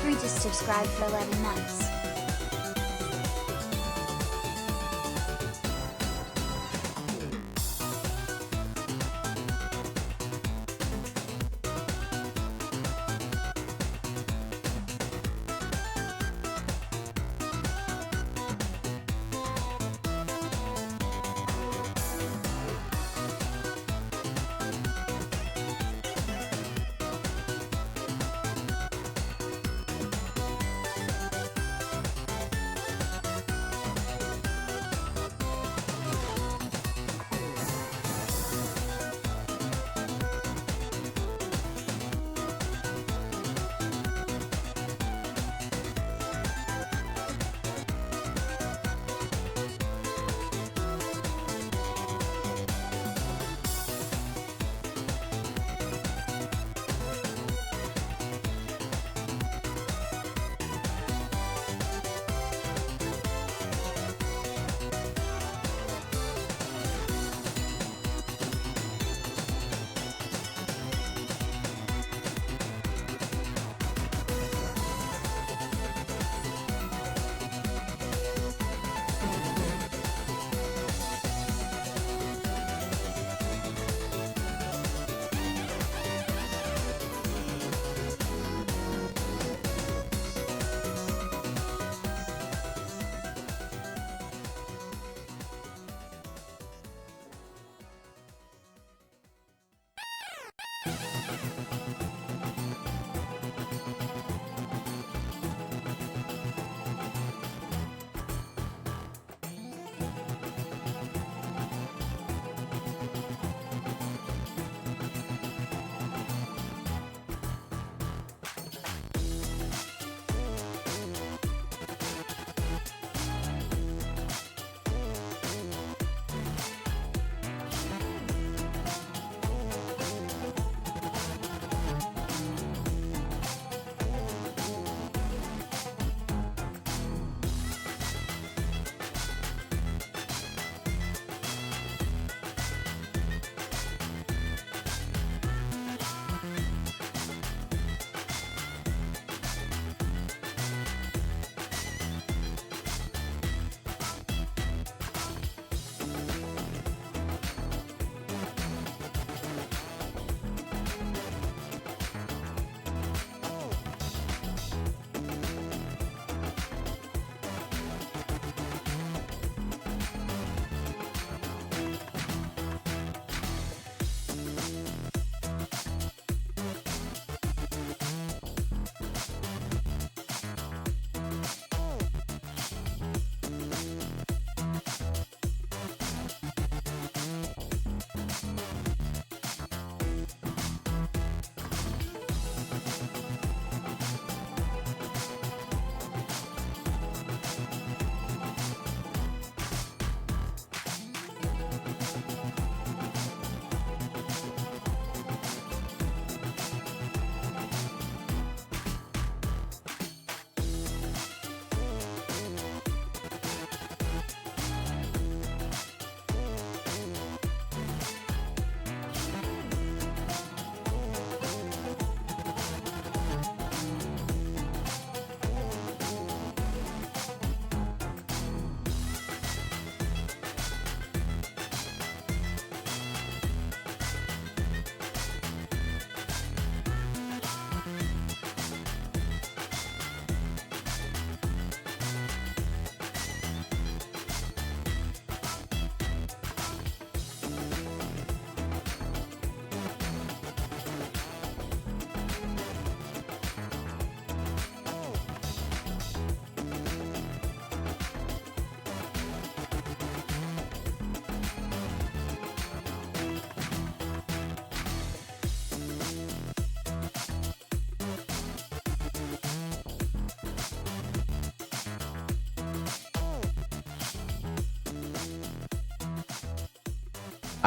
free to subscribe for 11 months.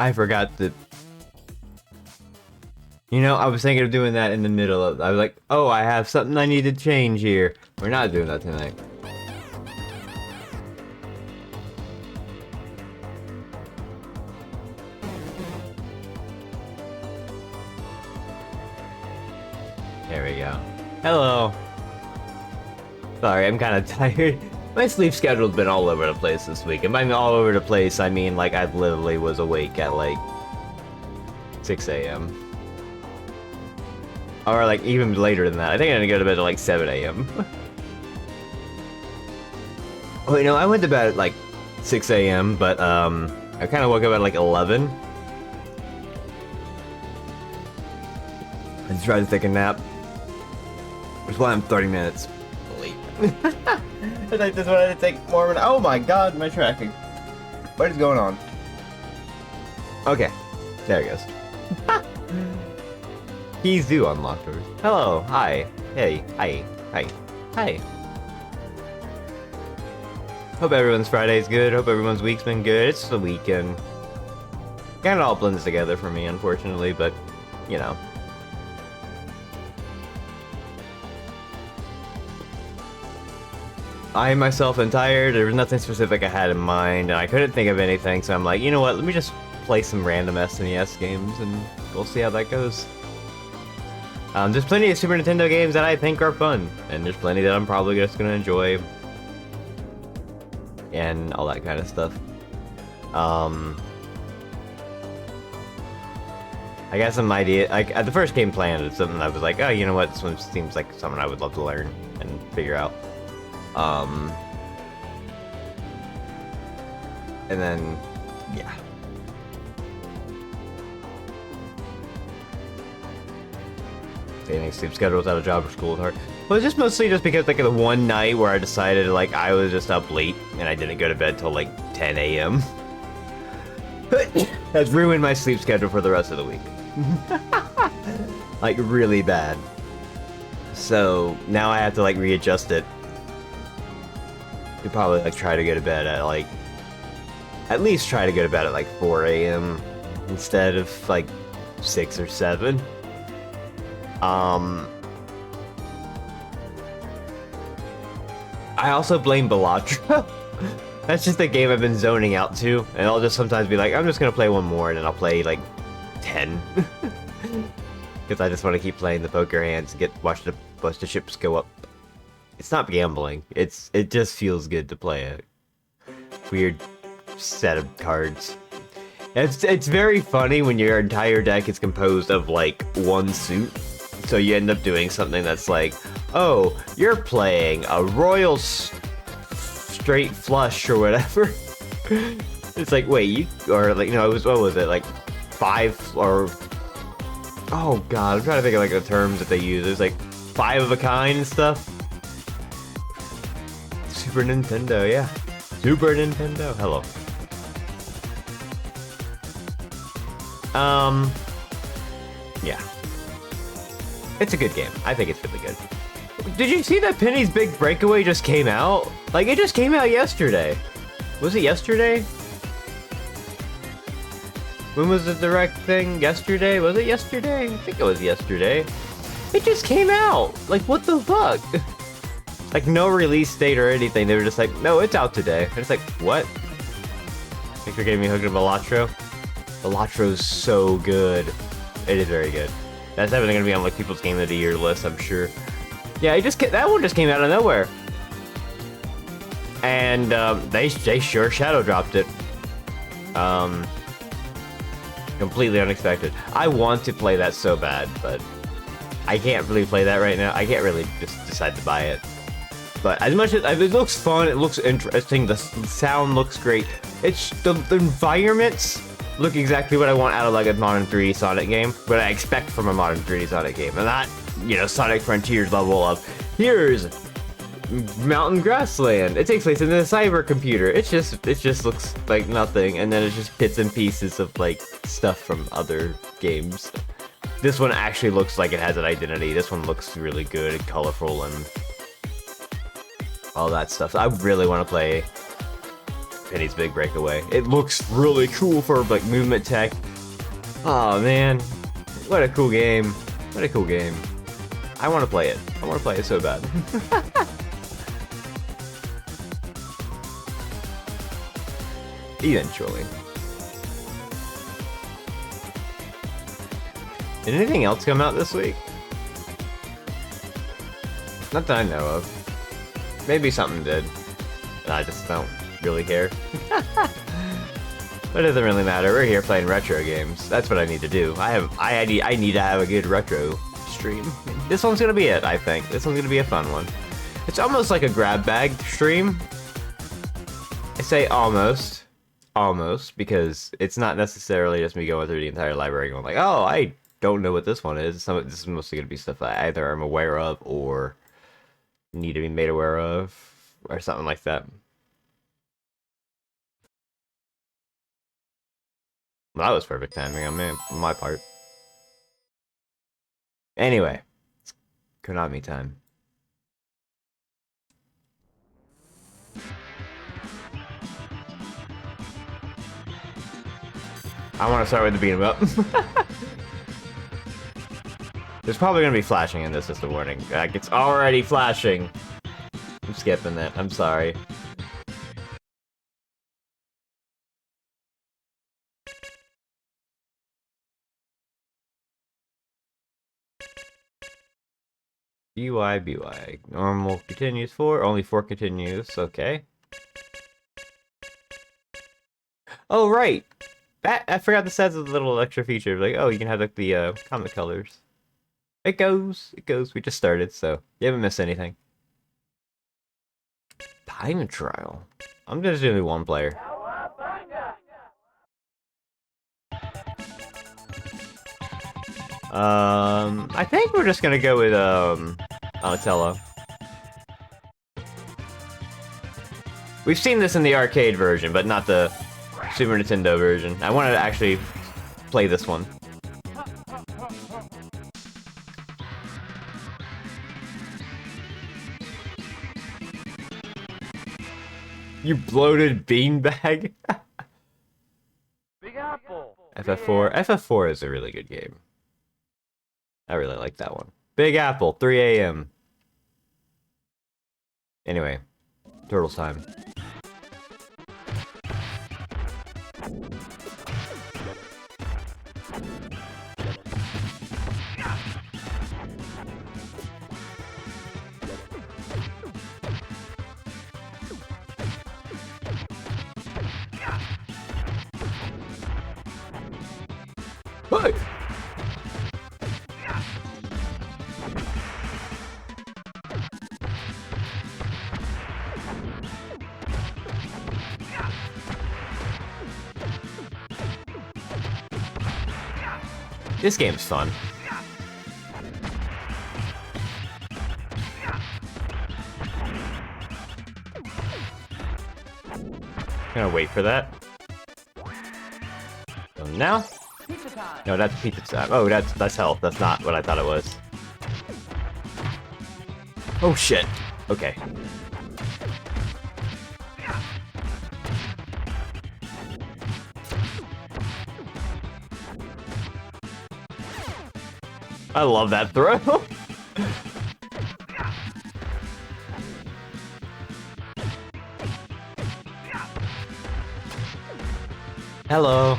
I forgot that. You know, I was thinking of doing that in the middle of. I was like, oh, I have something I need to change here. We're not doing that tonight. There we go. Hello. Sorry, I'm kind of tired. My sleep schedule's been all over the place this week. And by all over the place, I mean, like, I literally was awake at, like, 6 a.m. Or, like, even later than that. I think I didn't go to bed at, like, 7 a.m. Well, you know, I went to bed at, like, 6 a.m., but, I kind of woke up at, like, 11. I just tried to take a nap. Which is why I'm 30 minutes late. I just wanted to take more of an— oh my god, my tracking. What is going on? Okay, there it goes. Keys do unlock doors. Hello, hi, hey, hi, hi, hi. Hope everyone's Friday's good, hope everyone's week's been good. It's the weekend. Kinda all blends together for me, unfortunately, but, you know. I myself am tired, there was nothing specific I had in mind, and I couldn't think of anything, so I'm like, you know what, let me just play some random SNES games, and we'll see how that goes. There's plenty of Super Nintendo games that I think are fun, and there's plenty that I'm probably just gonna enjoy, and all that kind of stuff. I got some idea, like, at the first game planned, it's something I was like, oh, you know what, this one seems like something I would love to learn and figure out. And then, yeah. Dating sleep schedule without a job or school is hard. Well, it's just mostly just because, like, the one night where I decided, like, I was just up late and I didn't go to bed till, like, 10 a.m. That's ruined my sleep schedule for the rest of the week. Like, really bad. So, now I have to, like, readjust it. Could probably, like, try to go to bed at, like, at least try to go to bed at, like, 4 a.m. instead of, like, 6 or 7. I also blame Balatro. That's just a game I've been zoning out to, and I'll just sometimes be like, I'm just gonna play one more, and then I'll play, like, 10. Because I just want to keep playing the poker hands and watch the chips go up. It's not gambling. It just feels good to play a weird set of cards. It's very funny when your entire deck is composed of, like, one suit. So you end up doing something that's like, oh, you're playing a royal straight flush or whatever. It's like, wait, or like, no, it was, what was it, like 5 or, oh god, I'm trying to think of, like, the terms that they use. It's like 5 of a kind and stuff. Super Nintendo, yeah. Super Nintendo. Hello. Yeah. It's a good game. I think it's really good. Did you see that Penny's Big Breakaway just came out? Like, it just came out yesterday. Was it yesterday? When was the direct thing? Yesterday? Was it yesterday? I think it was yesterday. It just came out! Like, what the fuck? Like, no release date or anything. They were just like, no, it's out today. And it's like, what? Thanks for getting me hooked on Balatro. Balatro's so good. It is very good. That's definitely gonna be on, like, people's Game of the Year list, I'm sure. Yeah, that one just came out of nowhere. And, they sure shadow dropped it. Completely unexpected. I want to play that so bad, but I can't really play that right now. I can't really just decide to buy it. But as much as it looks fun, it looks interesting, the sound looks great. It's the environments look exactly what I want out of, like, a modern 3D Sonic game, what I expect from a modern 3D Sonic game, and not, you know, Sonic Frontiers level of, here's mountain grassland. It takes place in a cyber computer. It just looks like nothing, and then it's just bits and pieces of, like, stuff from other games. This one actually looks like it has an identity. This one looks really good and colorful and all that stuff. I really want to play Penny's Big Breakaway. It looks really cool for, like, movement tech. Oh man, what a cool game. What a cool game. I want to play it. I want to play it so bad. Eventually. Did anything else come out this week? Not that I know of. Maybe something did. And I just don't really care. But it doesn't really matter. We're here playing retro games. That's what I need to do. I need to have a good retro stream. This one's gonna be it, I think. This one's gonna be a fun one. It's almost like a grab bag stream. I say almost. Almost, because it's not necessarily just me going through the entire library going like, oh, I don't know what this one is. This is mostly gonna be stuff I either am aware of or need to be made aware of, or something like that. Well, that was perfect timing on my part. Anyway, it's Konami time. I want to start with the beat 'em up. There's probably gonna be flashing in this, just a warning. Like, it's already flashing. I'm skipping it. I'm sorry. BY. Normal continues 4. Only 4 continues. Okay. Oh, right. That I forgot this has a little extra feature. Like, oh, you can have like the comic colors. It goes. We just started, so you haven't missed anything. Time trial. I'm just doing one player. I think we're just gonna go with Donatello. We've seen this in the arcade version, but not the Super Nintendo version. I wanted to actually play this one. You bloated beanbag? Big Apple. FF4. FF4 is a really good game. I really like that one. Big Apple, 3 a.m. Anyway, Turtles time. Hey! This game's fun. Gonna wait for that. So now? No, that's pizza time. Oh, that's health. That's not what I thought it was. Oh shit. Okay. I love that throw. Hello.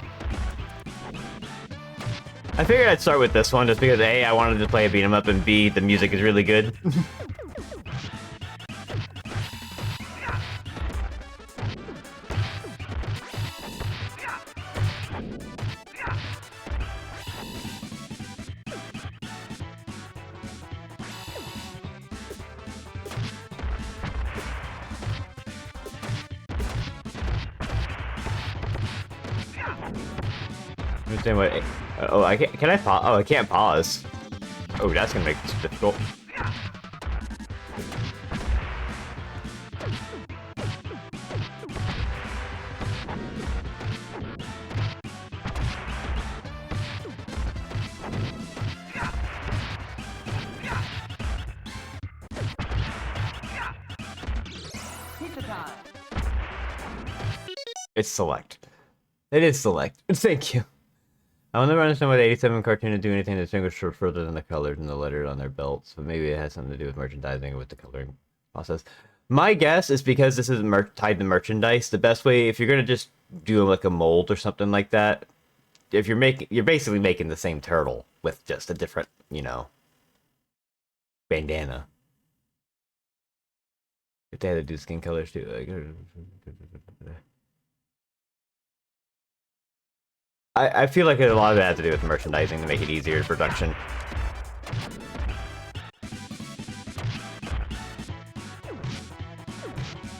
I figured I'd start with this one just because A, I wanted to play a beat 'em up, and B, the music is really good. Understand what? Oh, I can't. Can I pause? Oh, I can't pause. Oh, that's gonna make this difficult. It's select. It is select. Thank you. I'll never understand why the 87 cartoon didn't do anything to distinguish her further than the colors and the letters on their belts, but maybe it has something to do with merchandising or with the coloring process. My guess is because this is tied to merchandise, the best way, if you're gonna just do like a mold or something like that, if you're basically making the same turtle with just a different, you know, bandana. If they had to do skin colors too, like. I feel like a lot of it had to do with merchandising to make it easier production.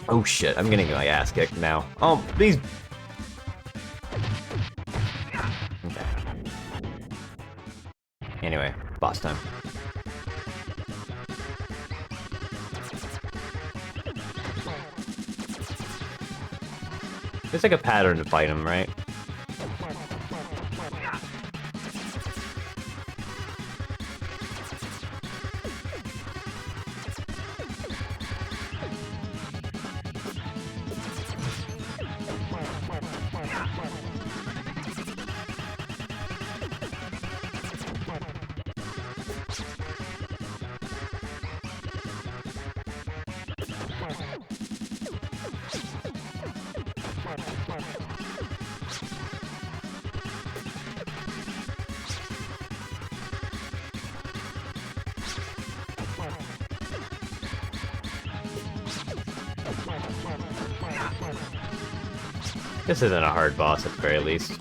Oh shit, I'm getting my ass kicked now. Oh, these... Okay. Anyway, boss time. There's like a pattern to fight him, right? This isn't a hard boss at the very least.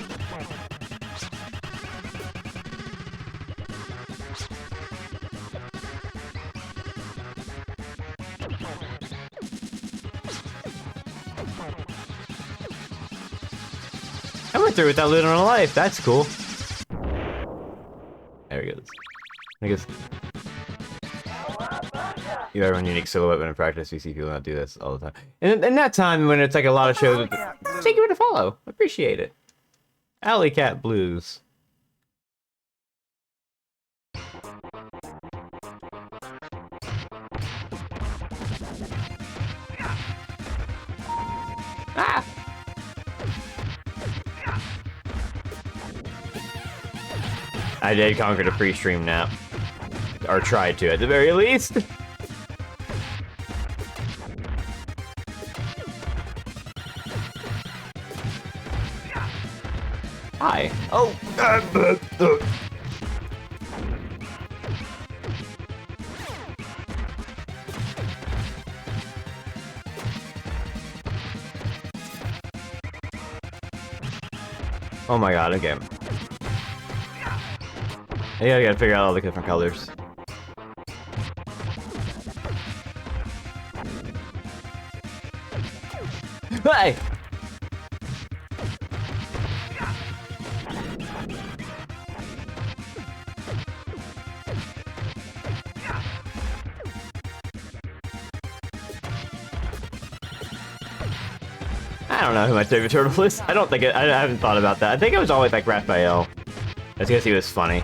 I went through without losing my life. That's cool. There he goes. I guess you have one unique silhouette when in practice. We see people not do this all the time. And in that time when it's like a lot of shows, take it to follow. Appreciate it. Alley Cat Blues. Ah! I did conquer the pre-stream nap. Or tried to, at the very least. Hi. Oh! Oh my god, okay. Yeah, I gotta figure out all the different colors. Hey! I don't know who my favorite turtle is. I don't think I haven't thought about that. I think it was always like Raphael. I guess he was funny.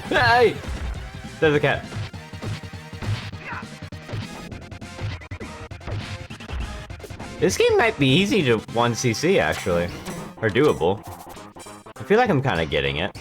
Hey! There's a cat. This game might be easy to 1cc, actually. Or doable. I feel like I'm kind of getting it.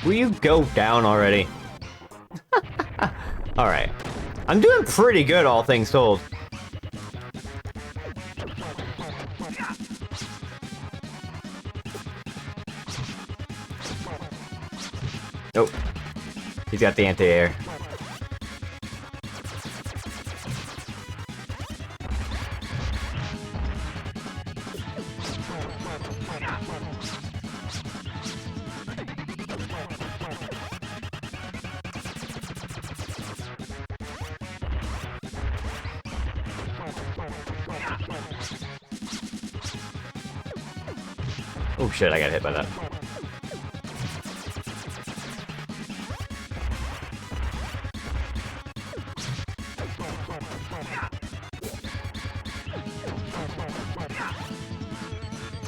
Will you go down already? Alright. I'm doing pretty good, all things told. Oh, he's got the anti-air. Oh shit, I got hit by that.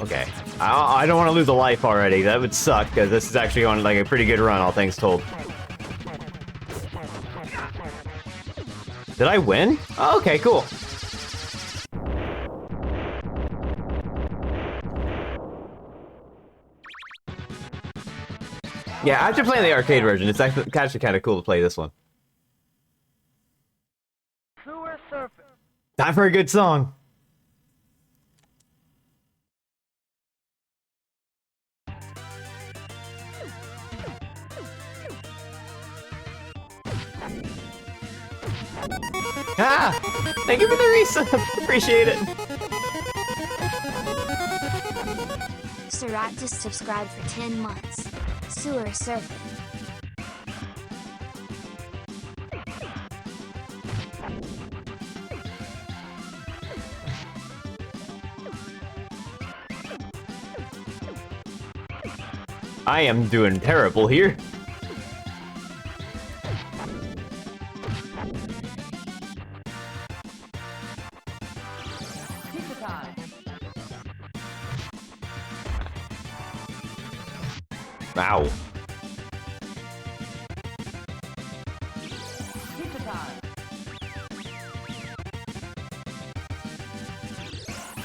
Okay. I don't want to lose a life already. That would suck, because this is actually on like a pretty good run, all things told. Did I win? Oh, okay, cool. Yeah, after playing the arcade version, it's actually kind of cool to play this one. Sewer surfing. Time for a good song. Ah! Thank you for the resub! Appreciate it! Surat just subscribed for 10 months. Sewer surfing. I am doing terrible here. Ow. Pizza time.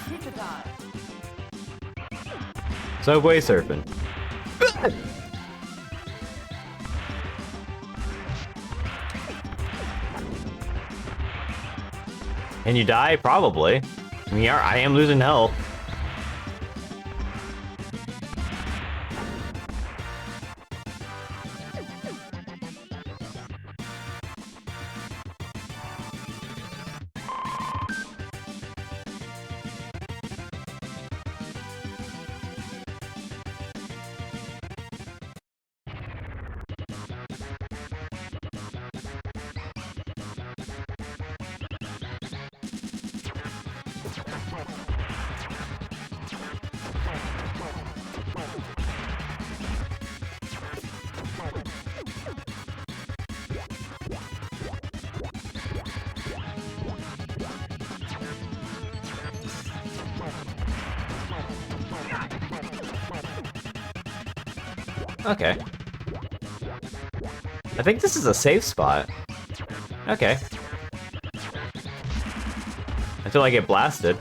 Pizza time. Subway surfing. Can you die? Probably. I am losing health. Okay. I think this is a safe spot. Okay. Until I get blasted.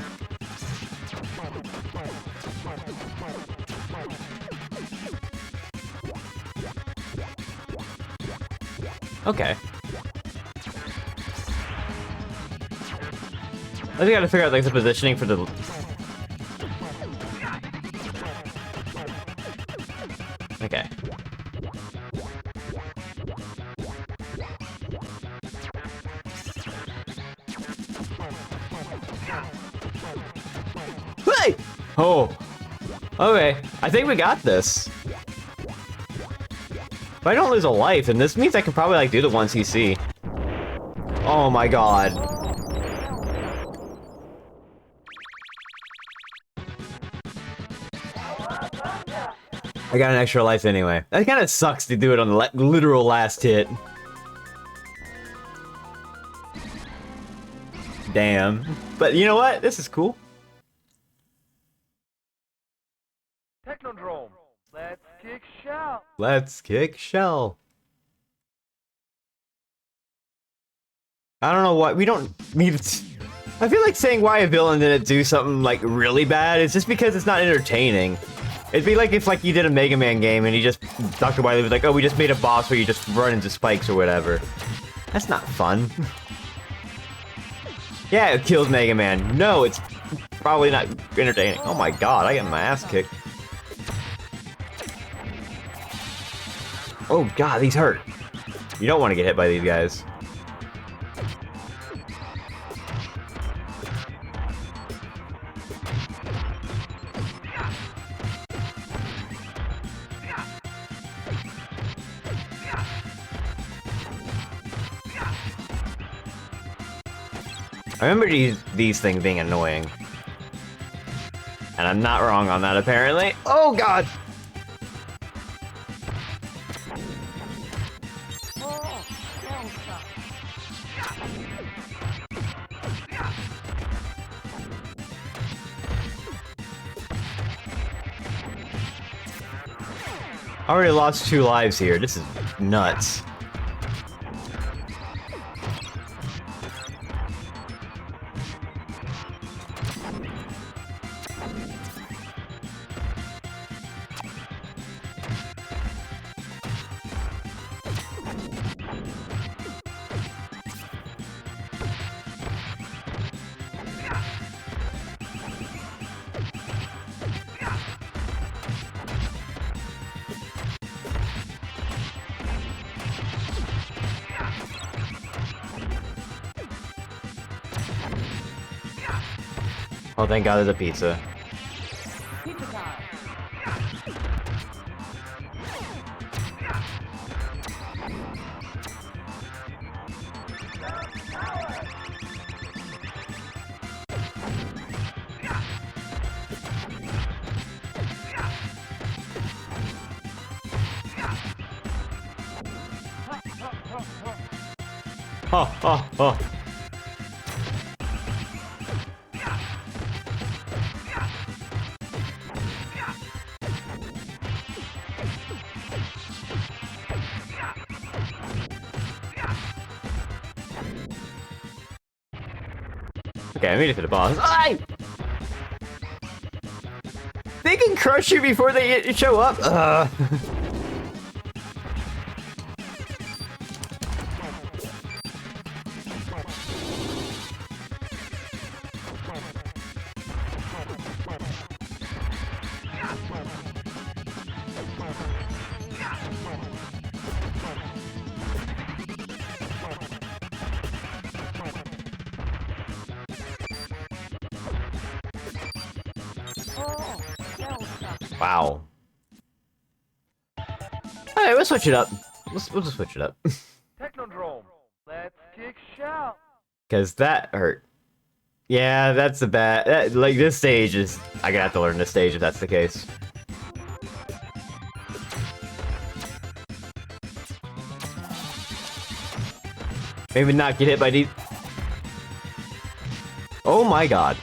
Okay. I think I gotta figure out like the positioning for the... Okay. Hey! Oh. Okay. I think we got this. If I don't lose a life, then this means I can probably like do the 1cc. Oh my god. I got an extra life anyway. That kind of sucks to do it on the literal last hit. Damn. But you know what? This is cool. Technodrome. Let's kick shell. Let's kick shell. I don't know what we don't need. I feel like saying why a villain didn't do something like really bad is just because it's not entertaining. It'd be like if like you did a Mega Man game and you just Dr. Wily was like, oh, we just made a boss where you just run into spikes or whatever. That's not fun. Yeah, it kills Mega Man. No, it's probably not entertaining. Oh my god, I got my ass kicked. Oh god, these hurt. You don't want to get hit by these guys. I remember these things being annoying. And I'm not wrong on that, apparently. Oh, God! I already lost 2 lives here. This is nuts. Oh, thank God there's a pizza. Pizza time. Ha ha ha. Okay, I made it to the boss. Ay! They can crush you before they show up? Wow. Alright, we'll switch it up. We'll just switch it up. Technodrome. Let's kick shout. Because that hurt. Yeah, that's a bad... like, this stage is... I'm gonna have to learn this stage if that's the case. Maybe not get hit by these... Oh my god.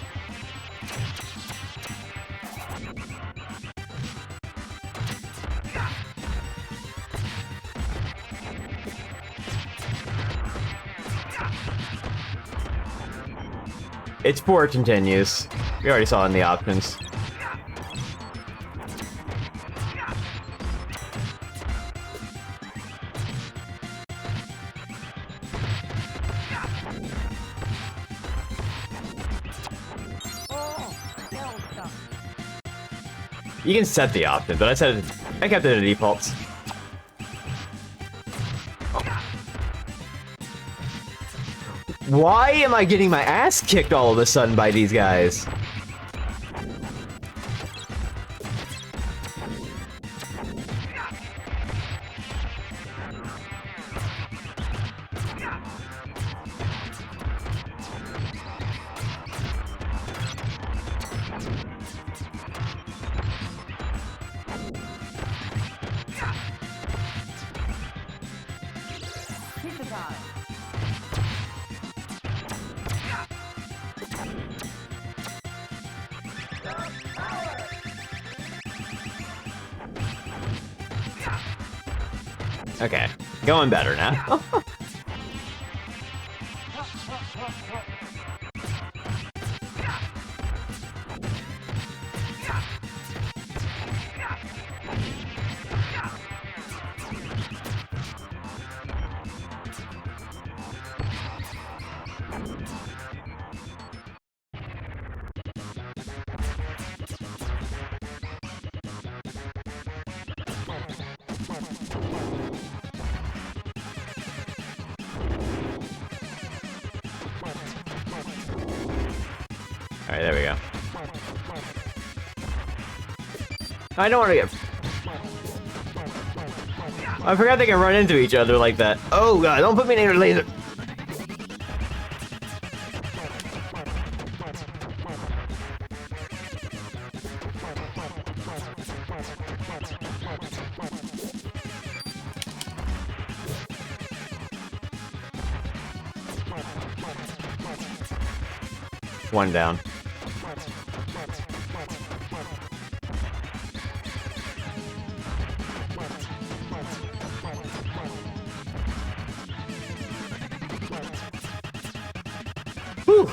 Its poor continues. We already saw it in the options. You can set the option, but I kept it at defaults. Why am I getting my ass kicked all of a sudden by these guys? Pizza time. Okay, going better now. Alright, there we go. I don't want to get... I forgot they can run into each other like that. Oh god, don't put me near a laser! One down. Whew.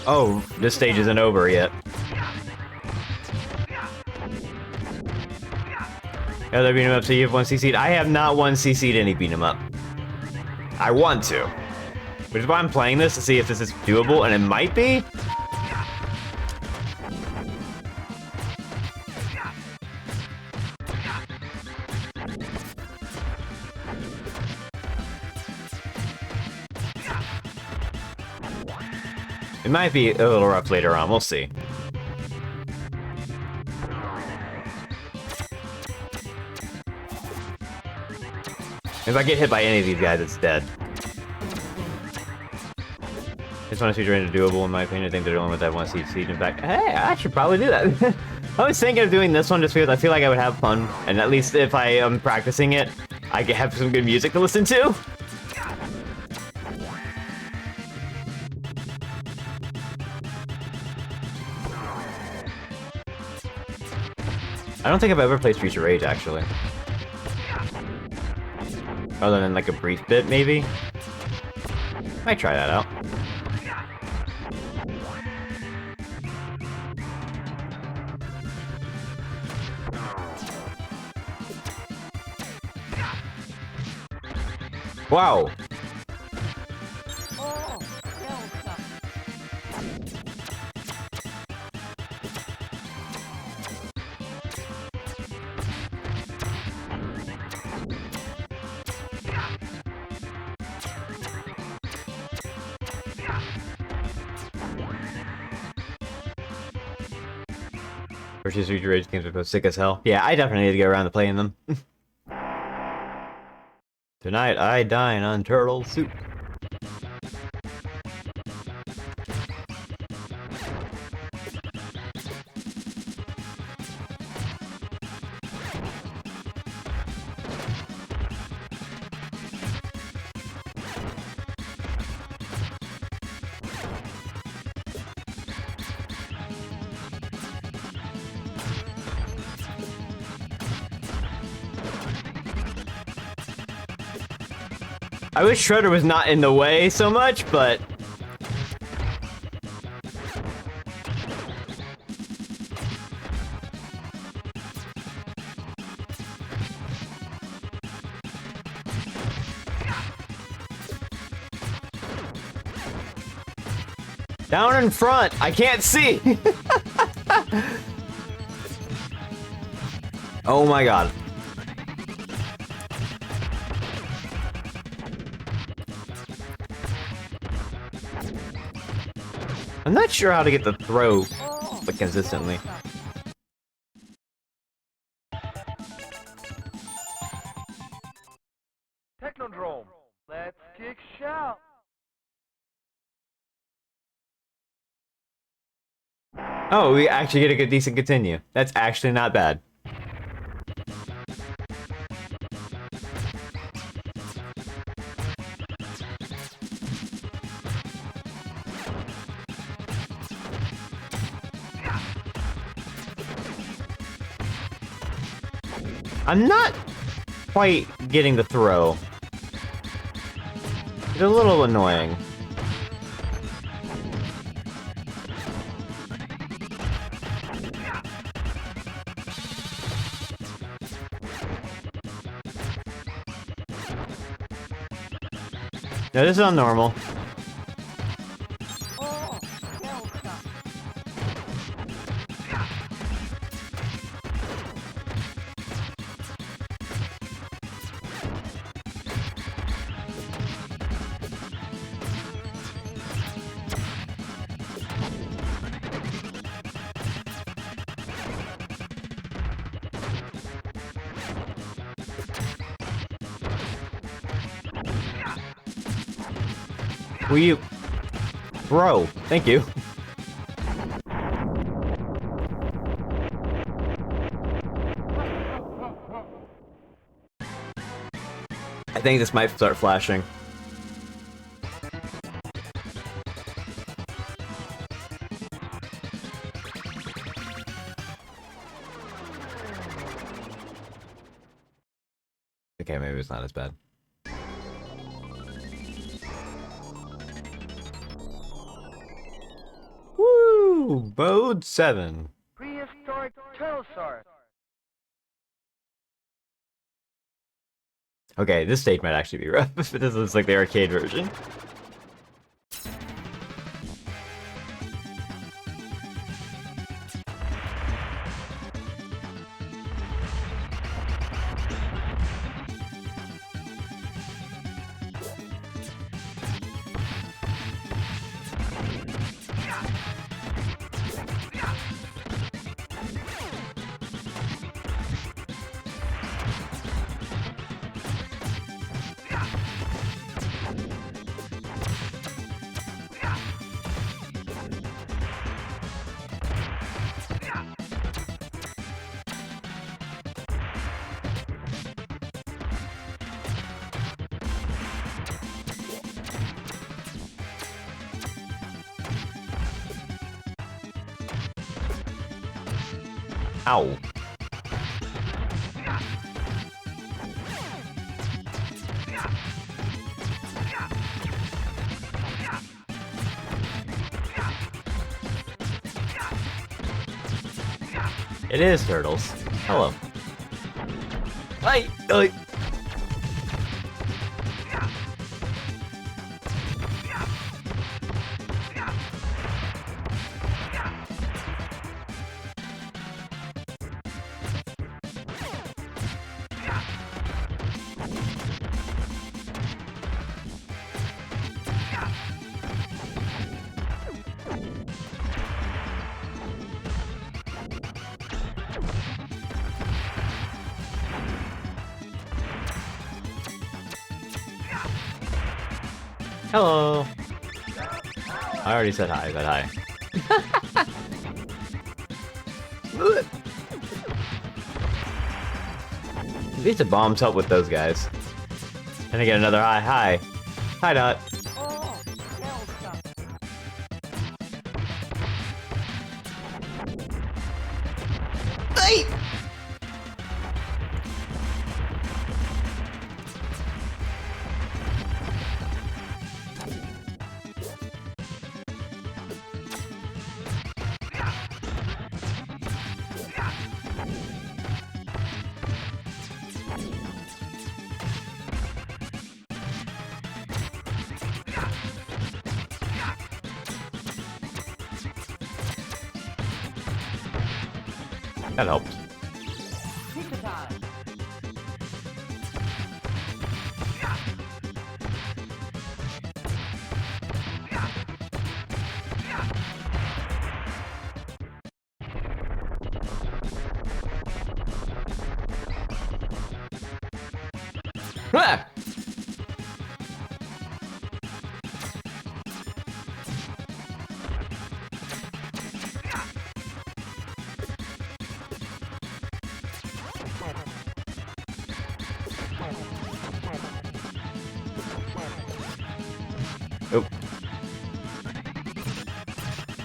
Oh, this stage isn't over yet. Yeah, they're beating him up, so you have one CC'd. I have not one CC'd any beat 'em up. I want to. Which is why I'm playing this, to see if this is doable, and it might be. It might be a little rough later on, we'll see. If I get hit by any of these guys, it's dead. This one is rated doable, in my opinion. I think they're the only ones that want to see in back. Hey, I should probably do that. I was thinking of doing this one just because I feel like I would have fun, and at least if I am practicing it, I can have some good music to listen to. I don't think I've ever played Streets of Rage, actually. Other than like a brief bit, maybe? Might try that out. Wow! Versus Streets of Rage games are both sick as hell. Yeah, I definitely need to get around to playing them. Tonight I dine on turtle soup. I wish Shredder was not in the way so much, but... Down in front! I can't see! Oh my god. I'm not sure how to get the throw, but consistently. Technodrome. Let's kick shout. Oh, we actually get a good, decent continue. That's actually not bad. I'm not quite getting the throw. It's a little annoying. No, this is on normal. Will you... Bro, thank you. I think this might start flashing. Okay, maybe it's not as bad. Woo! Mode 7. Prehistoric Pterosaur. Okay, this stage might actually be rough. This looks like the arcade version. Ow. It is turtles. Hello. Hi. Hello. I already said hi, but hi. These bombs help with those guys. And I get another hi. Hi. Hi, Dot. Hey! That helped. Ah! Oop.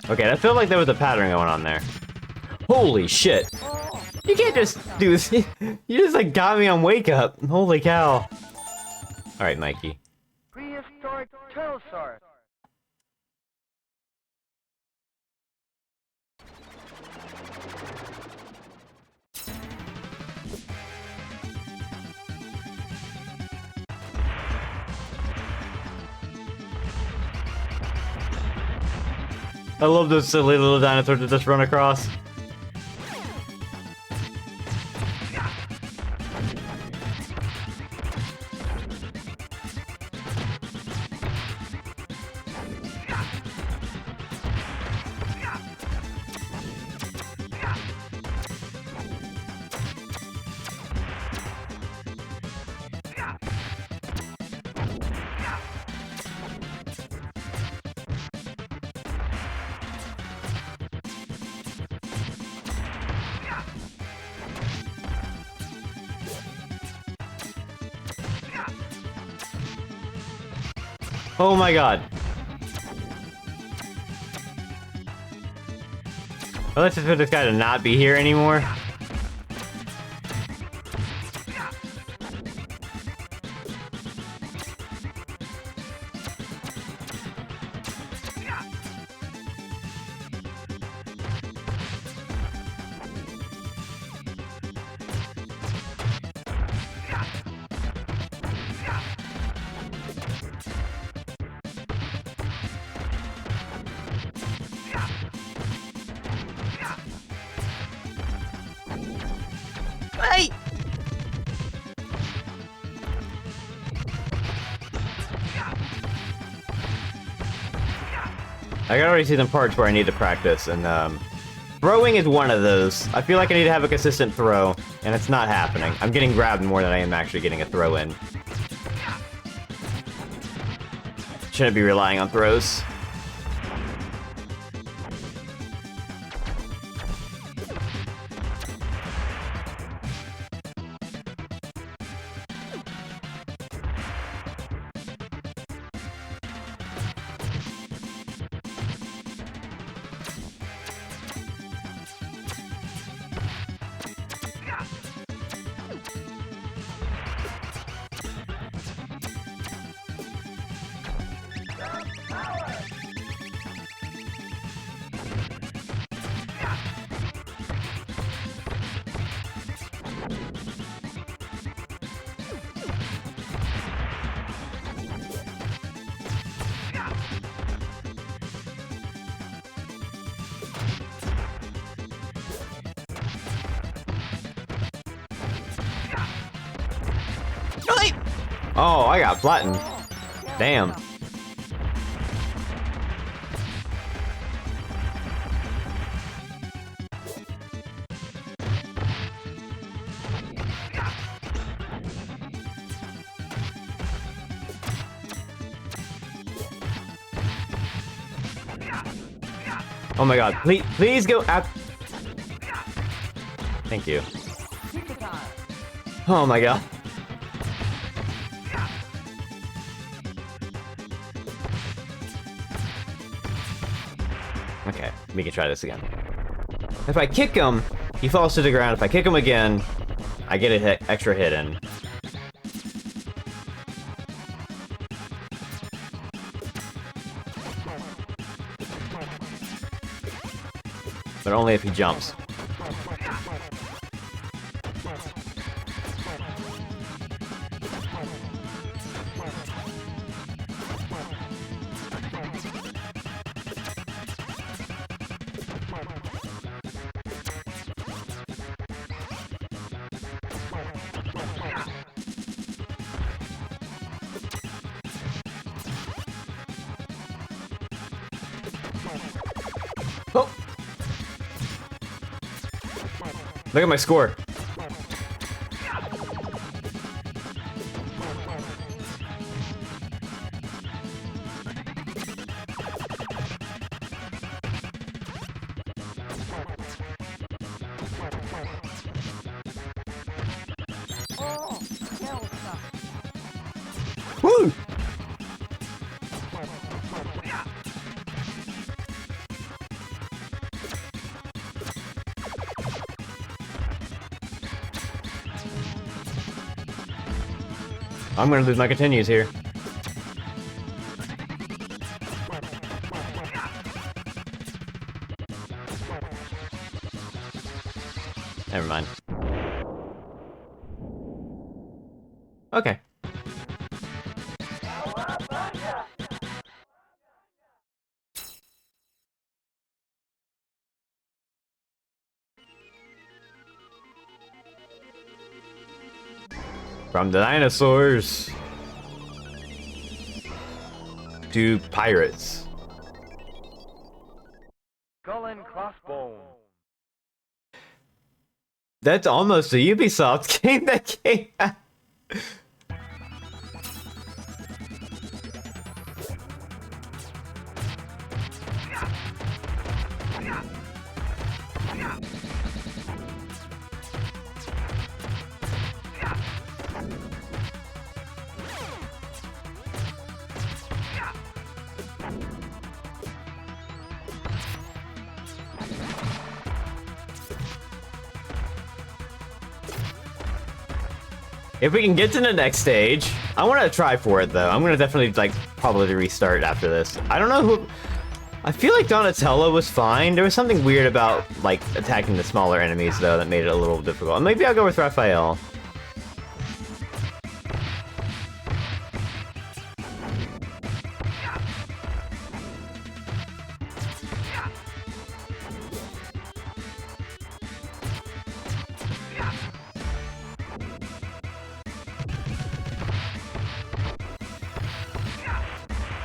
Okay, I feel like there was a pattern going on there. Holy shit. You can't just do this. You just like got me on wake up. Holy cow. Alright, Mikey. Prehistoric Pterosaur. I love those silly little dinosaurs that just run across. Oh my god. Well, let's just for this guy to not be here anymore. Hey! I can already see some parts where I need to practice, and throwing is one of those. I feel like I need to have a consistent throw, and it's not happening. I'm getting grabbed more than I am actually getting a throw in. Shouldn't be relying on throws. Oh, I got flattened. Damn. Oh my god, please go out. Thank you. Oh my god. Okay, we can try this again. If I kick him, he falls to the ground. If I kick him again, I get an extra hit in. But only if he jumps. Oh! Look at my score. Woo! I'm gonna lose my continues here. Never mind. Okay. From the dinosaurs to pirates. Skull and crossbone. That's almost a Ubisoft game that came out. If we can get to the next stage, I want to try for it though. I'm gonna definitely like probably restart after this. I don't know who. I feel like Donatello was fine. There was something weird about like attacking the smaller enemies though that made it a little difficult. Maybe I'll go with Raphael.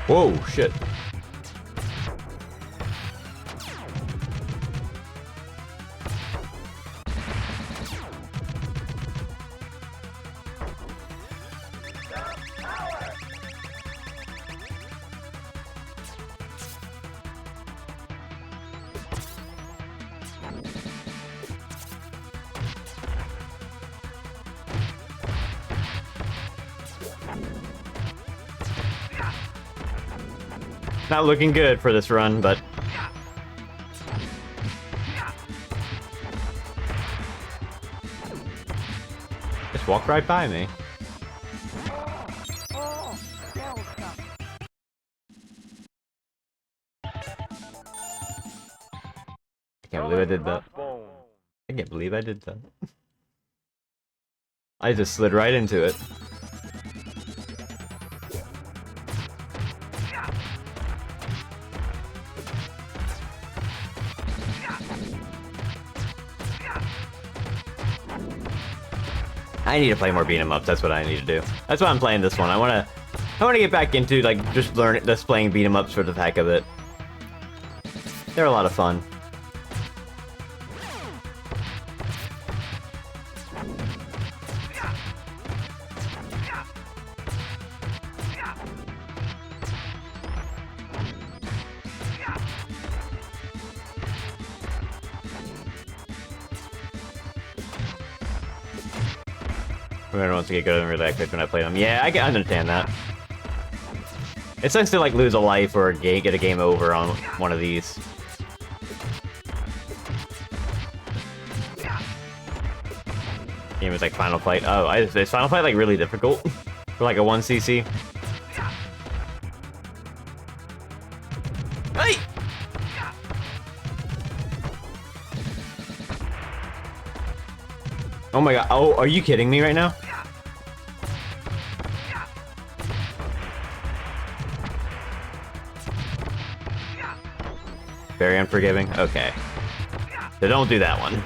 Whoa, shit. Not looking good for this run, but... just walk right by me. I can't believe I did that. I can't believe I did that. I just slid right into it. I need to play more beat 'em ups. That's what I need to do. That's why I'm playing this one. I wanna get back into like just playing beat 'em ups for the heck of it. They're a lot of fun. Everyone wants to get good and really quick when I play them. Yeah, I understand that. It sucks to like lose a life or get a game over on one of these. Game is like Final Fight. Oh, is Final Fight like really difficult for like a 1cc? Hey! Oh my god. Oh, are you kidding me right now? Very unforgiving? Okay. So don't do that one.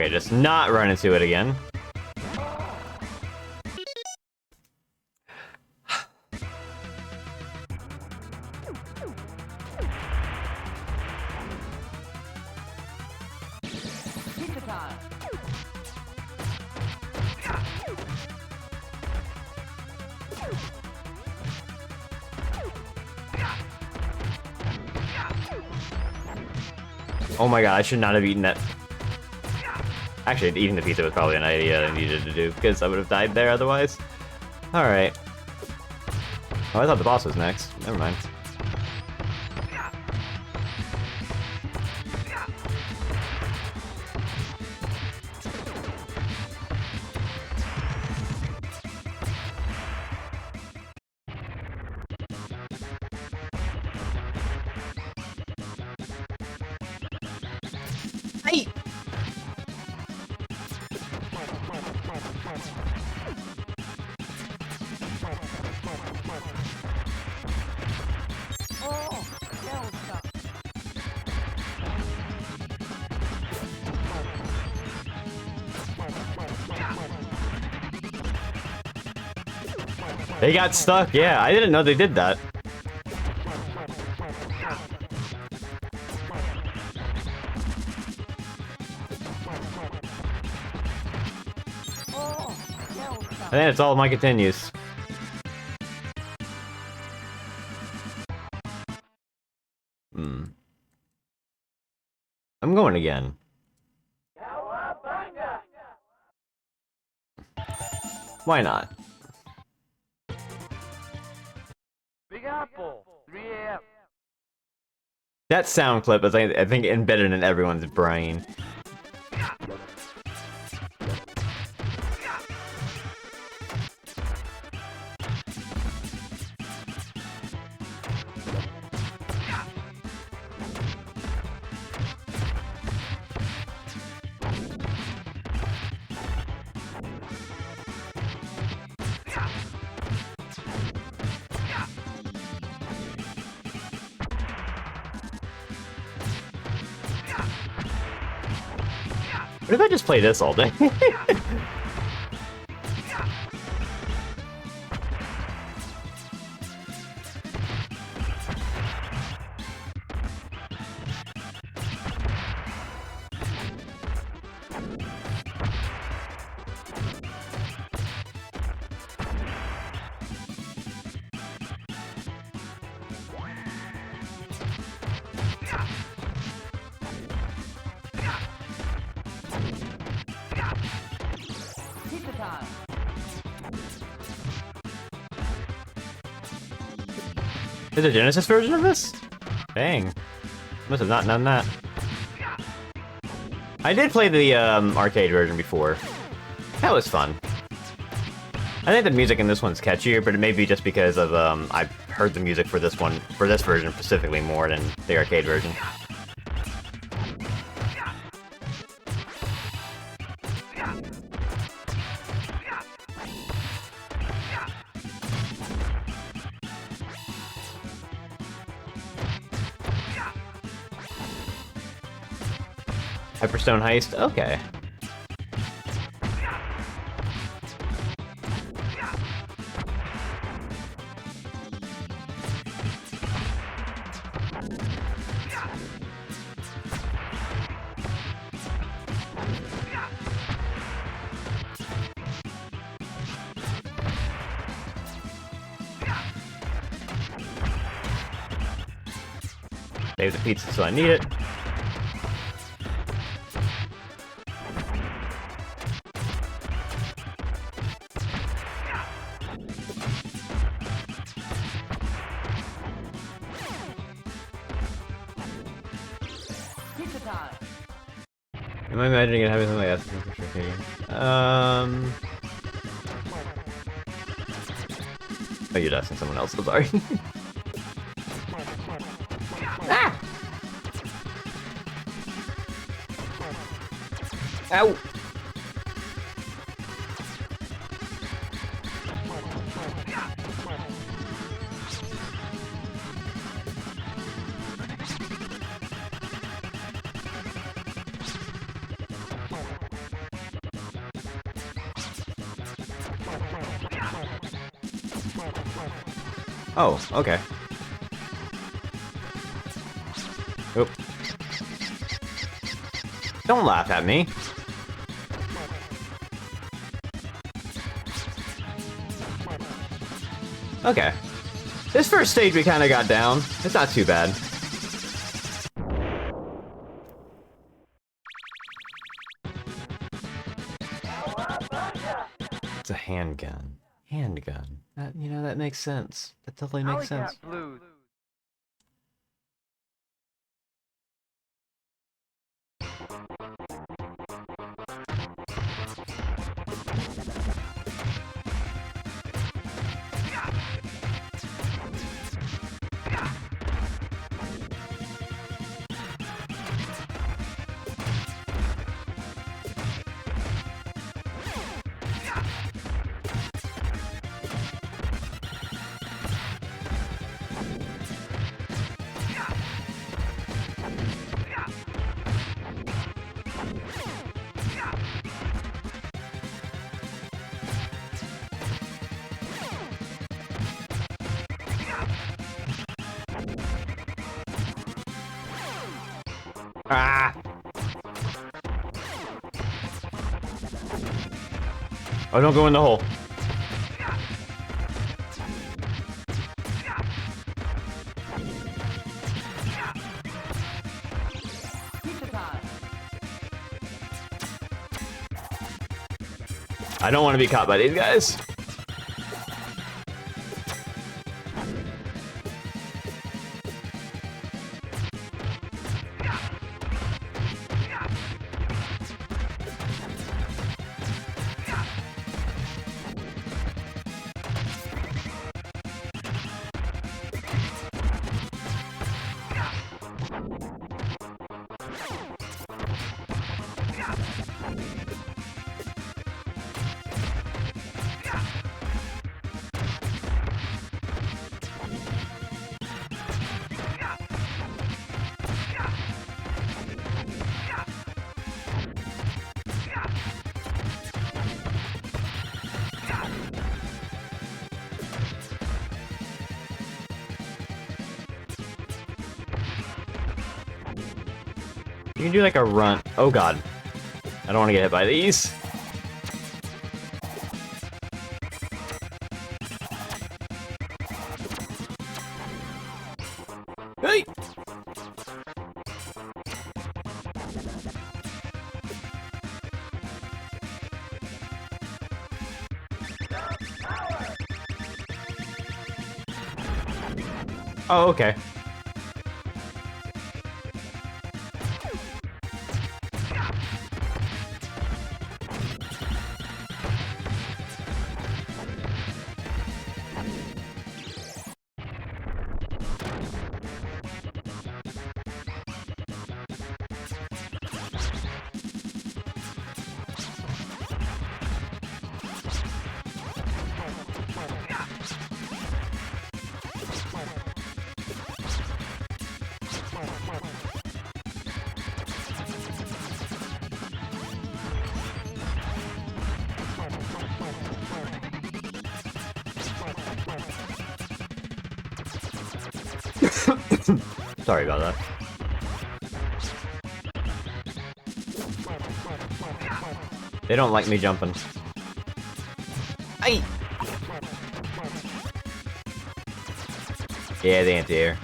Okay, just not run into it again. Oh my god, I should not have eaten that. Actually, eating the pizza was probably an idea I needed to do, because I would have died there otherwise. Alright. Oh, I thought the boss was next. Never mind. Hey! They got stuck, yeah. I didn't know they did that. And then it's all my continues. I'm going again. Why not? Big Apple, 3 a.m. That sound clip is, I think, embedded in everyone's brain. What if I just play this all day? Is there a Genesis version of this? Dang. Must have not known that. I did play the arcade version before. That was fun. I think the music in this one's catchier, but it may be just because of I've heard the music for this version specifically more than the arcade version. Hyperstone Heist? Okay. Save the pizza so I need it. Am I imagining it having something like that? Oh, you're asking someone else, I'm sorry. Ah! Ow! Oh, okay. Oop. Don't laugh at me. Okay. This first stage we kind of got down. It's not too bad. It's a handgun. Handgun. That, you know, that makes sense. That totally makes sense. Blues. Ah! Oh, don't go in the hole. I don't want to be caught by these guys. You can do like a run. Oh god. I don't want to get hit by these. Hey! Oh, okay. Sorry about that. They don't like me jumping. Aye! Yeah, the anti-air.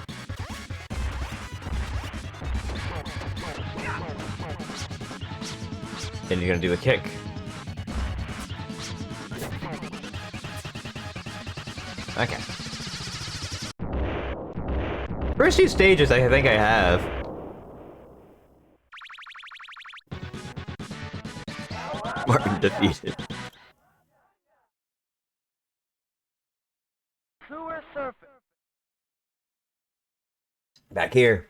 Then you're gonna do a kick. Okay. First few stages I think I have. Martin defeated. Sewer surface. Back here.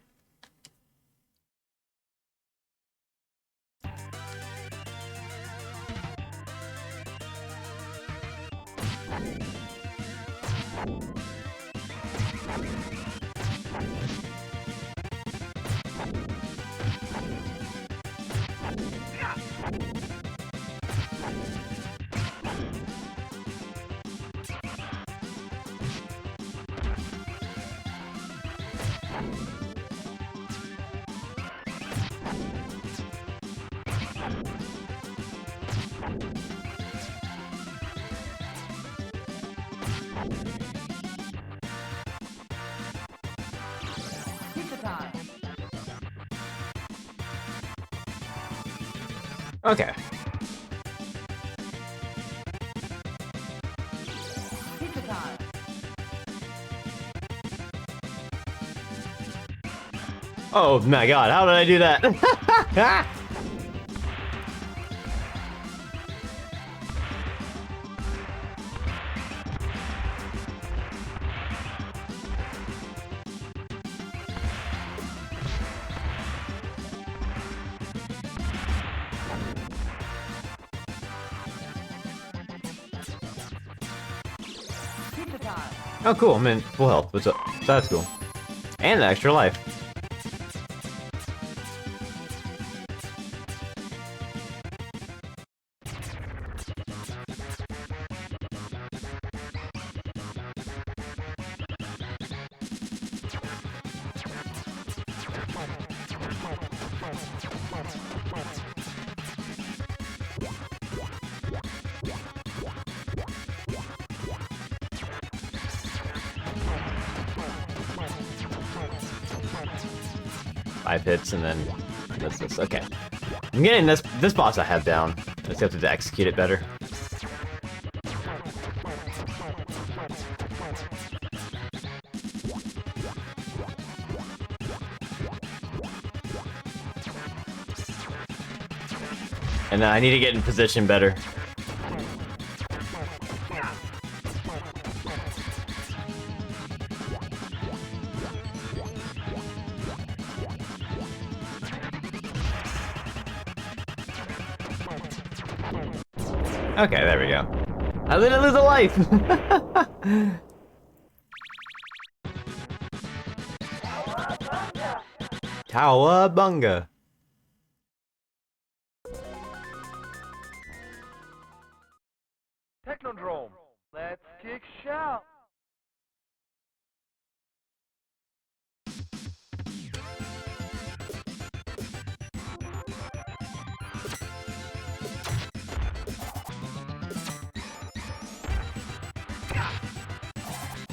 Okay. Oh my god, how did I do that? Oh cool, I'm in full health. What's up? So that's cool. And an extra life. Five hits and then that's this. Okay. I'm getting this boss I have down. I just have to execute it better. And I need to get in position better. Okay, there we go. I didn't lose a life! Cowabunga! Technodrome. Let's kick shout.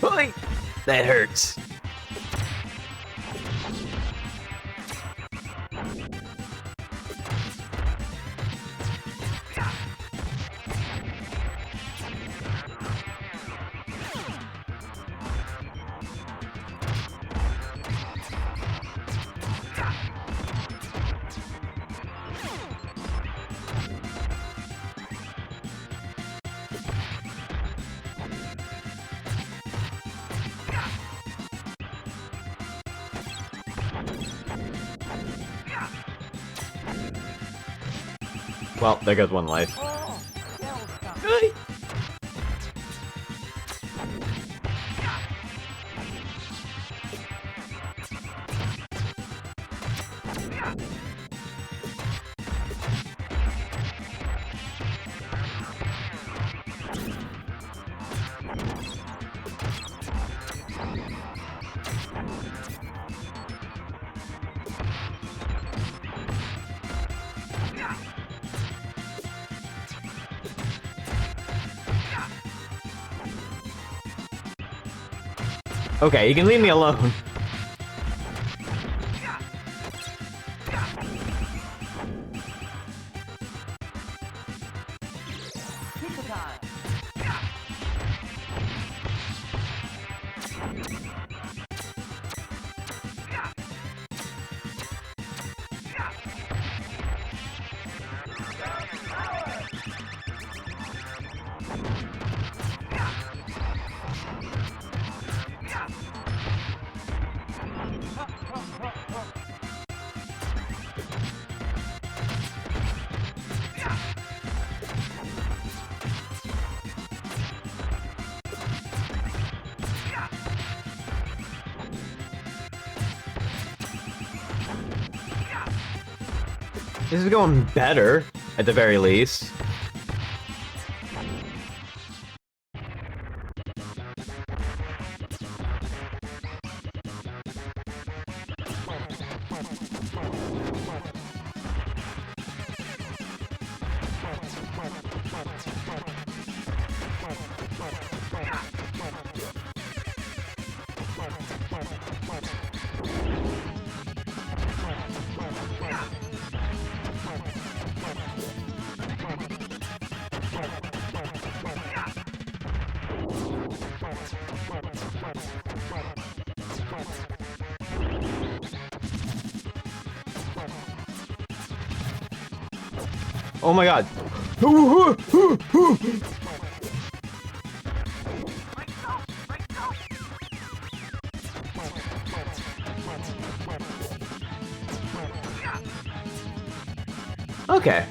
Oi! That hurts. Well, there goes one life. Oi! Okay, you can leave me alone. This is going better, at the very least. Oh my god. Okay.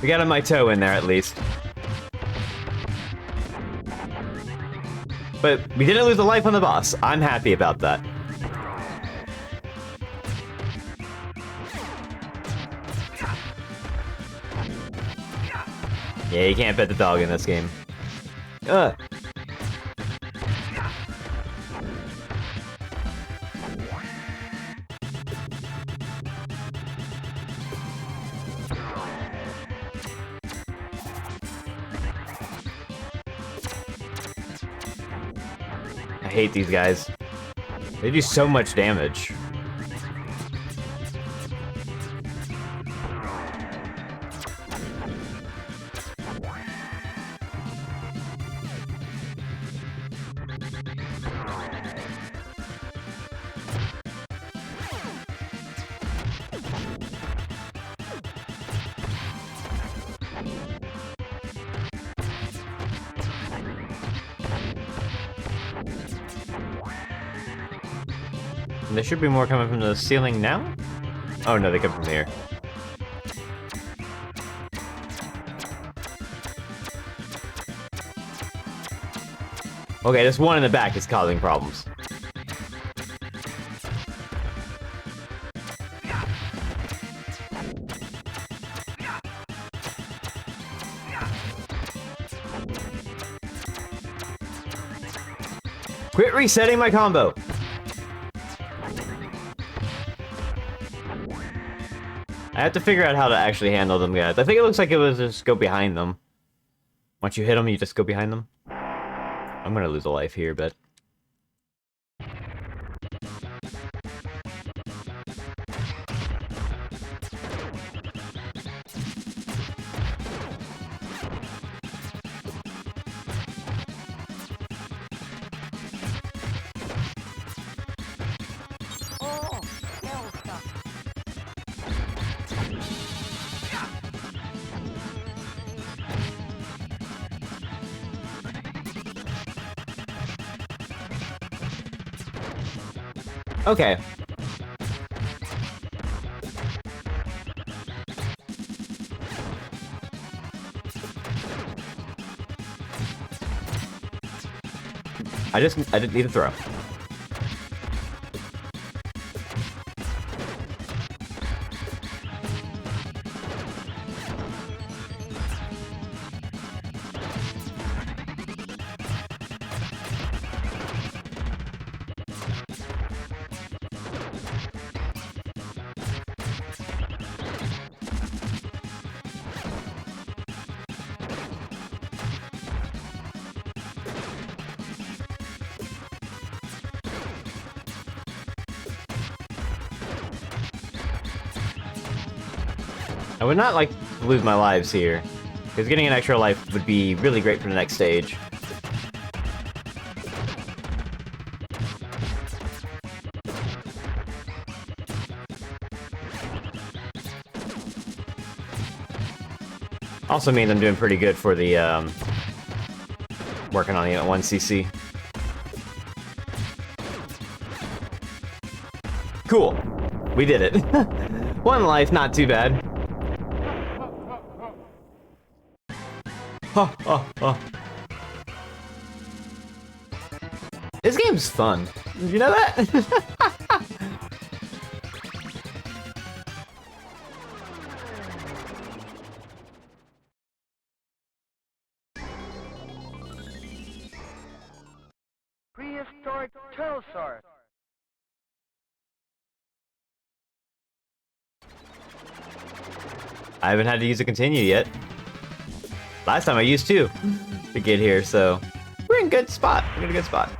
We got my toe in there at least. But we didn't lose a life on the boss. I'm happy about that. Yeah, you can't pet the dog in this game. Ugh. I hate these guys. They do so much damage. And there should be more coming from the ceiling now? Oh no, they come from here. Okay, this one in the back is causing problems. Quit resetting my combo! I have to figure out how to actually handle them, guys. I think it looks like it was just go behind them. Once you hit them, you just go behind them. I'm gonna lose a life here, but... Okay. I didn't need to throw. I would not like to lose my lives here, because getting an extra life would be really great for the next stage. Also means I'm doing pretty good for the, working on the 1cc. Cool. We did it. One life, not too bad. This game's fun. Did you know that? Prehistoric pterosaur. I haven't had to use a continue yet. Last time I used two to get here, so we're in a good spot. We're in a good spot.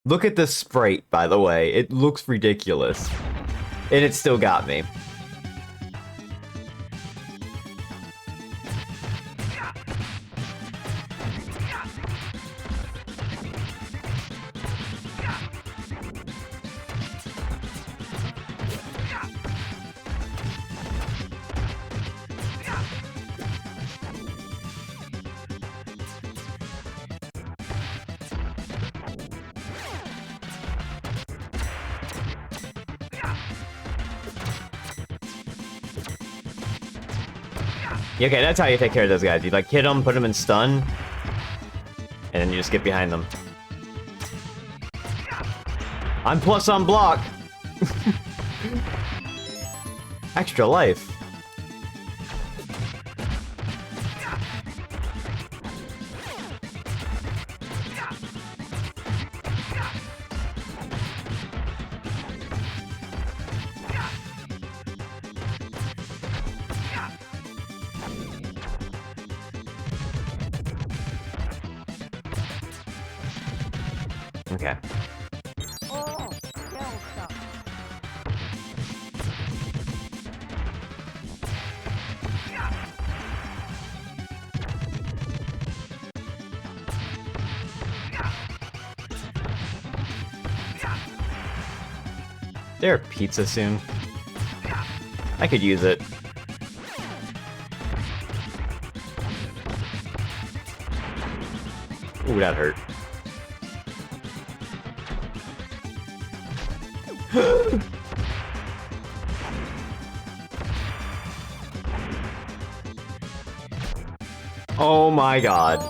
Look at the sprite, by the way. It looks ridiculous. And it still got me. Yeah, okay, that's how you take care of those guys. You like hit them, put them in stun, and then you just get behind them. I'm plus on block. Extra life. Okay. There pizza soon. I could use it. Ooh, that hurt. Oh my god.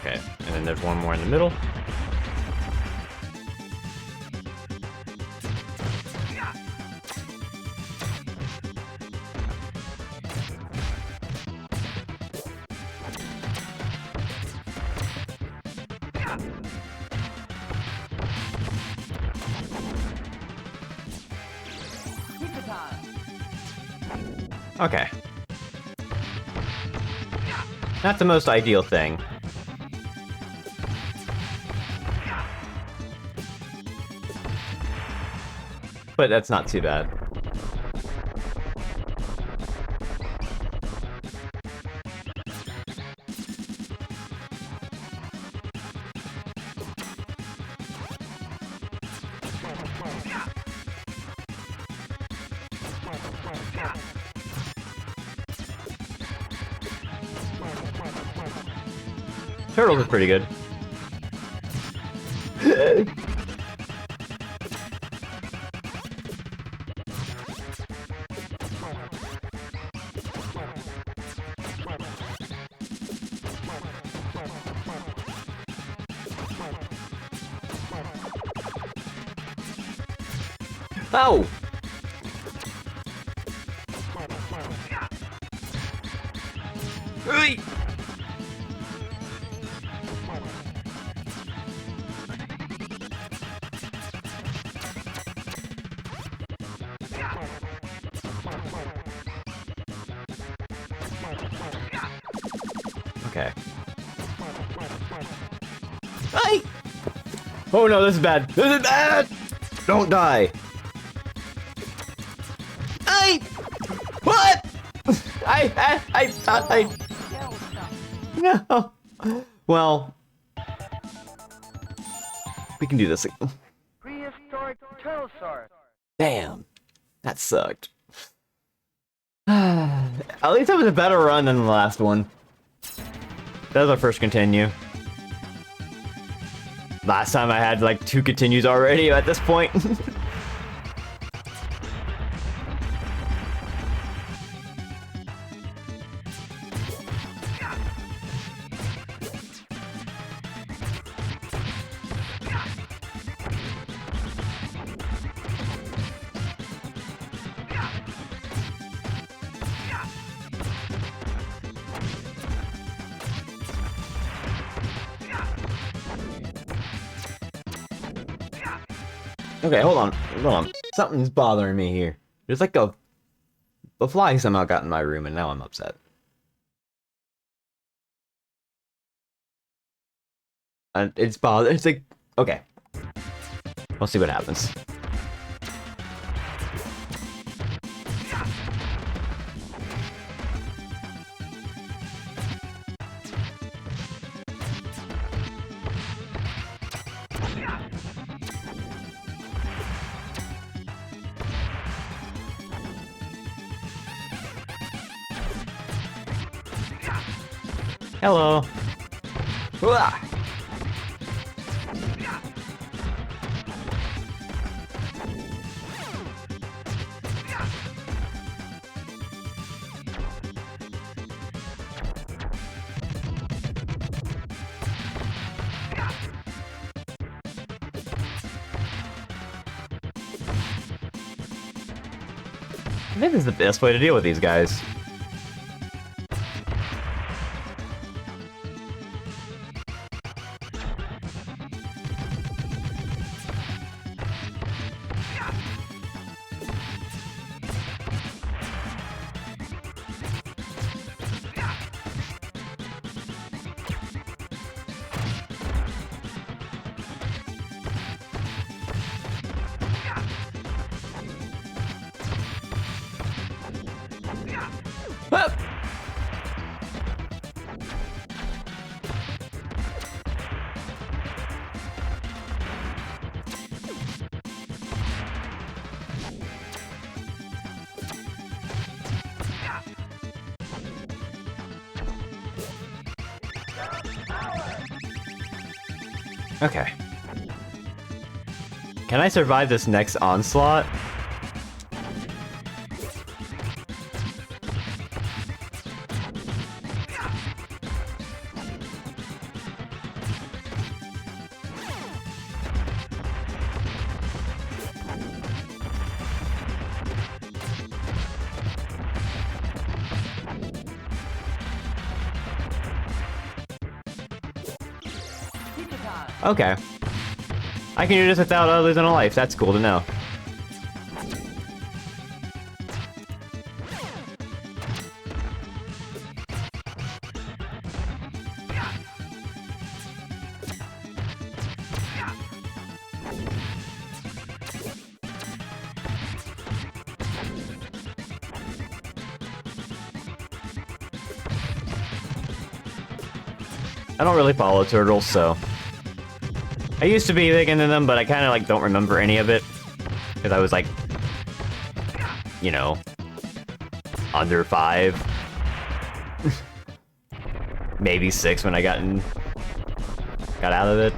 Okay, and then there's one more in the middle. Okay. Not the most ideal thing. But that's not too bad. Turtles are pretty good. Oh! Hey! Okay. Hey! Oh no, this is bad. This is bad! Don't die. Hey! What? I no. Well, we can do this again. Prehistoric pterosaur. Damn, that sucked. At least that was a better run than the last one. That was our first continue. Last time I had like 2 continues already at this point. Okay, hold on. Something's bothering me here. There's like a fly somehow got in my room, and now I'm upset. And it's like, okay. We'll see what happens. Hello. Uah. I think this is the best way to deal with these guys. Okay. Can I survive this next onslaught? Okay. I can do this without losing a life. That's cool to know. I don't really follow turtles, so... I used to be big into them, but I kind of, like, don't remember any of it. Because I was, like... You know... Under 5. Maybe 6 when I got out of it.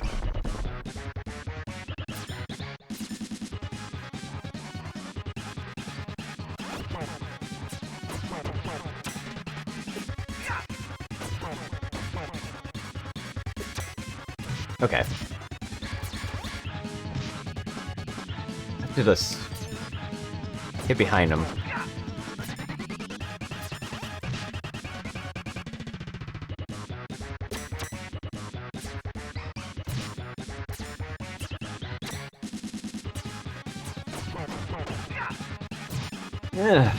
Okay. Do this. Get behind him. Ugh.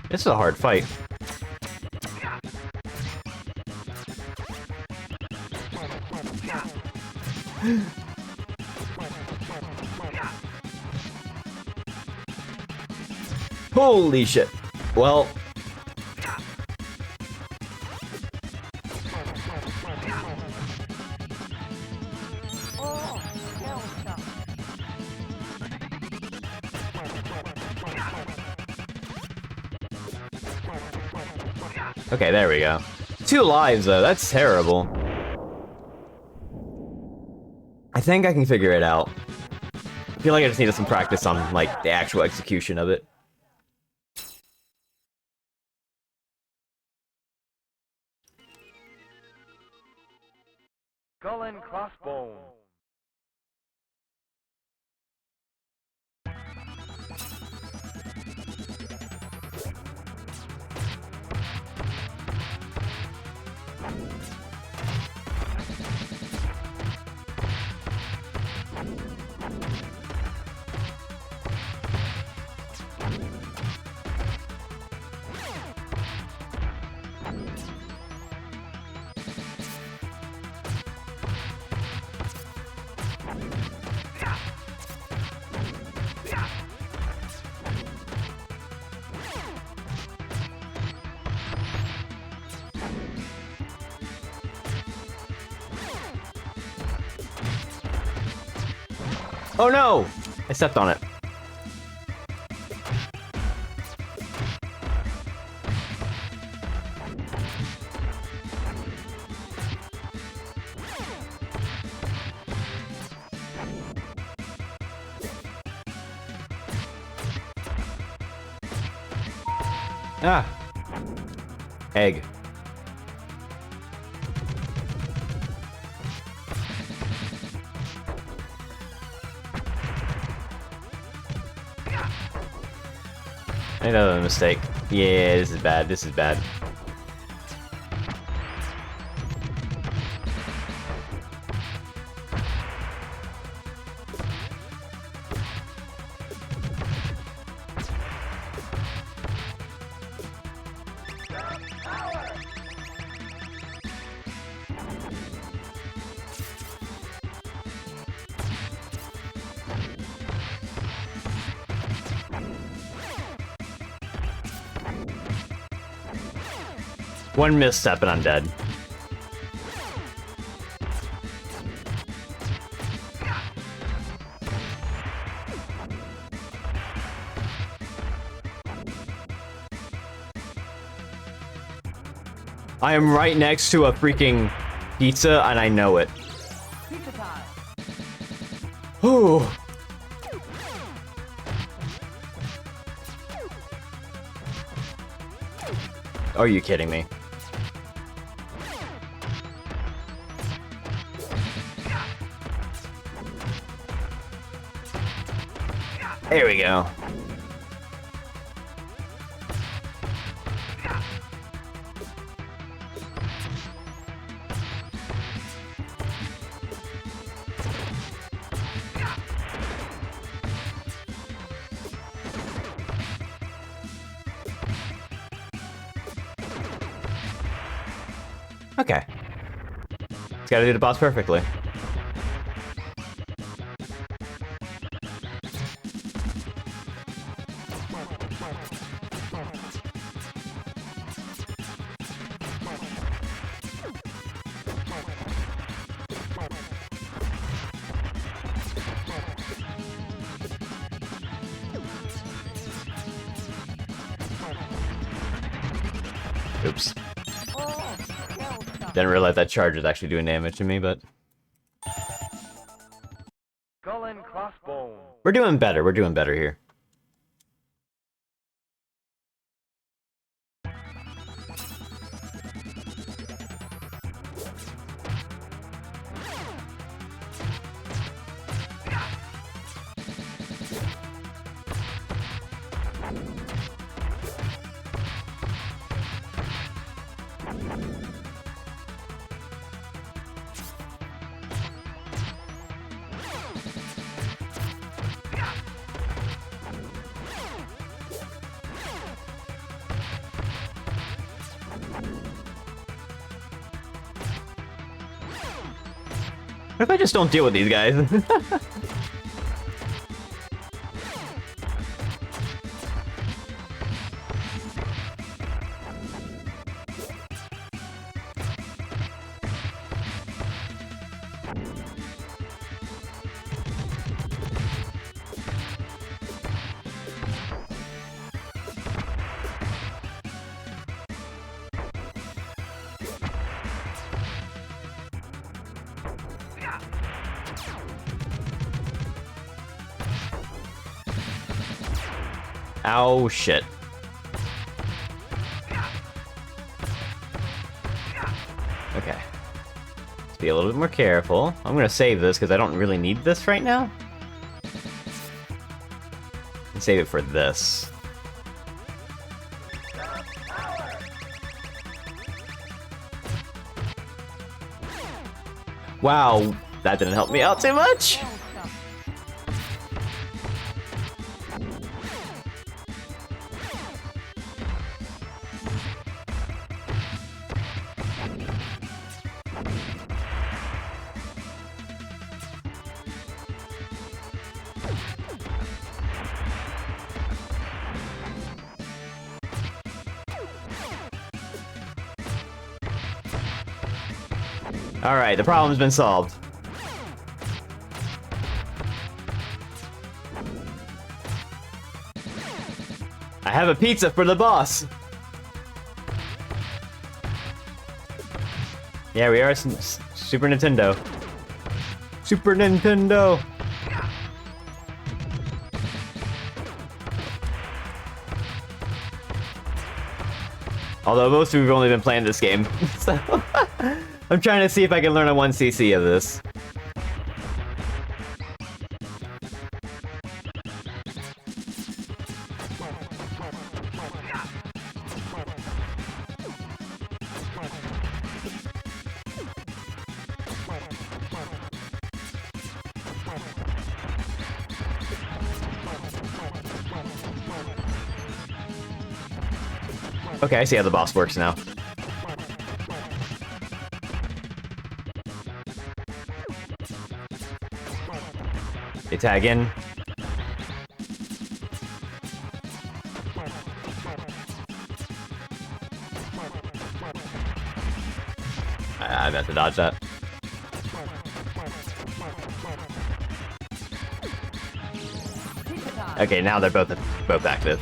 This is a hard fight. Holy shit. Well. Okay, there we go. 2 lives, though. That's terrible. I think I can figure it out. I feel like I just needed some practice on, like, the actual execution of it. Skull and crossbones. Oh no! I stepped on it. Ah. Egg. I know that was a mistake. Yeah, this is bad. This is bad. One misstep and I'm dead. I am right next to a freaking pizza, and I know it. Pizza time. Ooh. Are you kidding me? There we go. Okay. It's gotta do the boss perfectly. Oops. Didn't realize that charge was actually doing damage to me, but... Skull and crossbone. We're doing better. We're doing better here. What if I just don't deal with these guys? Ow, shit. Okay. Let's be a little bit more careful. I'm gonna save this because I don't really need this right now. And save it for this. Wow, that didn't help me out too much. Alright, the problem's been solved. I have a pizza for the boss! Yeah, we are Super Nintendo. Super Nintendo! Although most of you have only been playing this game, so... I'm trying to see if I can learn a 1cc of this. Okay, I see how the boss works now. They tag in. I meant to dodge that. Okay, now they're both active.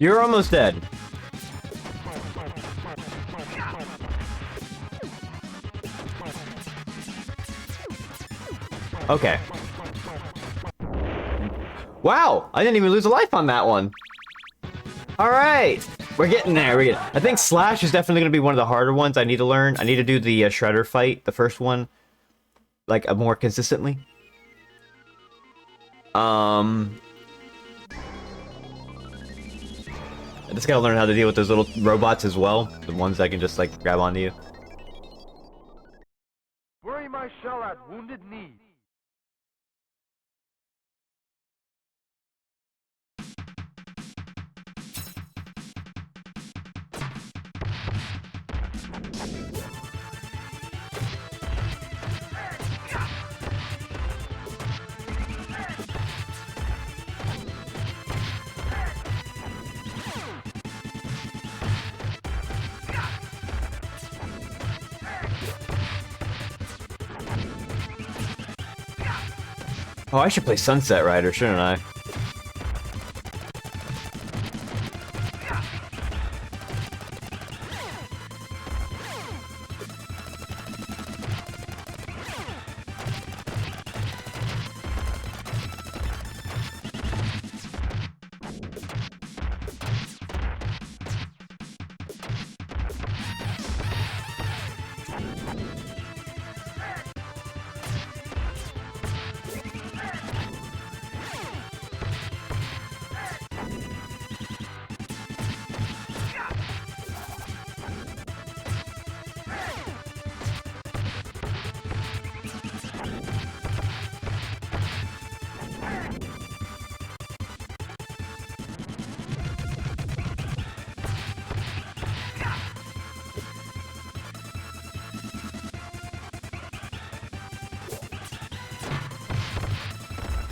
You're almost dead. Okay. Wow! I didn't even lose a life on that one. Alright! We're getting there. I think Slash is definitely going to be one of the harder ones I need to learn. I need to do the Shredder fight, the first one, like, more consistently. I just gotta learn how to deal with those little robots as well. The ones that can just, like, grab onto you. Bury my shell at Wounded Knee. Oh, I should play Sunset Rider, shouldn't I?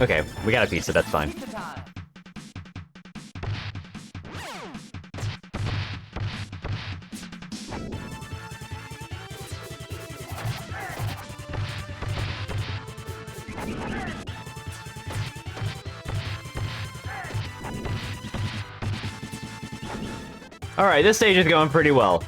Okay, we got a pizza, that's fine. Pizza time. Alright, this stage is going pretty well.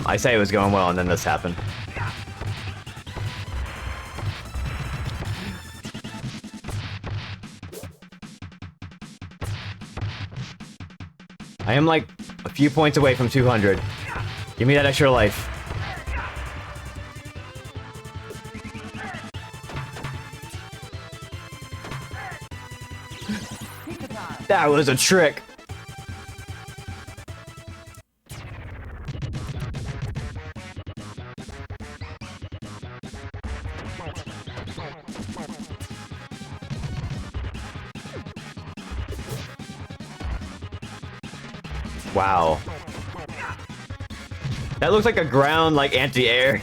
I say it was going well, and then this happened. I am like a few points away from 200. Give me that extra life. Pizza time. That was a trick. Wow. That looks like a ground, like, anti-air.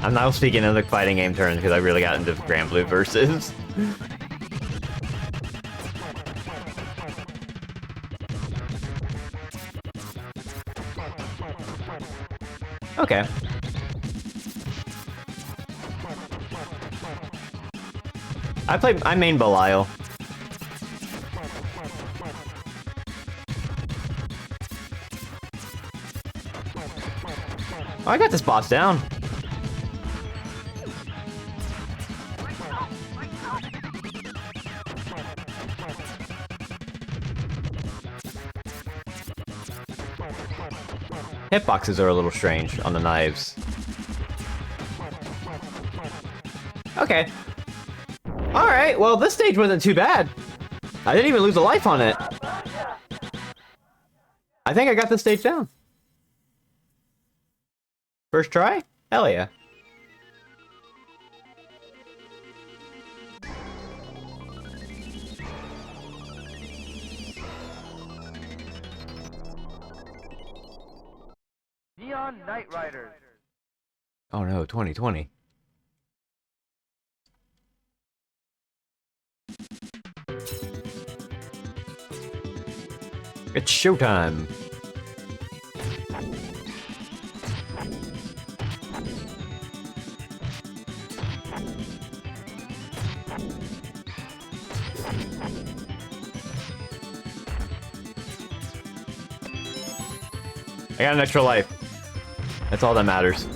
I'm now speaking of the fighting game turns because I really got into Grand Blue versus. Okay. I main Belial. Oh, I got this boss down. Hitboxes are a little strange on the knives. Okay. Alright, well this stage wasn't too bad. I didn't even lose a life on it. I think I got this stage down. First try? Hell yeah. Neon Knight Riders. Oh no, 2020. It's showtime. I got an extra life. That's all that matters.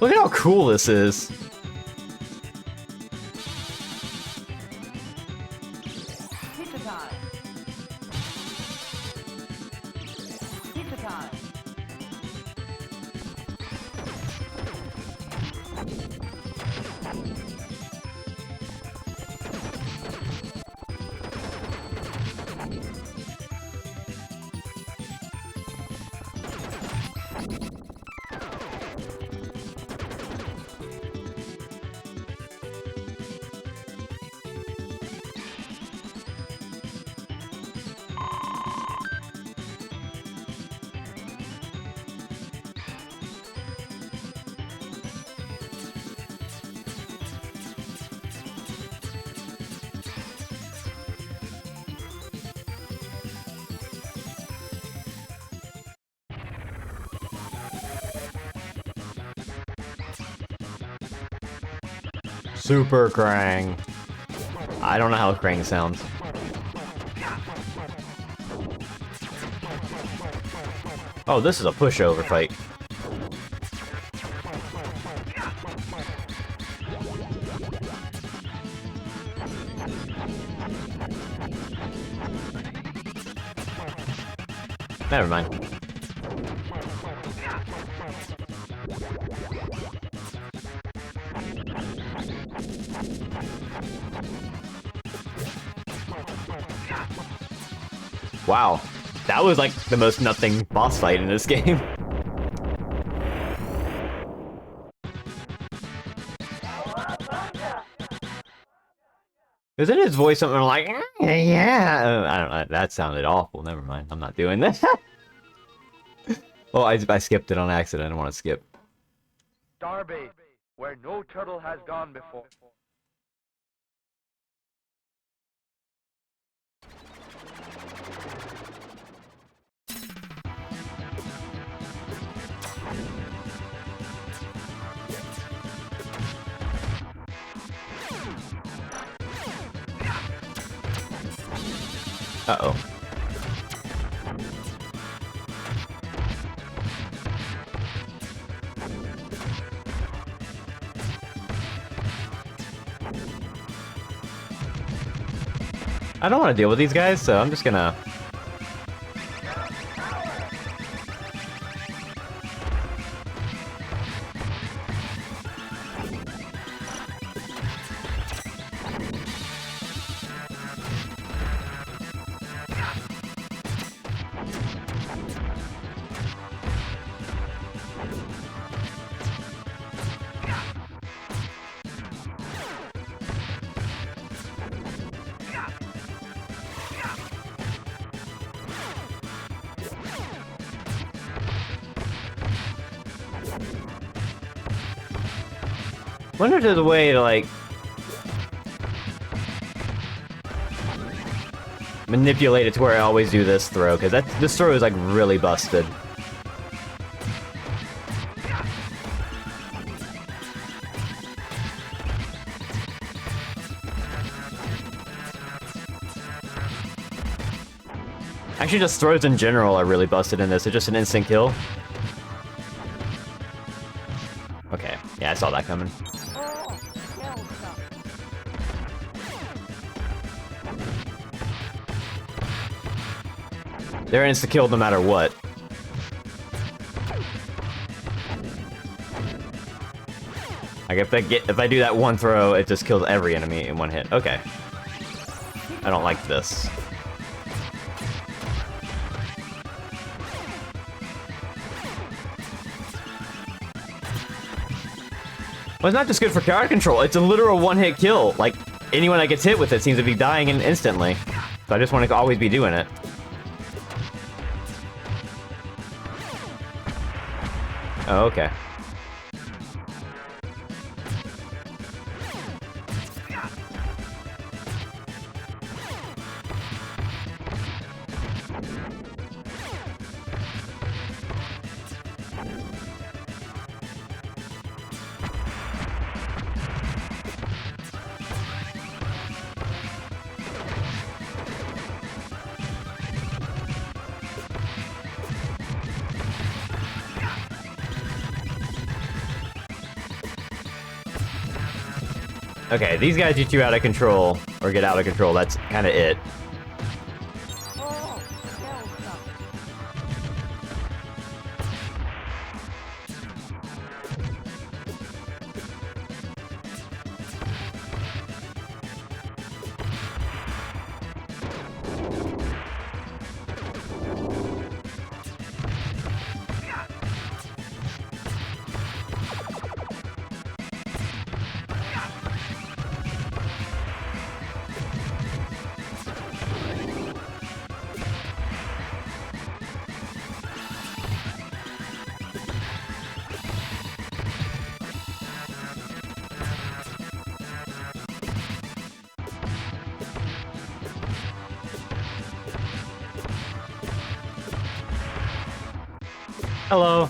Look at how cool this is. Pizza time. Pizza time. Super Krang. I don't know how Krang sounds. Oh, this is a pushover fight. Never mind. Wow, that was like the most nothing boss fight in this game. Isn't his voice something like, yeah? I don't know, that sounded awful. Never mind, I'm not doing that. Oh, I skipped it on accident. I don't want to skip. Starbase, where no turtle has gone before. Uh-oh. I don't want to deal with these guys, so I'm just gonna... wonder if there's a way to, like... manipulate it to where I always do this throw, because this throw is, like, really busted. Actually, just throws in general are really busted in this. It's just an instant kill. Okay, yeah, I saw that coming. They're insta-killed no matter what. Like if I do that one throw, it just kills every enemy in one hit. Okay. I don't like this. Well, it's not just good for character control, it's a literal one-hit kill. Like, anyone that gets hit with it seems to be dying instantly. So I just want to always be doing it. Oh, okay. Okay, these guys get you out of control, or get out of control, that's kind of it. Hello.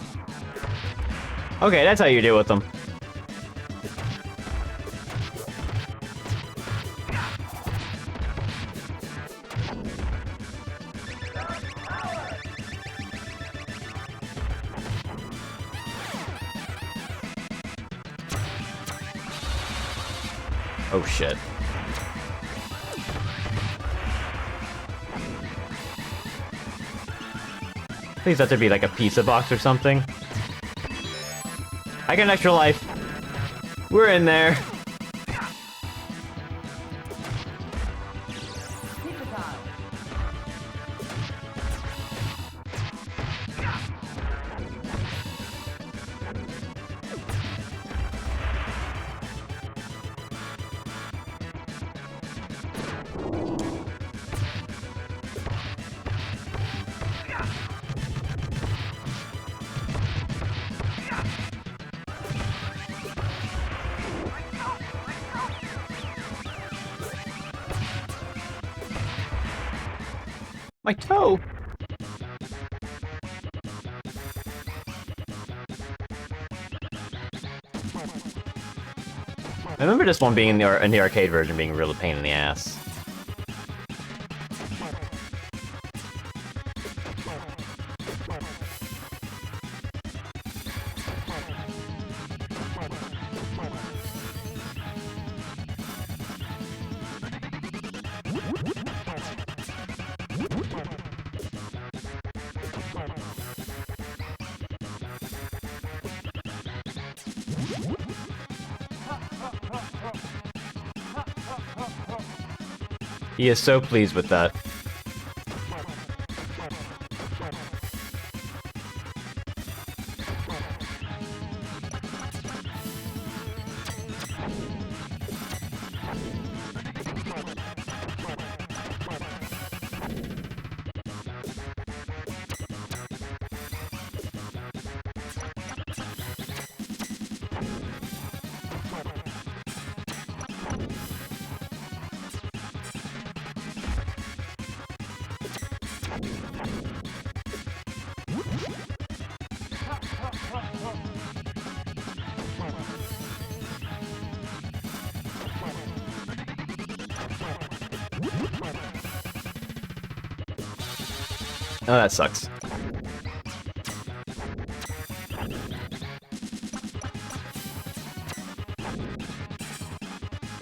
Okay, that's how you deal with them. Oh shit. Please let there be like a pizza box or something. I got an extra life. We're in there. My toe! I remember this one being in the arcade version being a real pain in the ass. He is so pleased with that. Oh, that sucks.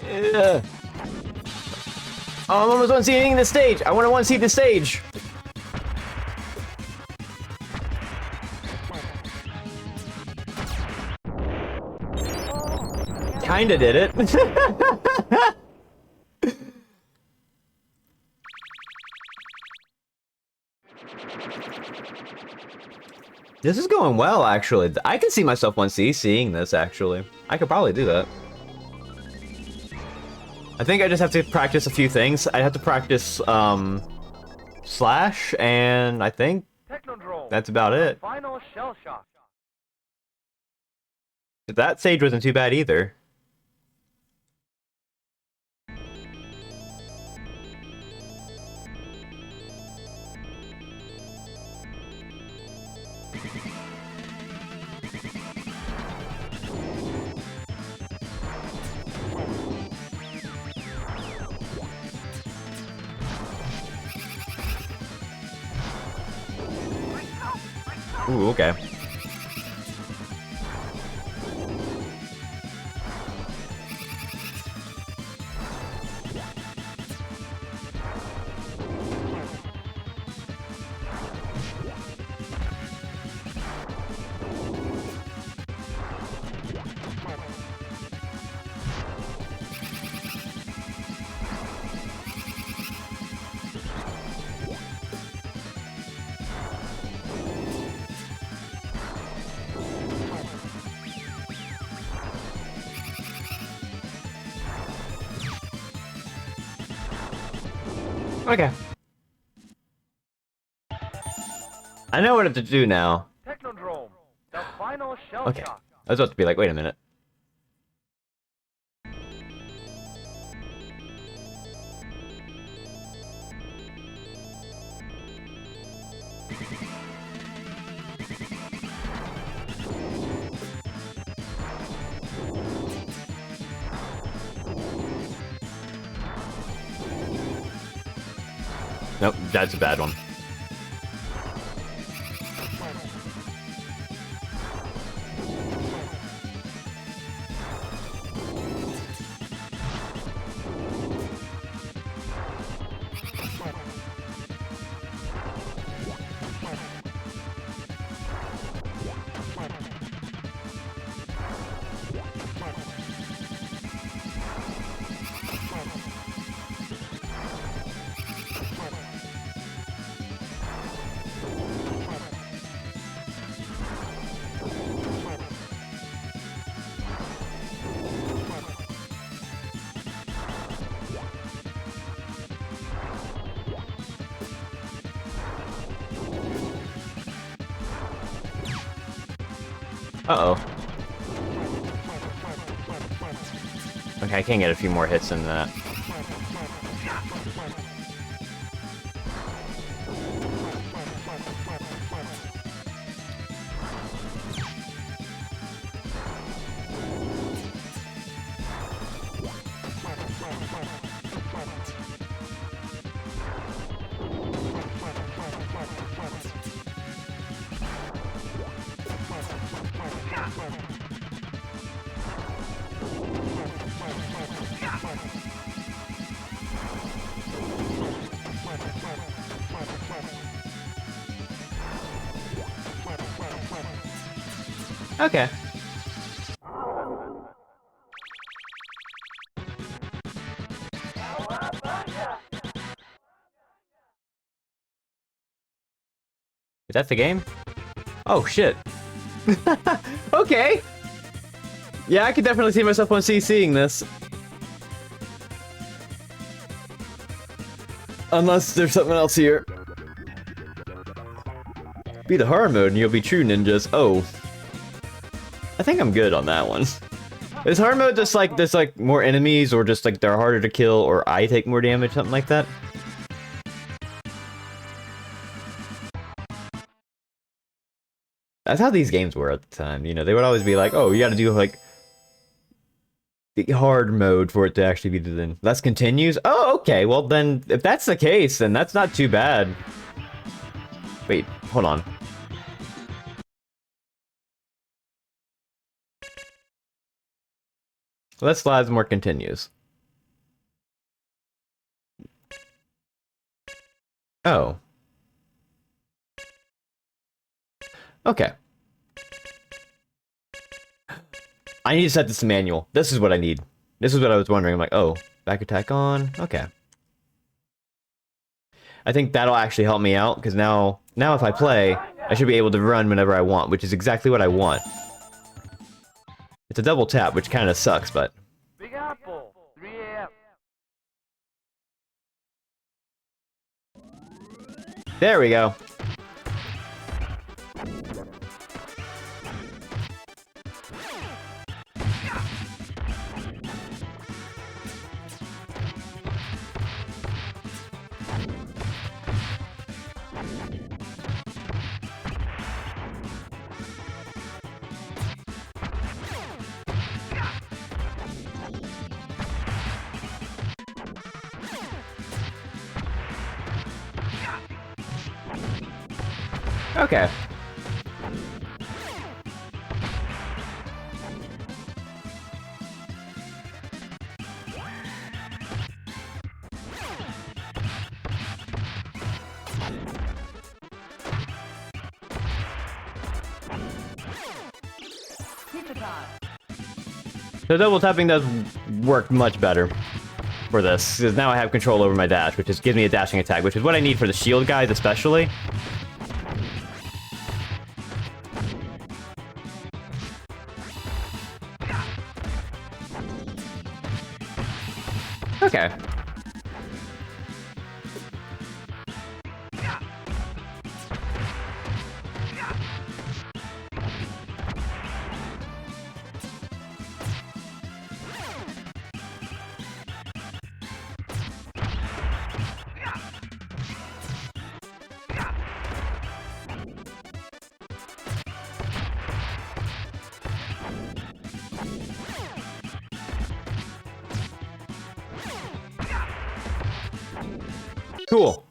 Ugh. Oh, I almost want to see anything in the stage. I want to see the stage. Kinda did it. This is going well, actually. I can see myself seeing this, actually. I could probably do that. I think I just have to practice a few things. I have to practice, Slash, and I think Technodrome. that's about it. Final shell shock. That stage wasn't too bad either. Ooh, okay. Okay. I know what to do now. Technodrome. The final shell Okay. shock. I was about to be like, wait a minute. Nope, that's a bad one. Uh-oh. Okay, I can get a few more hits than that. Okay. Is that the game? Oh, shit. Okay. Yeah, I could definitely see myself on CCing this. Unless there's something else here. Be the hard mode and you'll be true ninjas. Oh. I think I'm good on that one. Is hard mode just like there's like more enemies or just like they're harder to kill or I take more damage, something like that? That's how these games were at the time, you know, they would always be like, oh, you gotta do like the hard mode for it to actually be then. Less continues? Oh, okay, well then, if that's the case, then that's not too bad. Wait, hold on. Less lives, more continues. Oh. Okay. I need to set this to manual. This is what I need. This is what I was wondering. I'm like, oh, back attack on? Okay. I think that'll actually help me out, because now if I play, I should be able to run whenever I want, which is exactly what I want. It's a double tap, which kind of sucks, but... Big Apple. 3 a.m. There we go. Okay. So double tapping does work much better for this, because now I have control over my dash, which gives me a dashing attack, which is what I need for the shield guys especially. Okay. Cool.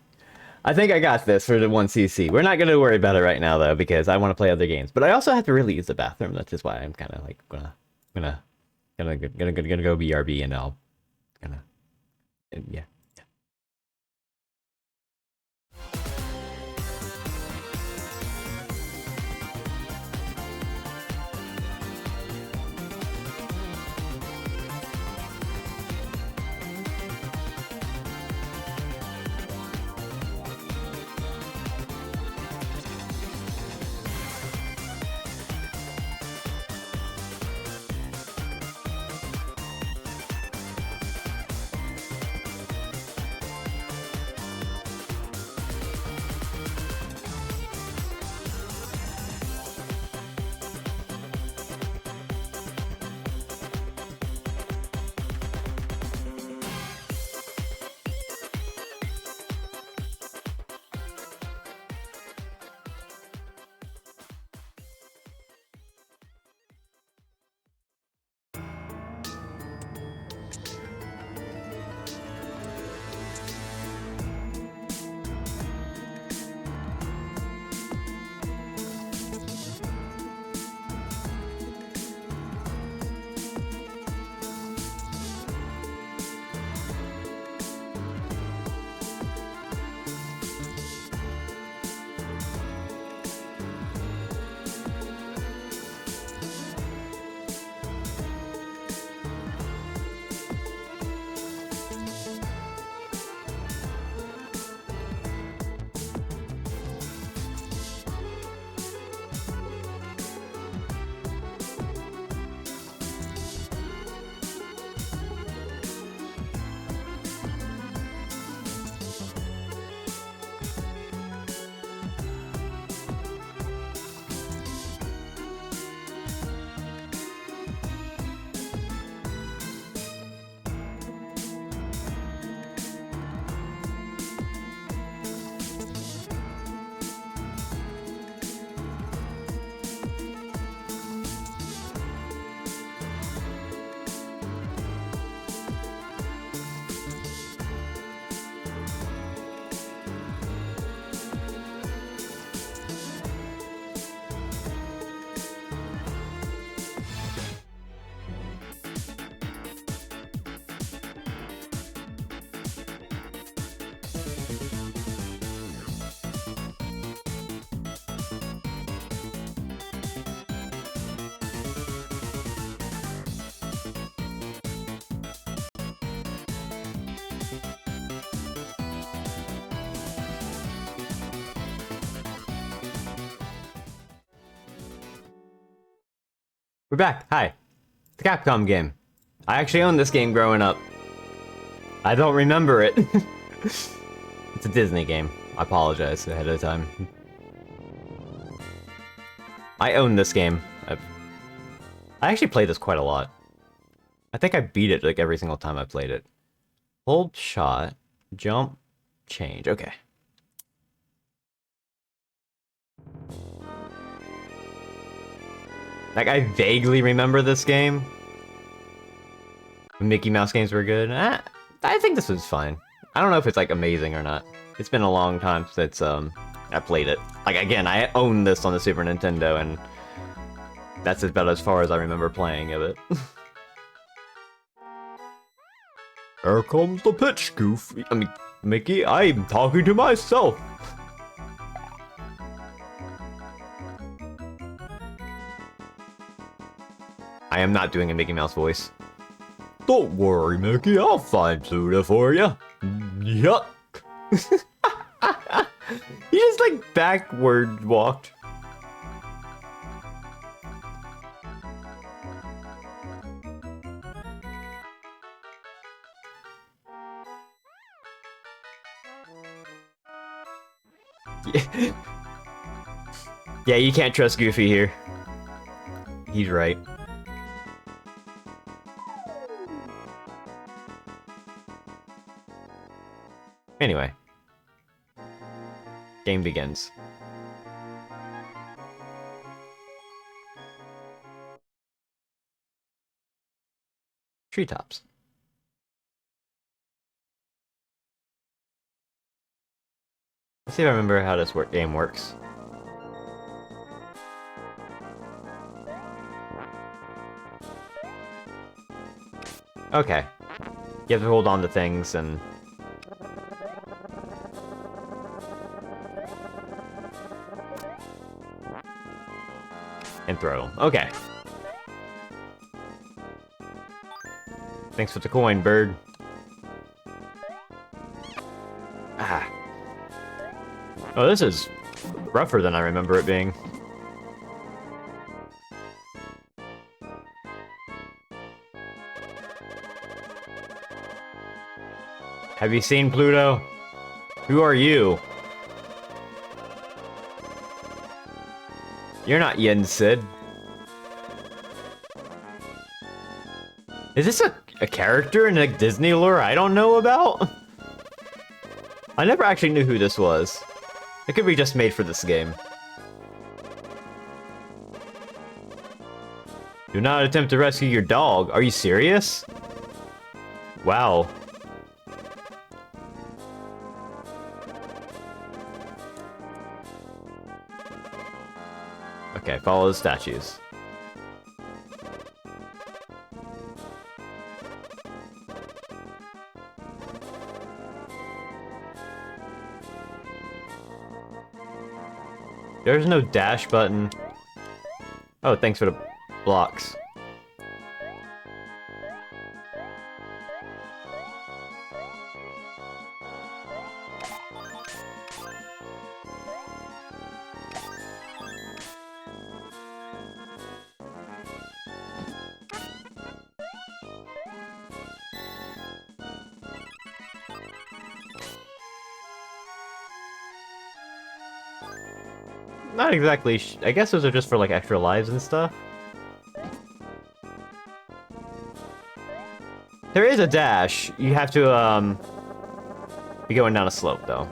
I think I got this for the 1cc. We're not going to worry about it right now, though, because I want to play other games. But I also have to really use the bathroom. That's just why I'm kind of like gonna go BRB, and I'll yeah. We're back. Hi. It's a Capcom game. I actually owned this game growing up. I don't remember it. It's a Disney game. I apologize ahead of time. I own this game. I actually played this quite a lot. I think I beat it like every single time I played it. Hold shot, jump, change. Okay. Like, I vaguely remember this game. Mickey Mouse games were good. I think this was fine. I don't know if it's, like, amazing or not. It's been a long time since, I played it. Like, again, I own this on the Super Nintendo, and that's about as far as I remember playing of it. Here comes the pitch, Goofy. I mean, Mickey, I'm talking to myself. I am not doing a Mickey Mouse voice. Don't worry, Mickey, I'll find Pluto for you. Yuck. He just, like, backward walked. Yeah, you can't trust Goofy here. He's right. Anyway. Game begins. Treetops. Let's see if I remember how this game works. Okay. You have to hold on to things and... and throw them. Okay. Thanks for the coin, bird. Ah. Oh, this is rougher than I remember it being. Have you seen Pluto? Who are you? You're not Yen Sid. Is this a character in like Disney lore I don't know about? I never actually knew who this was. It could be just made for this game. Do not attempt to rescue your dog. Are you serious? Wow. Okay, follow the statues. There's no dash button. Oh, thanks for the blocks. Not exactly. I guess those are just for like extra lives and stuff. There is a dash. You have to be going down a slope though.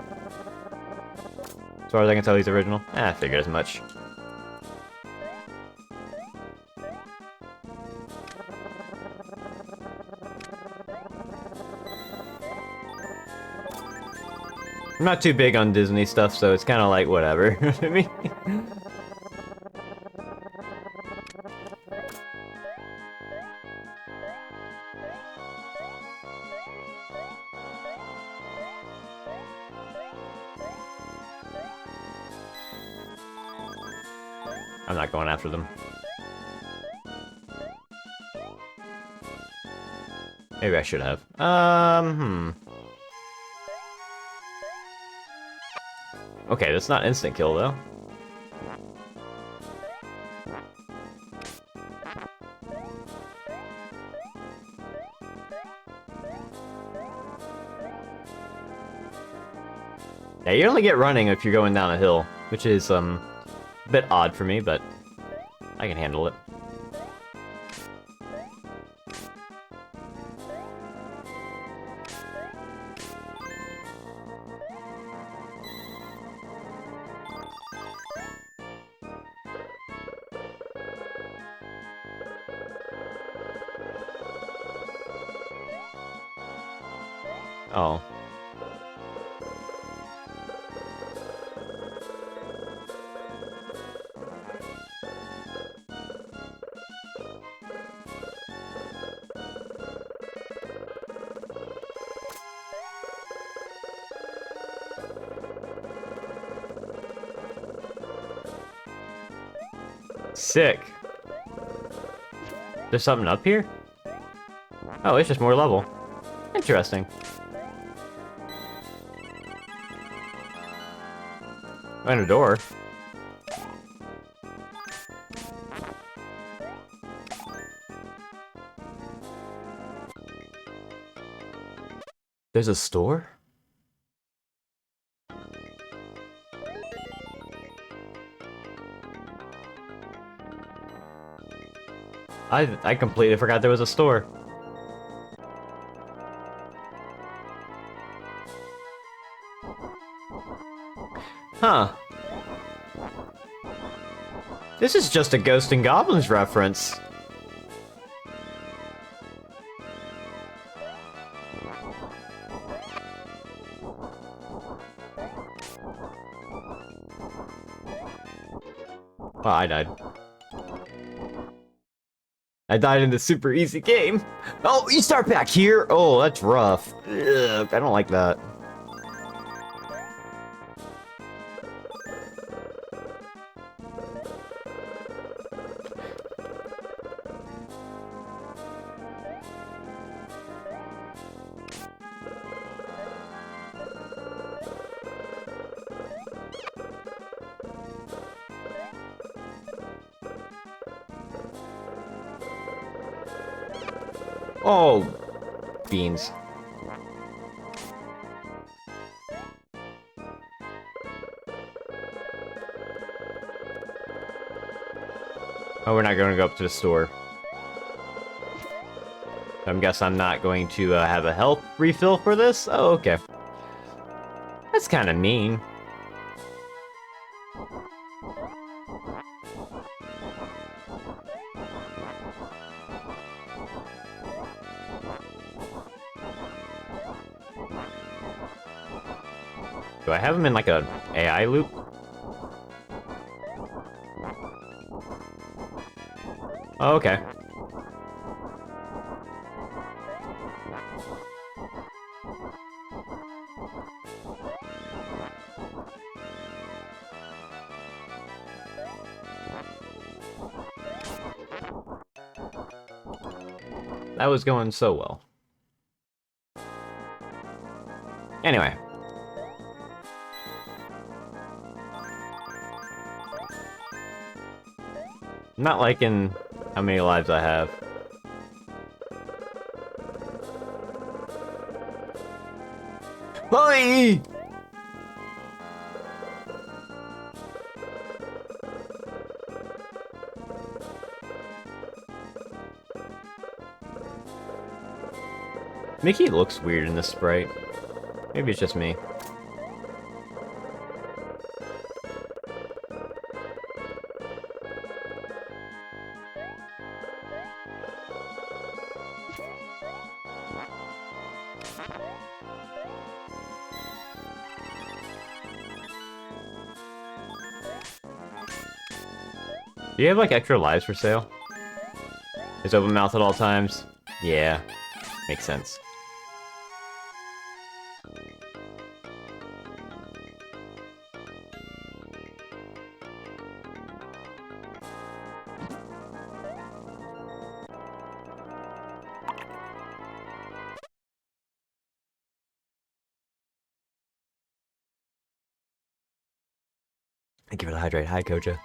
As far as I can tell, he's original. I figured as much. I'm not too big on Disney stuff, so it's kind of like whatever. You know what I mean? I'm not going after them. Maybe I should have. Okay, that's not instant kill, though. Yeah, you only get running if you're going down a hill, which is a bit odd for me, but I can handle it. Oh. Sick. There's something up here? Oh, it's just more level. Interesting. And a door. There's a store? I completely forgot there was a store. Huh. This is just a Ghost and Goblins reference. Oh, I died. I died in the super easy game. Oh, you start back here? Oh, that's rough. Ugh, I don't like that. Oh, beans. Oh, we're not going to go up to the store. I guess I'm not going to have a health refill for this? Oh, okay. That's kind of mean. Do I have him in like a AI loop? Oh, okay. That was going so well. Anyway. Not liking how many lives I have. Hi! Mickey looks weird in this sprite. Maybe it's just me. Do you have like extra lives for sale? Is open mouth at all times? Yeah, makes sense. Thank you for the hydrate. Hi, Koja.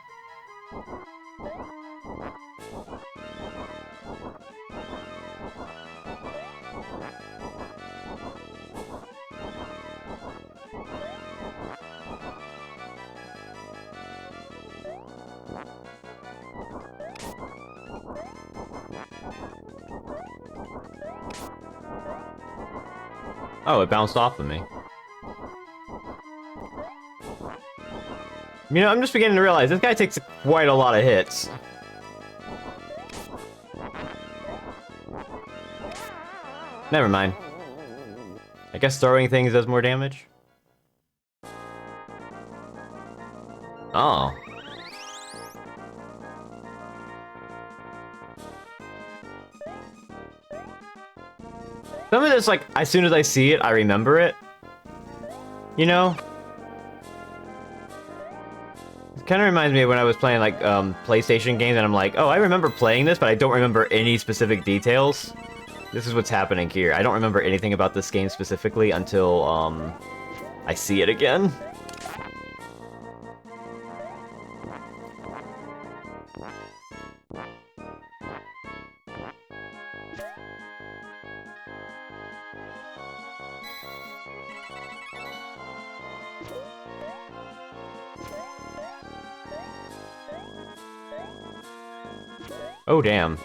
Oh, it bounced off of me. You know, I'm just beginning to realize this guy takes quite a lot of hits. Never mind. I guess throwing things does more damage? Oh. Some of this, like, as soon as I see it, I remember it. You know? It kind of reminds me of when I was playing, like, PlayStation games, and I'm like, oh, I remember playing this, but I don't remember any specific details. This is what's happening here. I don't remember anything about this game specifically until, I see it again. Oh, damn.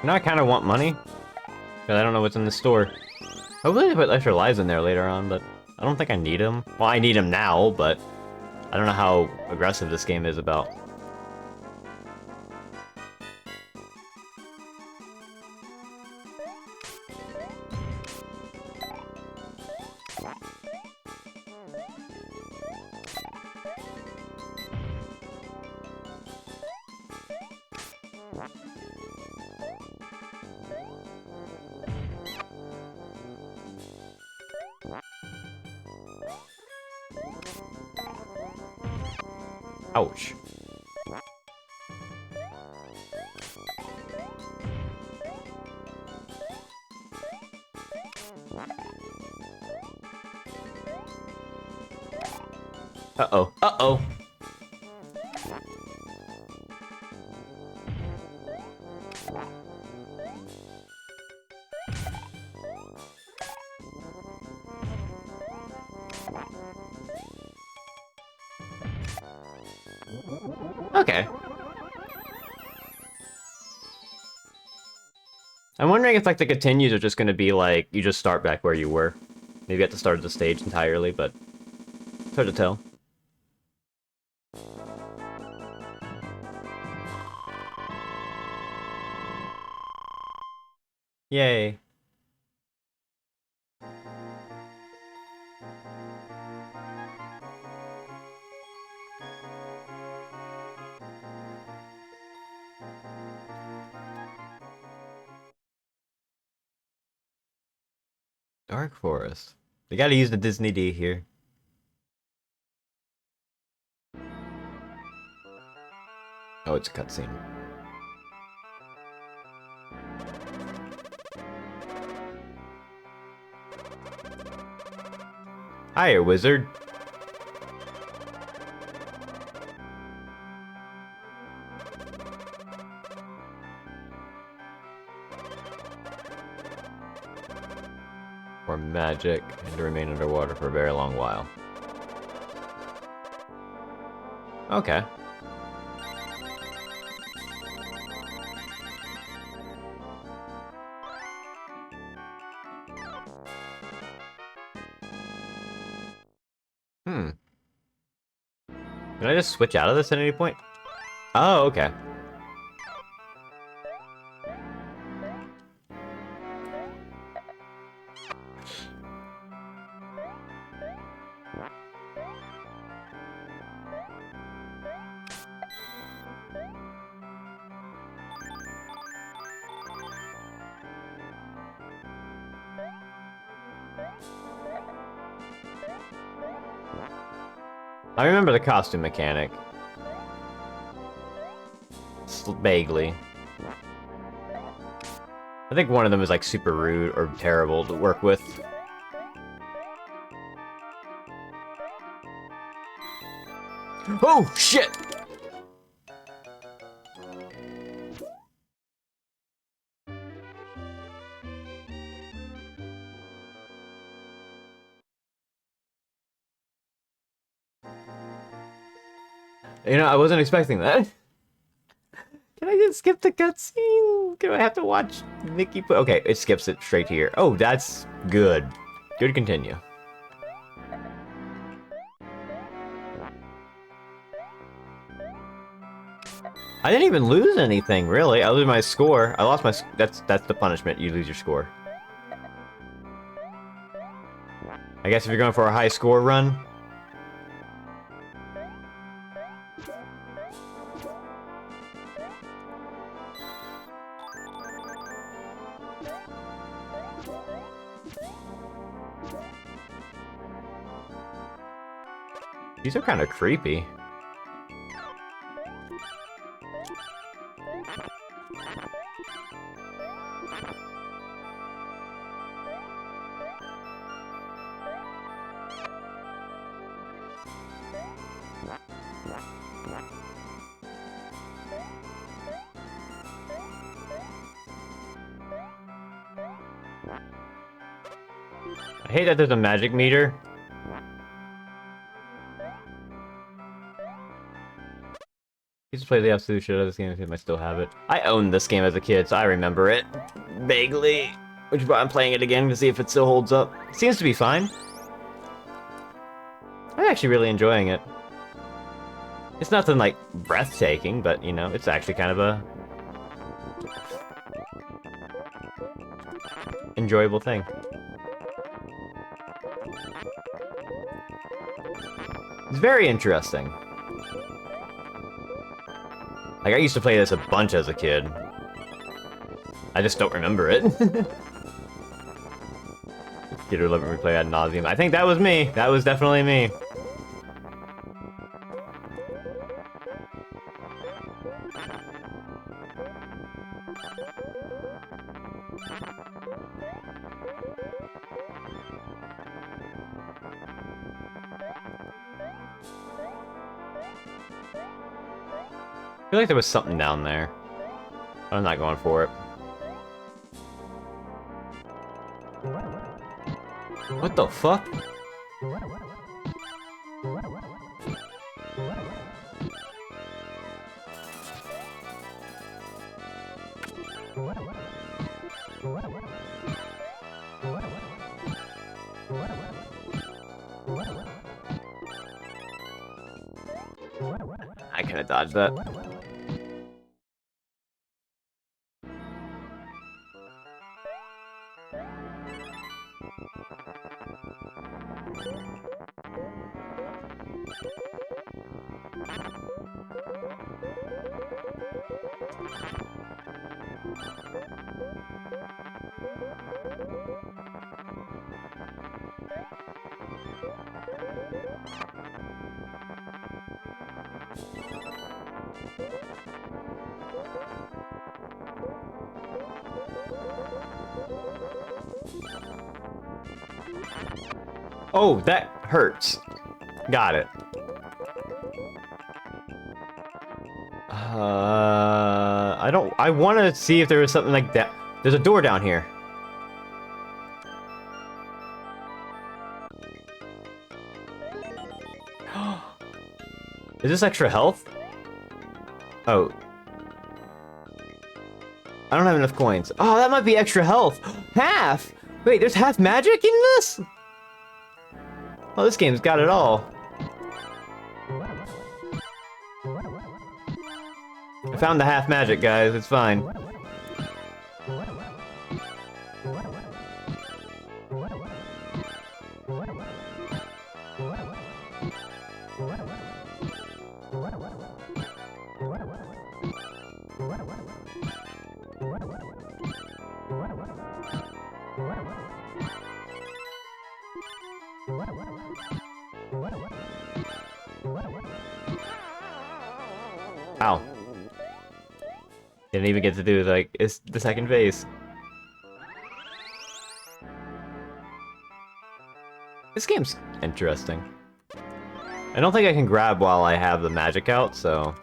Now I kind of want money, because I don't know what's in the store. Hopefully they put extra lives in there later on, but I don't think I need them. Well, I need them now, but I don't know how aggressive this game is about. Ouch. Uh-oh. Uh-oh. Okay. I'm wondering if, like, the continues are just gonna be, like, you just start back where you were. Maybe at the start of the stage entirely, but it's hard to tell. Yay. Dark Forest. They gotta use the Disney D here. Oh, it's a cutscene. Hiya, wizard. Or magic, and to remain underwater for a very long while. Okay. Hmm. Can I just switch out of this at any point? Oh, okay. I remember the costume mechanic. Vaguely. I think one of them is like super rude or terrible to work with. Oh, shit! You know, I wasn't expecting that. Can I just skip the cutscene? Do I have to watch Mickey put... Okay, it skips it straight here. Oh, that's good. Good to continue. I didn't even lose anything, really. I lose my score. I lost my... That's the punishment. You lose your score. I guess if you're going for a high score run... These are kind of creepy. I hate that there's a magic meter. I used to play the absolute shit out of this game if I still have it. I owned this game as a kid, so I remember it vaguely. Which is why I'm playing it again to see if it still holds up. It seems to be fine. I'm actually really enjoying it. It's nothing like breathtaking, but you know, it's actually kind of a enjoyable thing. It's very interesting. Like, I used to play this a bunch as a kid. I just don't remember it. Kid who let me play ad nauseum. I think that was me. That was definitely me. I feel like there was something down there. I'm not going for it. What the fuck? I could have dodged that. Oh, that hurts. Got it. I want to see if there was something like that. There's a door down here. Is this extra health? Oh. I don't have enough coins. Oh, that might be extra health. Half! Wait, there's half magic in this? Oh, this game's got it all. I found the half magic, guys. It's fine. Ow. Didn't even get to do, like, it's the second phase. This game's interesting. I don't think I can grab while I have the magic out, so...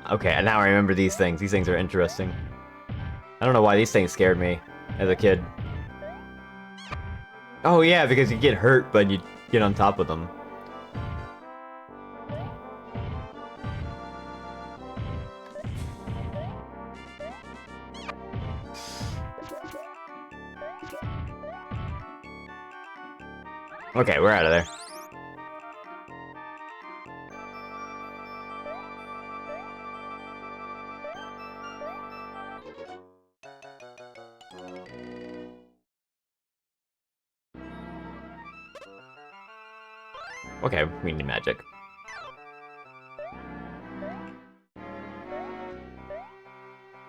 Okay, and now I remember these things. These things are interesting. I don't know why these things scared me as a kid. Oh yeah, because you get hurt, but you get on top of them. Okay, we're out of there. Okay, we need magic.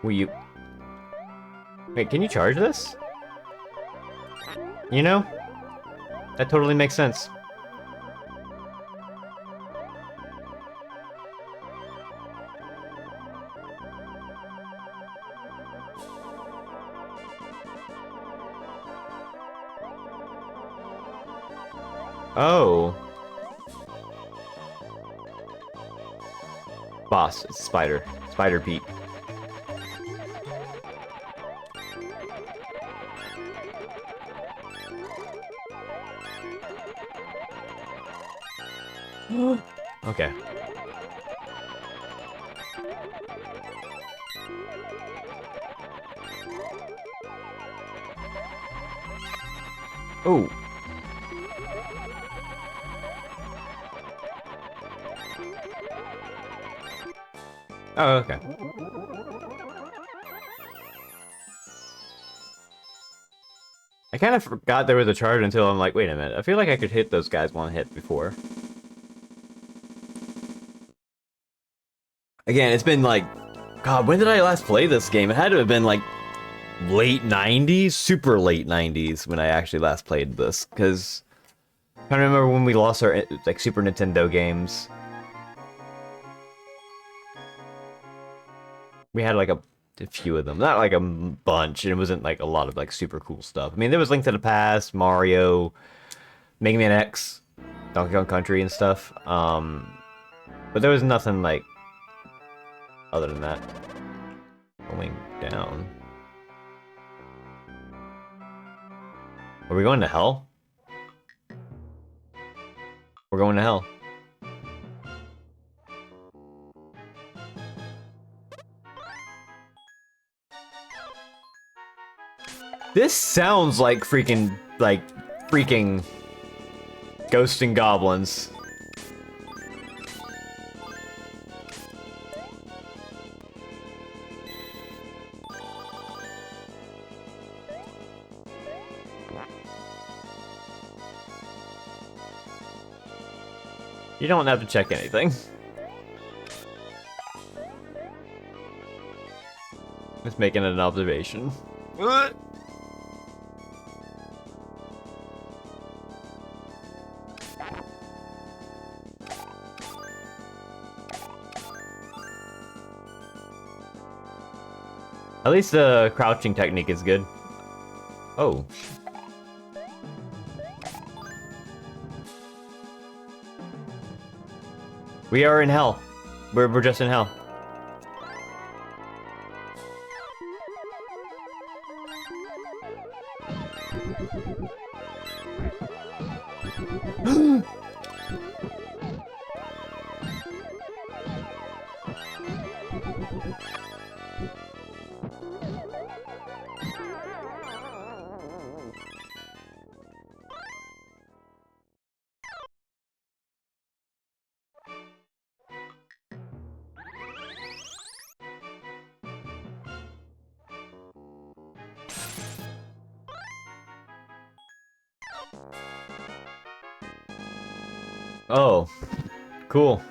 Will you... Wait, can you charge this? You know? That totally makes sense. Oh. Boss, it's Spider. Spider Pete. Okay. Oh. Oh, okay. I kind of forgot there was a charge until I'm like, wait a minute. I feel like I could hit those guys one hit before. Again, it's been like... God, when did I last play this game? It had to have been like... late 90s? Super late 90s when I actually last played this. Because... I kind of remember when we lost our like Super Nintendo games. We had like a few of them, not like a bunch, and it wasn't like a lot of like super cool stuff. I mean, there was Link to the Past, Mario, Mega Man X, Donkey Kong Country and stuff. But there was nothing like other than that. Going down. Are we going to hell? We're going to hell. This sounds like freaking Ghosts and Goblins. You don't have to check anything. Just making an observation. At least the crouching technique is good. Oh. We are in hell. We're just in hell. Oh, cool.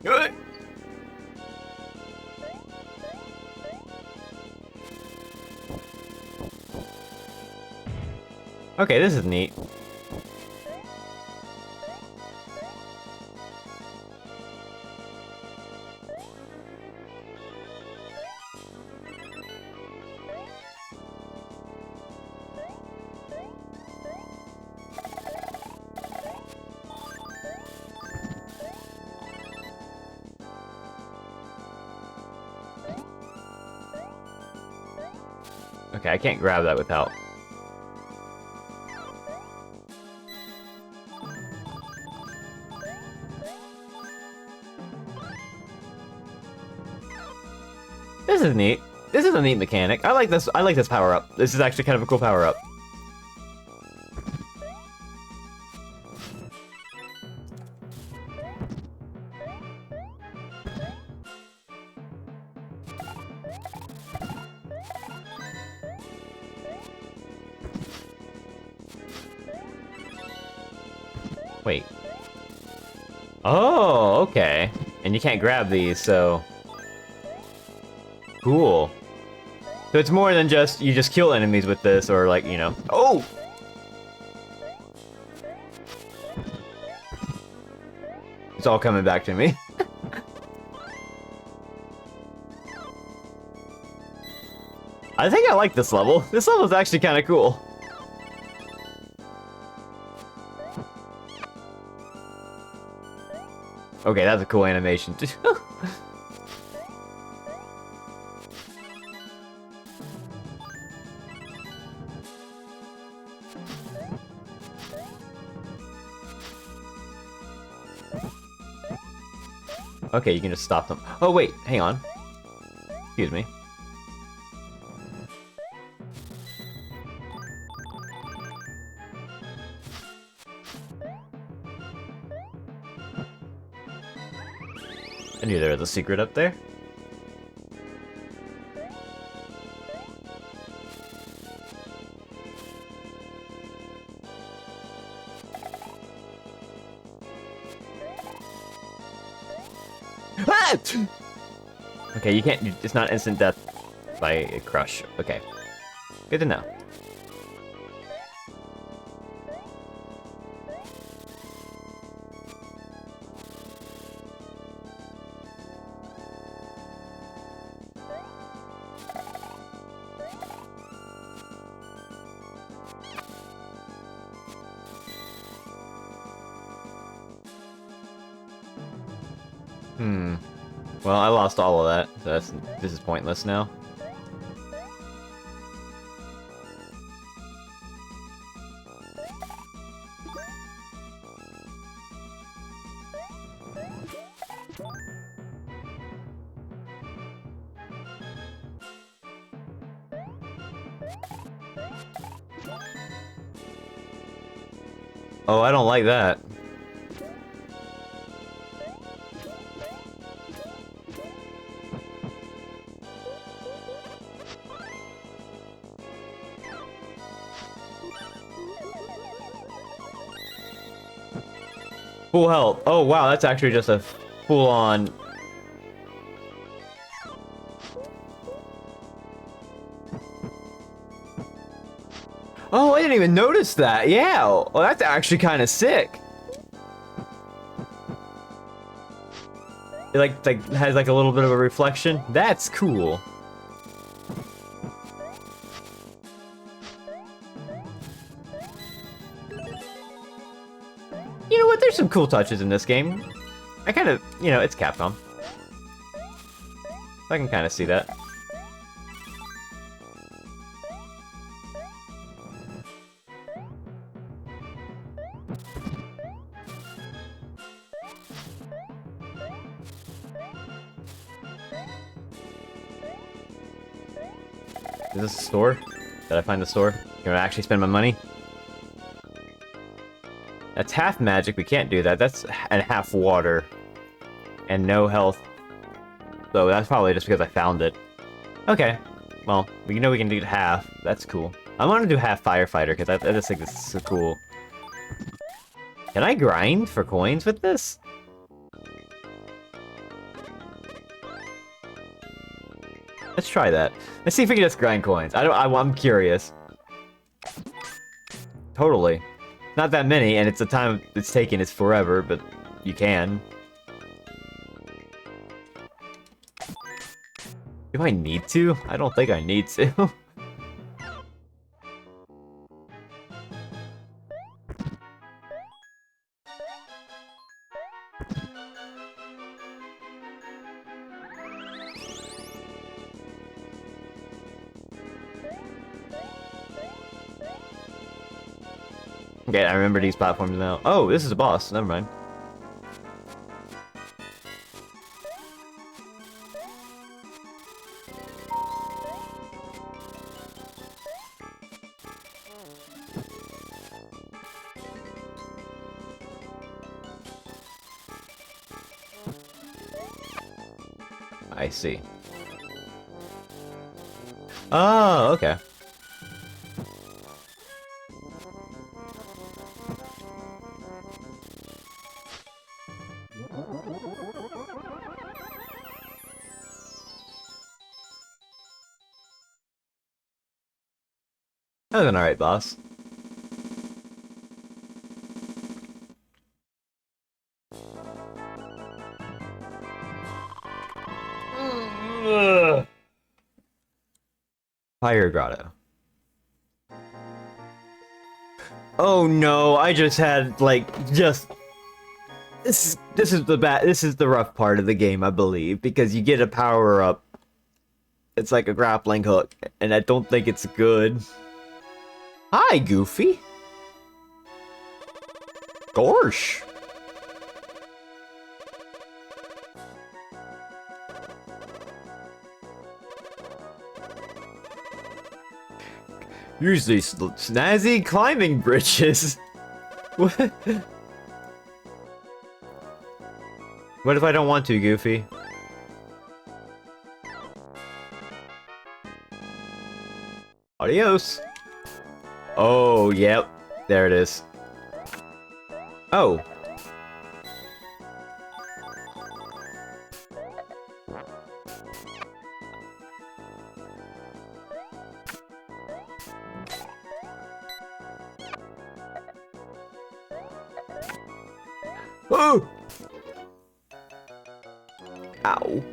Good. Okay, this is neat. Okay, I can't grab that without... This is neat. This is a neat mechanic. I like this. I like this power-up. This is actually kind of a cool power-up. Wait. Oh, okay. And you can't grab these, so... Cool. So it's more than just, you just kill enemies with this, or like, you know... Oh! It's all coming back to me. I think I like this level. This level is actually kind of cool. Okay, that's a cool animation. Okay, you can just stop them. Oh wait, hang on. Excuse me. I knew there was a secret up there. Ah! Okay, you can't. It's not instant death by a crush. Okay, good to know. Well, I lost all of that, so this is pointless now. Oh, I don't like that. Full health. Oh wow, that's actually just a full-on... Oh, I didn't even notice that. Yeah, well, that's actually kind of sick. It like has like a little bit of a reflection. That's cool. You know what? There's some cool touches in this game. I kind of, you know, it's Capcom. I can kind of see that. Is this a store? Did I find the store? Can I actually spend my money? That's half magic, we can't do that. That's and half water. And no health. So that's probably just because I found it. Okay. Well, you know we can do half. That's cool. I want to do half firefighter, because I just think this is so cool. Can I grind for coins with this? Let's try that. Let's see if we can just grind coins. I'm curious. Totally. Not that many, and it's the time it's taken is forever, but you can. Do I need to? I don't think I need to. Okay, I remember these platforms now. Oh, this is a boss. Never mind. I see. Oh, okay. That was an alright boss. Fire Grotto. Oh no, I just had like this is the rough part of the game, I believe, because you get a power up. It's like a grappling hook, and I don't think it's good. Hi, Goofy. Gorsh. Use these snazzy climbing bridges. What? What if I don't want to, Goofy? Adios. Oh, yep. There it is. Oh. Oh! Ow.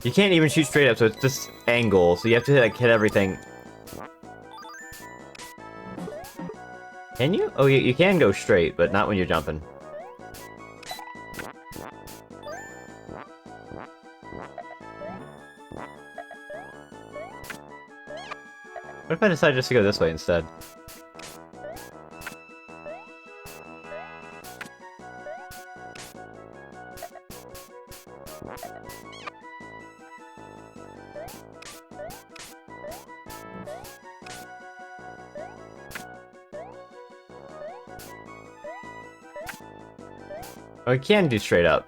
You can't even shoot straight up, so it's just angle, so you have to like hit everything. Can you? Oh, you can go straight, but not when you're jumping. What if I decide just to go this way instead? Oh, I can do straight up.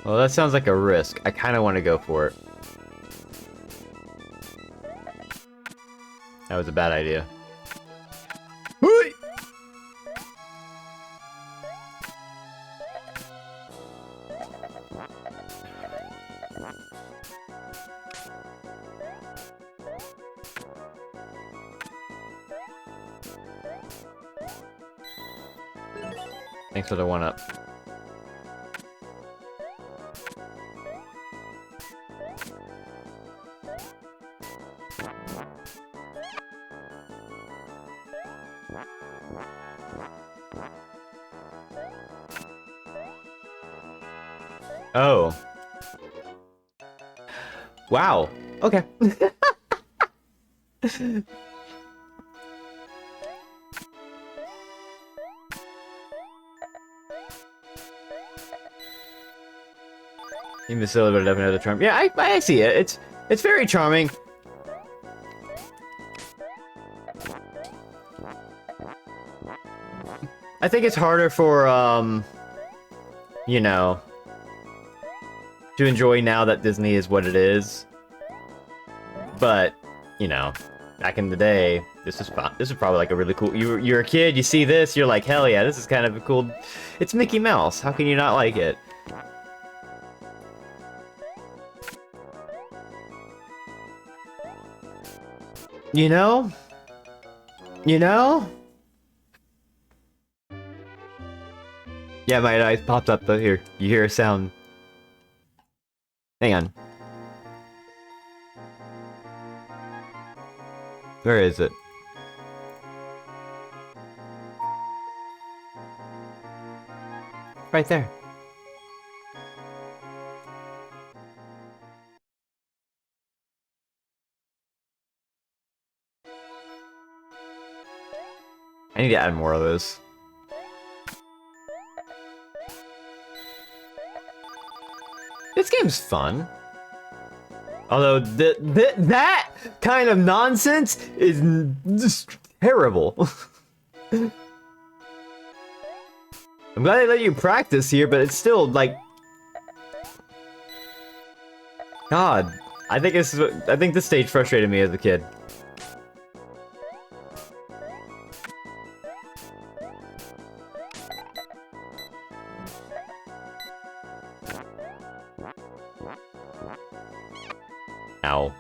Well, that sounds like a risk. I kind of want to go for it. That was a bad idea. Thanks for the one-up. Oh. Wow. Okay. Imbecile, but definitely another charm. Yeah, I see it. It's very charming. I think it's harder for you know, to enjoy now that Disney is what it is. But, you know, back in the day, this is fun. This is probably like a really cool. You're a kid, you see this, you're like, hell yeah, this is kind of a cool. It's Mickey Mouse. How can you not like it? You know? You know? Yeah, my eyes popped up though. Here, you hear a sound. Hang on. Where is it? Right there. I need to add more of those. This game's fun. Although that kind of nonsense is just terrible. I'm glad they let you practice here, but it's still like, God, I think this stage frustrated me as a kid. Ow.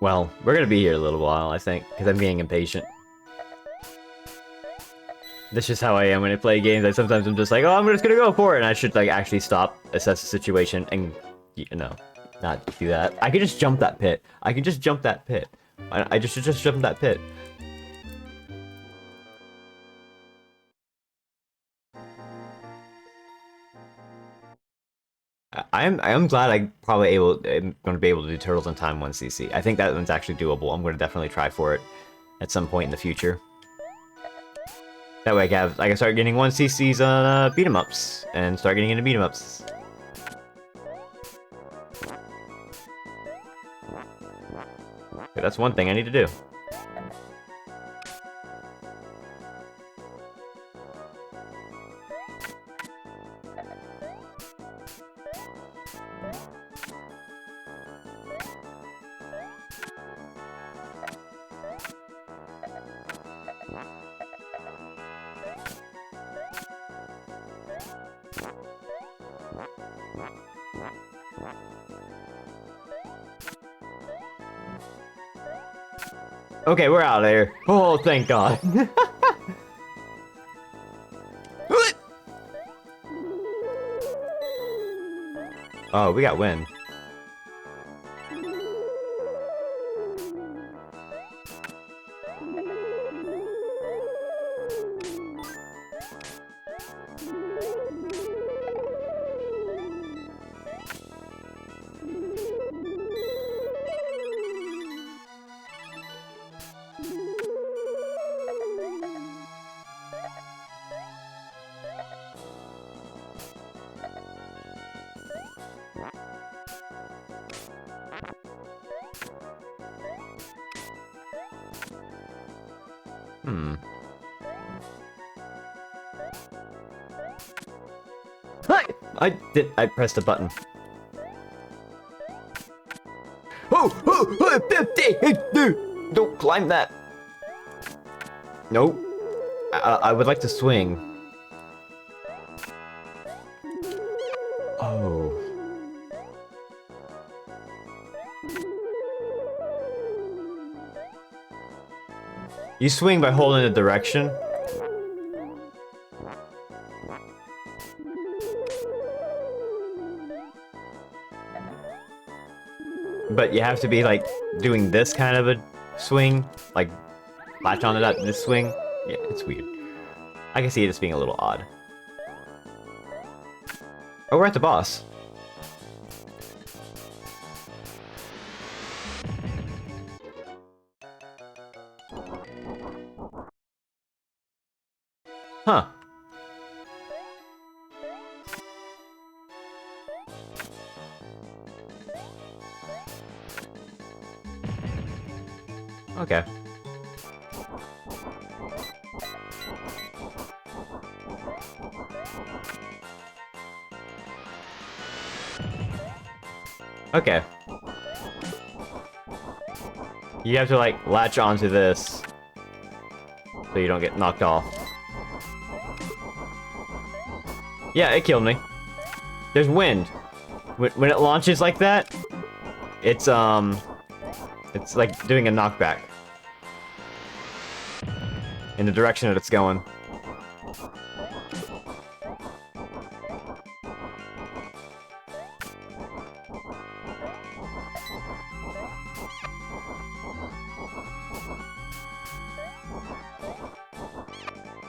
Well, we're gonna be here a little while, I think, because I'm getting impatient. That's just how I am when I play games. Sometimes I'm just like, oh, I'm just gonna go for it, and I should like actually stop, assess the situation, and you know, not do that. I can just jump that pit. I can just jump that pit. I just should just jump that pit. I'm glad I'm going to be able to do Turtles in Time 1cc. I think that one's actually doable. I'm going to definitely try for it at some point in the future. That way I can start getting 1cc's on beat 'em ups and start getting into beat 'em ups. Okay, that's one thing I need to do. Okay, we're out of here. Oh, thank God. Oh, we got wind. I pressed a button. Oh, 50! Don't climb that. Nope. I would like to swing. Oh. You swing by holding the direction. But you have to be like doing this kind of a swing, like latch onto this swing. Yeah, it's weird. I can see it as being a little odd. Oh, we're at the boss. Huh. Okay. Okay. You have to, like, latch onto this so you don't get knocked off. Yeah, it killed me. There's wind. When it launches like that, it's like doing a knockback in the direction that it's going.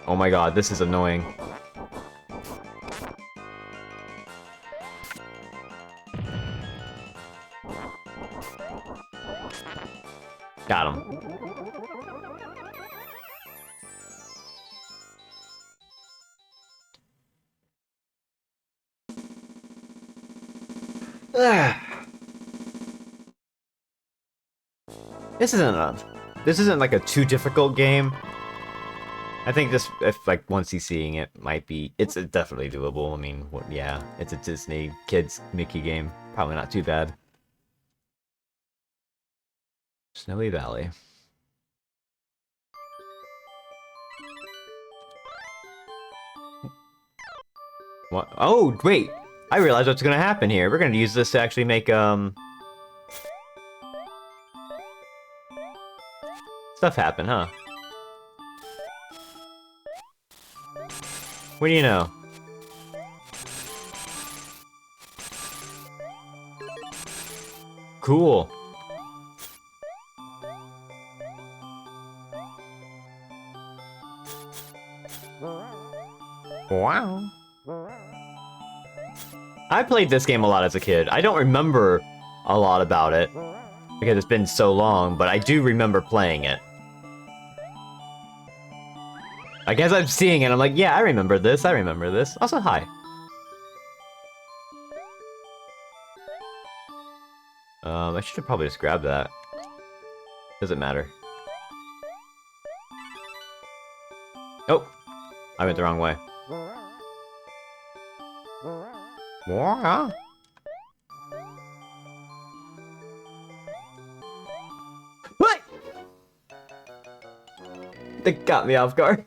Oh my god, this is annoying. Got him. This isn't like a too difficult game. I think this, if like once he's seeing it, might be, it's definitely doable. I mean, yeah, it's a Disney kids Mickey game. Probably not too bad. Snowy Valley. What? Oh, wait! I realized what's gonna happen here. We're gonna use this to actually make, stuff happen, huh? What do you know? Cool. Wow. I played this game a lot as a kid. I don't remember a lot about it because it's been so long, but I do remember playing it. I guess I'm seeing it, I'm like, yeah, I remember this, I remember this. Also, hi. I should have probably just grabbed that. Doesn't matter. Oh! I went the wrong way. What? They got me off guard.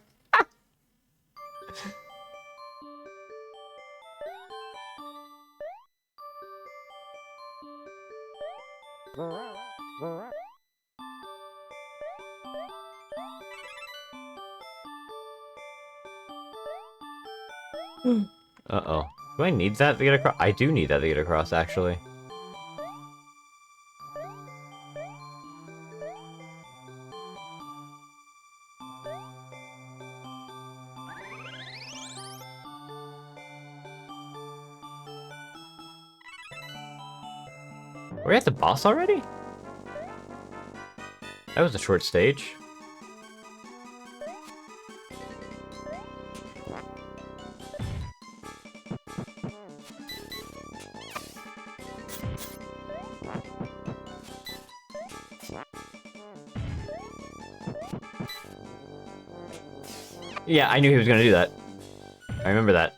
Uh-oh. Do I need that to get across? I do need that to get across, actually. Are we at the boss already? That was a short stage. Yeah, I knew he was gonna do that. I remember that.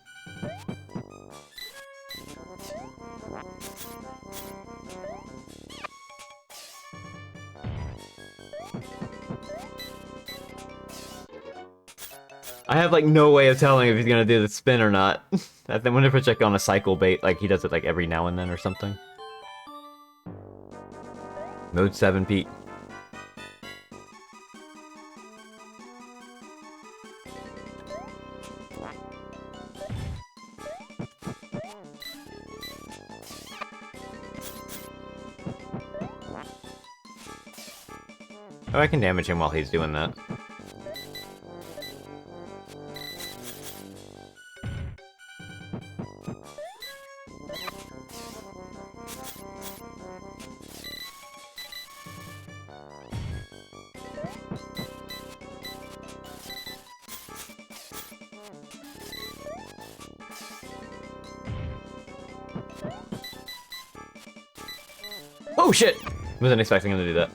I have like no way of telling if he's gonna do the spin or not. I think whenever I check on a cycle bait, like he does it like every now and then or something. Mode 7, Pete. Oh, I can damage him while he's doing that. Oh shit! Wasn't expecting him to do that.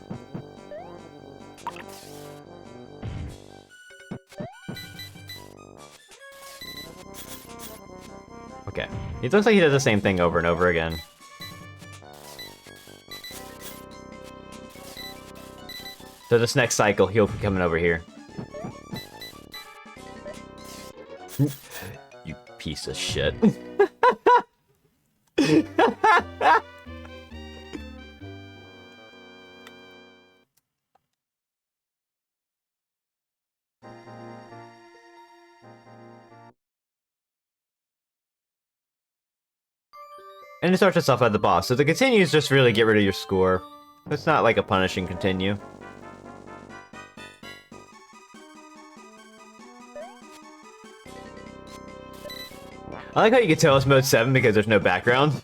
Okay. It looks like he does the same thing over and over again. So this next cycle, he'll be coming over here. You piece of shit. And it starts us off at the boss. So the continues just really get rid of your score. It's not like a punishing continue. I like how you can tell it's mode 7 because there's no background.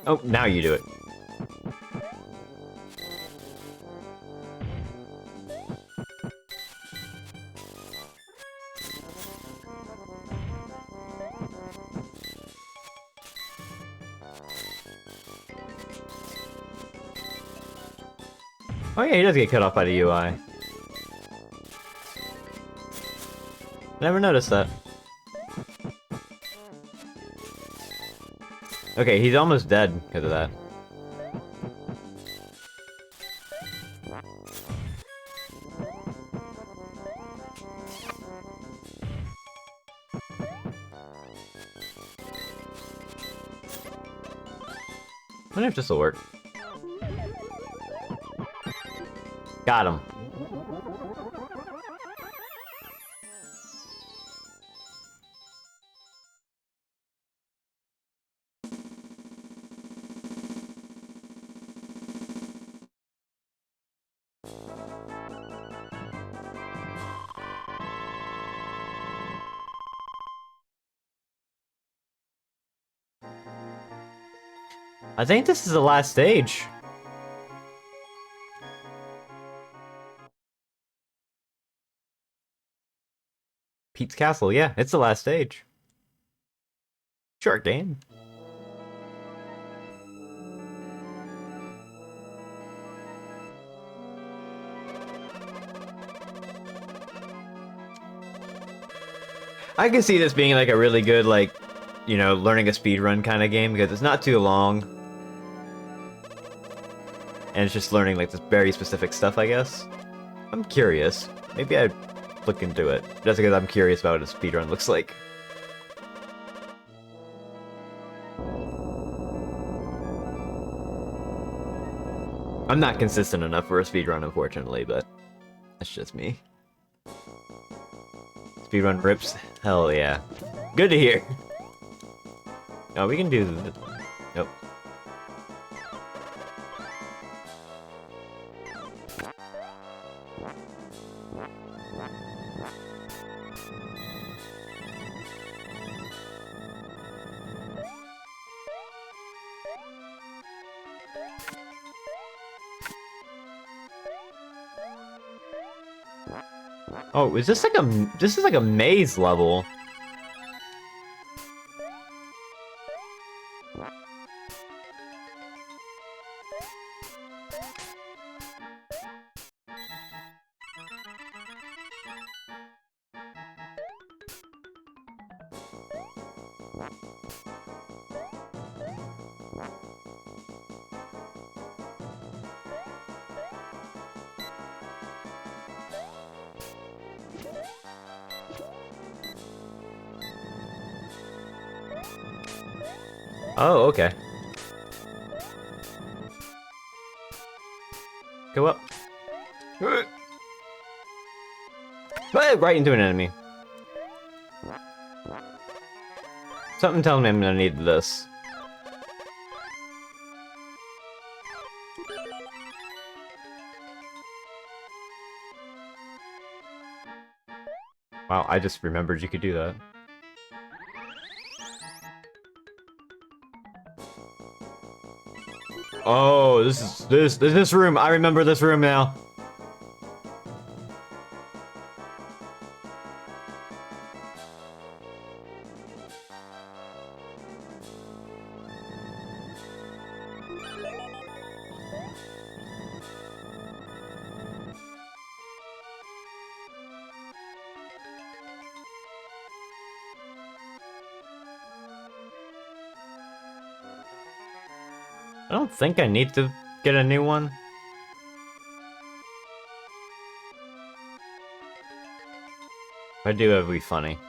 Oh, now you do it. Oh yeah, he does get cut off by the UI. Never noticed that. Okay, he's almost dead because of that. I wonder if this will work. Got him. I think this is the last stage. Pete's Castle, yeah, it's the last stage. Short game. I can see this being like a really good, like, you know, learning a speedrun kind of game because it's not too long. And it's just learning like this very specific stuff, I guess. I'm curious. Maybe I'd look into it. Just because I'm curious about what a speedrun looks like. I'm not consistent enough for a speedrun, unfortunately, but that's just me. Speedrun rips? Hell yeah. Good to hear. No, we can do the... Nope. Oh, is this like a... This is like a maze level. Oh, okay. Go up. Right into an enemy. Something tells me I'm gonna need this. Wow, I just remembered you could do that. Oh, this room. I remember this room now. I don't think I need to get a new one. If I do, it'll be funny.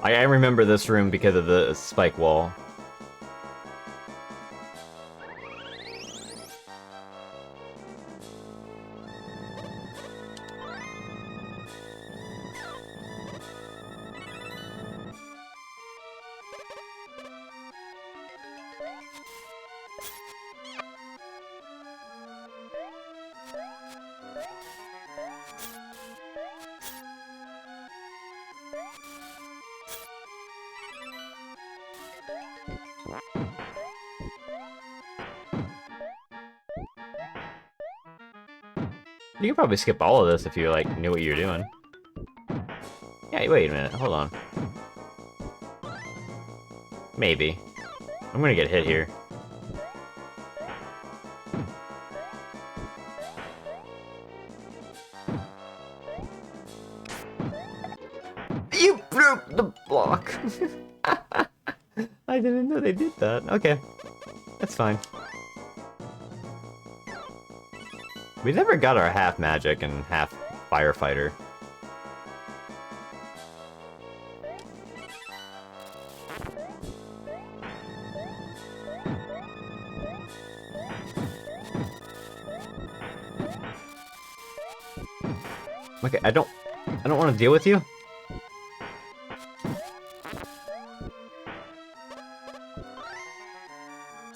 I remember this room because of the spike wall. You could probably skip all of this if you, like, knew what you were doing. Yeah, wait a minute. Hold on. Maybe. I'm gonna get hit here. You broke the block! I didn't know they did that. Okay. That's fine. We never got our half magic and half firefighter. Okay, I don't want to deal with you.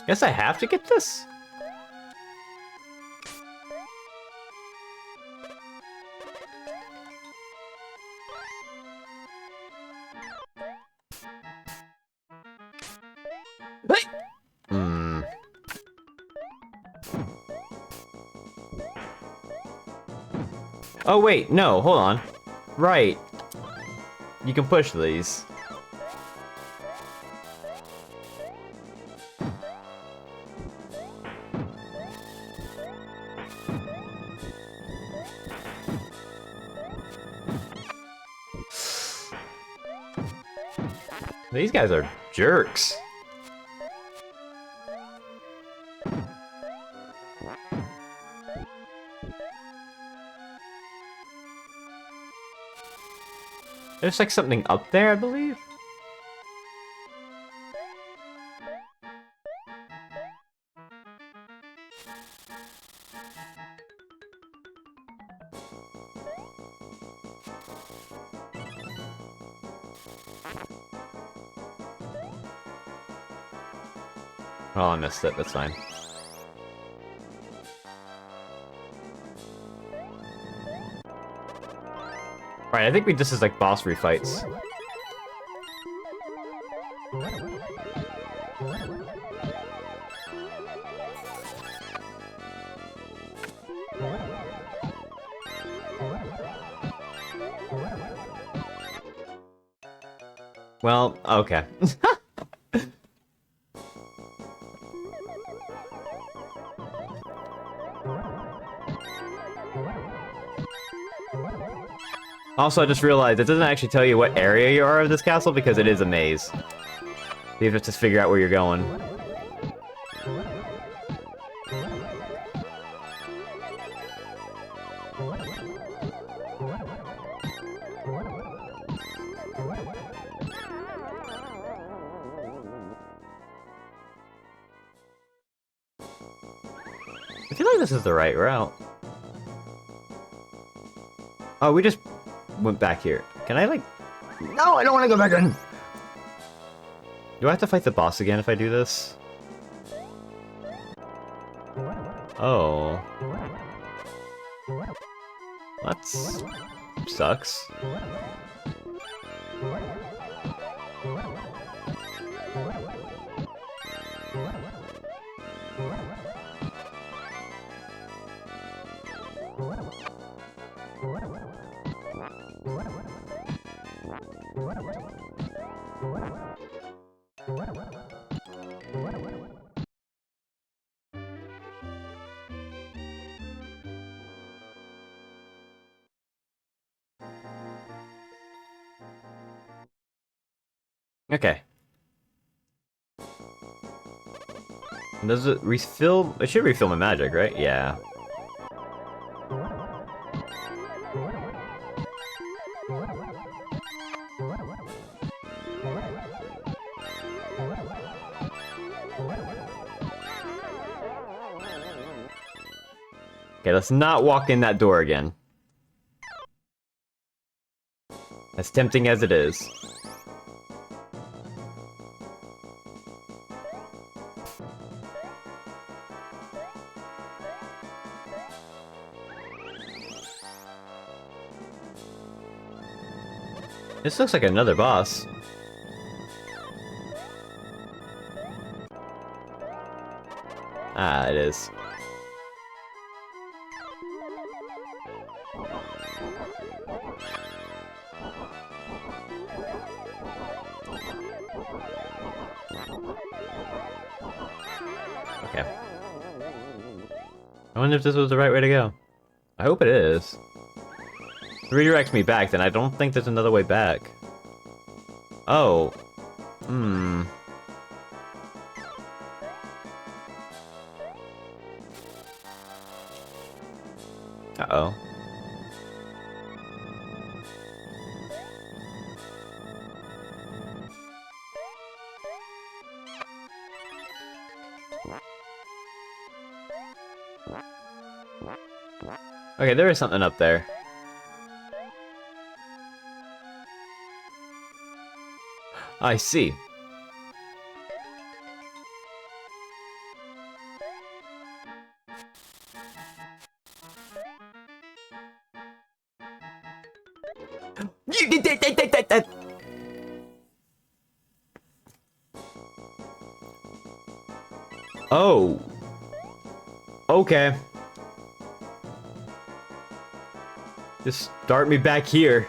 Guess I have to get this? Hmm. Oh wait, no, hold on. Right. You can push these. These guys are jerks. There's like something up there, I believe. Oh, I missed it. That's fine. Right, I think this is like boss refights. Well, okay. Also, I just realized it doesn't actually tell you what area you are of this castle because it is a maze. You have to figure out where you're going. I feel like this is the right route. Oh, we just went back here. Can I, like... No, I don't want to go back in! Do I have to fight the boss again if I do this? Oh. That's... sucks. Okay. Does it refill? It should refill my magic, right? Yeah. Okay, let's not walk in that door again. As tempting as it is. This looks like another boss. Ah, it is. Okay. I wonder if this was the right way to go. I hope it is. If it redirects me back, then I don't think there's another way back. Oh. Hmm. Uh-oh. Okay, there is something up there. I see. Oh. Okay. Just start me back here.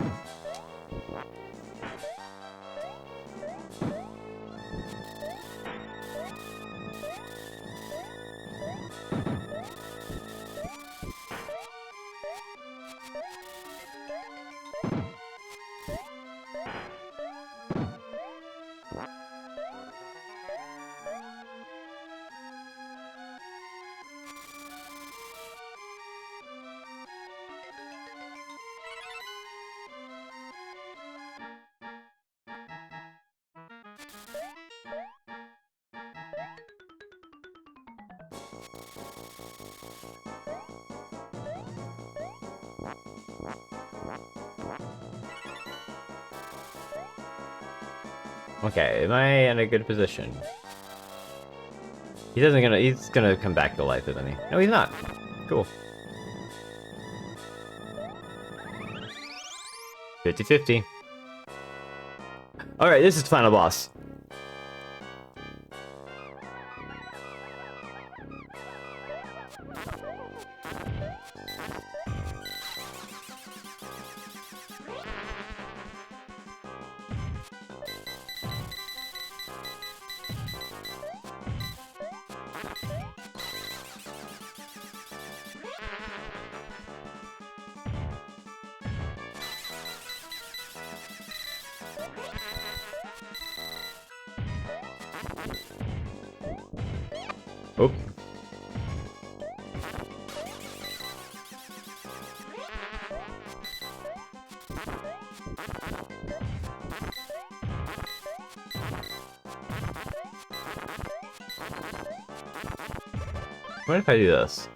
Okay, am I in a good position? He's gonna come back to life, isn't he? No, he's not. Cool. 50-50. Alright, this is the final boss. Oh. What if I do this?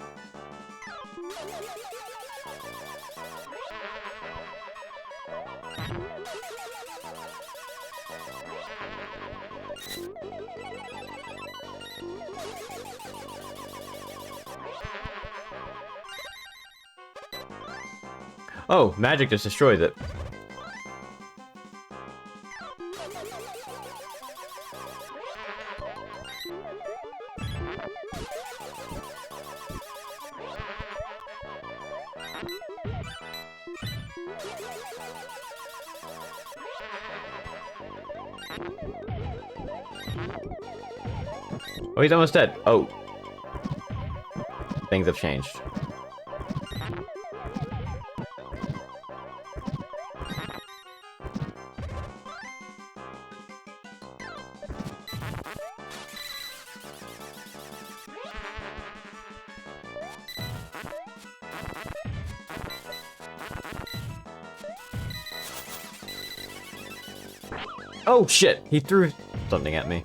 Oh, magic just destroys it. Oh, he's almost dead. Oh. Things have changed. Oh shit, he threw something at me.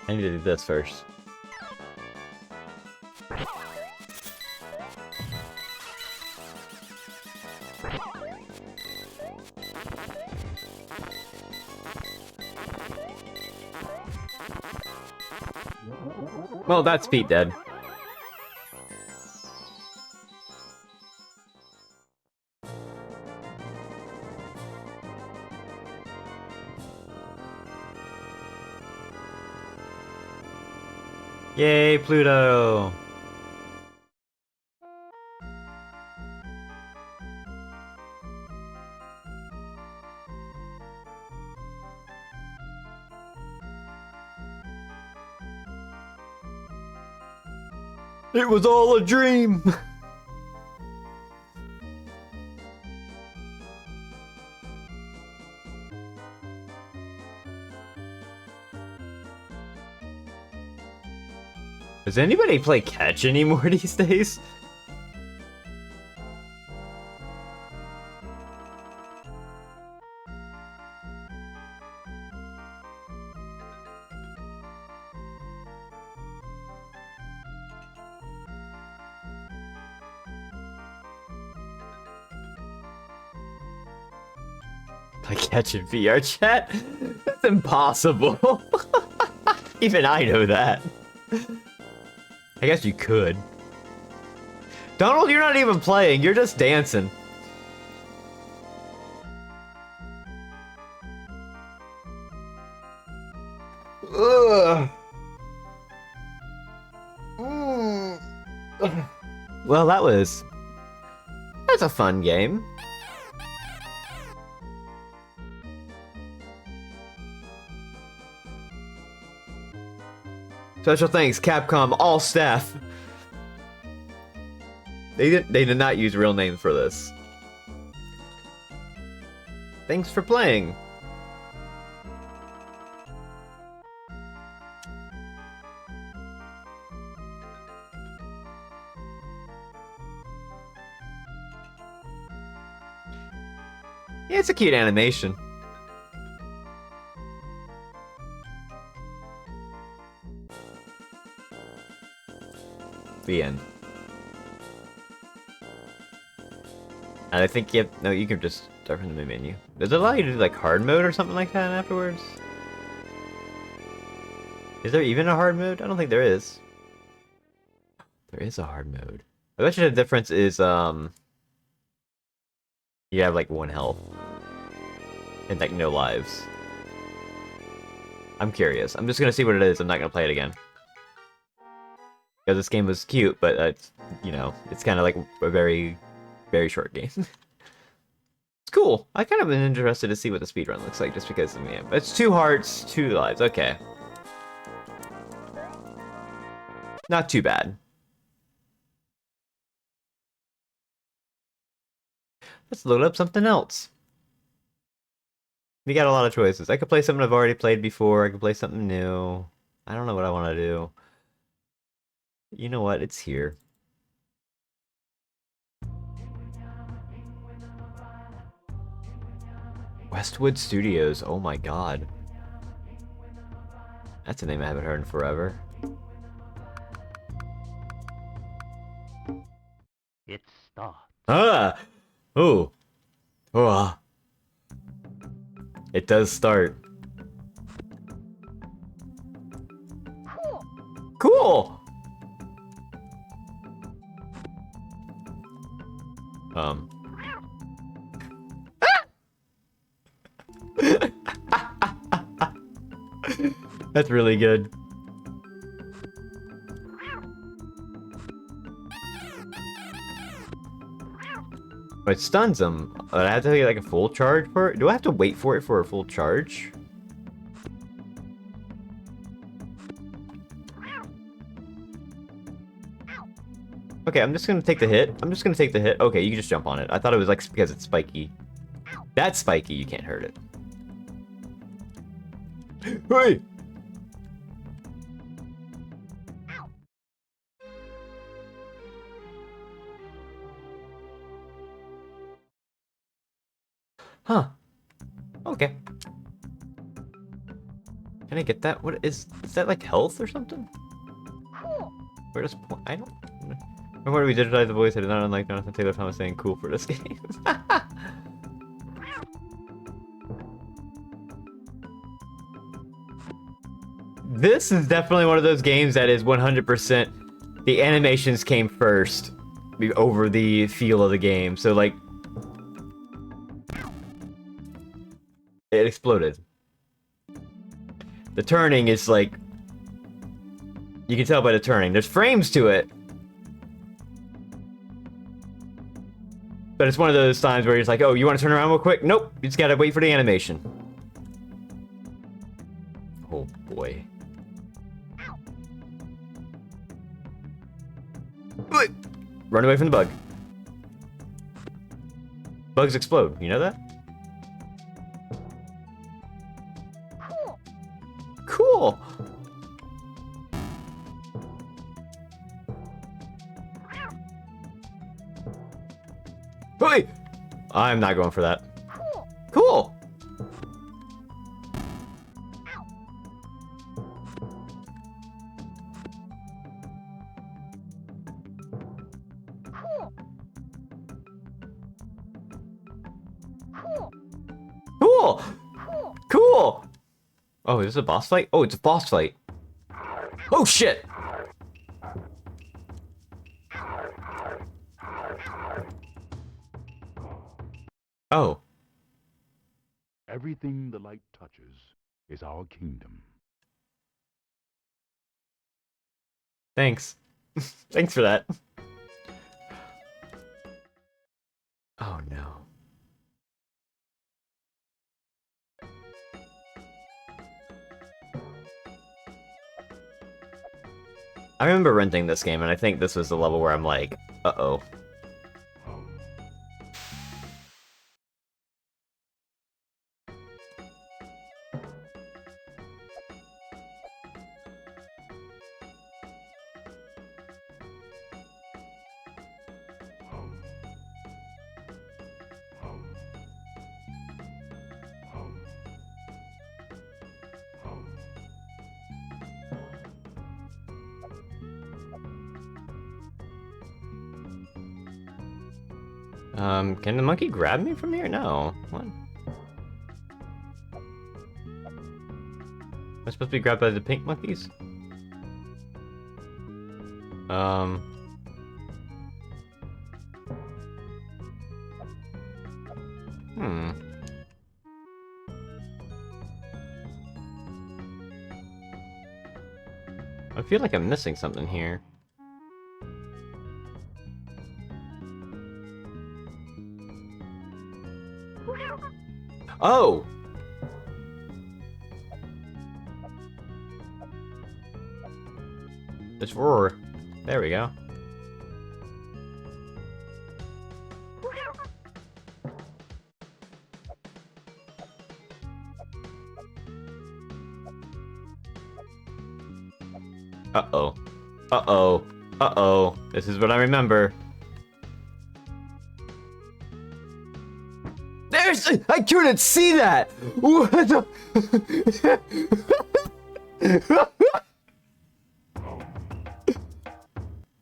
I need to do this first. Well, that's Pete dead. Yay, Pluto! It was all a dream! Does anybody play catch anymore these days? Play catch in VR chat? That's impossible. Even I know that. I guess you could. Donald, you're not even playing, you're just dancing. Ugh. Well, that's a fun game. Special thanks, Capcom, all staff. They did not use real names for this. Thanks for playing. Yeah, it's a cute animation. The end. And I think no, you can just start from the main menu. Does it allow you to do like hard mode or something like that afterwards? Is there even a hard mode? I don't think there is. There is a hard mode. I bet you the difference is you have like 1 health. And like no lives. I'm curious. I'm just gonna see what it is. I'm not gonna play it again. Because this game was cute, but it's, you know, it's kind of like a very, very short game. It's cool. I kind of been interested to see what the speedrun looks like, just because, I mean, it's 2 hearts, 2 lives. Okay. Not too bad. Let's load up something else. We got a lot of choices. I could play something I've already played before. I could play something new. I don't know what I want to do. You know what? It's here. Westwood Studios. Oh my god. That's a name I haven't heard in forever. It starts. Ah! Ooh. Oh. It does start. Cool! That's really good. It stuns him. I have to get like a full charge for it? Do I have to wait for it for a full charge? Okay, I'm just gonna take the hit. I'm just gonna take the hit. Okay, you can just jump on it. I thought it was like because it's spiky. That's spiky, you can't hurt it. Hey! Huh. Okay. Can I get that? What is that like health or something? Where does point? I don't know. Remember when we digitized the voice? I did not unlike Jonathan Taylor Thomas saying cool for this game. This is definitely one of those games that is 100% the animations came first over the feel of the game. So like it exploded. The turning is like you can tell by the turning. There's frames to it. But it's one of those times where you're just like, oh, you want to turn around real quick? Nope. You just gotta wait for the animation. Oh boy. Run away from the bug. Bugs explode. You know that? Cool. Hey! I'm not going for that. Cool. Cool. Cool. Oh, is this a boss fight? Oh, it's a boss fight. Oh shit. Oh. Everything the light touches is our kingdom. Thanks. Thanks for that. Oh no. I remember renting this game, and I think this was the level where I'm like, uh-oh. Can the monkey grab me from here? No. What? Am I supposed to be grabbed by the pink monkeys? I feel like I'm missing something here. Oh! This roar. There we go. Uh-oh. Uh-oh. Uh-oh. This is what I remember. I couldn't see that! What the...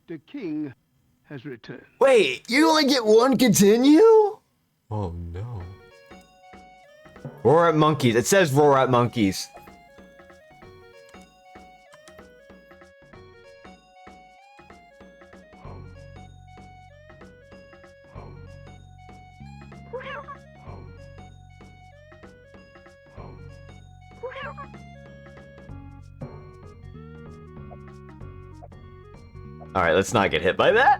The king has returned. Wait, you only get one continue? Oh no. Roar at monkeys. It says roar at monkeys. Alright, let's not get hit by that.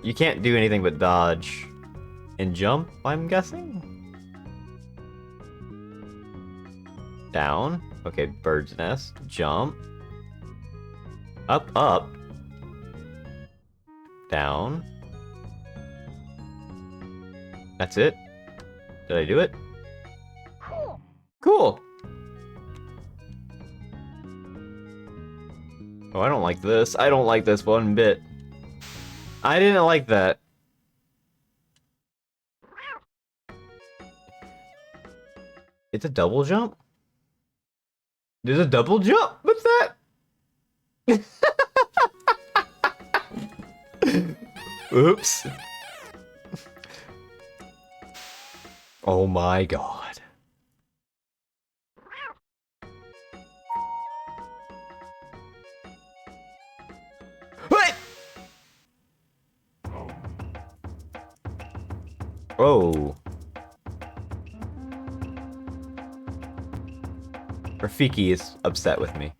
You can't do anything but dodge and jump, I'm guessing? Down. Okay, bird's nest. Jump. Up, up. Down. That's it? Did I do it? Cool! Oh, I don't like this. I don't like this one bit. I didn't like that. It's a double jump? There's a double jump? What's that? Oops. Oh my god. What? Oh. Rafiki is upset with me.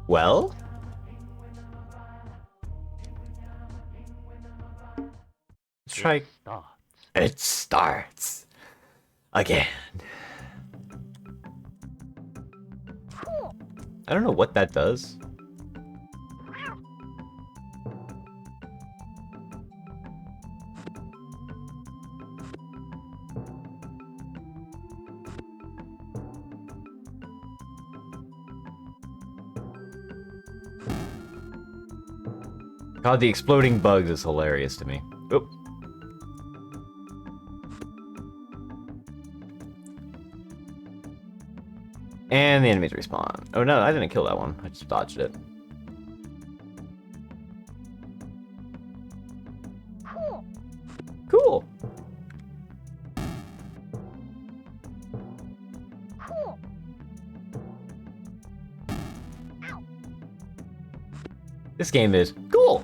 Well? Let's try. It starts again. I don't know what that does. God, the exploding bugs is hilarious to me. Oop. And the enemies respawn. Oh no, I didn't kill that one. I just dodged it. Cool. This game is cool.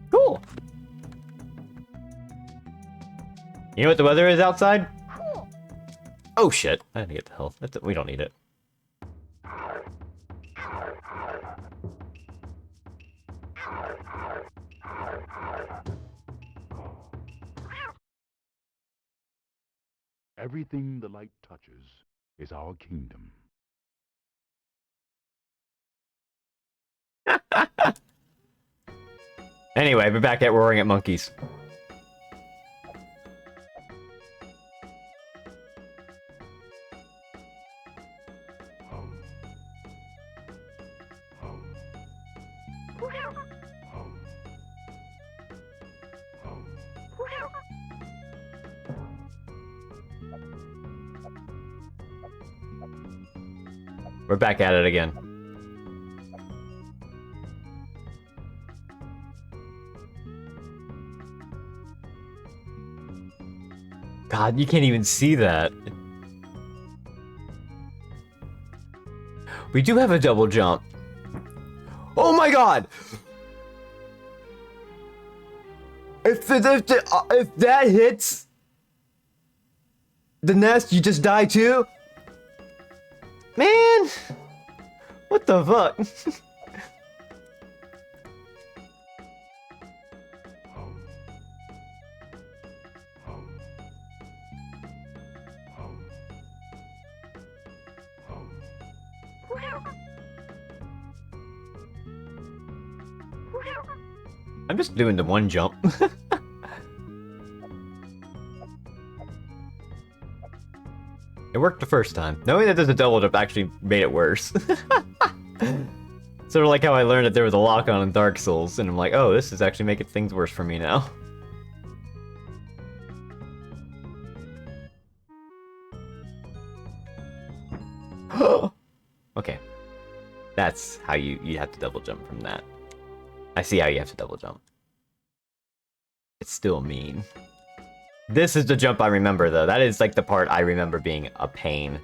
Cool. You know what the weather is outside? Oh shit. I didn't get the health. We don't need it. Everything the light touches is our kingdom. Anyway, we're back at roaring at monkeys. We're back at it again. God, you can't even see that. We do have a double jump. Oh my god! If that hits the nest, you just die too? Man! What the fuck? I'm just doing the one jump. It worked the first time. Knowing that there's a double jump actually made it worse. Sort of like how I learned that there was a lock-on in Dark Souls, and I'm like, oh, this is actually making things worse for me now. That's how you have to double jump from that. I see how you have to double jump. It's still mean. This is the jump I remember, though. That is, like, the part I remember being a pain.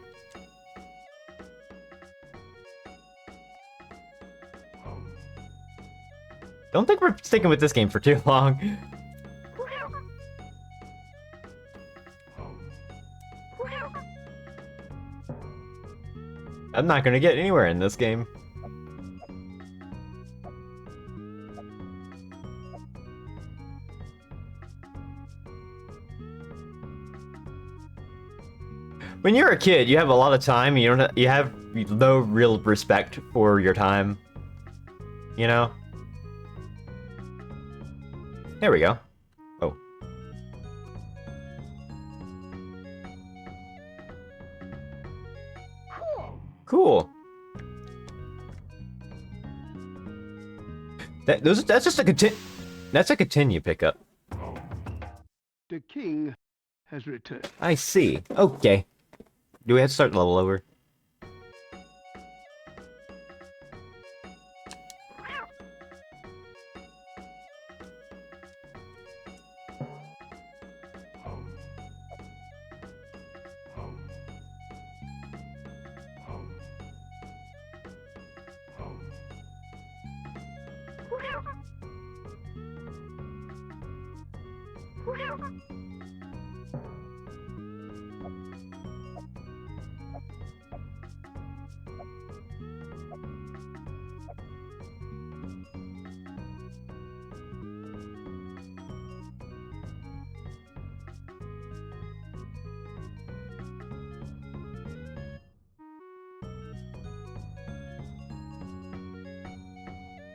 Don't think we're sticking with this game for too long. I'm not gonna get anywhere in this game. When you're a kid, you have a lot of time. You have no real respect for your time. You know? There we go. Oh. Cool. That's just a continue pickup. The king has returned. I see. Okay. Do we have to start the level over?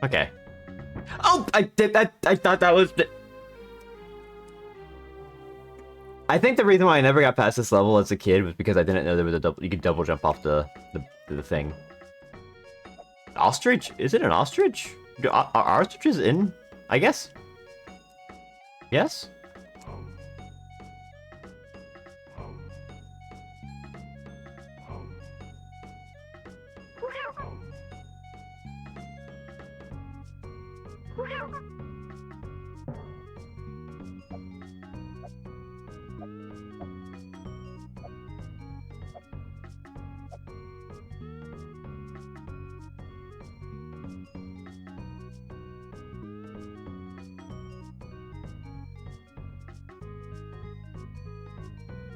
Okay. Oh, I thought that was the... I think the reason why I never got past this level as a kid was because I didn't know there was you could double jump off the thing. Ostrich? Is it an ostrich? Are ostriches in? I guess. Yes?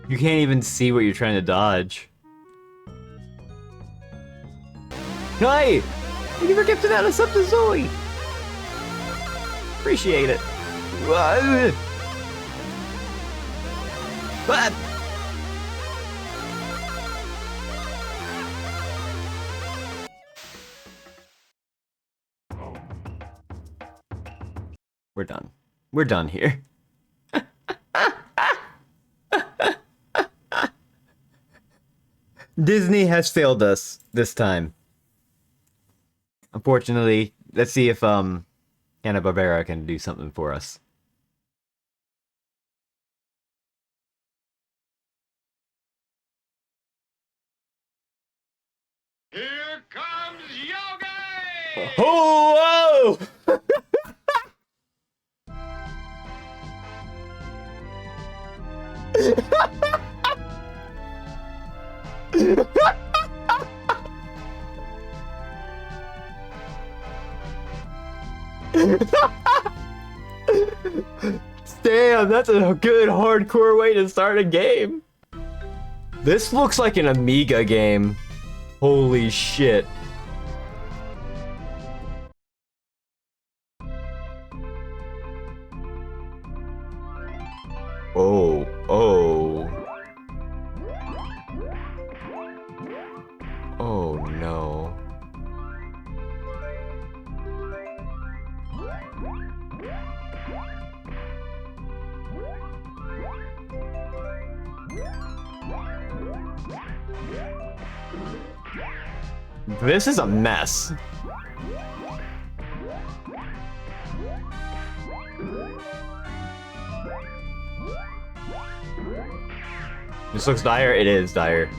You can't even see what you're trying to dodge. Hey! Thank you for gifting out a sub to Zoe! Appreciate it. What? We're done. We're done here. Disney has failed us this time. Unfortunately, let's see if Hanna-Barbera can do something for us. Here comes Yogi! Oh, whoa! Damn, that's a good hardcore way to start a game. This looks like an Amiga game. Holy shit. Oh, oh. Oh no. This is a mess. This looks dire. It is dire.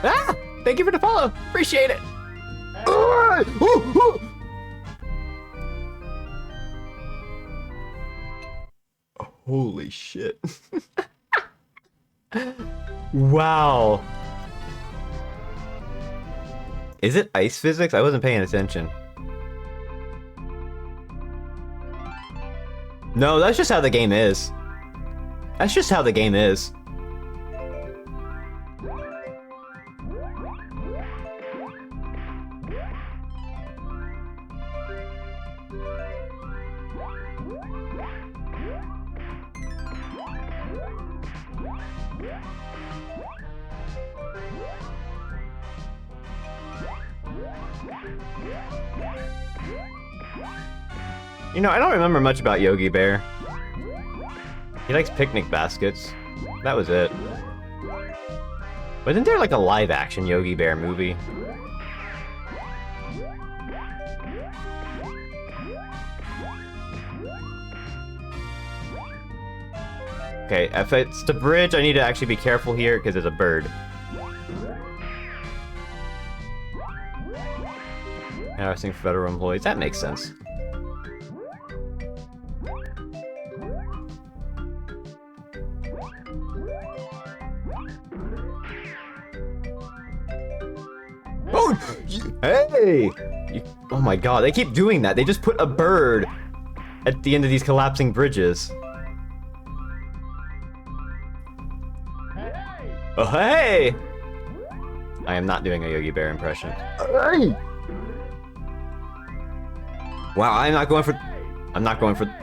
Ah! Thank you for the follow. Appreciate it. Holy shit. Wow. Is it ice physics? I wasn't paying attention. No, that's just how the game is. That's just how the game is. You know, I don't remember much about Yogi Bear. He likes picnic baskets. That was it. Wasn't there like a live-action Yogi Bear movie? Okay, if it's the bridge, I need to actually be careful here because there's a bird. Harassing federal employees. That makes sense. Oh! Hey! Oh my god, they keep doing that. They just put a bird at the end of these collapsing bridges. Oh, hey! I am not doing a Yogi Bear impression. Hey! Wow, I'm not going for...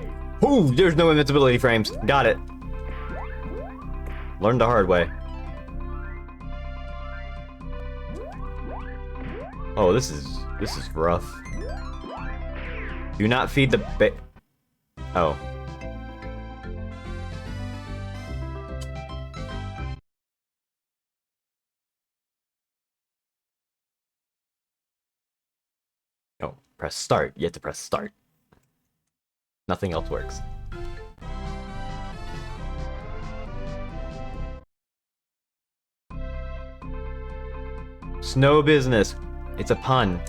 Ooh, there's no invincibility frames. Got it. Learned the hard way. Oh, this is rough. Do not feed the Oh. Oh, press start. You have to press start. Nothing else works. Snow business. It's a pun.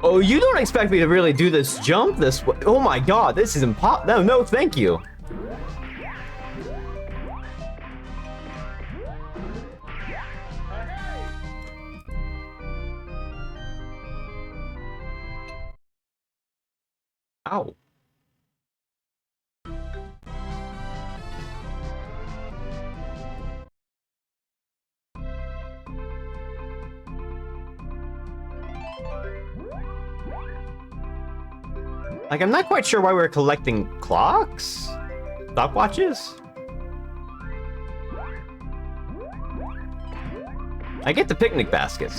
Oh, you don't expect me to really do this jump this way? Oh my god, this is impossible. No, no, thank you. Ow. Like, I'm not quite sure why we're collecting clocks? Stopwatches? I get the picnic baskets.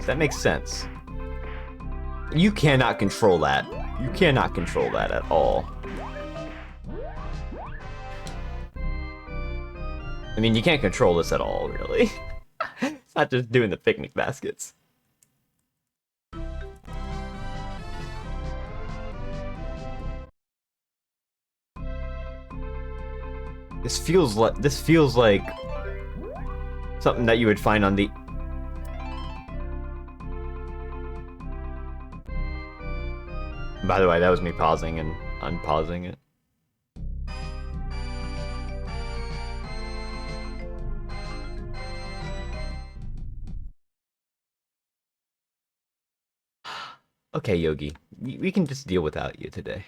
That makes sense. You cannot control that. You cannot control that at all. I mean, you can't control this at all, really. It's not just doing the picnic baskets. This feels like something that you would find on the... By the way, that was me pausing and unpausing it. Okay, Yogi. We can just deal without you today.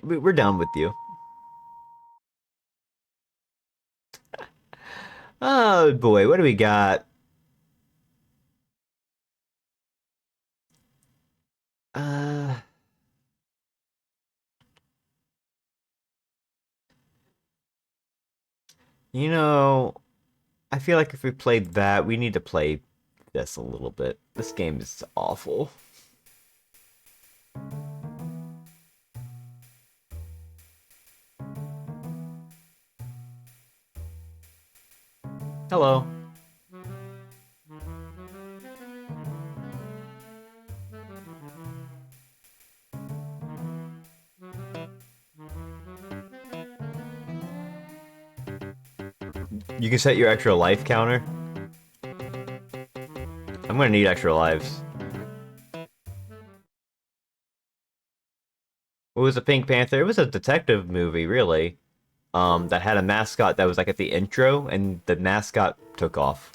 We're down with you. Oh boy, what do we got? You know, I feel like if we played that, we need to play this a little bit. This game is awful. Hello. You can set your extra life counter. I'm gonna need extra lives. What was a Pink Panther? It was a detective movie, really. That had a mascot that was like at the intro, and the mascot took off.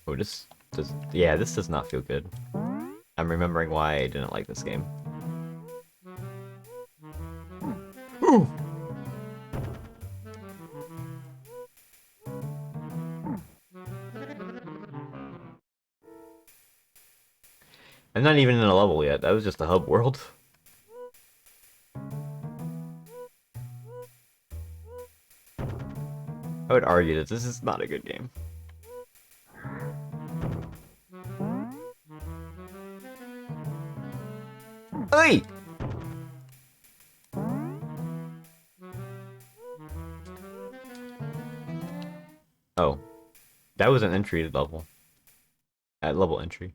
Oh, yeah, this does not feel good. I'm remembering why I didn't like this game. Ooh. I'm not even in a level yet. That was just a hub world. I would argue that this is not a good game. Hey! Oh. That was an entry level. At level entry.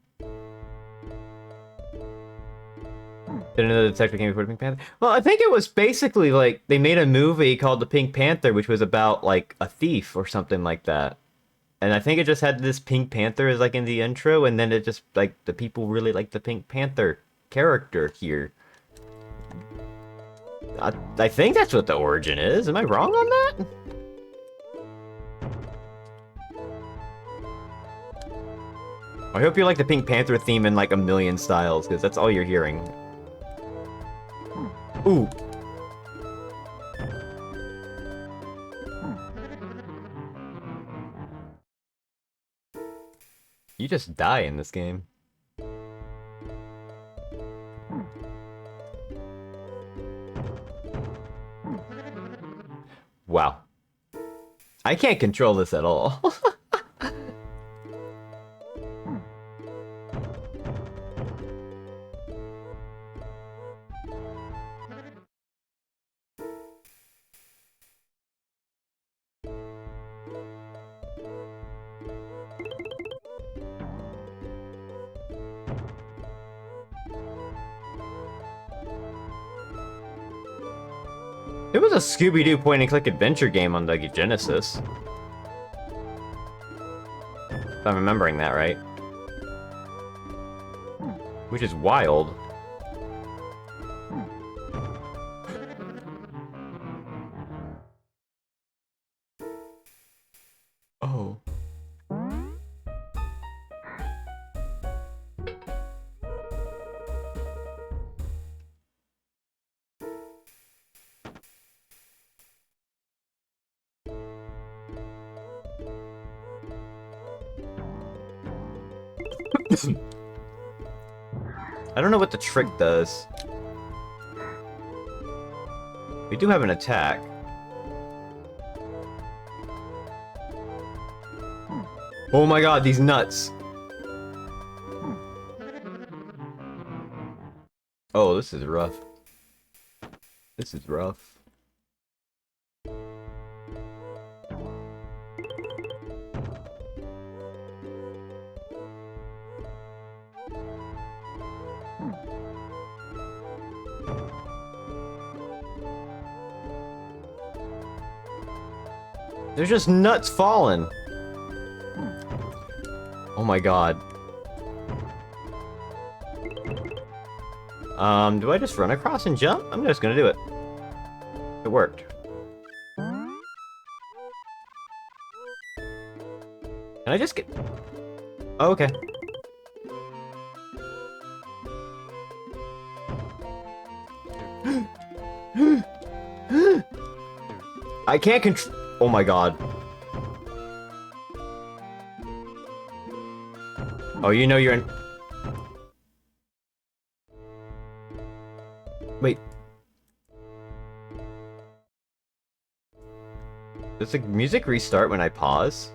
Did another detective game before the Pink Panther? Well, I think it was basically like they made a movie called The Pink Panther, which was about like a thief or something like that. And I think it just had this Pink Panther as like in the intro, and then it just like the people really like the Pink Panther character here. I think that's what the origin is. Am I wrong on that? I hope you like the Pink Panther theme in like a million styles, because that's all you're hearing. Ooh. You just die in this game. Wow. I can't control this at all. There was a Scooby-Doo point-and-click adventure game on the Genesis. If I'm remembering that right. Which is wild. Oh. I don't know what the trick does. We do have an attack. Oh my god, these nuts! Oh, this is rough. This is rough. There's just nuts falling. Oh my god. Do I just run across and jump? I'm just gonna do it. It worked. Can I just get... Oh, okay. I can't control... Oh my god. Oh, you know you're in... Wait. Does the music restart when I pause?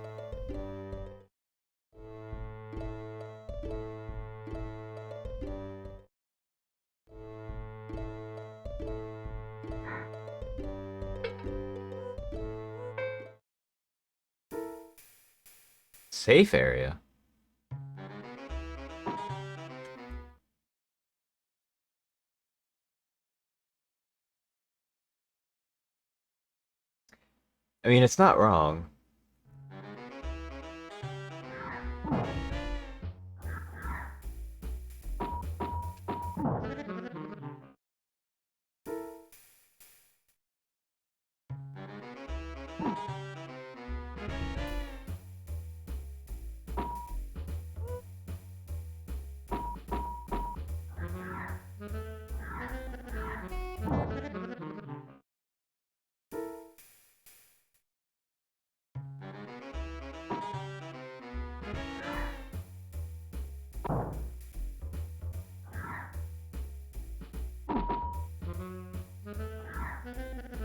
Safe area. I mean, it's not wrong.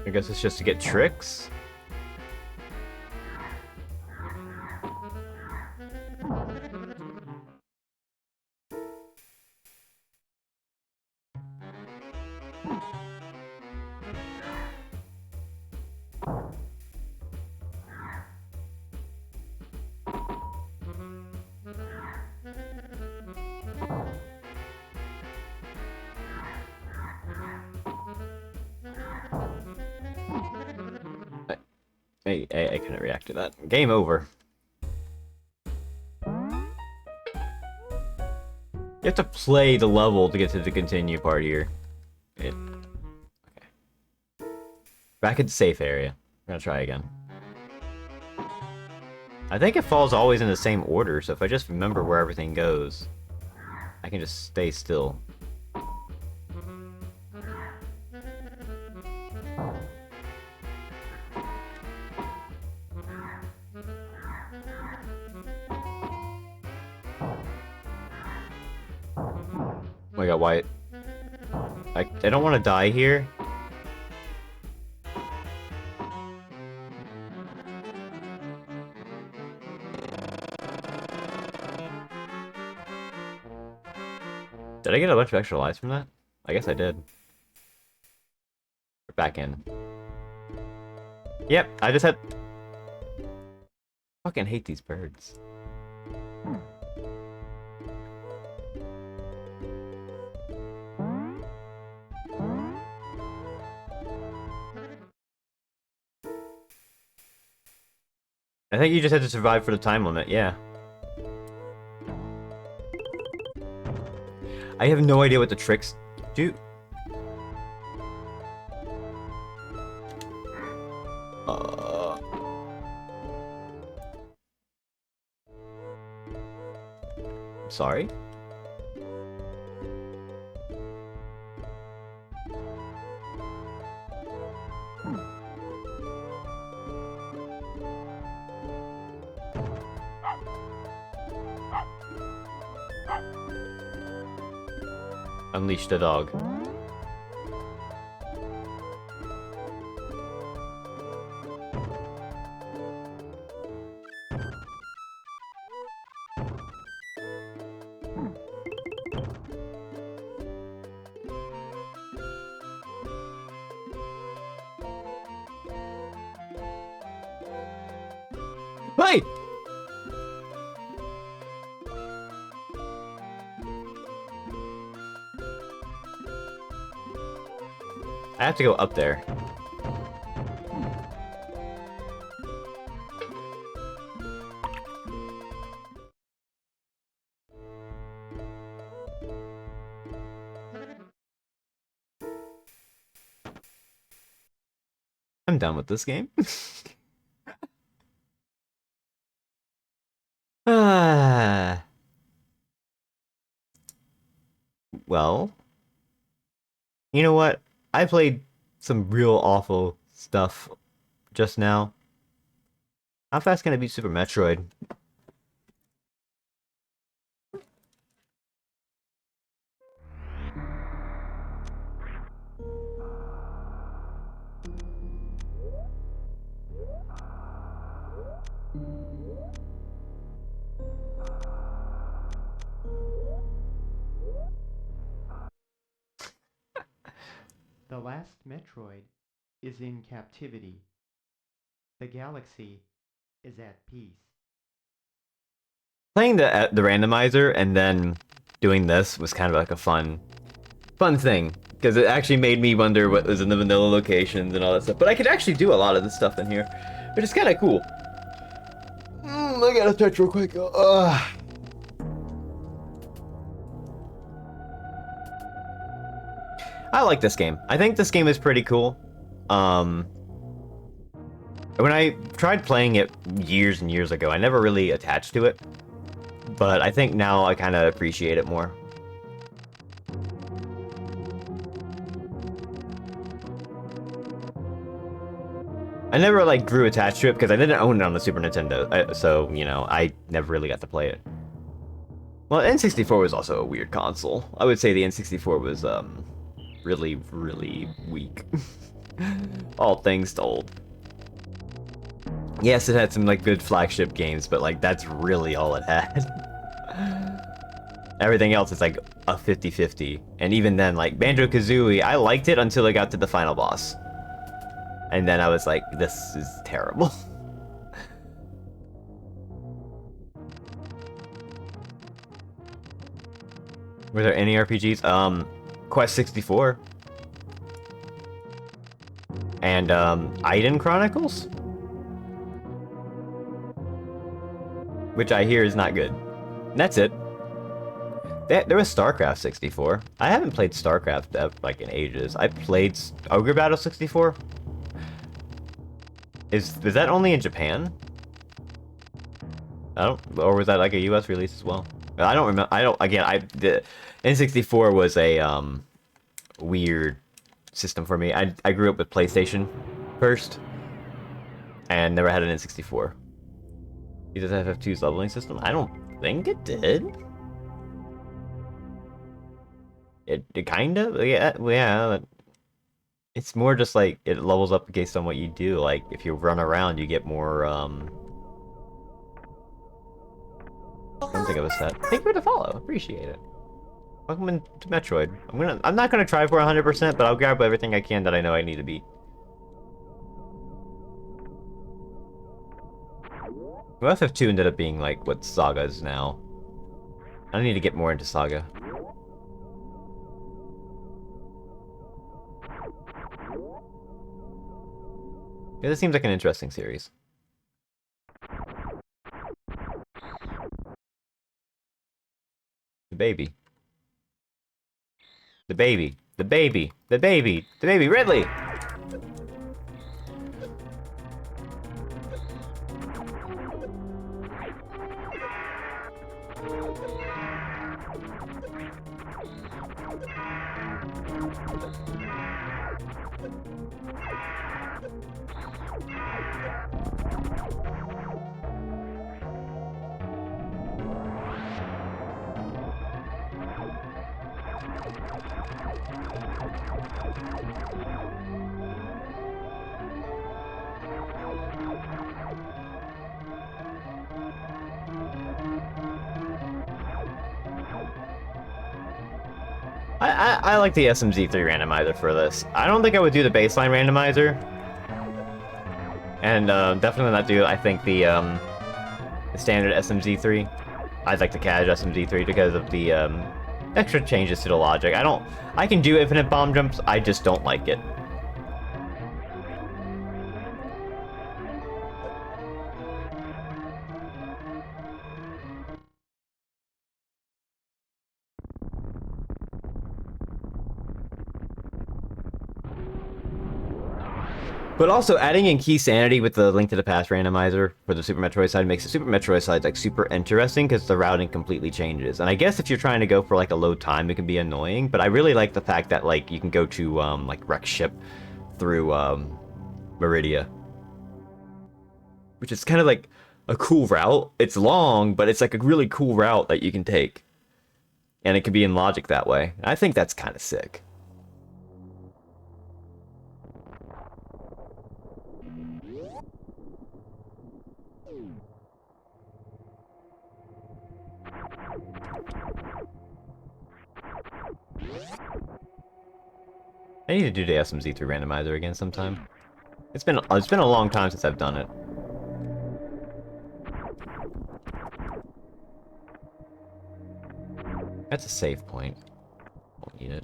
I guess it's just to get tricks. I couldn't react to that. Game over. You have to play the level to get to the continue part here. Okay. Back at the safe area. I'm gonna try again. I think it falls always in the same order, so if I just remember where everything goes, I can just stay still. Oh my god, why? I don't want to die here. Did I get a bunch of extra lives from that? I guess I did. We're back in. Yep, I just had... Fucking hate these birds. I think you just had to survive for the time limit, yeah. I have no idea what the tricks do. Sorry? Unleash the dog. Hey! I have to go up there. I'm done with this game. Ah. Well, you know what? I played some real awful stuff just now. How fast can I beat Super Metroid? The last Metroid is in captivity. The galaxy is at peace. Playing the randomizer and then doing this was kind of like a fun thing, because it actually made me wonder what was in the vanilla locations and all that stuff. But I could actually do a lot of this stuff in here, which is kind of cool. I gotta touch real quick. I like this game. I think this game is pretty cool. When I tried playing it years and years ago, I never really attached to it. But I think now I kind of appreciate it more. I never, like, grew attached to it because I didn't own it on the Super Nintendo. So, you know, I never really got to play it. Well, N64 was also a weird console. I would say the N64 was, really, really weak. All things told. Yes, it had some, like, good flagship games, but, like, that's really all it had. Everything else is, like, a 50-50. And even then, like, Banjo-Kazooie, I liked it until I got to the final boss. And then I was like, this is terrible. Were there any RPGs? Quest 64. And, Iden Chronicles? Which I hear is not good. And that's it. There was StarCraft 64. I haven't played StarCraft, like, in ages. I played Ogre Battle 64. Is that only in Japan? Or was that like a US release as well? I don't remember. The N64 was a weird system for me. I grew up with PlayStation first and never had an N64. Does FF2's leveling system? I don't think it did. It kind of, yeah. It's more just like, it levels up based on what you do. Like, if you run around, you get more, I don't think of a set. Thank you for the follow. Appreciate it. Welcome to Metroid. I'm not gonna try for 100%, but I'll grab everything I can that I know I need to beat. Well, FF2 ended up being like what Saga is now. I need to get more into Saga. Yeah, this seems like an interesting series. The baby. The baby. The baby. The baby. The baby. Ridley! I like the SMZ3 randomizer for this. I don't think I would do the baseline randomizer. And definitely not do, I think, the standard SMZ3. I'd like the cash SMZ3 because of the extra changes to the logic. I can do infinite bomb jumps, I just don't like it. But also, adding in key sanity with the Link to the Past randomizer for the Super Metroid side makes the Super Metroid side like super interesting because the routing completely changes. And I guess if you're trying to go for like a low time, it can be annoying. But I really like the fact that like you can go to like Wreck Ship through Meridia, which is kind of like a cool route. It's long, but it's like a really cool route that you can take, and it can be in logic that way. I think that's kind of sick. I need to do the SMZ3 randomizer again sometime. It's been a long time since I've done it. That's a save point. Won't need it.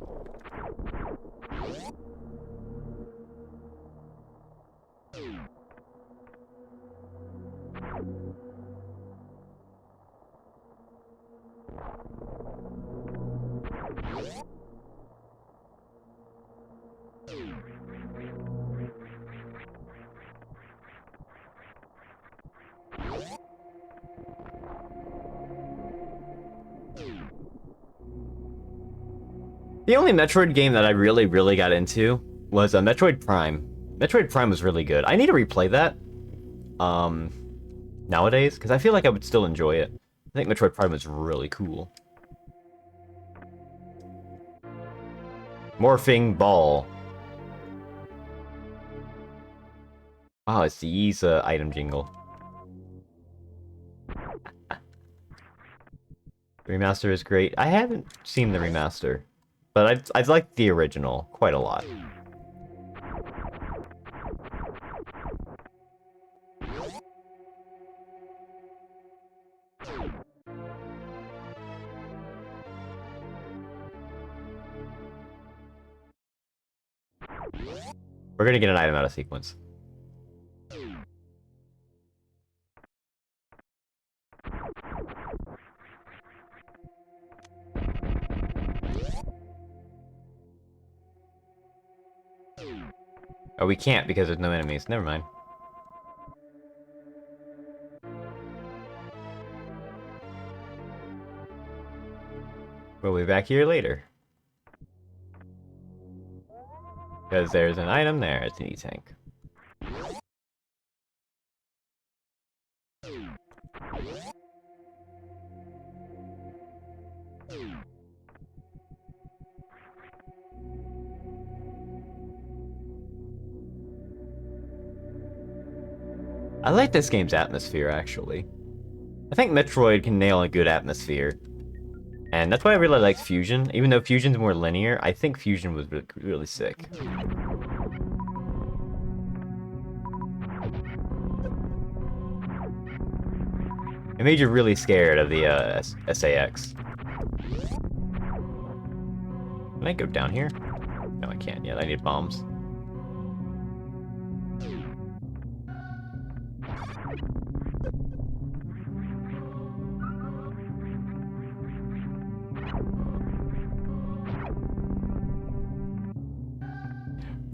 The only Metroid game that I really got into was Metroid Prime. Metroid Prime was really good. I need to replay that nowadays, because I feel like I would still enjoy it. I think Metroid Prime was really cool. Morphing Ball. Oh, it's the Ys item jingle. The remaster is great. I haven't seen the remaster, but I'd like the original quite a lot. We're gonna get an item out of sequence. Oh, we can't because there's no enemies. Never mind. We'll be back here later. Because there's an item there. It's an E-Tank. I like this game's atmosphere, actually. I think Metroid can nail a good atmosphere. And that's why I really like Fusion. Even though Fusion's more linear, I think Fusion was really sick. It made you really scared of the SAX. Can I go down here? No, I can't yet. I need bombs.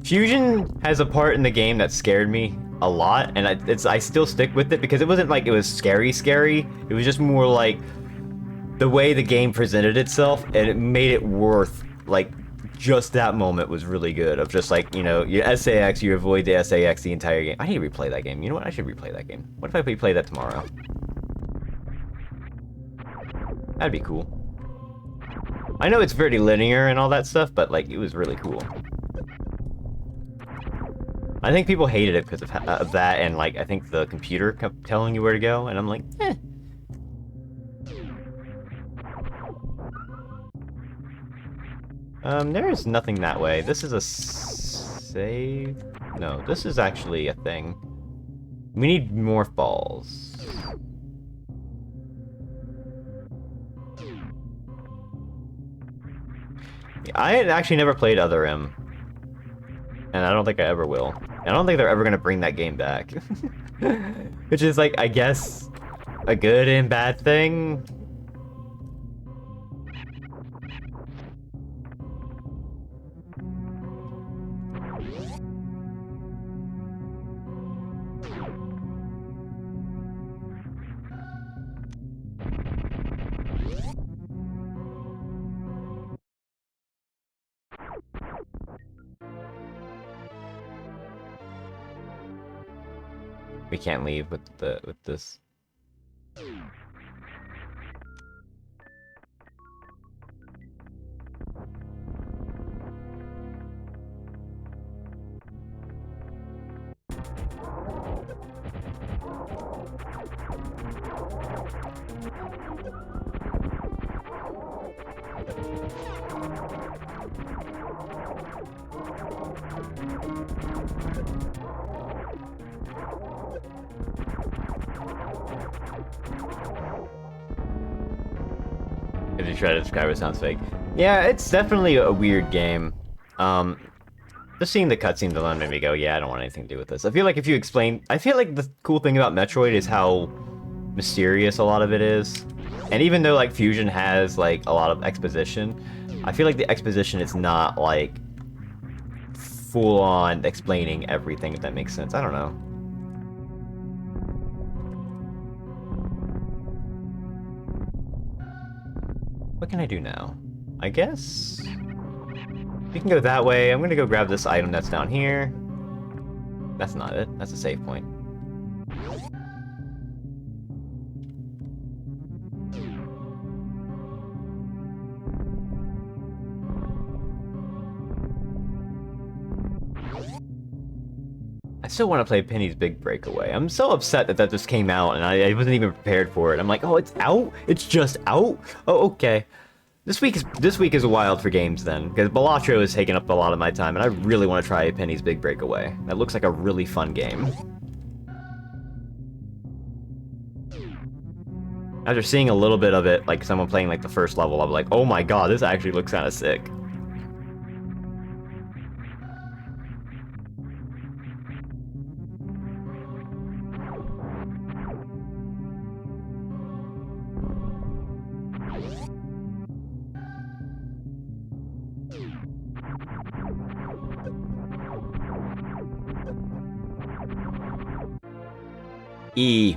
Fusion has a part in the game that scared me a lot, and I still stick with it because it wasn't like it was scary. It was just more like the way the game presented itself, and it made it worth, like, just that moment was really good. Of just like, you know, you SAX, you avoid the SAX the entire game. I need to replay that game. You know what? I should replay that game. What if I replay that tomorrow? That'd be cool. I know it's very linear and all that stuff, but like, it was really cool. I think people hated it because of that, and like, I think the computer kept telling you where to go, and I'm like, eh. There is nothing that way. This is a save? No, this is actually a thing. We need morph balls. I had actually never played Other M. And I don't think I ever will. I don't think they're ever gonna bring that game back. Which is like, I guess, a good and bad thing. We can't leave with this. Did you try to describe it? Sounds fake. Yeah, it's definitely a weird game. Just seeing the cutscenes alone made me go, yeah, I don't want anything to do with this. I feel like if you explain... I feel like the cool thing about Metroid is how mysterious a lot of it is. And even though, like, Fusion has, like, a lot of exposition, I feel like the exposition is not, like, full-on explaining everything, if that makes sense. I don't know. What can I do now? I guess... we can go that way. I'm gonna go grab this item that's down here. That's not it. That's a save point. I still want to play Penny's Big Breakaway. I'm so upset that that just came out and I wasn't even prepared for it. I'm like, oh, it's out? It's just out? Oh, okay. This week is wild for games then, because Balatro is taking up a lot of my time, and I really want to try Penny's Big Breakaway. That looks like a really fun game. After seeing a little bit of it, like someone playing like the first level, I'm like, oh my god, this actually looks kind of sick. E.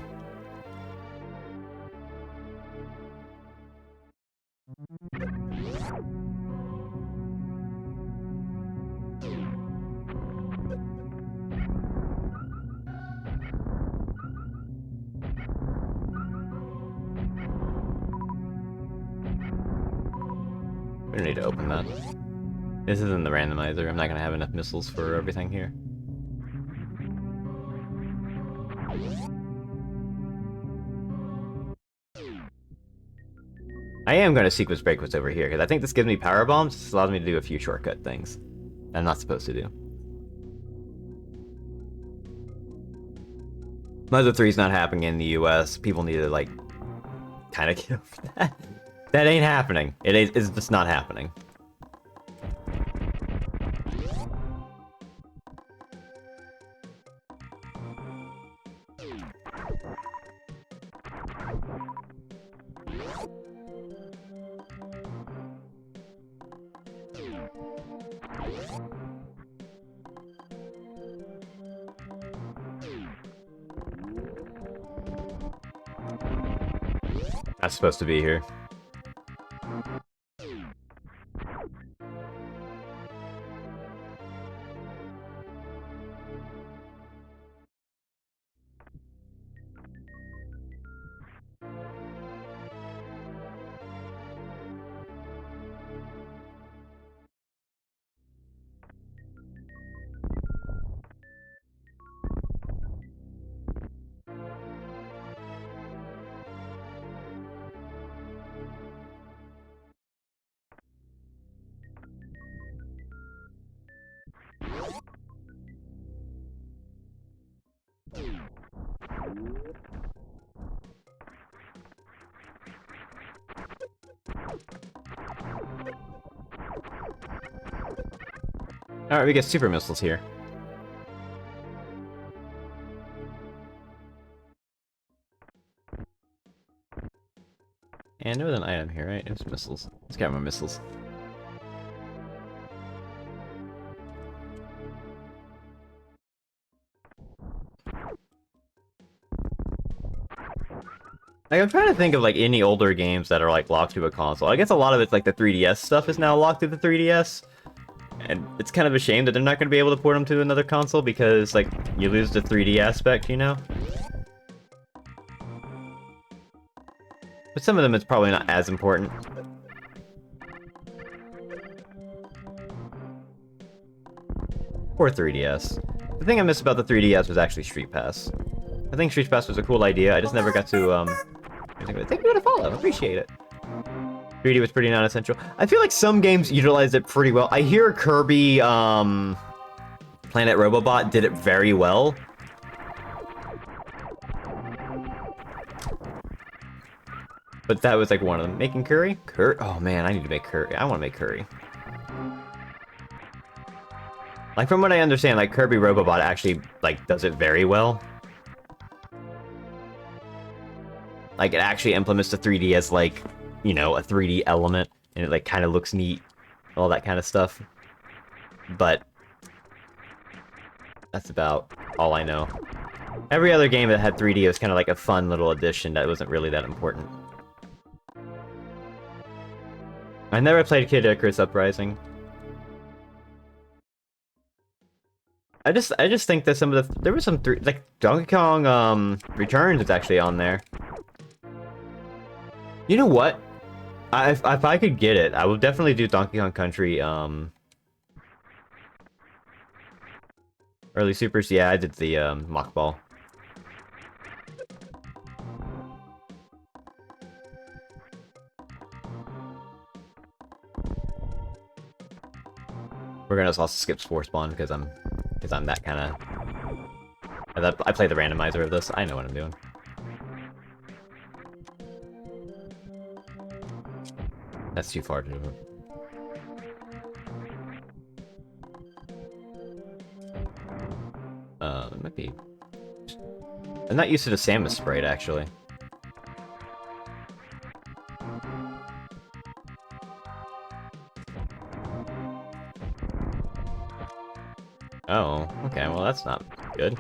We don't need to open that. This isn't the randomizer. I'm not gonna have enough missiles for everything here. I am going to sequence break what's over here, because I think this gives me power bombs. This allows me to do a few shortcut things I'm not supposed to do. Mother 3's not happening in the US. People need to, like, kind of get over that. That ain't happening. It's just not happening. That's supposed to be here. Alright, we get super missiles here. And there was an item here, right? It was missiles. Let's get more missiles. Like, I'm trying to think of, like, any older games that are, like, locked to a console. I guess a lot of it's, like, the 3DS stuff is now locked to the 3DS. And it's kind of a shame that they're not going to be able to port them to another console because, like, you lose the 3D aspect, you know? But some of them it's probably not as important. Poor 3DS. The thing I miss about the 3DS was actually Street Pass. I think Street Pass was a cool idea, I just never got to, thank you for the follow, appreciate it. 3D was pretty non-essential. I feel like some games utilized it pretty well. I hear Kirby, Planet Robobot did it very well. But that was like one of them. Making curry? Oh man, I need to make curry. I want to make curry. Like from what I understand, like Kirby Robobot actually like does it very well. Like it actually implements the 3D as like, you know, a 3D element, and it like kind of looks neat, all that kind of stuff. But that's about all I know. Every other game that had 3D was kind of like a fun little addition that wasn't really that important. I never played Kid Icarus Uprising. I just think that some of there was some like Donkey Kong Returns is actually on there. You know what? If I could get it, I would definitely do Donkey Kong Country Early Supers. Yeah, I did the mock ball. We're gonna also skip Spore Spawn because I'm that kind of. I play the randomizer of this. I know what I'm doing. That's too far to do. It might be. I'm not used to the Samus sprite actually. Oh, okay, well that's not good.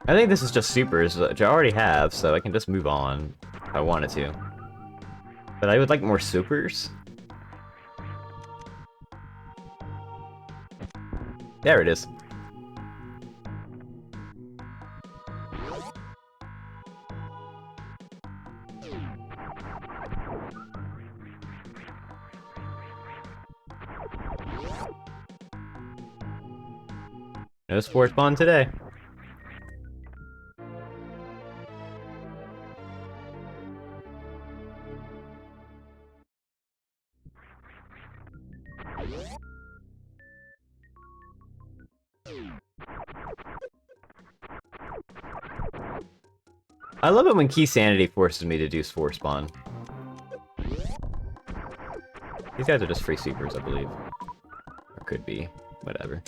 I think this is just supers, which I already have, so I can just move on if I wanted to. But I would like more supers. There it is. No Spore Spawn today. I love it when Key Sanity forces me to do Spore Spawn. These guys are just free supers, I believe. Or could be. Whatever.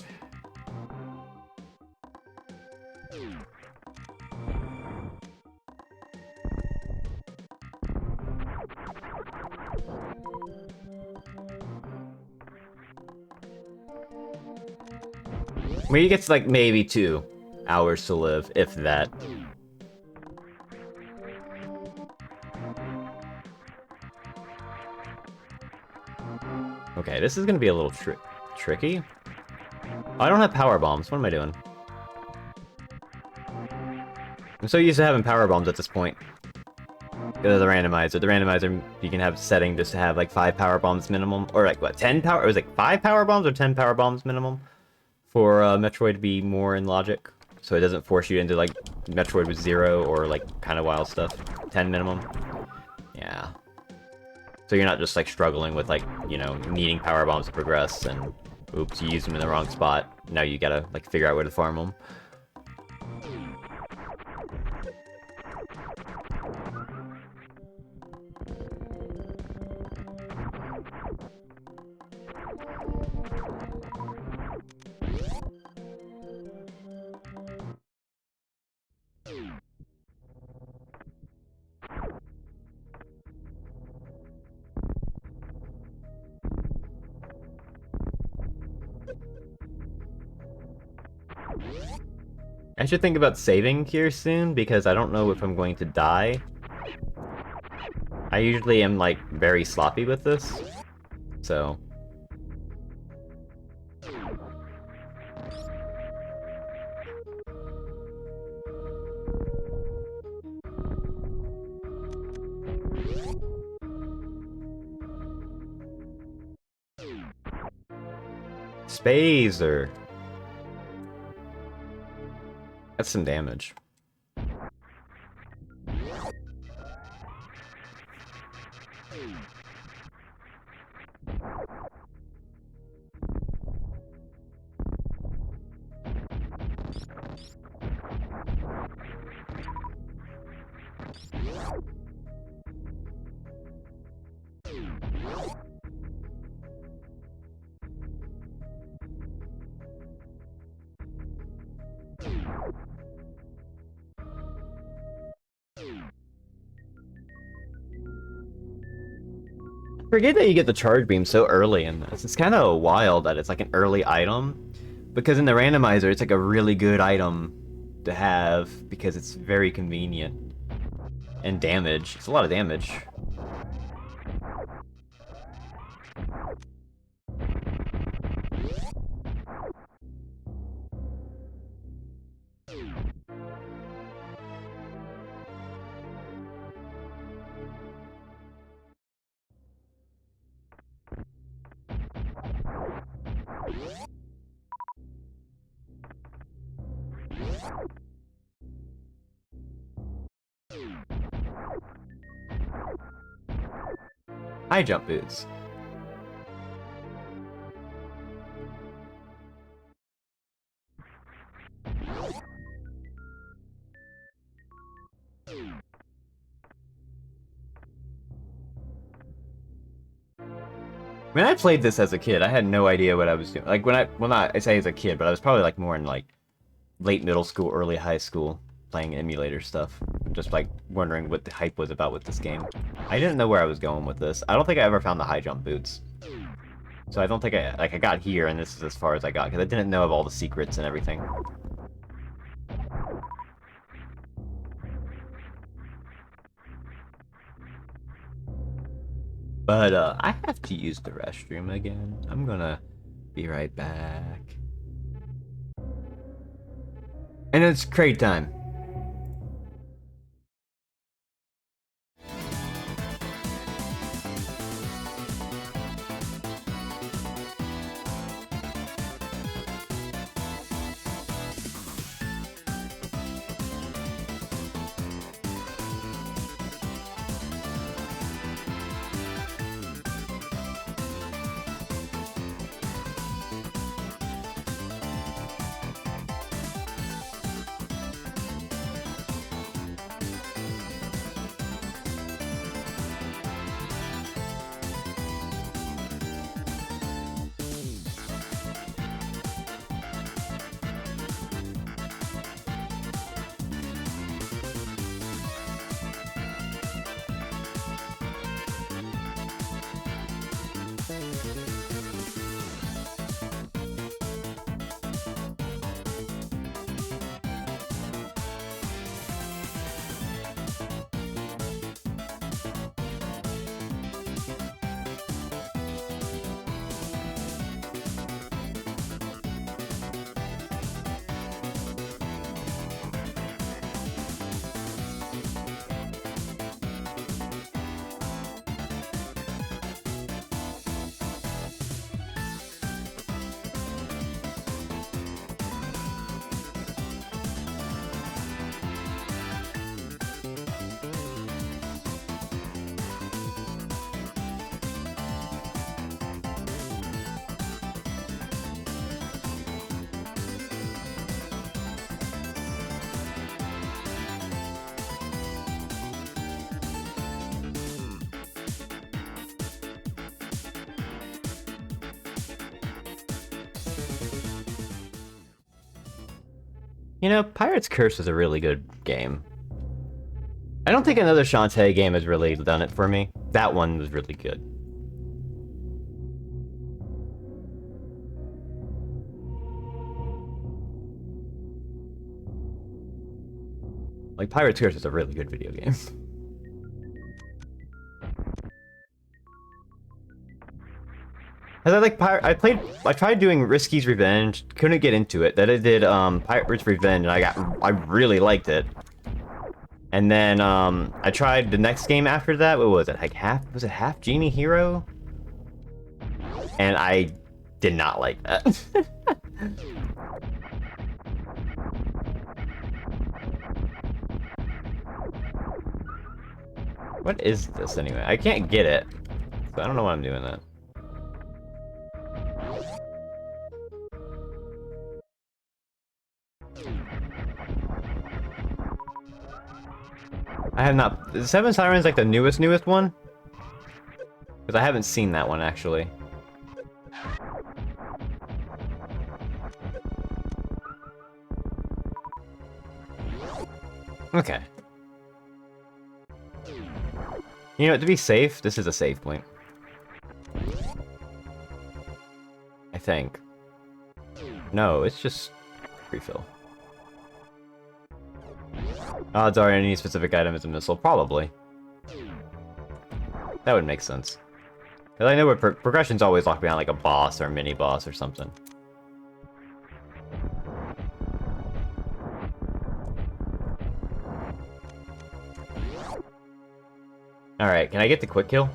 I mean, he gets like maybe 2 hours to live, if that. Okay, this is gonna be a little tricky. Oh, I don't have power bombs. What am I doing? I'm so used to having power bombs at this point. Go to the randomizer. The randomizer, you can have setting just to have like 5 power bombs minimum, or like what, 10 power? It was like 5 power bombs or 10 power bombs minimum for Metroid to be more in logic, so it doesn't force you into like Metroid with 0 or like kind of wild stuff. 10 minimum. Yeah. So you're not just like struggling with like, you know, needing power bombs to progress and oops, you used them in the wrong spot. Now you gotta like figure out where to farm them. I should think about saving here soon, because I don't know if I'm going to die. I usually am, like, very sloppy with this, so... Spazer! That's some damage. Forget that you get the charge beam so early in this. It's kind of wild that it's like an early item, because in the randomizer it's like a really good item to have because it's very convenient. And damage. It's a lot of damage. High jump boots. When I played this as a kid, I had no idea what I was doing. Like well, not I say as a kid, but I was probably like more in like late middle school, early high school, playing emulator stuff. Just like wondering what the hype was about with this game. I didn't know where I was going with this. I don't think I ever found the high jump boots. So I don't think I got here and this is as far as I got because I didn't know of all the secrets and everything. But I have to use the restroom again. I'm gonna be right back. And it's crate time. You know, Pirate's Curse is a really good game. I don't think another Shantae game has really done it for me. That one was really good. Like, Pirate's Curse is a really good video game. Cause I tried doing Risky's Revenge, couldn't get into it. Then I did Pirate's Revenge, and I really liked it. And then I tried the next game after that. What was it? Like half Genie Hero? And I did not like that. What is this anyway? I can't get it. So I don't know why I'm doing that. I have not... Is Seven Sirens like the newest one? Because I haven't seen that one, actually. Okay. You know, to be safe, this is a save point. I think. No, it's just refill. Odds are any specific item is a missile, probably. That would make sense. Because I know where progression's always locked behind like a boss or a mini boss or something. Alright, can I get the quick kill?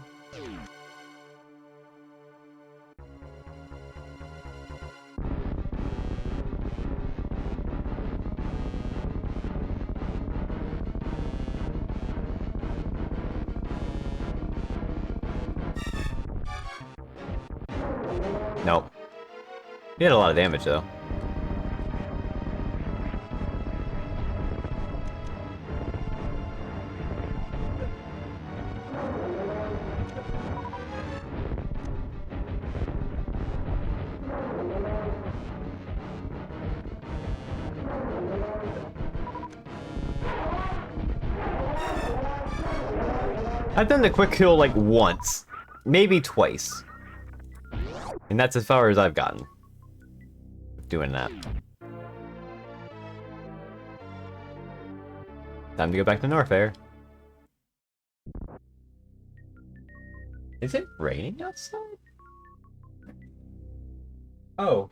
Nope. He had a lot of damage, though. I've done the quick kill, like, once. Maybe twice. And that's as far as I've gotten. Doing that. Time to go back to Norfair. Is it raining outside? Oh.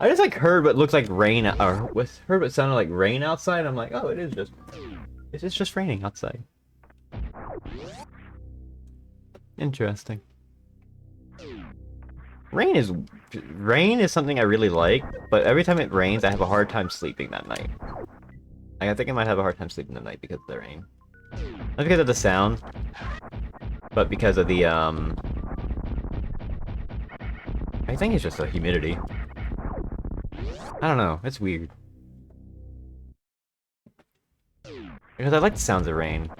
I just, like, heard what looked like rain, or heard what sounded like rain outside. I'm like, oh, it is just... It's just raining outside. Interesting. Rain is something I really like, but every time it rains, I have a hard time sleeping that night. Like, I think I might have a hard time sleeping that night because of the rain. Not because of the sound, but because of the, I think it's just the humidity. I don't know, it's weird. Because I like the sounds of rain.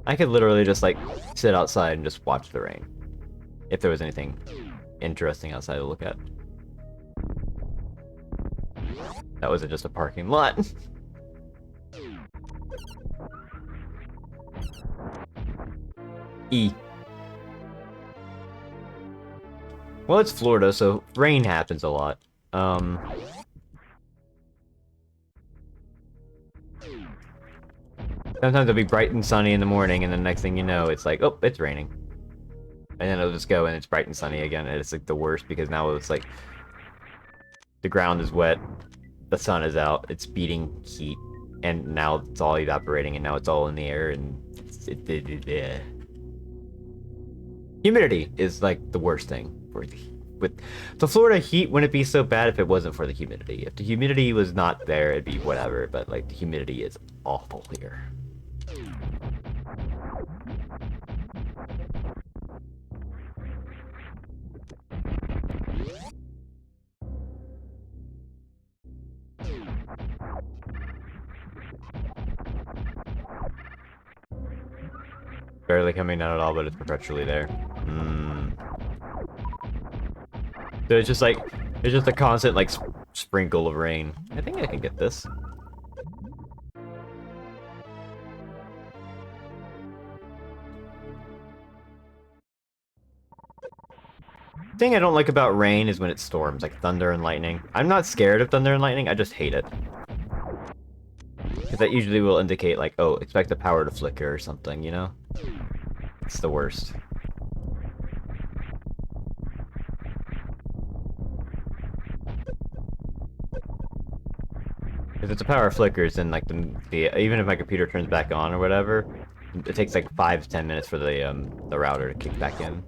I could literally just, like, sit outside and just watch the rain. If there was anything interesting outside to look at. That wasn't just a parking lot. E. Well, it's Florida, so rain happens a lot. Sometimes it'll be bright and sunny in the morning, and the next thing you know, it's like, oh, it's raining. And then it'll just go, and it's bright and sunny again, and it's like the worst, because now it's like, the ground is wet, the sun is out, it's beating heat, and now it's all evaporating, and now it's all in the air, and humidity is like the worst thing for with the Florida heat. Wouldn't be so bad if it wasn't for the humidity. If the humidity was not there, it'd be whatever, but like the humidity is awful here. Barely coming down at all, but it's perpetually there. So it's just like, it's just a constant, like, sprinkle of rain. I think I can get this. The thing I don't like about rain is when it storms, like thunder and lightning. I'm not scared of thunder and lightning, I just hate it. Because that usually will indicate, like, oh, expect the power to flicker or something, you know? It's the worst. If it's a power flickers, then like the even if my computer turns back on or whatever, it takes like 5 to 10 minutes for the router to kick back in.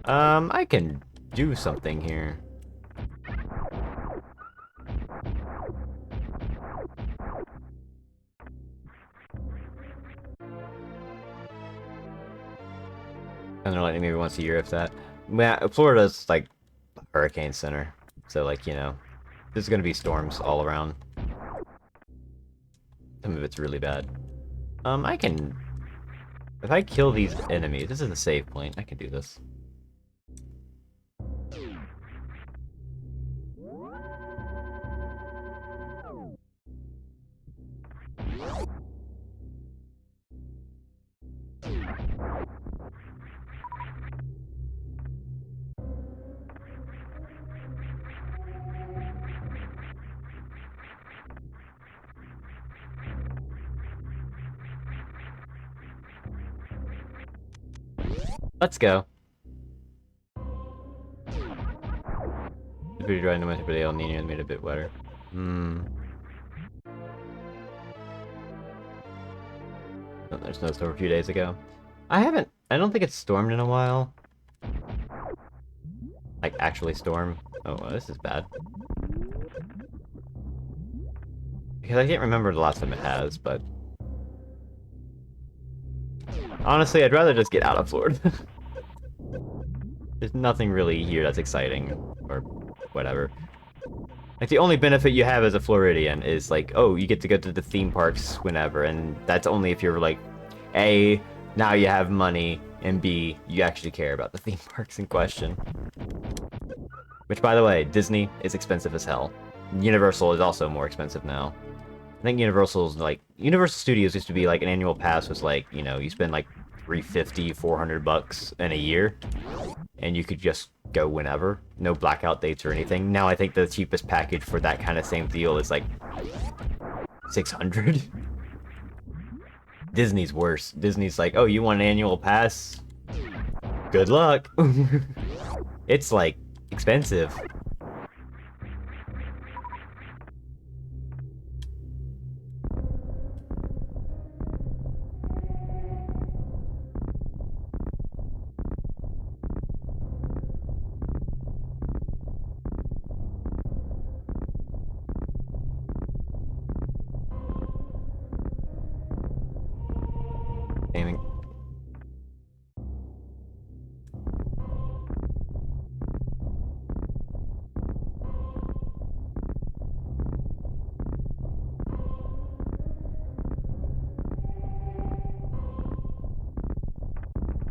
I can do something here. And they're letting maybe once a year, if that. Yeah, Florida's like hurricane center. So, like, you know, there's gonna be storms all around. Some of it's really bad. I can... If I kill these enemies, this is a save point. I can do this. Let's go. Pretty dry, no matter but El Nino made it a bit wetter. Oh, there's no storm a few days ago. I don't think it's stormed in a while. Like, actually storm. Oh, well, this is bad. Because I can't remember the last time it has, but... Honestly, I'd rather just get out of Florida. There's nothing really here that's exciting, or whatever. Like, the only benefit you have as a Floridian is, like, oh, you get to go to the theme parks whenever, and that's only if you're, like, A, now you have money, and B, you actually care about the theme parks in question. Which, by the way, Disney is expensive as hell. Universal is also more expensive now. I think Universal's, like, Universal Studios used to be, like, an annual pass was, like, you know, you spend, like, $350, $400 in a year, and you could just go whenever. No blackout dates or anything. Now I think the cheapest package for that kind of same deal is, like, $600. Disney's worse. Disney's like, oh, you want an annual pass? Good luck. It's, like, expensive. Aiming.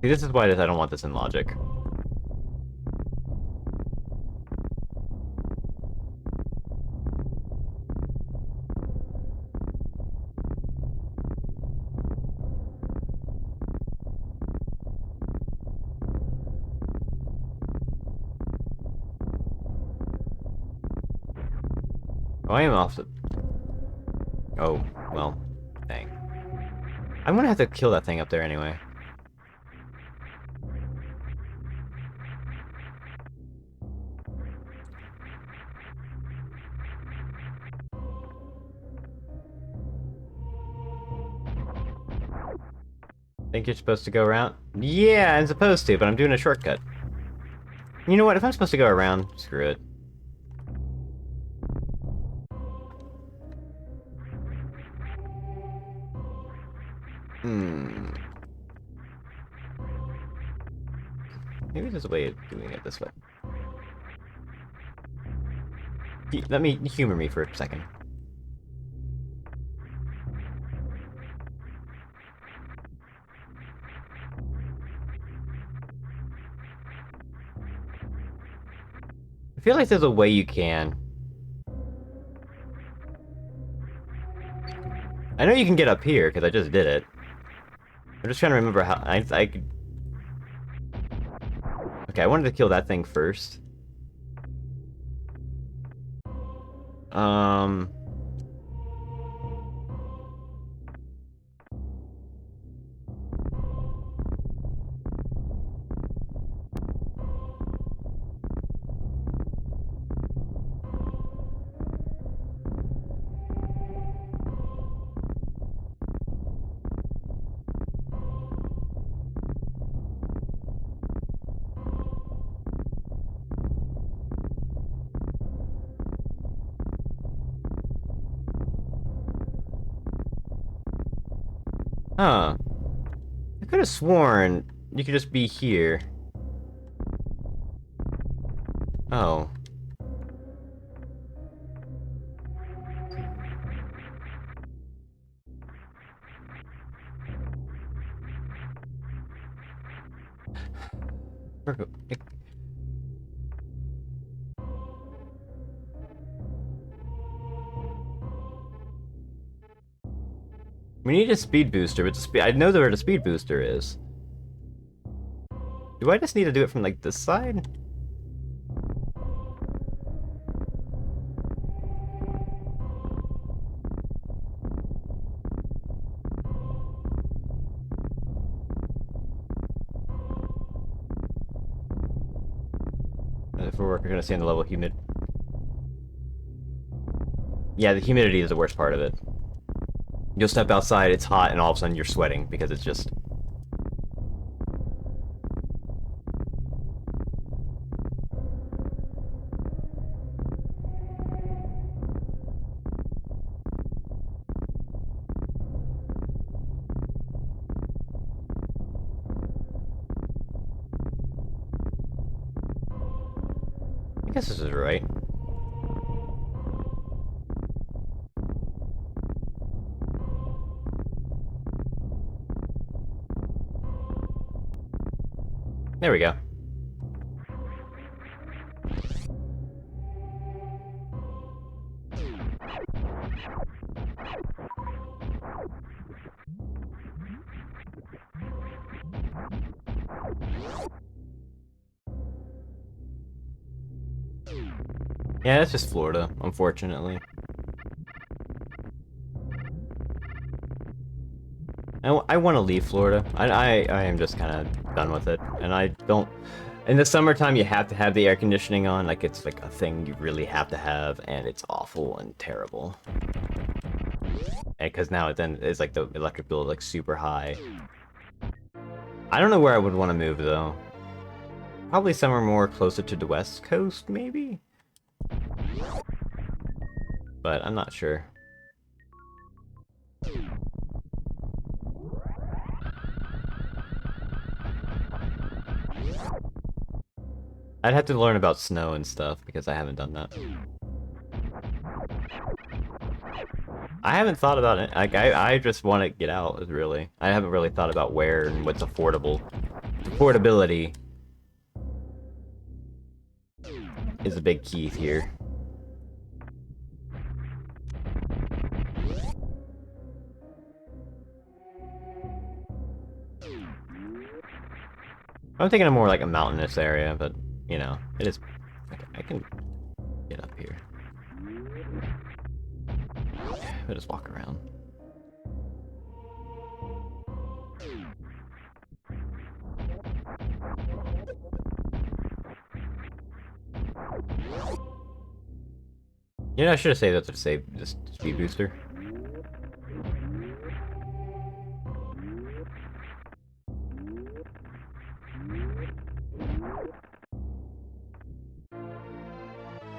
See, this is why I don't want this in logic. Oh, I am off the... Oh, well, dang. I'm gonna have to kill that thing up there anyway. Think you're supposed to go around? Yeah, I'm supposed to, but I'm doing a shortcut. You know what? If I'm supposed to go around, screw it. Maybe there's a way of doing it this way. Let me humor me for a second. I feel like there's a way you can. I know you can get up here, because I just did it. I'm just trying to remember how I could... Okay, I wanted to kill that thing first. Huh. I could have sworn you could just be here. Oh. We need a speed booster, but I know where the speed booster is. Do I just need to do it from like this side? If we're gonna stay in the level humid. Yeah, the humidity is the worst part of it. You'll step outside, it's hot, and all of a sudden you're sweating because it's just... I guess this is right. There we go. Yeah, that's just Florida, unfortunately. I want to leave Florida. I am just kind of done with it, and I don't... In the summertime, you have to have the air conditioning on, like it's like a thing you really have to have, and it's awful and terrible. And because now it's like the electric bill is like super high. I don't know where I would want to move though. Probably somewhere more closer to the west coast, maybe? But I'm not sure. I'd have to learn about snow and stuff, because I haven't done that. I haven't thought about it. Like, I just want to get out, really. I haven't really thought about where and what's affordable. Affordability is a big key here. I'm thinking of more like a mountainous area, but, you know, it is... I can get up here. I'll just walk around. You know, I should have saved that to save this speed booster.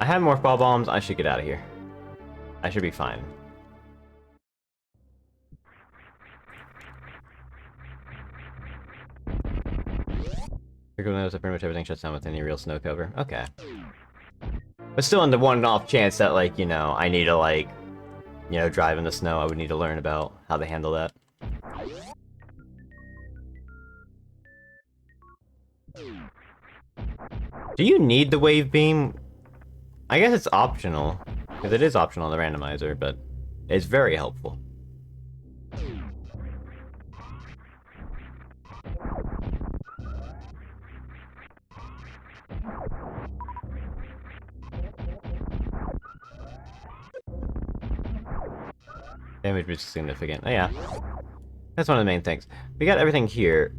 I have more fall bombs. I should get out of here. I should be fine. Critical notice that pretty much everything shuts down with any real snow cover. Okay. But still, in the one-off chance that, like, you know, I need to, like, you know, drive in the snow, I would need to learn about how they handle that. Do you need the wave beam? I guess it's optional, because it is optional in the randomizer, but it's very helpful. Damage boost is significant. Oh yeah. That's one of the main things. We got everything here.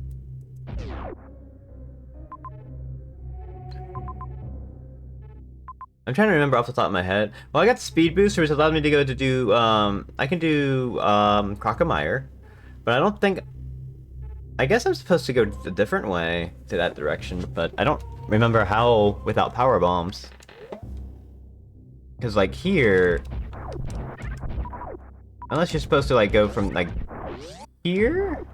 I'm trying to remember off the top of my head. Well, I got speed booster, which allowed me to go to do, I can do, Crocomire. But I don't think... I guess I'm supposed to go a different way to that direction, but I don't remember how without power bombs. Because, like, here... Unless you're supposed to, like, go from, like, here?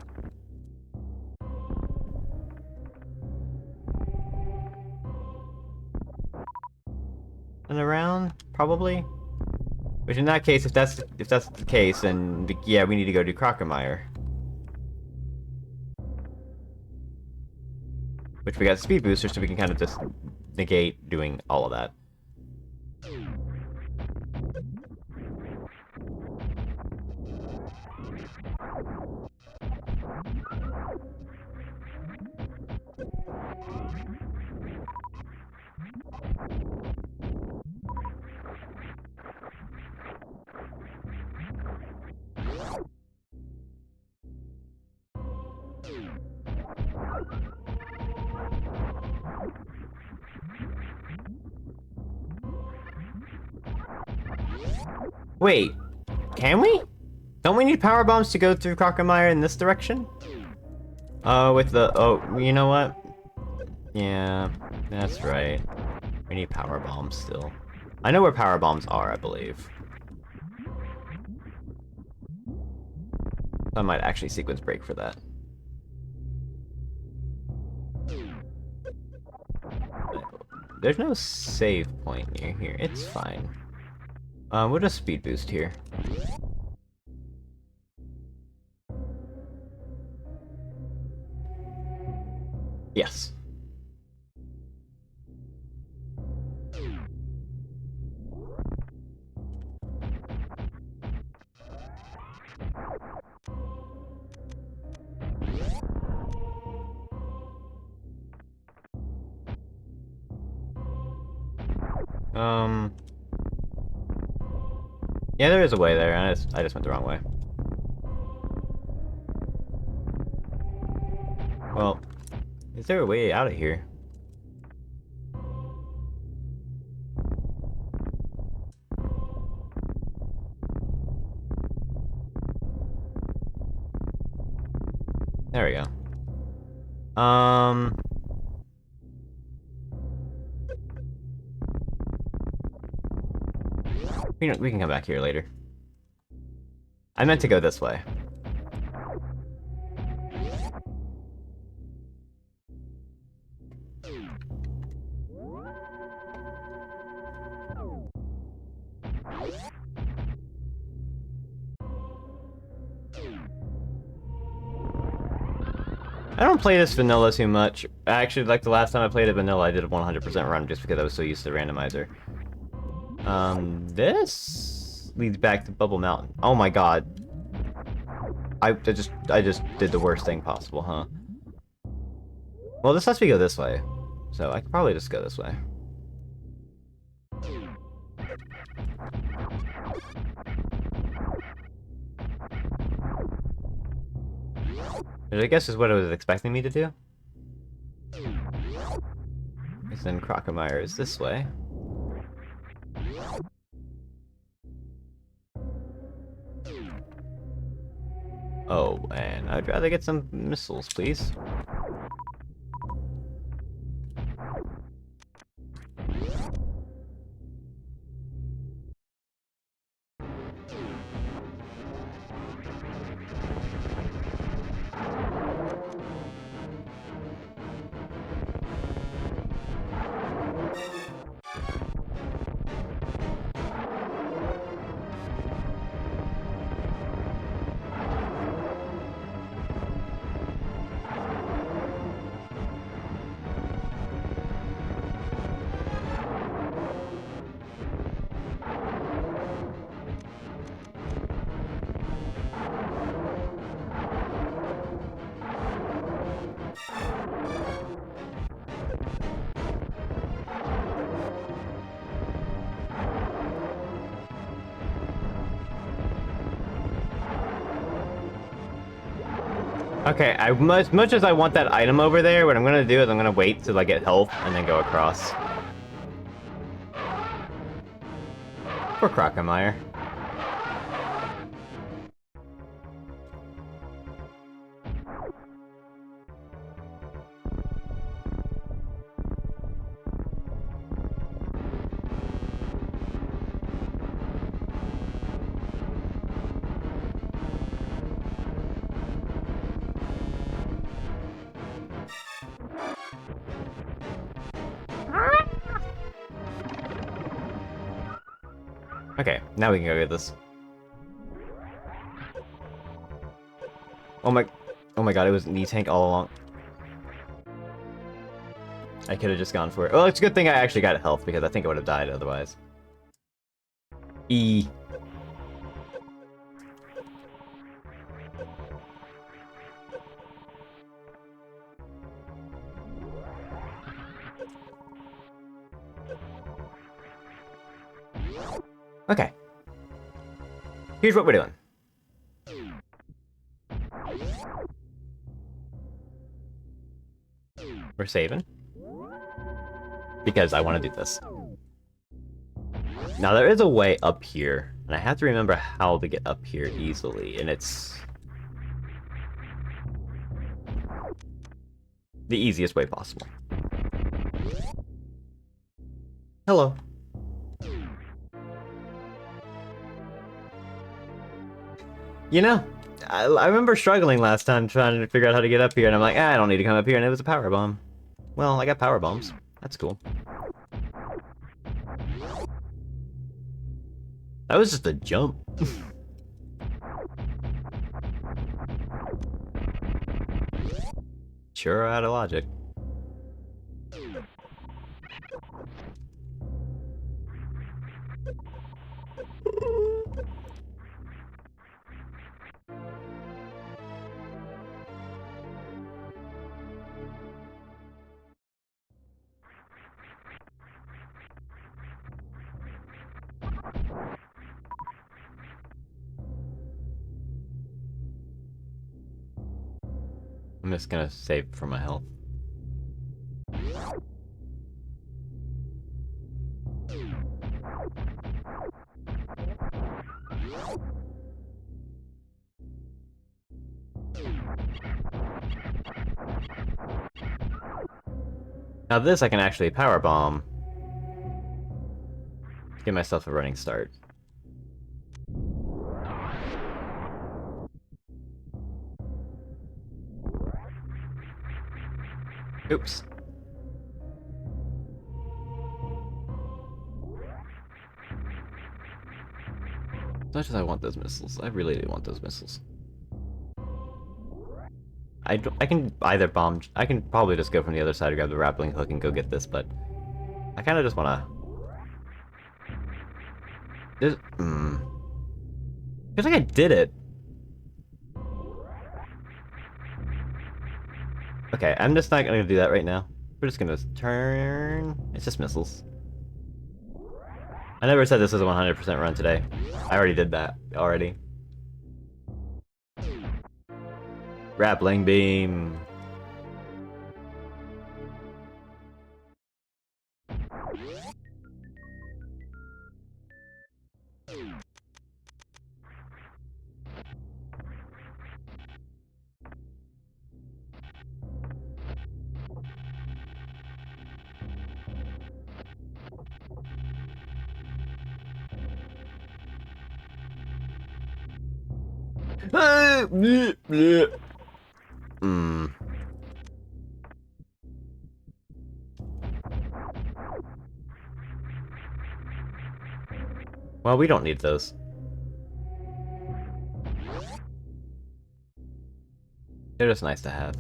and around, probably. Which in that case, if that's the case, then yeah, we need to go do Crocomire. Which we got speed boosters, so we can kind of just negate doing all of that. Wait, can we? Don't we need power bombs to go through Crocomire in this direction? With the... Oh, you know what? Yeah, that's right. We need power bombs still. I know where power bombs are, I believe. I might actually sequence break for that. There's no save point near here. It's fine. We'll just speed boost here. Yes. Yeah, there is a way there. I just went the wrong way. Well, is there a way out of here? There we go. We can come back here later. I meant to go this way. I don't play this vanilla too much. Actually, like the last time I played it vanilla, I did a 100% run just because I was so used to the randomizer. This leads back to Bubble Mountain. Oh my god. I just did the worst thing possible, huh? Well, this lets me go this way. So I could probably just go this way. Which I guess is what it was expecting me to do. Because then Crocomire is this way. Oh, and I'd rather get some missiles, please. Okay, as much as I want that item over there, what I'm gonna do is I'm gonna wait till I get health and then go across. For Crocomire. Okay, now we can go get this. Oh my god, it was an E-tank all along. I could have just gone for it. Well, it's a good thing I actually got health, because I think I would have died otherwise. E. Okay. Here's what we're doing. We're saving. Because I want to do this. Now, there is a way up here, and I have to remember how to get up here easily, and it's the easiest way possible. Hello. You know, I remember struggling last time trying to figure out how to get up here, and I'm like, I don't need to come up here, and it was a power bomb. Well, I got power bombs. That's cool. That was just a jump. Sure out of logic. I'm just gonna save for my health. Now this I can actually power bomb. Give myself a running start. Oops. As much as I want those missiles, I really do want those missiles. I can either bomb. I can probably just go from the other side, grab the grappling hook, and go get this, but I kind of just want to. Just, feels like I did it. Okay, I'm just not gonna do that right now. We're just gonna turn. It's just missiles. I never said this was a 100% run today. I already did that already. Grappling beam. Well, we don't need those. They're just nice to have.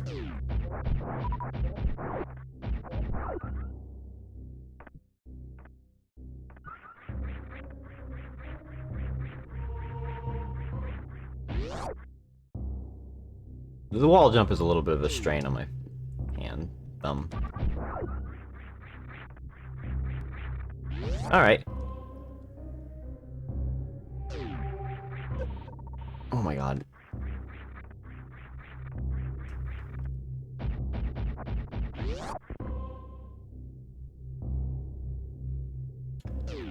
The wall jump is a little bit of a strain on my thumb. Alright. Oh my god.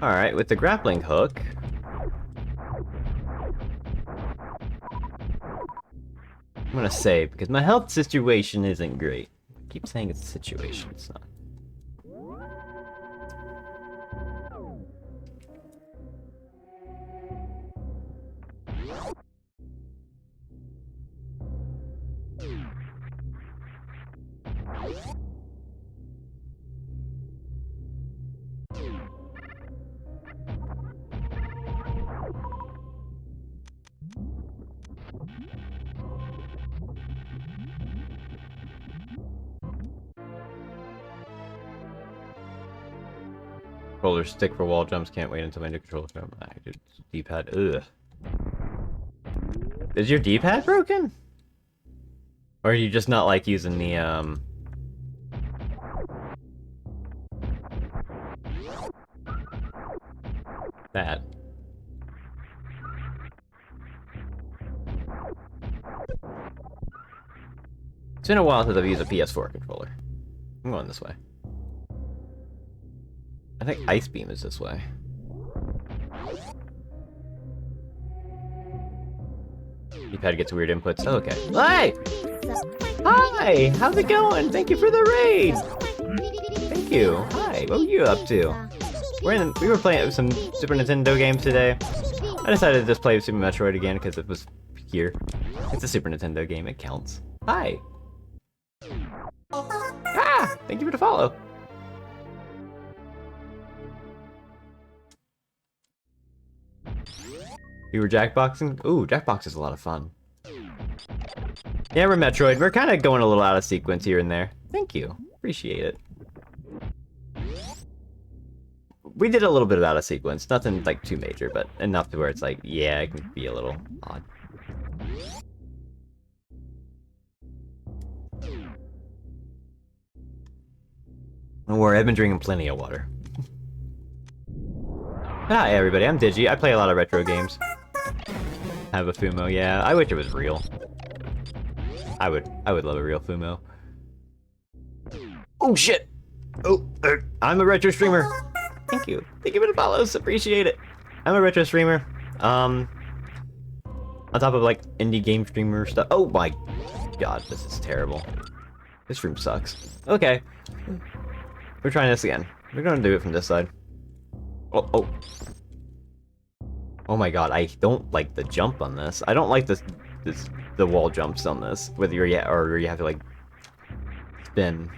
Alright, with the grappling hook... I'm gonna save, because my health situation isn't great. I keep saying it's a situation, it's not. Controller stick for wall jumps. Can't wait until my new controller comes. I did D-pad. Ugh. Is your D-pad broken? Or are you just not like using the that? It's been a while since I've used a PS4 controller. I'm going this way. I think Ice Beam is this way. D-pad gets weird inputs. Oh, okay. Hey! Hi! How's it going? Thank you for the raid! Thank you. Hi, what were you up to? We were playing some Super Nintendo games today. I decided to just play Super Metroid again because it was here. It's a Super Nintendo game, it counts. Hi! Ah! Thank you for the follow. We were jackboxing? Ooh, jackbox is a lot of fun. Yeah, we're Metroid. We're kind of going a little out of sequence here and there. Thank you. Appreciate it. We did a little bit of out of sequence. Nothing, like, too major, but enough to where it's like, yeah, it can be a little odd. Don't worry, I've been drinking plenty of water. Hi, everybody. I'm Digi. I play a lot of retro games. Have a Fumo, yeah. I wish it was real. I would love a real Fumo. Oh shit! Oh, I'm a retro streamer. Thank you. Thank you for the follows. Appreciate it. I'm a retro streamer. On top of like indie game streamer stuff. Oh my god, this is terrible. This room sucks. Okay. We're trying this again. We're gonna do it from this side. Oh, oh. Oh my god, I don't like the jump on this. I don't like the wall jumps on this. Whether you're or you have to like spin.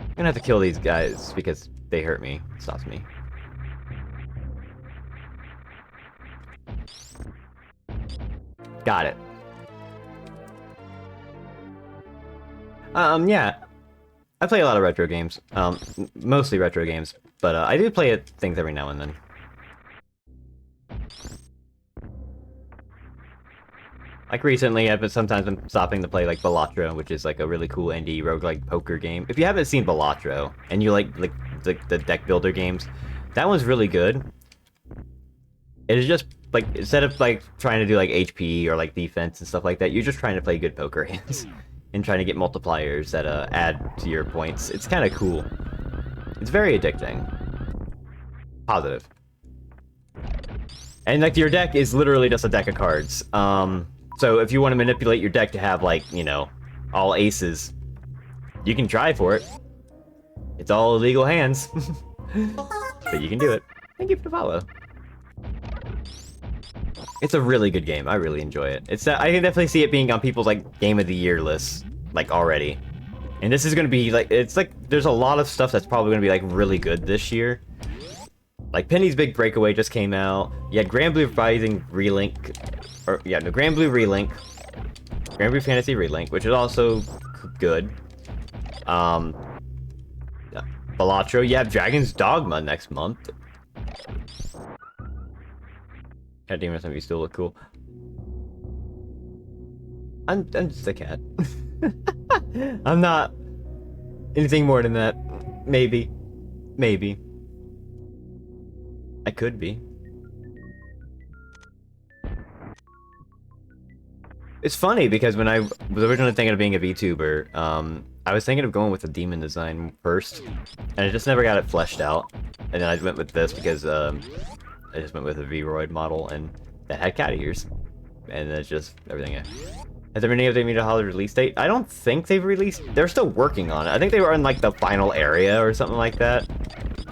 I'm gonna have to kill these guys because they hurt me. It stops me. Got it. Yeah. I play a lot of retro games. Mostly retro games, but I do play things every now and then. Like recently, sometimes I'm stopping to play like Balatro, which is like a really cool indie roguelike poker game. If you haven't seen Balatro and you like the deck builder games, that one's really good. It is just like instead of like trying to do like HP or like defense and stuff like that, you're just trying to play good poker hands and trying to get multipliers that add to your points. It's kind of cool. It's very addicting. Positive. And like your deck is literally just a deck of cards. So if you want to manipulate your deck to have like, you know, all aces, you can try for it. It's all illegal hands. But you can do it. Thank you for the follow. It's a really good game. I really enjoy it. I can definitely see it being on people's like game of the year lists, like already. And this is gonna be like, it's like there's a lot of stuff that's probably gonna be like really good this year. Like Penny's Big Breakaway just came out. You had Grand Blue Rising Relink, or yeah, no, Grand Blue Relink, Grand Blue Fantasy Relink, which is also good. Balatro. You have Dragon's Dogma next month. God damn it, some of you still look cool. I'm just a cat. I'm not anything more than that. Maybe. Maybe. I could be. It's funny because when I was originally thinking of being a VTuber, I was thinking of going with the demon design first, and I just never got it fleshed out. And then I went with this because I just went with a V-Roid model, and that had cat ears. And it's just everything. Has there been any update to Holly's release date? I don't think they've released. They're still working on it. I think they were in like the final area or something like that,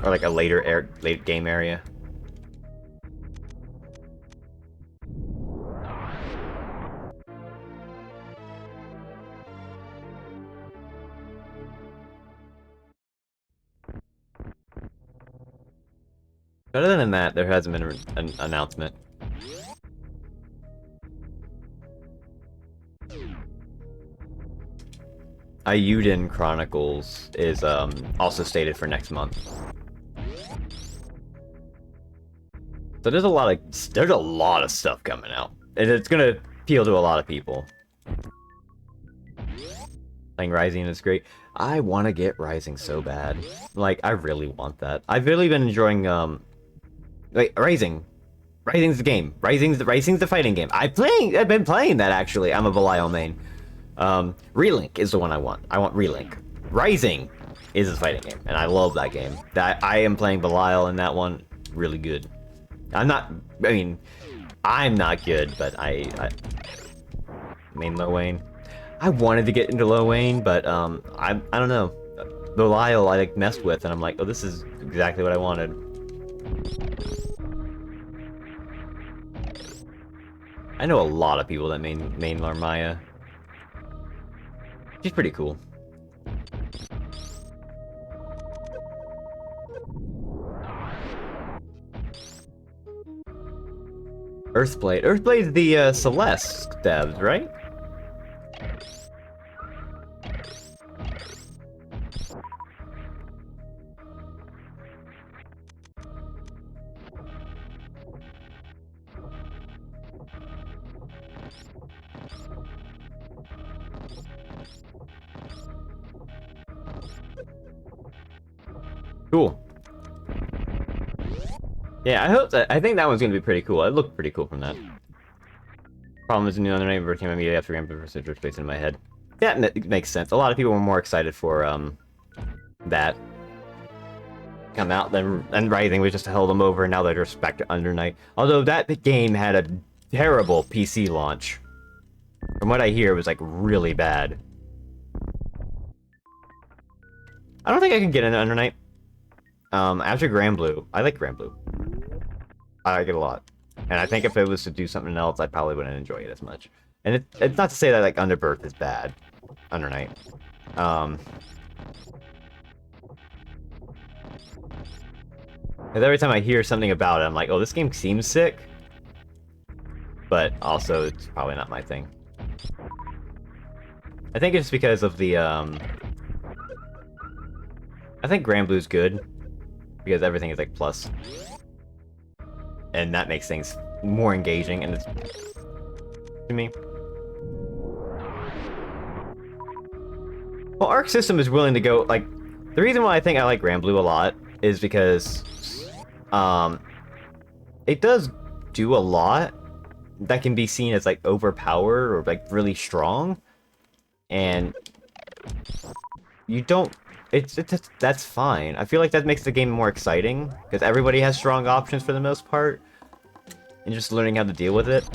or like a late game area. Other than that, there hasn't been an announcement. Ayuden Chronicles is also stated for next month. So there's a lot of stuff coming out, and it's gonna appeal to a lot of people. Playing Rising is great. I want to get Rising so bad. Like, I really want that. I've really been enjoying wait, Rising. Rising's the game. Rising's the fighting game. I've been playing that actually. I'm a Belial main. Relink is the one I want. I want Relink. Rising is a fighting game, and I love that game. I am playing Belial in that one. Really good. I'm not good, but I main Lil Wayne. I wanted to get into Lil Wayne, but I don't know. Belial I like messed with, and I'm like, oh, this is exactly what I wanted. I know a lot of people that main Larmaya. She's pretty cool. Earthblade. Earthblade's the Celeste devs, right? Cool. Yeah, I think that one's gonna be pretty cool. It looked pretty cool from that. Problem is, the new undernight version immediately after Rampant for Citrus space in my head. Yeah, it makes sense. A lot of people were more excited for that come out than Rising was just to hold them over, and now they're just back to Undernight. Although that game had a terrible PC launch. From what I hear, it was like really bad. I don't think I can get into Undernight. After Grand Blue, I like Grand Blue. I like it a lot. And I think if it was to do something else, I probably wouldn't enjoy it as much. And it's not to say that, like, Underbirth is bad. Undernight. Because every time I hear something about it, I'm like, oh, this game seems sick. But also, it's probably not my thing. I think it's because of the, I think Grand Blue's good. Because everything is, like, plus. And that makes things more engaging, and it's... to me. Well, Arc System is willing to go, like... The reason why I think I like Grand Blue a lot is because... it does do a lot that can be seen as, like, overpowered or, like, really strong. And... you don't... that's fine. I feel like that makes the game more exciting, because everybody has strong options for the most part, and just learning how to deal with it.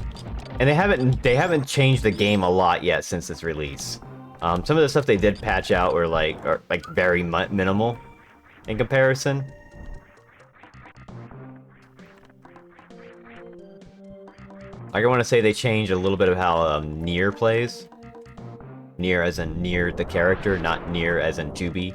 And they haven't changed the game a lot yet since its release. Some of the stuff they did patch out were like very minimal in comparison. Like, I want to say they changed a little bit of how Nier plays. Nier as in Nier the character, not Nier as in to be.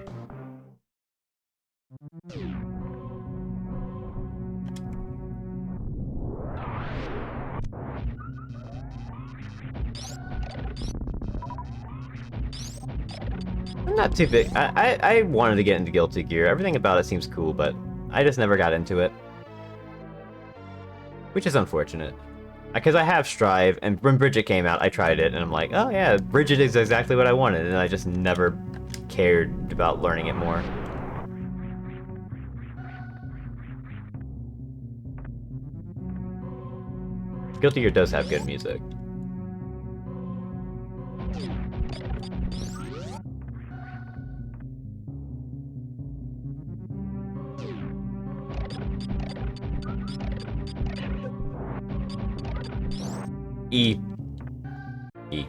I'm not too big. I wanted to get into Guilty Gear. Everything about it seems cool, but I just never got into it. Which is unfortunate. Because I have Strive, and when Bridget came out, I tried it, and I'm like, oh yeah, Bridget is exactly what I wanted, and I just never cared about learning it more. Guilty Gear does have good music. E. E.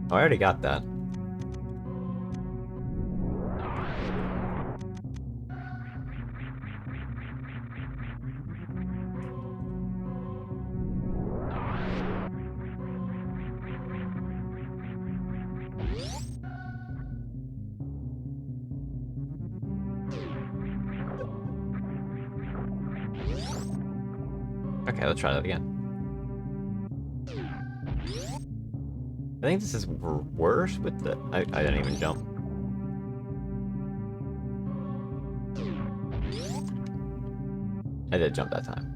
Oh, I already got that. Okay, let's try that again. I think this is worse with the... I didn't even jump. I did jump that time.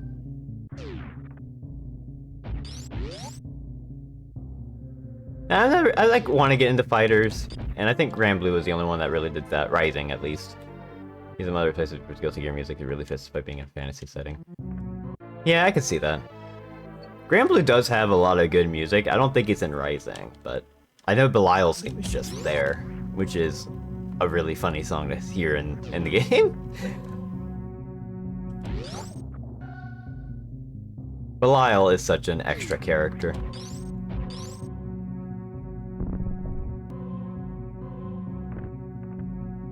I like want to get into fighters, and I think Grand Blue was the only one that really did that. Rising, at least. He's another place where Guilty Gear music it really fits by being in a fantasy setting. Yeah, I can see that. Grand Blue does have a lot of good music. I don't think it's in Rising, but I know Belial's theme is just there, which is a really funny song to hear in the game. Belial is such an extra character.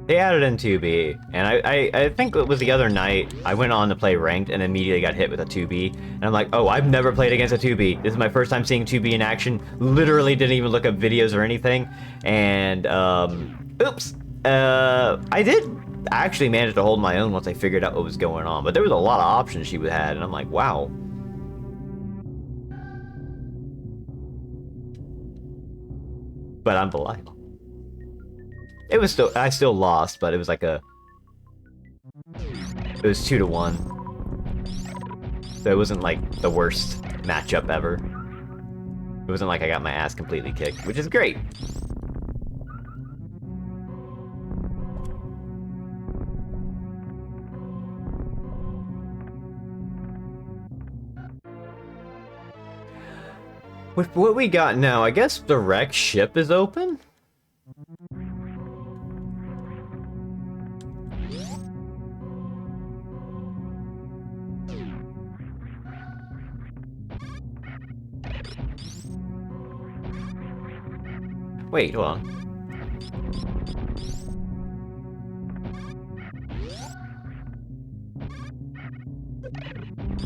They added in 2B, and I think it was the other night, I went on to play Ranked and immediately got hit with a 2B, and I'm like, oh, I've never played against a 2B. This is my first time seeing 2B in action, literally didn't even look up videos or anything, and, oops. I did actually manage to hold my own once I figured out what was going on, but there was a lot of options she had, and I'm like, wow. But I'm Belial. It was still, I still lost, but it was like it was 2-1. So it wasn't like the worst matchup ever. It wasn't like I got my ass completely kicked, which is great. With what we got now, I guess the wrecked ship is open? Wait, hold on.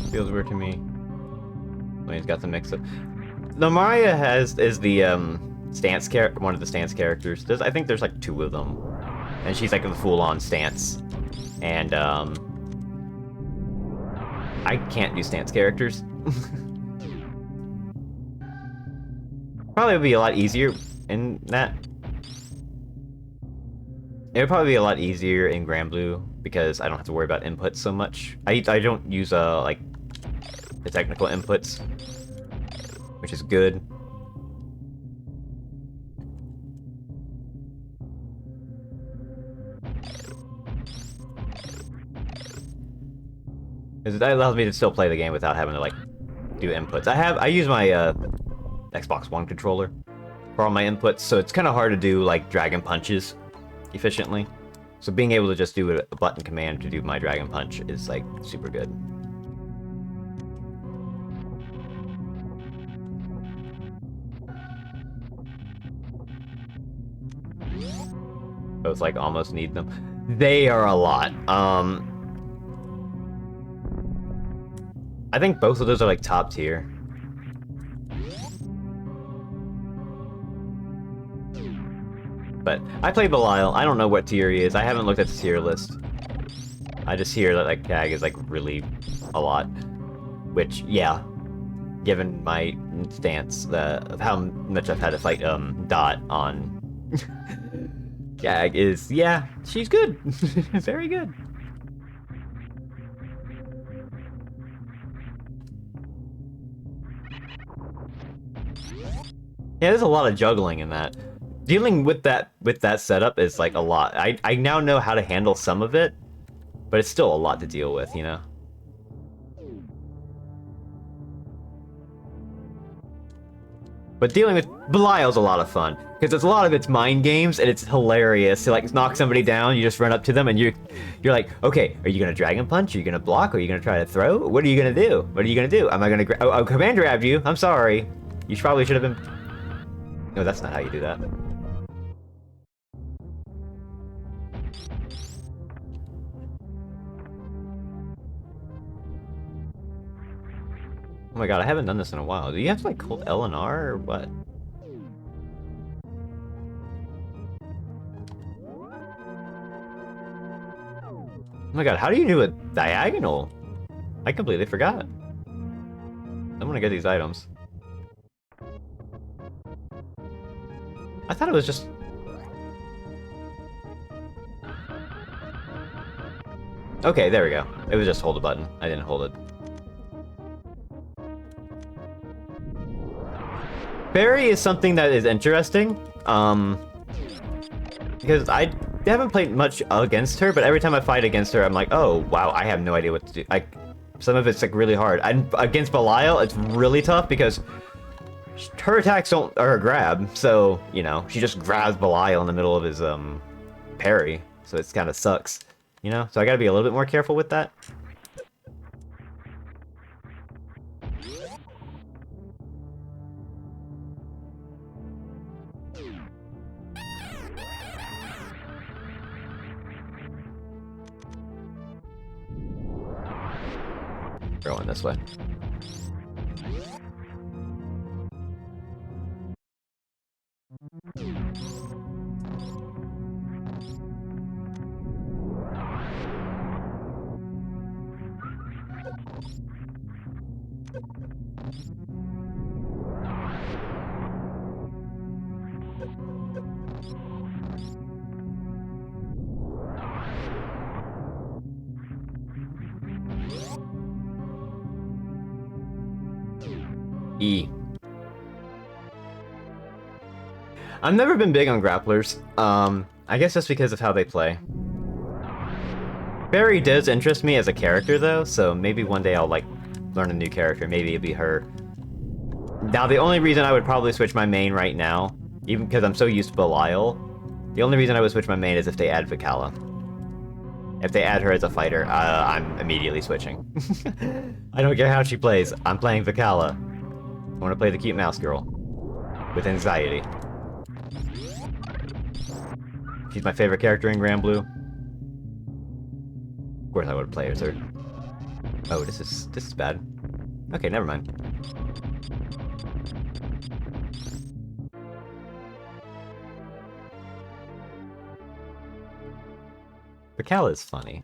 Feels weird to me. When he's got the mix-up. The Maria is the stance one of the stance characters. I think there's like 2 of them, and she's like a full-on stance. And I can't do stance characters. Probably would be a lot easier in that. It would probably be a lot easier in Grand Blue because I don't have to worry about inputs so much. I don't use like the technical inputs, which is good. Because that allows me to still play the game without having to like do inputs. I use my Xbox One controller for all my inputs, so it's kind of hard to do like dragon punches efficiently. So being able to just do a button command to do my dragon punch is like super good. Both like almost need them. They are a lot. I think both of those are like top tier. But I play Belial. I don't know what tier he is. I haven't looked at the tier list. I just hear that like Tag is like really a lot. Which, yeah, given my stance of how much I've had to fight Dot on Gag is, yeah, she's good. Very good. Yeah, there's a lot of juggling in that. Dealing with that setup is like a lot. I now know how to handle some of it, but it's still a lot to deal with, you know? But dealing with Belial's a lot of fun, because it's a lot of it's mind games, and it's hilarious to like knock somebody down. You just run up to them, and you're like, okay, are you gonna dragon punch? Are you gonna block? Are you gonna try to throw? What are you gonna do? What are you gonna do? Am I gonna oh, command grab you? I'm sorry. You probably should have been. No, that's not how you do that. Oh my god, I haven't done this in a while. Do you have to like hold L and R or what? Oh my god, how do you do a diagonal? I completely forgot. I'm gonna get these items. I thought it was just... Okay, there we go. It was just hold a button. I didn't hold it. Barry is something that is interesting. Because I haven't played much against her, but every time I fight against her, I'm like, oh, wow, I have no idea what to do. Some of it's like really hard. Against Belial, it's really tough because her attacks don't are a grab, so you know she just grabs Belial in the middle of his parry, so it's kind of sucks, you know. So I gotta be a little bit more careful with that. Going this way. E. I've never been big on grapplers. I guess just because of how they play. Barry does interest me as a character though, so maybe one day I'll like learn a new character. Maybe it'd be her. Now the only reason I would probably switch my main right now, even because I'm so used to Belial, the only reason I would switch my main is if they add Vicala. If they add her as a fighter, I'm immediately switching. I don't care how she plays, I'm playing Vicala. I want to play the cute mouse girl. With anxiety. She's my favorite character in Grand Blue. Of course I would play as her. Oh, this is bad. Okay, never mind. Vicala is funny.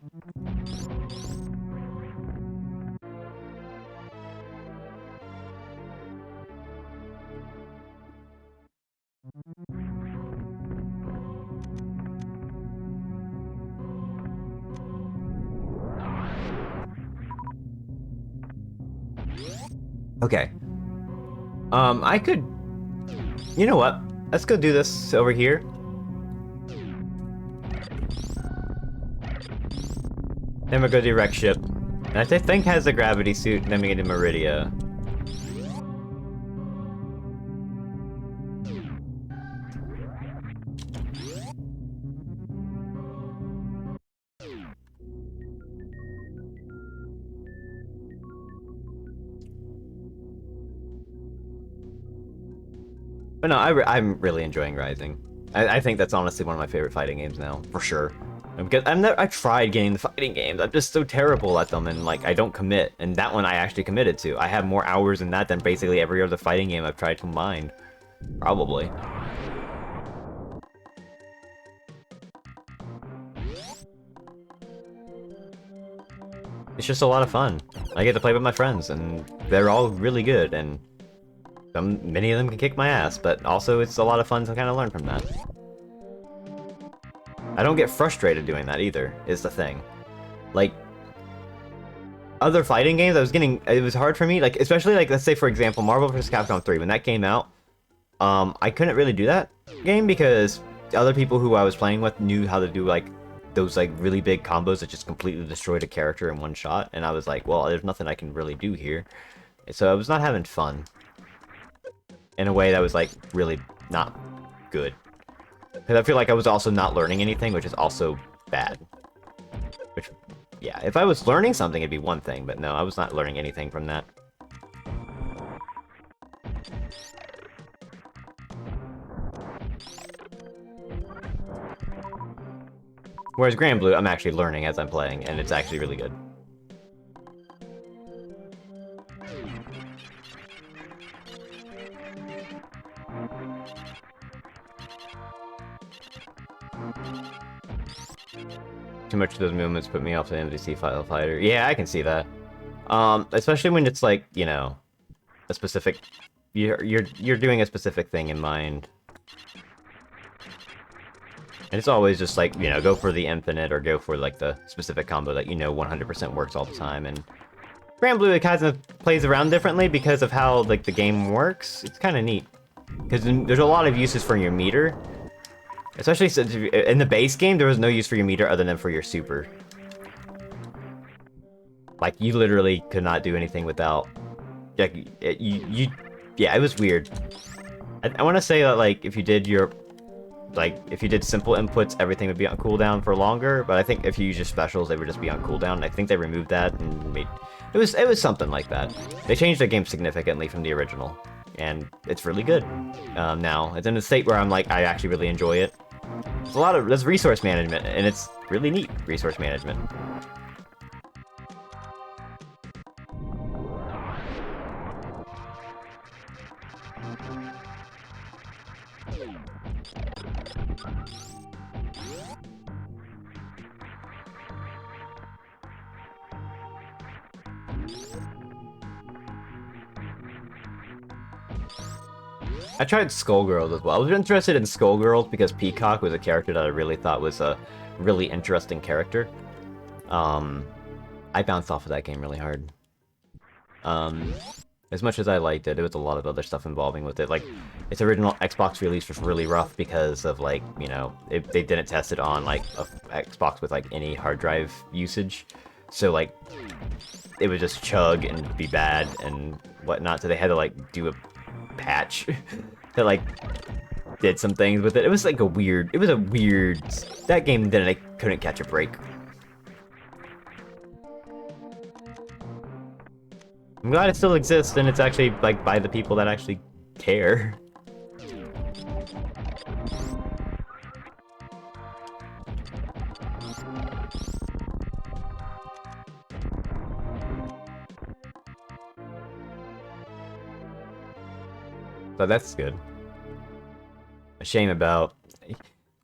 Okay. I could... You know what? Let's go do this over here. Then we'll go to Wreck Ship. And I think has a gravity suit, and then we get to Meridia. But no, I'm really enjoying Rising. I think that's honestly one of my favorite fighting games now, for sure. Because I tried getting the fighting games, I'm just so terrible at them, and like I don't commit. And that one I actually committed to. I have more hours in that than basically every other fighting game I've tried combined. Probably. It's just a lot of fun. I get to play with my friends, and they're all really good, and many of them can kick my ass, but also it's a lot of fun to kind of learn from that. I don't get frustrated doing that either, is the thing. Like, other fighting games, it was hard for me, like, especially, like, let's say, for example, Marvel vs. Capcom 3, when that came out, I couldn't really do that game because other people who I was playing with knew how to do, like, those, like, really big combos that just completely destroyed a character in one shot, and I was like, well, there's nothing I can really do here. So I was not having fun. In a way that was, like, really not good. Because I feel like I was also not learning anything, which is also bad. Which, yeah, if I was learning something, it'd be one thing, but no, I was not learning anything from that. Whereas Grand Blue, I'm actually learning as I'm playing, and it's actually really good. Too much of those movements put me off the MVC fighter. Yeah, I can see that. Especially when it's like, you know, a specific... You're doing a specific thing in mind. And it's always just like, you know, go for the infinite or go for like the specific combo that you know 100% works all the time. And Granblue, it kind of plays around differently because of how like the game works. It's kind of neat. Because there's a lot of uses for your meter. Especially since in the base game, there was no use for your meter other than for your super. Like, you literally could not do anything without... Like, yeah, it was weird. I want to say that, like, if you did your... Like, if you did simple inputs, everything would be on cooldown for longer, but I think if you use your specials, they would just be on cooldown. I think they removed that and made... It was something like that. They changed the game significantly from the original, and it's really good. Now, it's in a state where I'm like, I actually really enjoy it. There's resource management, and it's really neat, resource management. I tried Skullgirls as well. I was interested in Skullgirls because Peacock was a character that I really thought was a really interesting character. I bounced off of that game really hard. As much as I liked it, there was a lot of other stuff involving with it. Like, its original Xbox release was really rough because of, like, you know, they didn't test it on, like, a Xbox with, like, any hard drive usage. So, like, it would just chug and be bad and whatnot, so they had to, like, do a patch that, like, did some things with it. It was, like, that game couldn't catch a break. I'm glad it still exists, and it's actually, like, by the people that actually care. So that's good. A shame about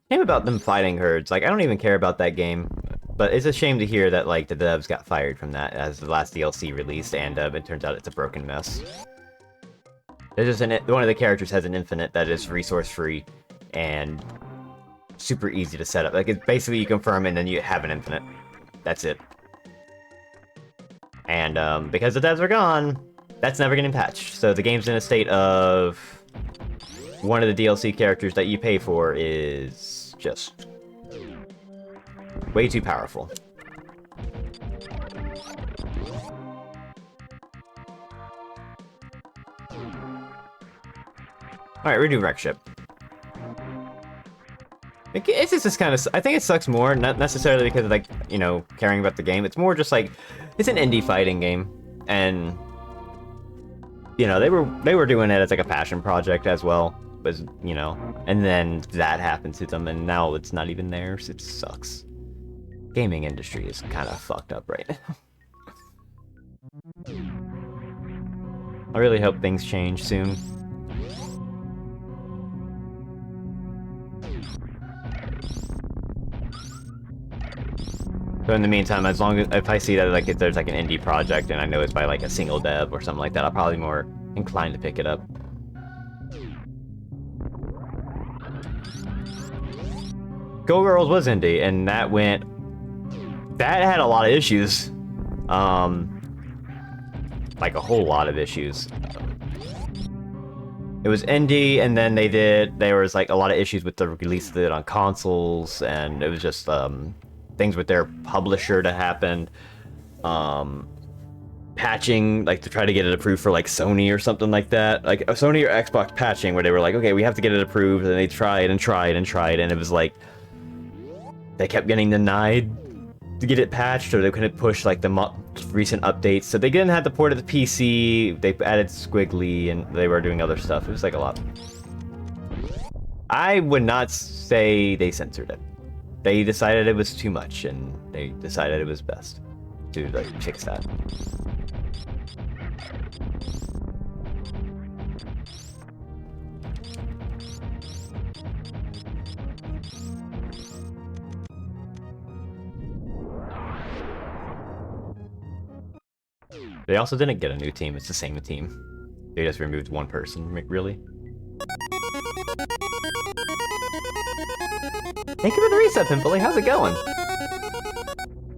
them fighting herds. Like, I don't even care about that game. But it's a shame to hear that, like, the devs got fired from that as the last DLC released, and it turns out it's a broken mess. There's just one of the characters has an infinite that is resource-free, and super easy to set up. Like, it's basically you confirm and then you have an infinite. That's it. And, because the devs are gone, that's never getting patched. So the game's in a state of... One of the DLC characters that you pay for is just... way too powerful. Alright, redo Wreck Ship. It's just kind of... I think it sucks more, not necessarily because of, like, you know, caring about the game. It's more just, like, it's an indie fighting game. And, you know, they were doing it as, like, a passion project as well. But, you know, and then that happened to them, and now it's not even theirs. It sucks. Gaming industry is kind of fucked up right now. I really hope things change soon. So in the meantime, as long as if I see that like if there's like an indie project and I know it's by like a single dev or something like that, I'll probably be more inclined to pick it up. Go Girls was indie, and that had a lot of issues. Like a whole lot of issues. It was indie, and then there was like a lot of issues with the release of it on consoles, and it was just things with their publisher that happened. Patching, like to try to get it approved for like Sony or something like that. Like a Sony or Xbox patching where they were like, okay, we have to get it approved, and they tried and tried and tried, and it was like they kept getting denied to get it patched, or they couldn't push like the recent updates, so they didn't have to port it to PC. They added Squiggly, and they were doing other stuff. It was like a lot. I would not say they censored it. They decided it was too much, and they decided it was best to like fix that. They also didn't get a new team, it's the same team. They just removed one person, really? Thank you for the reset, Pimply. How's it going?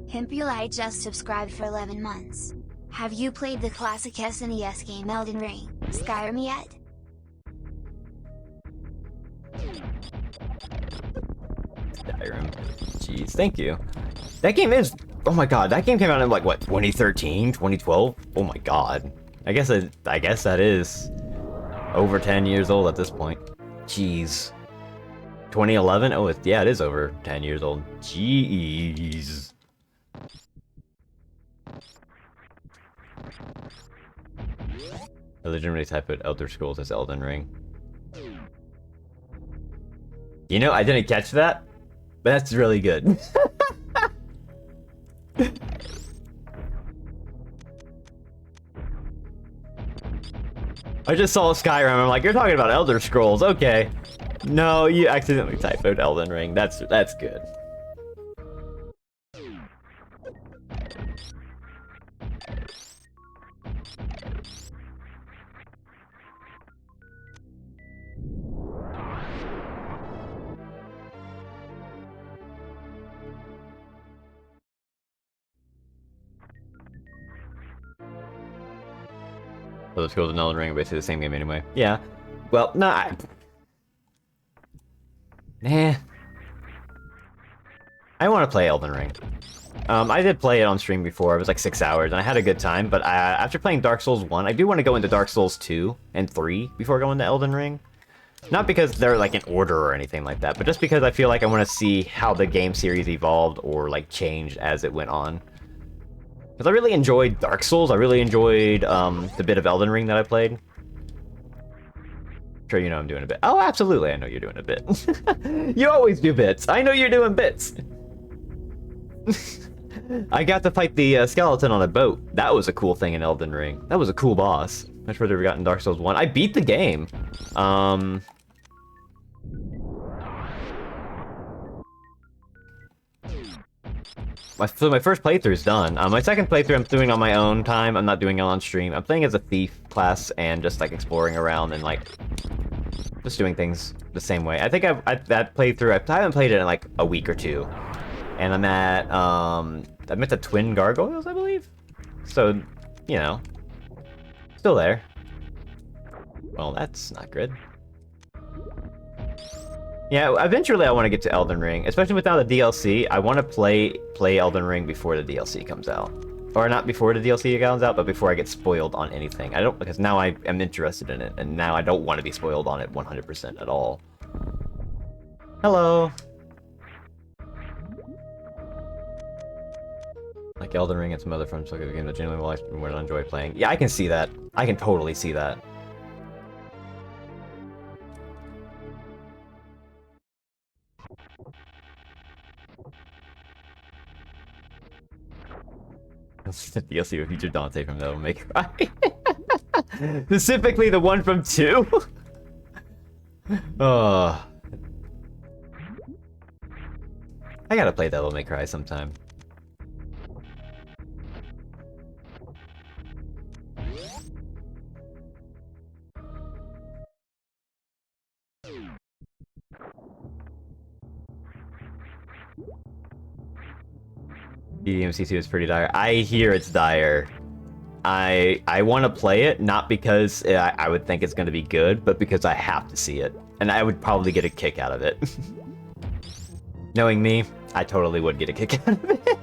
Himpulite just subscribed for 11 months. Have you played the classic SNES game Elden Ring, Skyrim yet? Skyrim. Jeez, thank you. That game is... Oh my god, that game came out in like, what, 2013? 2012? Oh my god. I guess that is over 10 years old at this point. Jeez. 2011? Oh, yeah, it is over 10 years old. Jeez. I legitimately type out Elder Scrolls as Elden Ring. You know, I didn't catch that, but that's really good. I just saw Skyrim, I'm like, you're talking about Elder Scrolls, okay. No, you accidentally typoed Elden Ring, that's good. Elder Scrolls and Elden Ring are basically the same game anyway. Yeah. Well, nah. Nah. I want to play Elden Ring. I did play it on stream before. It was like 6 hours, and I had a good time. But after playing Dark Souls 1, I do want to go into Dark Souls 2 and 3 before going to Elden Ring. Not because they're like in order or anything like that, but just because I feel like I want to see how the game series evolved or like changed as it went on. Because I really enjoyed Dark Souls. I really enjoyed the bit of Elden Ring that I played. Sure, you know I'm doing a bit. Oh, absolutely, I know you're doing a bit. You always do bits. I know you're doing bits. I got to fight the skeleton on a boat. That was a cool thing in Elden Ring. That was a cool boss. Much further we got in Dark Souls 1. I beat the game. So my first playthrough is done. My second playthrough I'm doing on my own time. I'm not doing it on stream. I'm playing as a thief class and just like exploring around and like just doing things the same way. I think that playthrough I haven't played it in like a week or two, and I'm at the Twin Gargoyles, I believe. So, you know, still there. Well, that's not good. Yeah, eventually I want to get to Elden Ring, especially without the DLC. I want to play Elden Ring before the DLC comes out. Or not before the DLC comes out, but before I get spoiled on anything. Because now I am interested in it, and now I don't want to be spoiled on it 100% at all. Hello! Like Elden Ring and some other fun games that genuinely will enjoy playing. Yeah, I can see that. I can totally see that. The DLC with Future Dante from Devil May Cry. Specifically the one from 2? Oh. I gotta play Devil May Cry sometime. DMC2 is pretty dire. I hear it's dire. I want to play it, not because I would think it's going to be good, but because I have to see it. And I would probably get a kick out of it. Knowing me, I totally would get a kick out of it.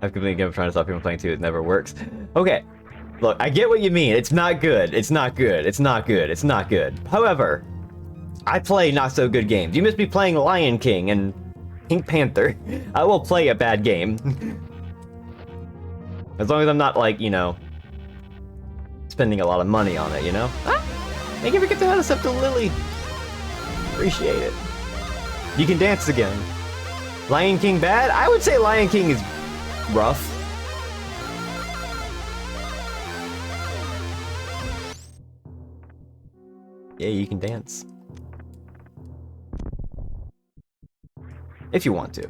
I've completely given up trying to stop people playing too. It never works. Okay, look, I get what you mean. It's not good. It's not good. It's not good. It's not good. However, I play not so good games. You must be playing Lion King and Pink Panther. I will play a bad game. As long as I'm not like, you know, spending a lot of money on it, you know? Ah, thank you for getting out of Septa Lily. Appreciate it. You can dance again. Lion King bad? I would say Lion King is rough. Yeah, you can dance. If you want to.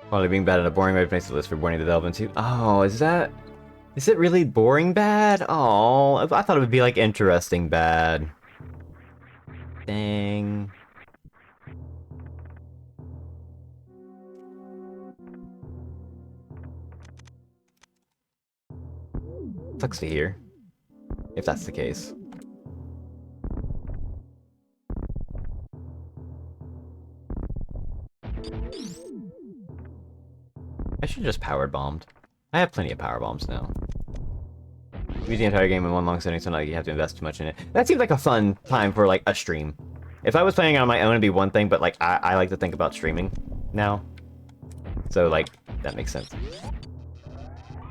Probably being bad at a boring way makes the list for boring to delve into. Oh, is it really boring bad? Oh, I thought it would be like interesting bad. Dang. Sucks to hear. If that's the case. I should have just power bombed. I have plenty of power bombs now. Use the entire game in one long sitting, so not you have to invest too much in it. That seems like a fun time for like a stream. If I was playing on my own, it'd be one thing, but like I like to think about streaming now. So like that makes sense.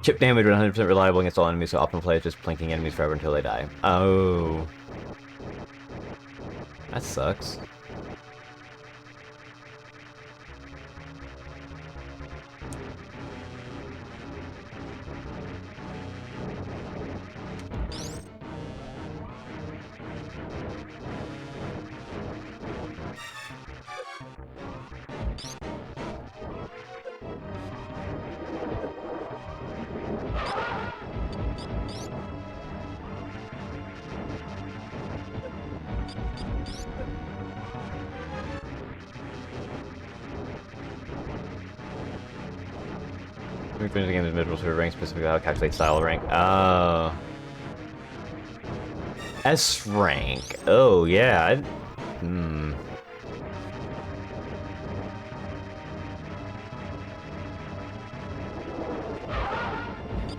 Chip damage 100% reliable against all enemies, so optimal play is just plinking enemies forever until they die. Oh. That sucks. We finish the game as miserable sort of rank, specifically how to calculate style rank. Oh. S rank. Oh, yeah.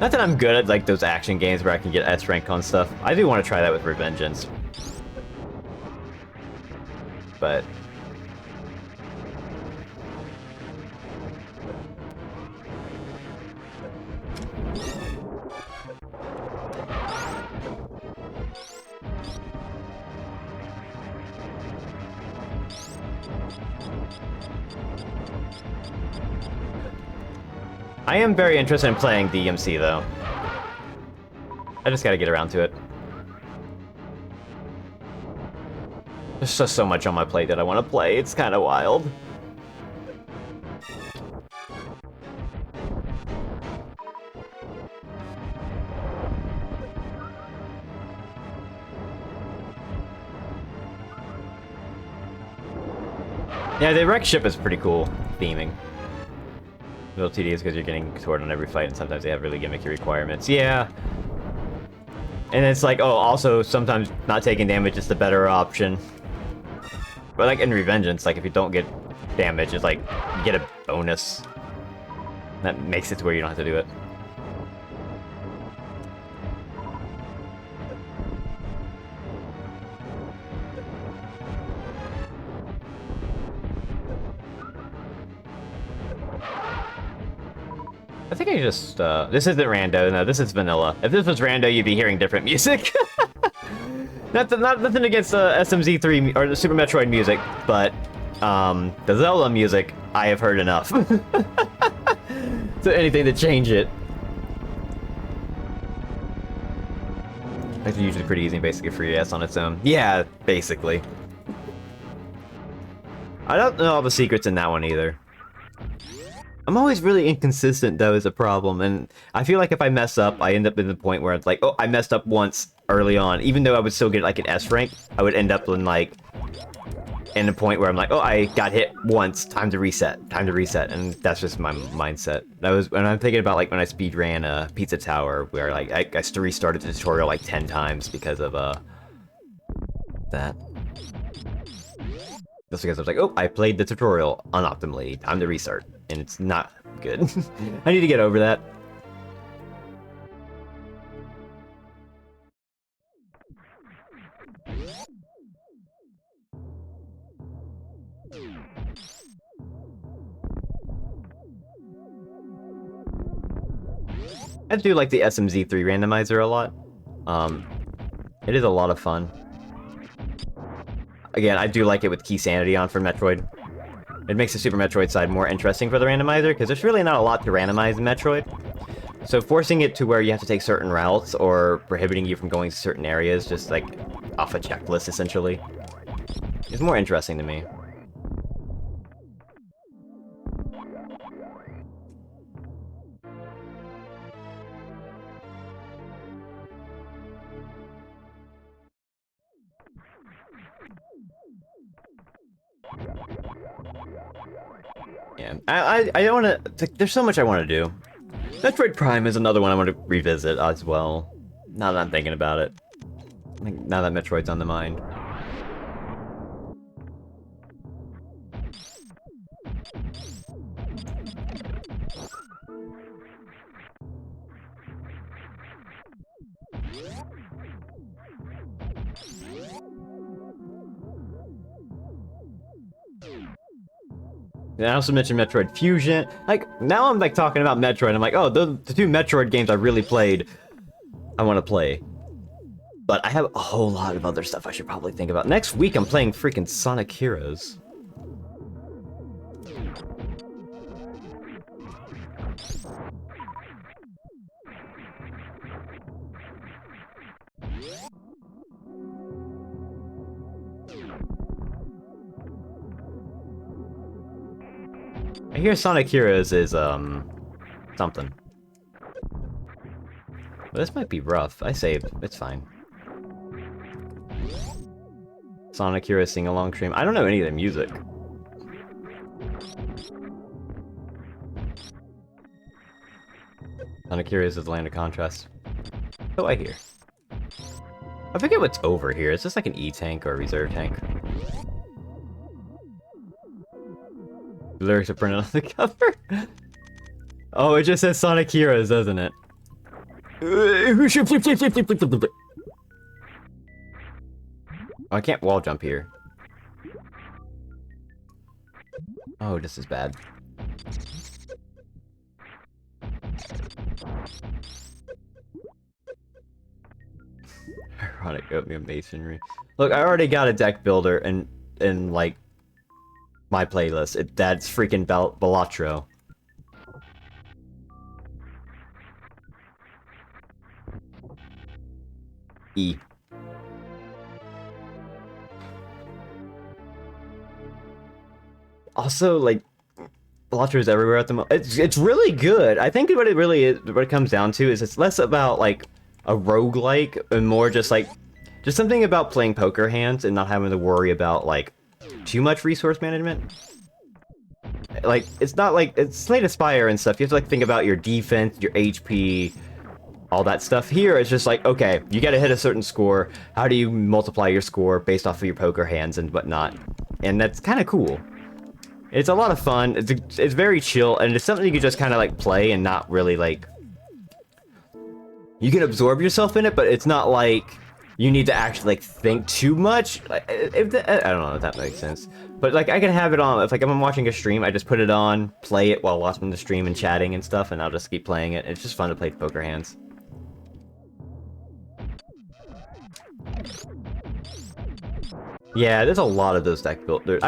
Not that I'm good at like those action games where I can get S rank on stuff. I do want to try that with Revengeance. But I am very interested in playing DMC, though. I just gotta get around to it. There's just so much on my plate that I want to play. It's kind of wild. Yeah, the wreck ship is pretty cool theming. A little tedious because you're getting toward on every fight, and sometimes they have really gimmicky requirements. Yeah. And it's like, oh, also, sometimes not taking damage is the better option. But like in Revengeance, like if you don't get damage, it's like, you get a bonus. That makes it to where you don't have to do it. I think I just, this isn't rando, no, this is vanilla. If this was rando, you'd be hearing different music. Nothing against SMZ3 or the Super Metroid music, but, the Zelda music, I have heard enough. So anything to change it. It's usually pretty easy, basically free S on its own. Yeah, basically. I don't know all the secrets in that one either. I'm always really inconsistent, though, is a problem, and I feel like if I mess up, I end up in the point where it's like, oh, I messed up once early on. Even though I would still get, like, an S rank, I would end up in, like, in a point where I'm like, oh, I got hit once, time to reset, and that's just my mindset. And I'm thinking about, like, when I speedran Pizza Tower, where, like, I restarted the tutorial, like, 10 times because of, that. Just because I was like, oh, I played the tutorial unoptimally, time to restart. And it's not good. I need to get over that. I do like the SMZ3 randomizer a lot. It is a lot of fun. Again, I do like it with key sanity on for Metroid. It makes the Super Metroid side more interesting for the randomizer, because there's really not a lot to randomize in Metroid. So forcing it to where you have to take certain routes or prohibiting you from going to certain areas, just like off a checklist essentially, is more interesting to me. Yeah, I don't want to. There's so much I want to do. Metroid Prime is another one I want to revisit as well. Now that I'm thinking about it, now that Metroid's on the mind. And I also mentioned Metroid Fusion. Like, now I'm like talking about Metroid, I'm like, oh, the two Metroid games I really played, I want to play. But I have a whole lot of other stuff I should probably think about. Next week I'm playing freaking Sonic Heroes. I hear Sonic Heroes is, something. But this might be rough. I saved. It's fine. Sonic Heroes sing-along stream. I don't know any of the music. Sonic Heroes is the land of contrast. Oh, I hear. I forget what's over here. Is this like an E-tank or a reserve tank? The lyrics are printed on the cover. Oh, it just says Sonic Heroes, doesn't it? Oh, I can't wall jump here. Oh, this is bad. Ironic oatmeal masonry. Look, I already got a deck builder in like my playlist. That's freaking Balatro. E. Also, like, Balatro is everywhere at the moment. It's really good. I think what it really is, what it comes down to is it's less about like a roguelike and more just like something about playing poker hands and not having to worry about like too much resource management. Like, it's not like it's Slay the Spire and stuff. You have to like think about your defense, your HP, all that stuff. Here it's just like, okay, you gotta hit a certain score. How do you multiply your score based off of your poker hands and whatnot? And that's kind of cool. It's a lot of fun. It's very chill, and it's something you can just kind of like play and not really like. You can absorb yourself in it, but it's not like you need to actually like think too much. I don't know if that makes sense, but like I can have it on. If like I'm watching a stream, I just put it on, play it while watching the stream and chatting and stuff, and I'll just keep playing it. It's just fun to play poker hands. Yeah, there's a lot of those deck builders.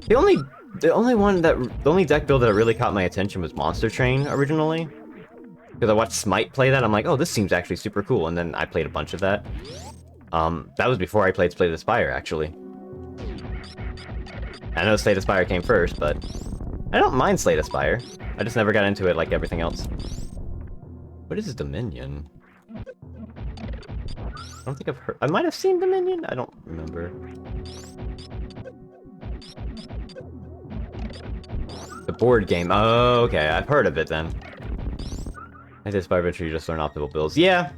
The only deck builder that really caught my attention was Monster Train originally. Because I watched Smite play that, I'm like, oh, this seems actually super cool, and then I played a bunch of that. That was before I played Slay the Spire, actually. I know Slay the Spire came first, but I don't mind Slay the Spire. I just never got into it like everything else. What is Dominion? I don't think I've heard. I might have seen Dominion. I don't remember. The board game. Oh, okay. I've heard of it then. I did Spire Venture, you just learn optimal builds. Yeah.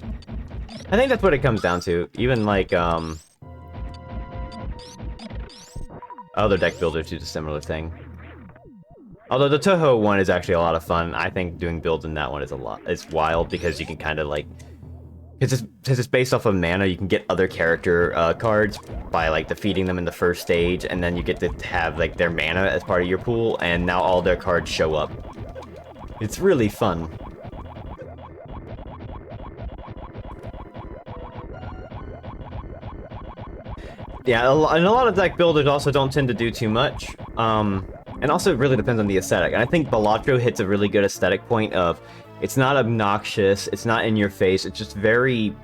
I think that's what it comes down to. Even like, other deck builders do a similar thing. Although the Toho one is actually a lot of fun. I think doing builds in that one is it's wild because you can kind of like, because it's based off of mana, you can get other character cards by like defeating them in the first stage, and then you get to have like their mana as part of your pool, and now all their cards show up. It's really fun. Yeah, and a lot of deck builders also don't tend to do too much. And And also it really depends on the aesthetic. And I think Balatro hits a really good aesthetic point of it's not obnoxious, it's not in your face, it's just very...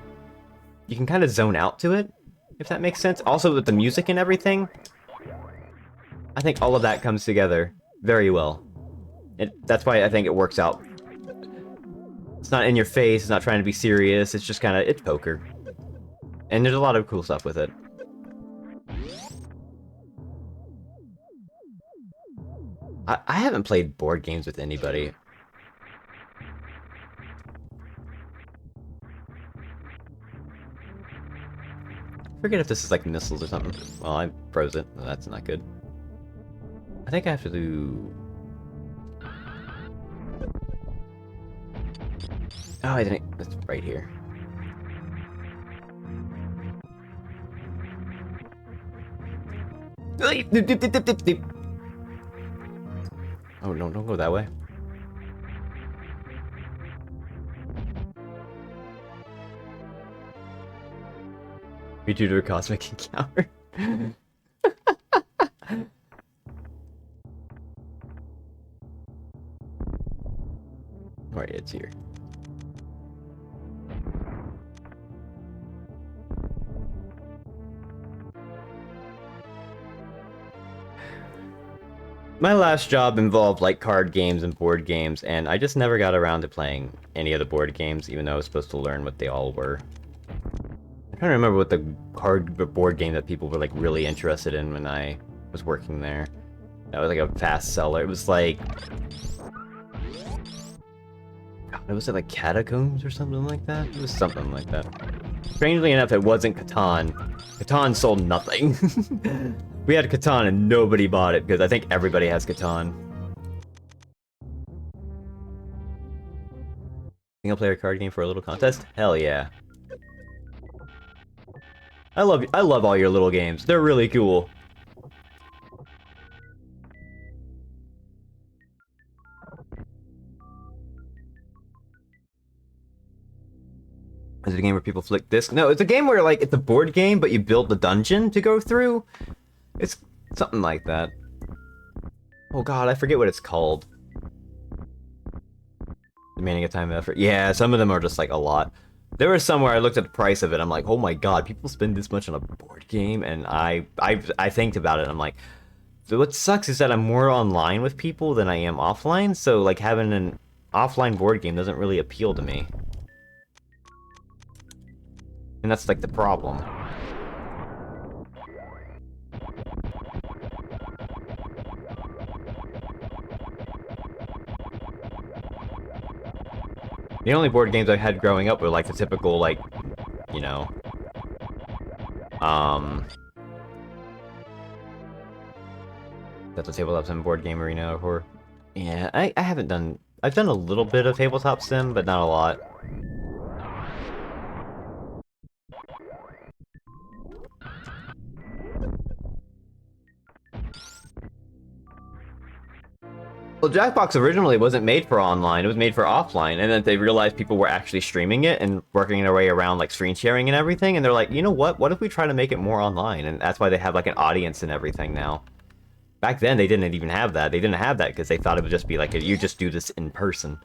You can kind of zone out to it, if that makes sense. Also with the music and everything, I think all of that comes together very well. That's why I think it works out. It's not in your face, it's not trying to be serious, it's just kind of, it's poker. And there's a lot of cool stuff with it. I haven't played board games with anybody. I forget if this is like missiles or something. Well, I froze it. Well, that's not good. I think I have to do... Oh, I didn't... That's right here. Oh, no, don't go that way. You do a cosmic encounter. Alright, it's here. My last job involved like card games and board games, and I just never got around to playing any of the board games, even though I was supposed to learn what they all were. I'm trying to remember what the board game that people were like really interested in when I was working there. That was like a fast seller. It was like... God, was it like Catacombs or something like that? It was something like that. Strangely enough, it wasn't Catan. Catan sold nothing. We had Catan and nobody bought it because I think everybody has Catan. Single player card game for a little contest? Hell yeah. I love all your little games. They're really cool. Is it a game where people flick disc? No, it's a game where like it's a board game, but you build the dungeon to go through. It's something like that. Oh god, I forget what it's called. Demanding a time and effort. Yeah, some of them are just like a lot. There was some where I looked at the price of it, I'm like, oh my god, people spend this much on a board game, and I think about it, I'm like, so what sucks is that I'm more online with people than I am offline, so like having an offline board game doesn't really appeal to me. And that's like the problem. The only board games I had growing up were like the typical, like, you know, that's a tabletop sim board game arena or, yeah, I haven't done, I've done a little bit of tabletop sim, but not a lot. Well, Jackbox originally wasn't made for online, it was made for offline, and then they realized people were actually streaming it and working their way around like screen sharing and everything, and they're like, you know what if we try to make it more online? And that's why they have like an audience and everything now. Back then they didn't even have that. They didn't have that because they thought it would just be like, you just do this in person.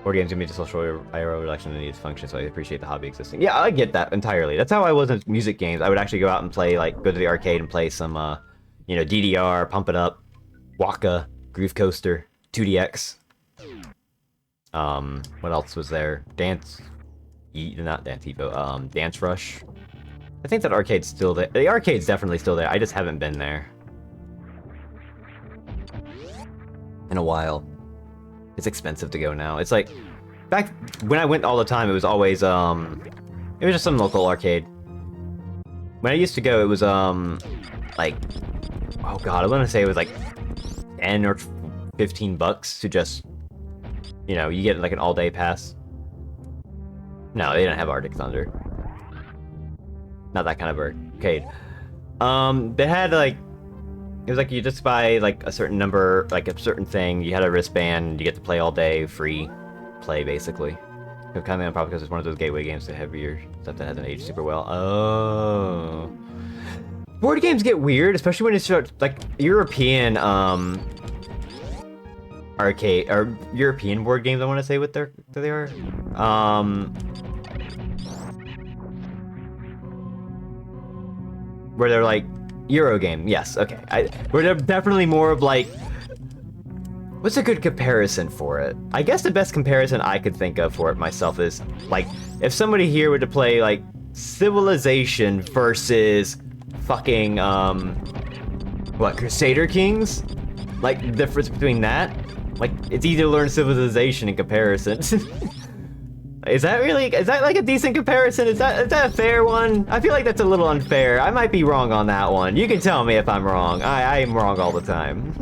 Board games give me just social IRL reduction and needs function, so I appreciate the hobby existing. Yeah, I get that entirely. That's how I was in music games. I would actually go out and play, like, go to the arcade and play some, you know, DDR, Pump It Up, Waka, Groove Coaster, 2DX. What else was there? Dance Rush. I think that arcade's still there. The arcade's definitely still there. I just haven't been there in a while. It's expensive to go now. It's like, back when I went all the time, it was always, it was just some local arcade. When I used to go, it was, like, oh god, I want to say it was like 10 or 15 bucks to just, you know, you get like an all-day pass. No, they didn't have Arctic Thunder. Not that kind of arcade. They had like, it was like you just buy like a certain number, like a certain thing, you had a wristband, and you get to play all day, free play basically. Kind of probably because it's one of those gateway games to heavier stuff that hasn't aged super well. Oh. board games get weird, especially when it's like European arcade or European board games. I want to say what they are. Where they're like Euro game. Yes, okay. Where they're definitely more of like. What's a good comparison for it? I guess the best comparison I could think of for it myself is like if somebody here were to play like Civilization versus fucking what, Crusader Kings? Like the difference between that? Like it's easy to learn Civilization in comparison. Is that like a decent comparison? Is that a fair one? I feel like that's a little unfair. I might be wrong on that one. You can tell me if I'm wrong. I am wrong all the time.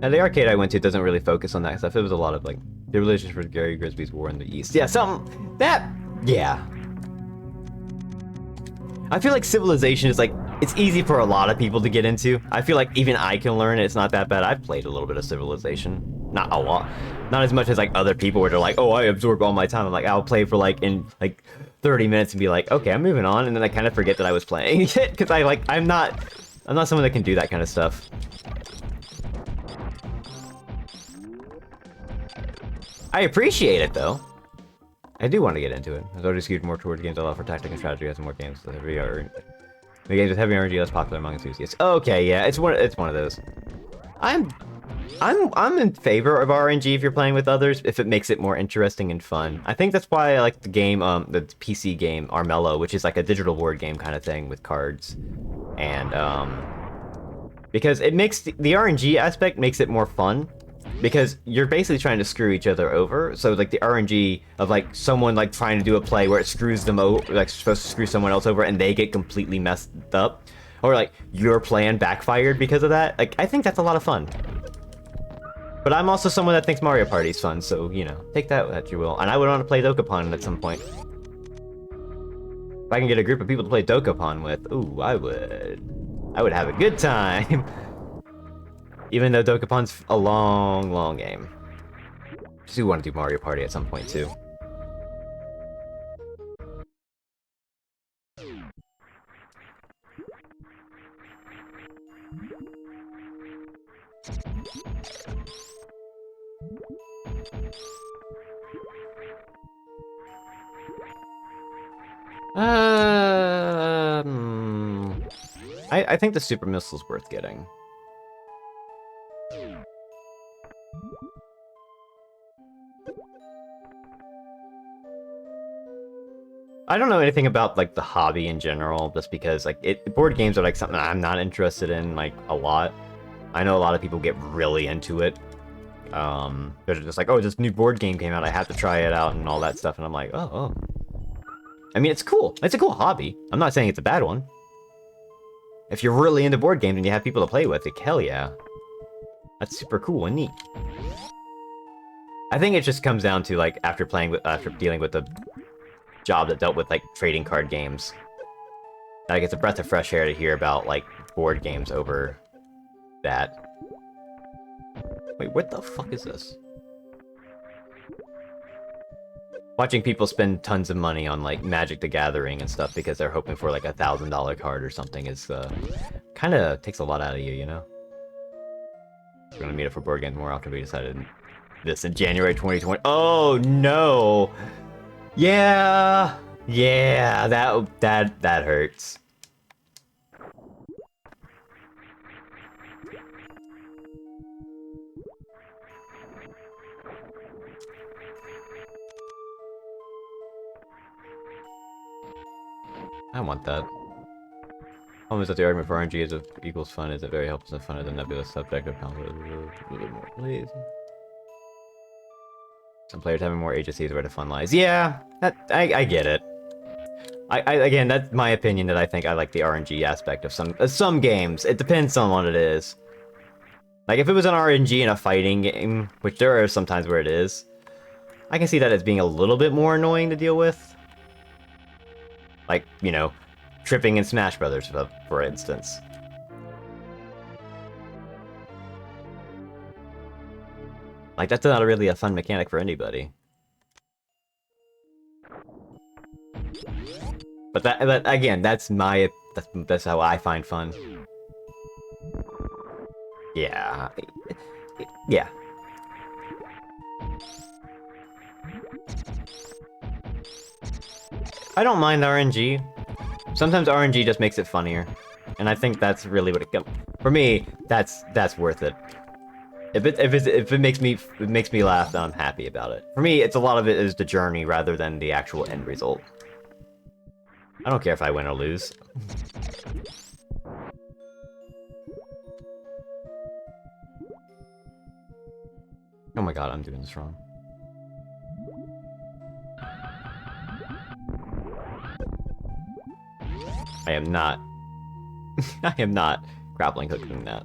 Now, the arcade I went to doesn't really focus on that stuff. It was a lot of, like, the relationship with Gary Grisby's War in the East. Yeah, yeah. I feel like Civilization is, like, it's easy for a lot of people to get into. I feel like even I can learn it. It's not that bad. I've played a little bit of Civilization. Not a lot. Not as much as, like, other people where they're like, oh, I absorb all my time. I'm like, I'll play for, like, in, like, 30 minutes and be like, okay, I'm moving on. And then I kind of forget that I was playing it. Because I'm not someone that can do that kind of stuff. I appreciate it, though. I do want to get into it. I've already skewed more towards games I love for tactic and strategy as more games with heavy RNG. The games with heavy RNG less popular among enthusiasts. Okay, yeah, it's one of those. I'm in favor of RNG if you're playing with others, if it makes it more interesting and fun. I think that's why I like the game, the PC game Armello, which is like a digital board game kind of thing with cards, and because it makes the RNG aspect makes it more fun. Because you're basically trying to screw each other over, so like the RNG of like someone like trying to do a play where it screws them over, like supposed to screw someone else over, and they get completely messed up, or like your plan backfired because of that. Like I think that's a lot of fun. But I'm also someone that thinks Mario Party's fun, so you know, take that what you will. And I would want to play Dokapon at some point. If I can get a group of people to play Dokapon with, ooh, I would have a good time. Even though Dokapon's a long, long game. I do want to do Mario Party at some point, too. I think the Super Missile's worth getting. I don't know anything about like the hobby in general, just because like board games are like something I'm not interested in like a lot. I know a lot of people get really into it. They're just like, oh, this new board game came out, I have to try it out and all that stuff, and I'm like, oh. I mean, it's cool. It's a cool hobby. I'm not saying it's a bad one. If you're really into board games and you have people to play with, like, hell yeah. That's super cool and neat. I think it just comes down to like after dealing with the job that dealt with like trading card games. Like it's a breath of fresh air to hear about like board games over that. Wait, what the fuck is this? Watching people spend tons of money on like Magic the Gathering and stuff because they're hoping for like $1,000 card or something is kind of takes a lot out of you, you know? We're gonna meet up for board games more often. We decided this in January 2020. Oh no! Yeah, that hurts. I want that. Problem is that the argument for RNG is equals fun is it very helpful and fun as a nebulous subjective concept. A little more, please. Some players having more agency is where the fun lies. Yeah, I get it. Again, that's my opinion that I think I like the RNG aspect of some games. It depends on what it is. Like if it was an RNG in a fighting game, which there are some times where it is, I can see that as being a little bit more annoying to deal with. Like, you know, tripping in Smash Brothers, for instance. Like, that's not really a fun mechanic for anybody. But again, that's how I find fun. Yeah. Yeah. I don't mind RNG. Sometimes RNG just makes it funnier. And I think that's really what it for me, that's worth it. If it makes me laugh, then I'm happy about it. For me, a lot of it is the journey rather than the actual end result. I don't care if I win or lose. Oh my god, I'm doing this wrong. I am not. I am not grappling hooking that.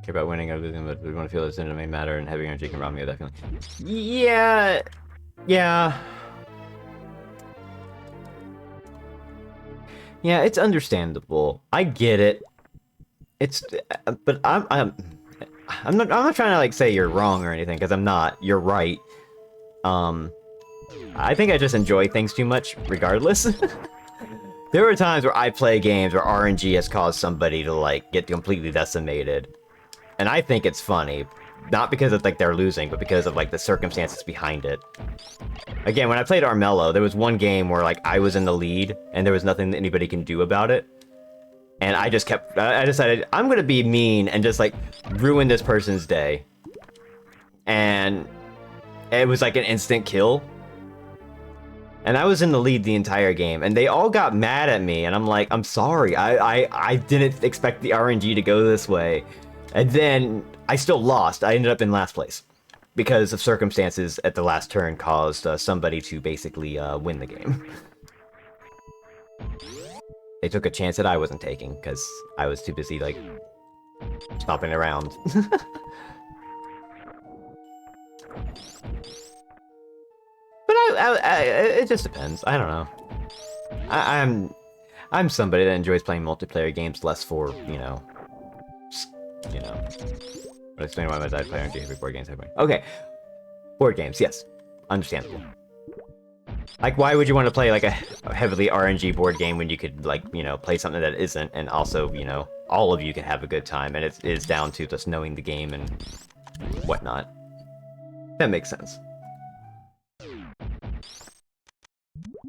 Care about winning or losing, but we want to feel this in it may matter, and heavy energy can rob me of that feeling. Yeah. Yeah. Yeah, it's understandable. I get it. It's, but I'm not trying to like say you're wrong or anything, because I'm not. You're right. I think I just enjoy things too much, regardless. There are times where I play games where RNG has caused somebody to like get completely decimated, and I think it's funny, not because of like they're losing, but because of like the circumstances behind it. Again, when I played Armello, there was one game where like I was in the lead and there was nothing that anybody can do about it. And I just kept, I decided I'm gonna be mean and just like ruin this person's day. And it was like an instant kill. And I was in the lead the entire game, and they all got mad at me, and I'm like, I'm sorry, I didn't expect the RNG to go this way. And then I still lost. I ended up in last place because of circumstances at the last turn caused somebody to basically win the game. They took a chance that I wasn't taking because I was too busy like stomping around. But it just depends. I don't know. I'm somebody that enjoys playing multiplayer games less for, you know. But explain why my dad play RNG board games. Okay, board games, yes, understandable. Like, why would you want to play like a heavily RNG board game when you could like, you know, play something that isn't, and also, you know, all of you can have a good time, and it is down to just knowing the game and whatnot. That makes sense.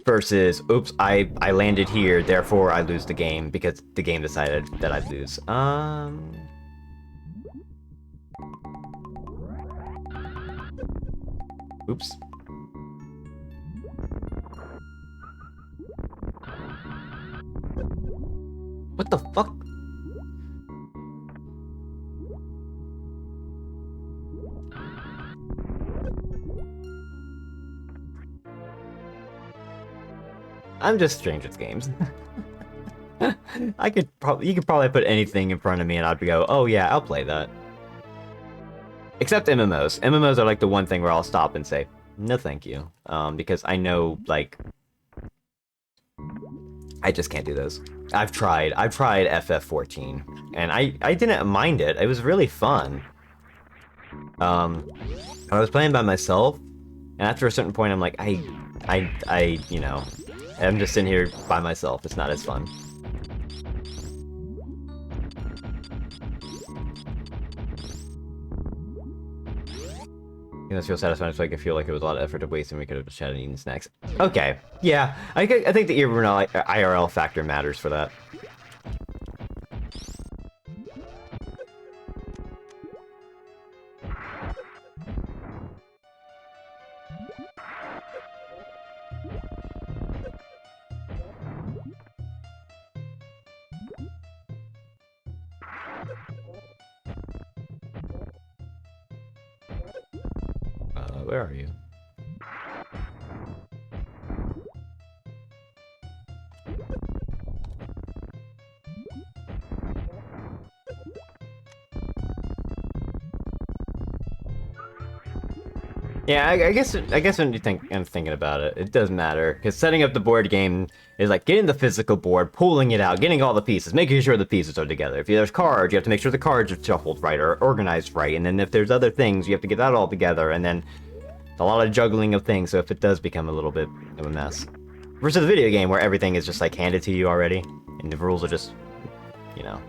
Versus, oops, I landed here, therefore I lose the game because the game decided that I'd lose. Oops. What the fuck? I'm just strange with games. You could probably put anything in front of me and I'd go, oh yeah, I'll play that. Except MMOs. MMOs are like the one thing where I'll stop and say, no thank you. Because I know, like, I just can't do those. I've tried FF14, and I didn't mind it. It was really fun. I was playing by myself, and after a certain point, I'm like, you know, I'm just sitting here by myself. It's not as fun. You know, feel satisfying, so I could feel like it was a lot of effort to waste and we could have just chatted and eaten snacks. Okay, yeah, I think the IRL factor matters for that. Where are you? Yeah, I guess when you think I'm thinking about it, it does matter because setting up the board game is like getting the physical board, pulling it out, getting all the pieces, making sure the pieces are together. If there's cards, you have to make sure the cards are shuffled right or organized right, and then if there's other things, you have to get that all together, and then a lot of juggling of things. So if it does become a little bit of a mess, versus a video game where everything is just like handed to you already, and the rules are just, you know,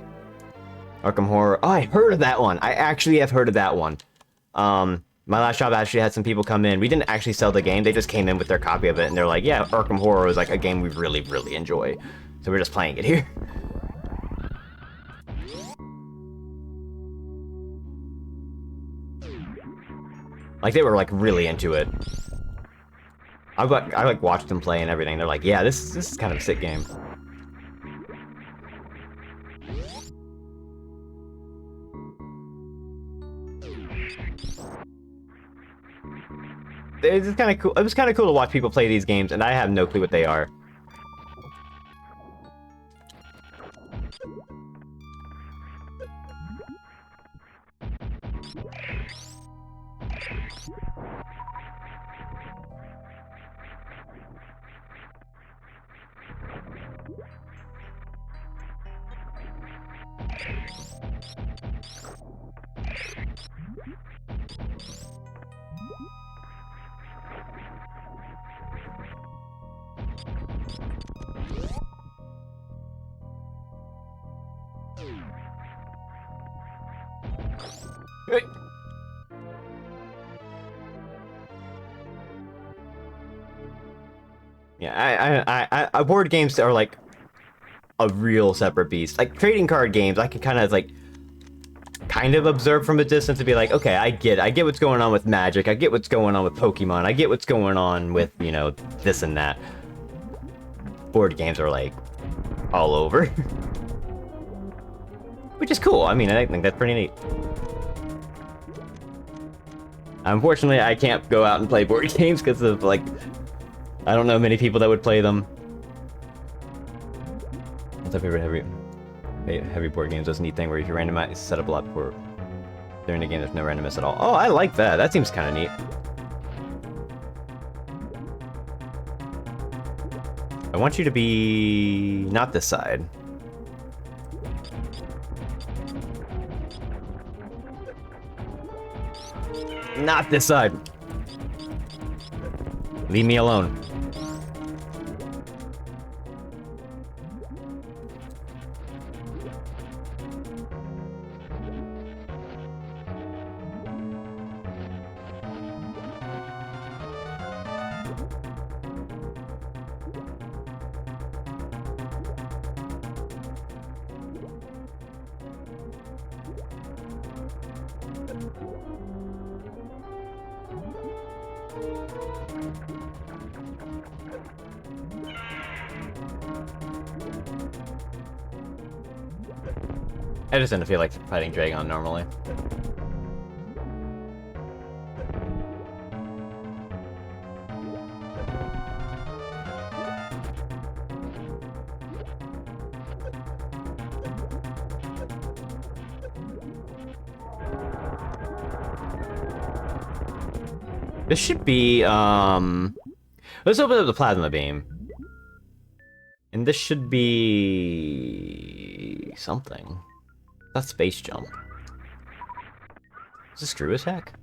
Arkham Horror. Oh, I heard of that one. I actually have heard of that one. My last job actually had some people come in. We didn't actually sell the game. They just came in with their copy of it, and they're like, yeah, Arkham Horror is like a game we really, really enjoy. So we're just playing it here. Like, they were like really into it. I like watched them play and everything. They're like, yeah, this is kind of a sick game. It's kind of cool. It was kind of cool to watch people play these games, and I have no clue what they are. Hey. Yeah, board games are like a real separate beast. Like trading card games, I can kind of like observe from a distance to be like, okay, I get what's going on with Magic, I get what's going on with Pokemon, I get what's going on with, you know, this and that. Board games are like all over. Which is cool. I mean, I think that's pretty neat. Unfortunately, I can't go out and play board games because of, like, I don't know many people that would play them. What's my favorite heavy board games? That's a neat thing where if you randomize, set up a lot before during the game, there's no randomness at all. Oh, I like that. That seems kind of neat. I want you to be not this side. Not this side. Leave me alone. I just didn't feel like fighting Dragon normally. This should be, let's open up the plasma beam. And this should be something. That's space jump. Is this screw attack?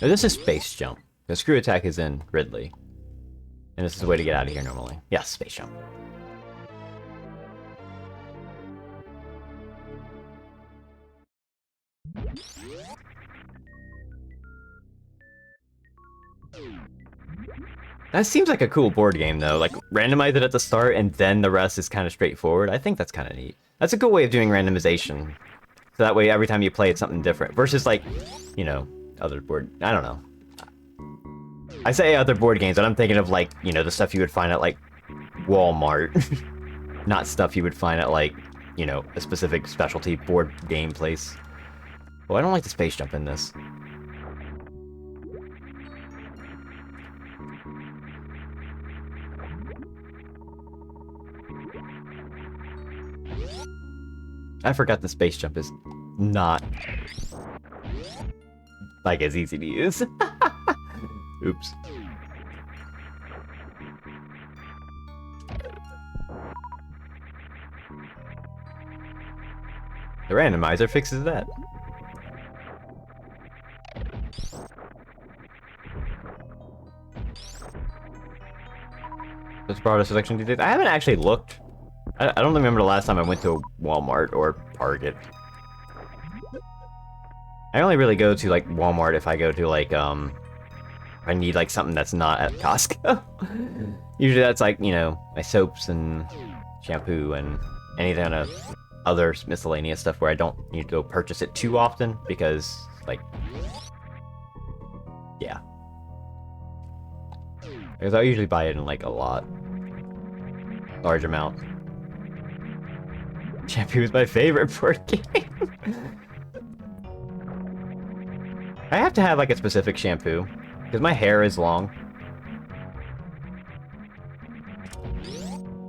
No, this is space jump. The screw attack is in Ridley. And this is the way to get out of here normally. Yes, space jump. That seems like a cool board game, though. Like, randomize it at the start, and then the rest is kind of straightforward. I think that's kind of neat. That's a good way of doing randomization. So that way, every time you play, it's something different. Versus, like, you know, other board... I don't know. I say other board games, but I'm thinking of, like, you know, the stuff you would find at, like, Walmart. Not stuff you would find at, like, you know, a specific specialty board game place. Oh, I don't like the space jump in this. I forgot the space jump is not, like, as easy to use. Oops. The randomizer fixes that. Let's borrow a selection these days. I haven't actually looked. I don't remember the last time I went to a Walmart or Target. I only really go to like Walmart if I go to like I need like something that's not at Costco. Usually that's like, you know, my soaps and shampoo and any kind of other miscellaneous stuff where I don't need to go purchase it too often because like yeah. Because I usually buy it in like a large amount. Shampoo is my favorite board game. I have to have like a specific shampoo because my hair is long.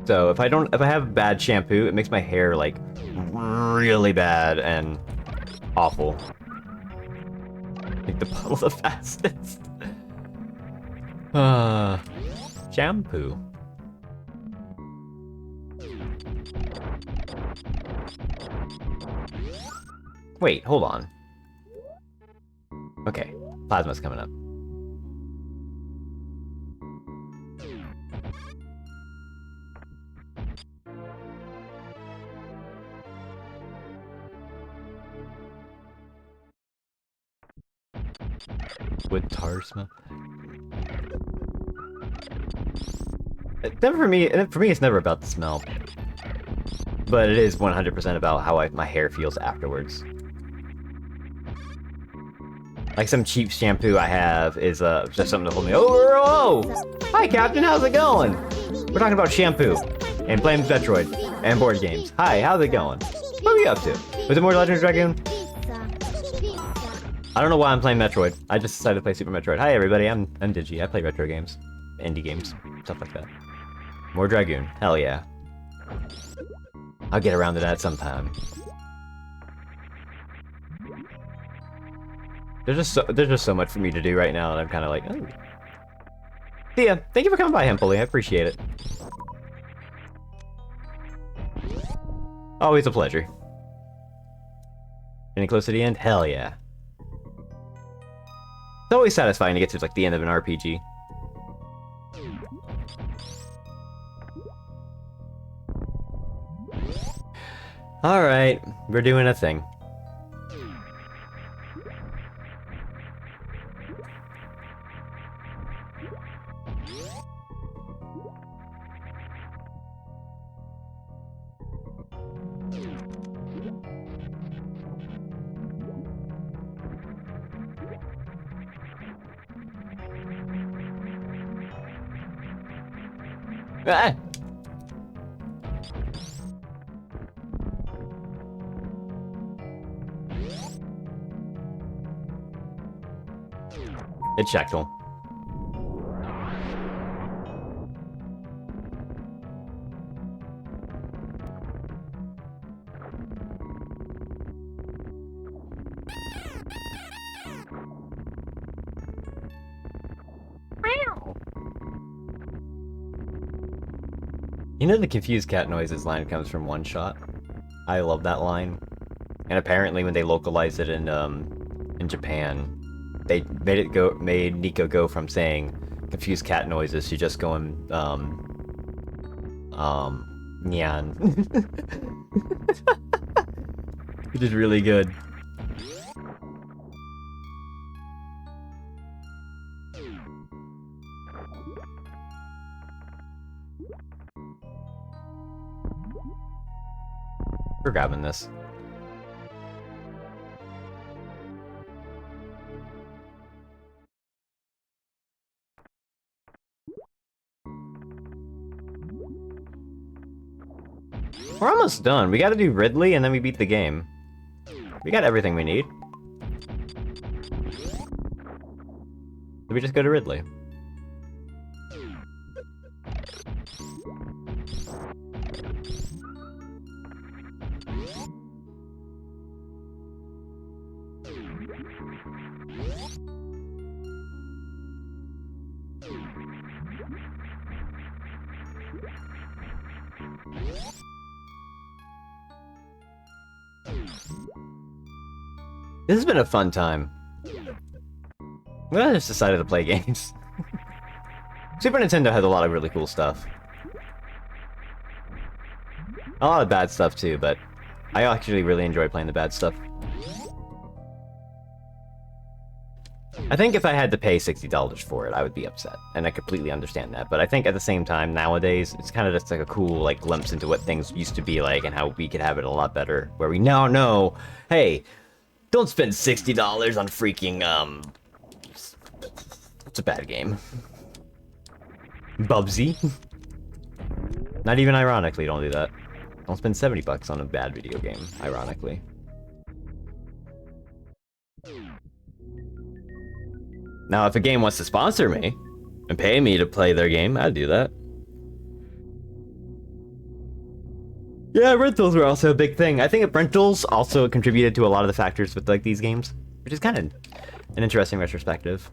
So if I have bad shampoo, it makes my hair like really bad and awful. Make the puddle the fastest. Shampoo. Wait, hold on. Okay, plasma's coming up. Wood tar smell. Never for me. For me, it's never about the smell, but it is 100% about how my hair feels afterwards. Like some cheap shampoo I have is just something to hold me. Oh, hi Captain, how's it going? We're talking about shampoo and playing Metroid and board games. Hi, how's it going? What are you up to? Was it more Legend of Dragoon? I don't know why I'm playing Metroid. I just decided to play Super Metroid. Hi everybody, I'm Digi. I play retro games, indie games, stuff like that. More Dragoon, hell yeah. I'll get around to that sometime. There's just so much for me to do right now, and I'm kind of like, oh. See ya. Thank you for coming by, Hempoli. I appreciate it. Always a pleasure. Getting close to the end? Hell yeah. It's always satisfying to get to like the end of an RPG. Alright, we're doing a thing. Ah! It's Shackle. You know the confused cat noises line comes from One Shot? I love that line. And apparently when they localized it in Japan, they made Nico go from saying confused cat noises to just going nyan. Which is really good. We're grabbing this. We're almost done. We gotta do Ridley and then we beat the game. We got everything we need. Did we just go to Ridley? This has been a fun time. Well, I just decided to play games. Super Nintendo has a lot of really cool stuff. A lot of bad stuff too, but I actually really enjoy playing the bad stuff. I think if I had to pay $60 for it, I would be upset, and I completely understand that. But I think at the same time, nowadays, it's kind of just like a cool like glimpse into what things used to be like and how we could have it a lot better. Where we now know, hey, don't spend $60 on freaking it's a bad game. Bubsy. Not even ironically, don't do that. Don't spend $70 on a bad video game, ironically. Now, if a game wants to sponsor me and pay me to play their game, I'd do that. Yeah, rentals were also a big thing. I think rentals also contributed to a lot of the factors with like these games, which is kind of an interesting retrospective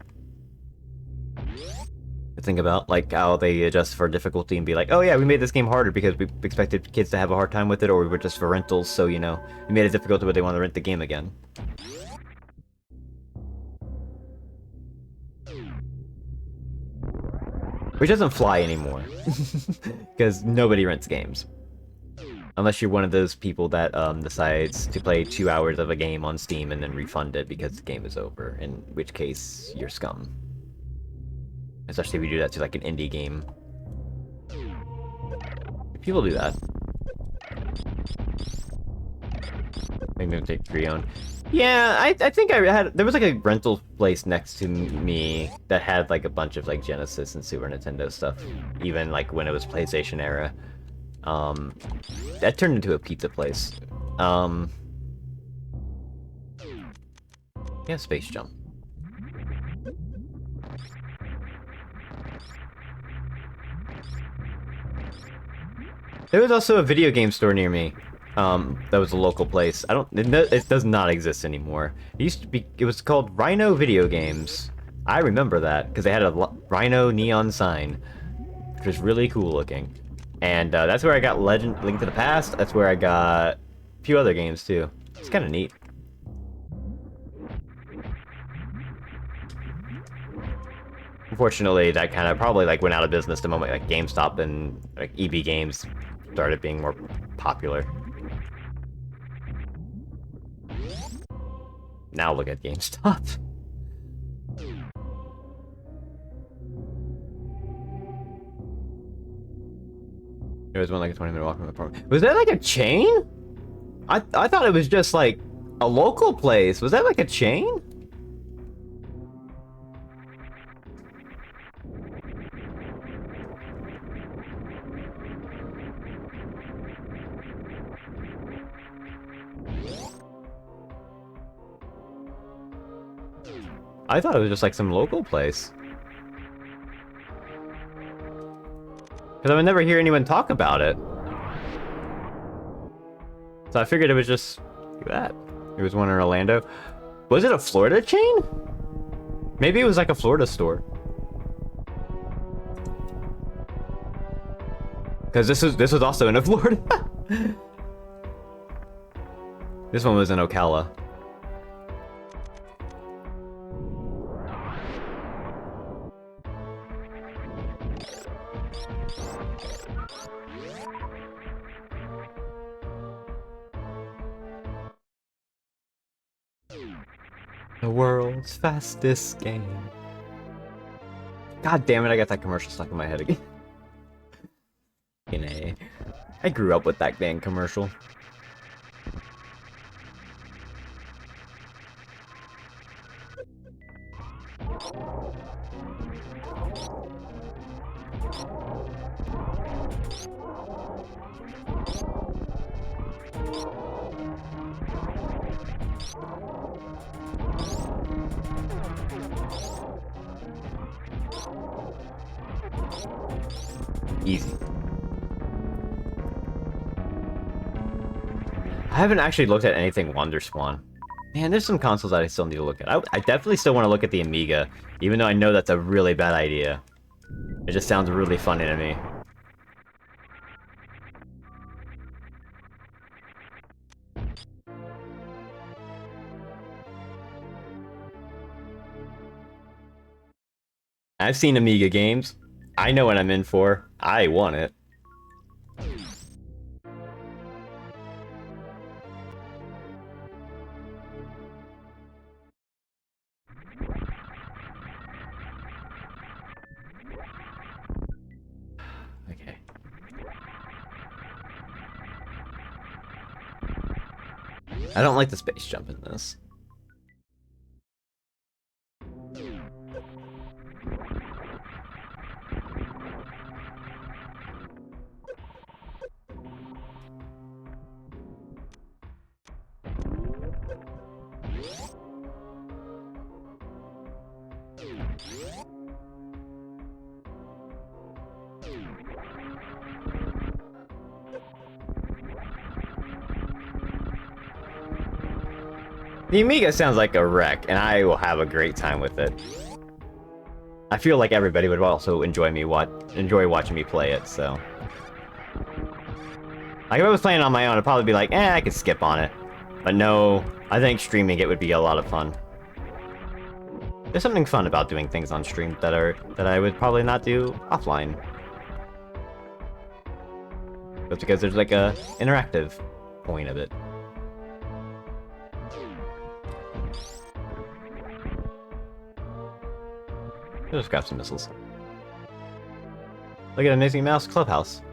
to think about, like how they adjust for difficulty and be like, oh yeah, we made this game harder because we expected kids to have a hard time with it, or we were just for rentals, so you know, we made it difficult but they want to rent the game again. Which doesn't fly anymore, because nobody rents games. Unless you're one of those people that decides to play 2 hours of a game on Steam and then refund it because the game is over, in which case you're scum. Especially if you do that to like an indie game. People do that. Maybe I'll take pre-owned. Yeah, I think I had... There was like a rental place next to me that had like a bunch of like Genesis and Super Nintendo stuff. Even like when it was PlayStation era. That turned into a pizza place. Yeah, Space Jump. There was also a video game store near me. That was a local place. It does not exist anymore. It used to be, it was called Rhino Video Games. I remember that, because they had a Rhino neon sign, which was really cool looking. And that's where I got Link to the Past. That's where I got a few other games too. It's kind of neat. Unfortunately, that kind of probably like went out of business the moment like GameStop and like EB Games started being more popular. Now look at GameStop. It was one like a 20-minute walk from the apartment. Was that like a chain? I thought it was just like a local place. Was that like a chain? I thought it was just like some local place. Because I would never hear anyone talk about it. So I figured it was just that. It was one in Orlando. Was it a Florida chain? Maybe it was like a Florida store. Because this was also in Florida. This one was in Ocala. The world's fastest game. God damn it, I got that commercial stuck in my head again. I grew up with that dang commercial. Easy. I haven't actually looked at anything WonderSwan. Man, there's some consoles that I still need to look at. I definitely still want to look at the Amiga, even though I know that's a really bad idea. It just sounds really funny to me. I've seen Amiga games. I know what I'm in for. I want it. Okay. I don't like the space jump in this. The Amiga sounds like a wreck, and I will have a great time with it. I feel like everybody would also enjoy watching me play it, so. Like if I was playing on my own, I'd probably be like, I could skip on it. But no, I think streaming it would be a lot of fun. There's something fun about doing things on stream that I would probably not do offline. That's because there's like a interactive point of it. I'll just grab some missiles. Look at Amazing Mouse Clubhouse.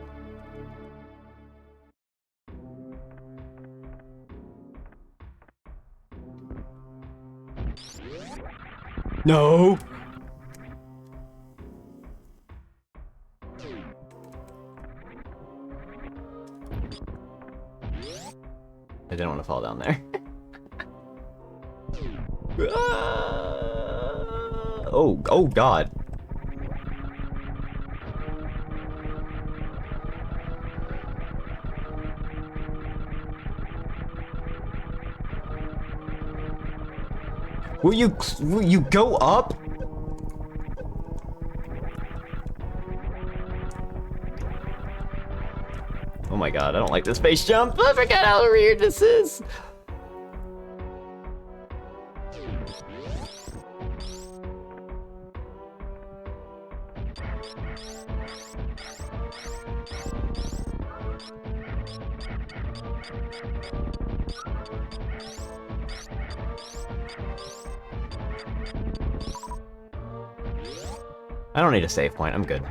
No! I didn't want to fall down there. Oh god. Will you go up? Oh my god, I don't like this space jump. I forgot how weird this is. I don't need a save point, I'm good.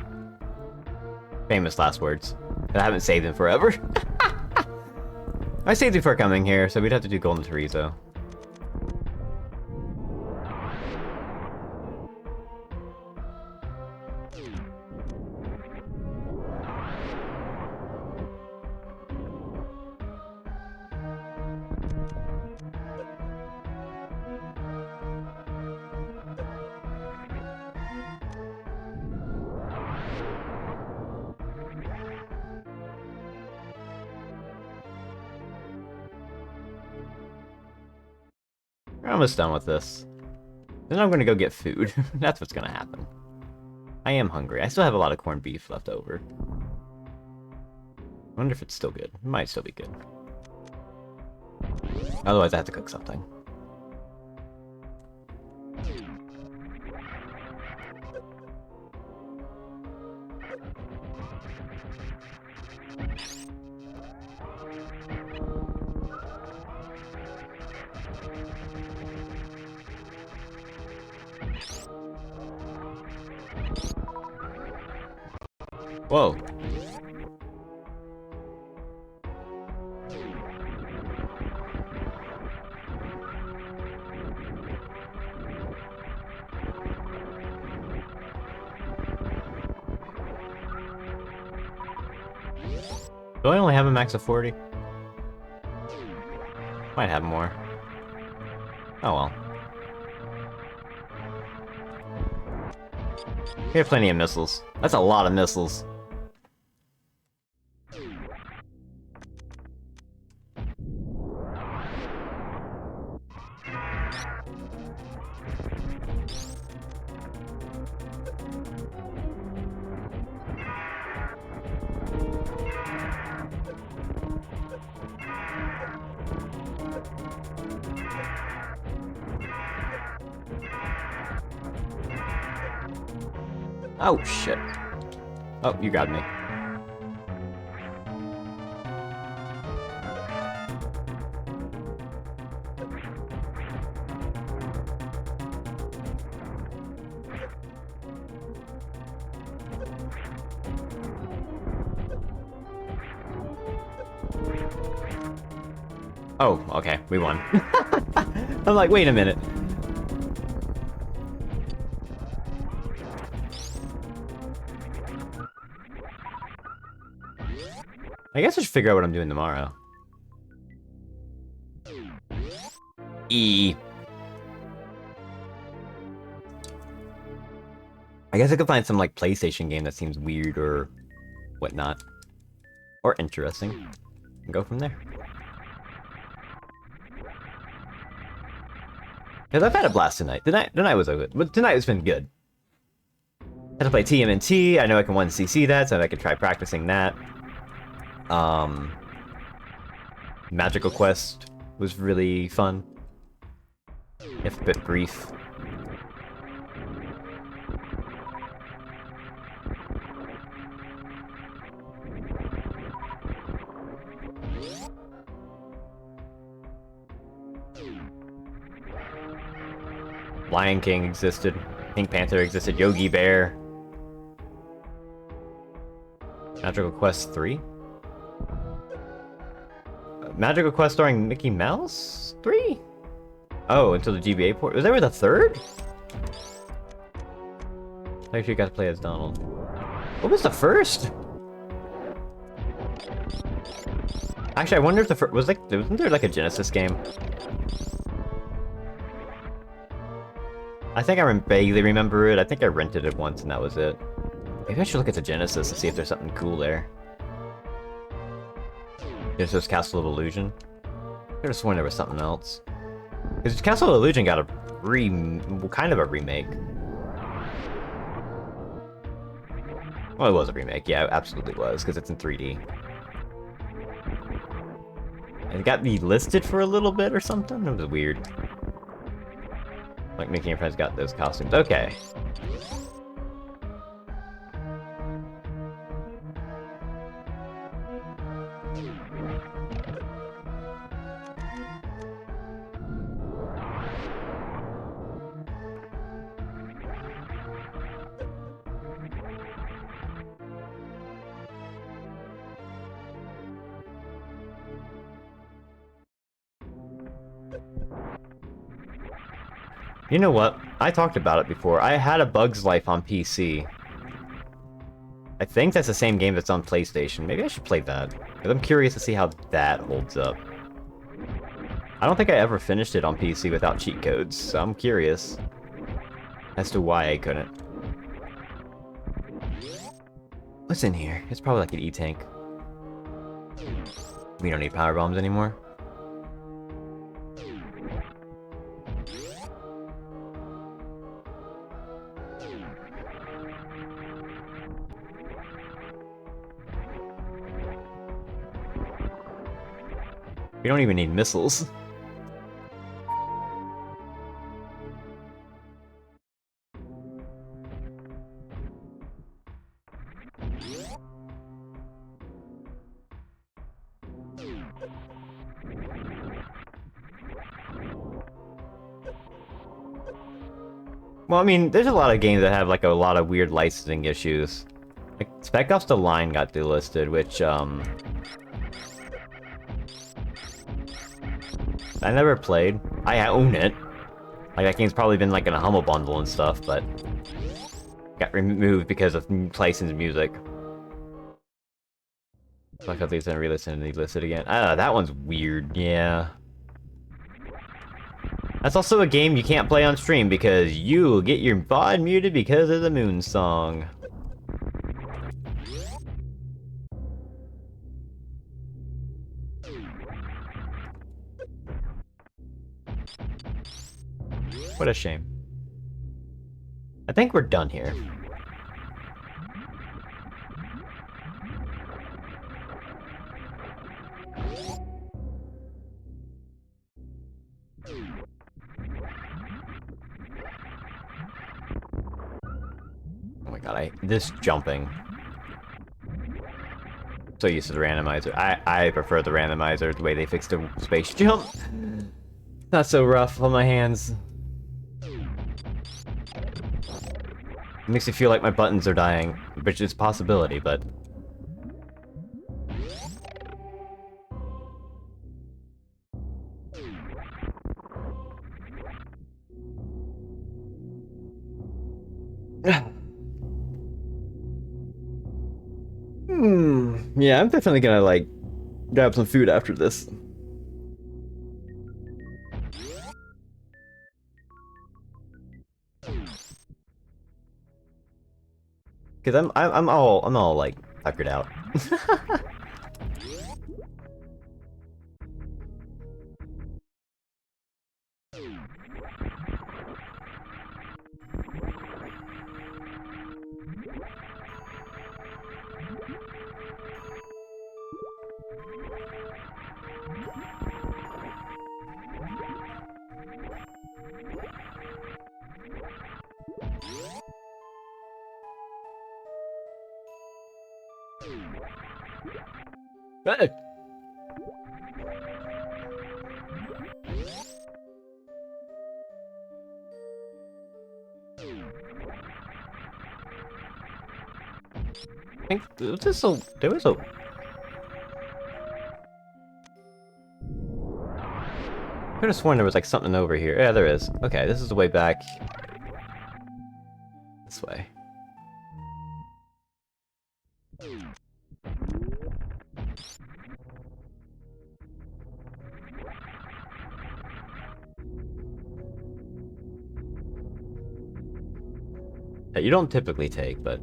Famous last words. I haven't saved in forever. I saved before coming here, so we'd have to do Golden Chorizo. We're almost done with this. Then I'm gonna go get food. That's what's gonna happen. I am hungry. I still have a lot of corned beef left over. I wonder if it's still good. It might still be good. Otherwise I have to cook something. Whoa. Do I only have a max of 40? Might have more. Oh well. We have plenty of missiles. That's a lot of missiles. Oh, shit. Oh, you got me. Oh, okay, we won. I'm like, wait a minute. I guess I should figure out what I'm doing tomorrow. I guess I could find some, like, PlayStation game that seems weird or whatnot. Or interesting. And go from there. Because I've had a blast tonight. Tonight was good. But tonight has been good. Had to play TMNT. I know I can 1cc that, so I could try practicing that. Magical Quest was really fun. If a bit brief. Lion King existed. Pink Panther existed. Yogi Bear. Magical Quest 3? Magical Quest starring Mickey Mouse? 3? Oh, until the GBA port. Was there the third? I actually got to play as Donald. What was the first? Actually, I wonder if the first was like, wasn't there like a Genesis game? I think I vaguely remember it. I think I rented it once and that was it. Maybe I should look at the Genesis and see if there's something cool there. Genesis Castle of Illusion. I could have sworn there was something else. Because Castle of Illusion got a kind of a remake. Well, it was a remake. Yeah, it absolutely was, because it's in 3D. And it got delisted for a little bit or something? It was weird. Like, Mickey and Friends got those costumes. Okay. You know what? I talked about it before. I had a Bug's Life on PC. I think that's the same game that's on PlayStation. Maybe I should play that. Because I'm curious to see how that holds up. I don't think I ever finished it on PC without cheat codes, so I'm curious as to why I couldn't. What's in here? It's probably like an E-tank. We don't need power bombs anymore. We don't even need missiles. Well, I mean, there's a lot of games that have like a lot of weird licensing issues. Like Spec Ops: The Line got delisted, which I never played. I own it. Like that game's probably been like in a Humble Bundle and stuff, but got removed because of licensed music. Like I think re-listed and delisted again. That one's weird. Yeah. That's also a game you can't play on stream because you'll get your VOD muted because of the Moon song. What a shame. I think we're done here. my god, this jumping. So used to the randomizer. I prefer the randomizer, the way they fixed the space jump. Not so rough on my hands. It makes me feel like my buttons are dying, which is a possibility, but... Yeah, I'm definitely gonna, like, grab some food after this. Cause I'm all like tuckered out. Hey. I think there was a I could have sworn there was like something over here. Yeah, there is. Okay, this is the way back. This way. That you don't typically take, but...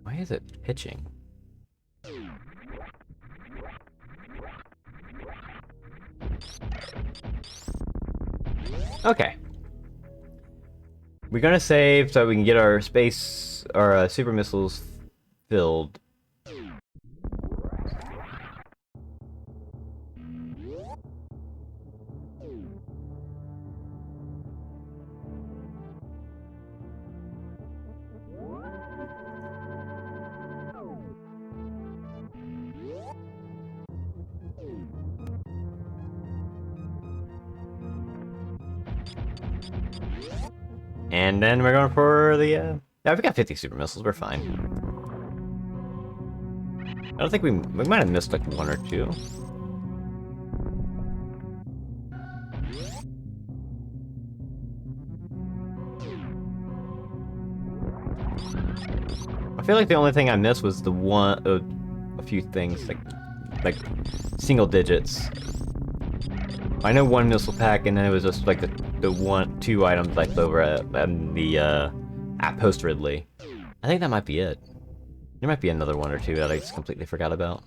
Why is it pitching? Okay. We're gonna save so we can get our super missiles filled. And then we're going for the, yeah, we got 50 super missiles, we're fine. I don't think we might have missed like one or two. I feel like the only thing I missed was the one, a few things, like single digits. I know one missile pack, and then it was just like the two items like over at Post Ridley. I think that might be it. There might be another one or two that I just completely forgot about.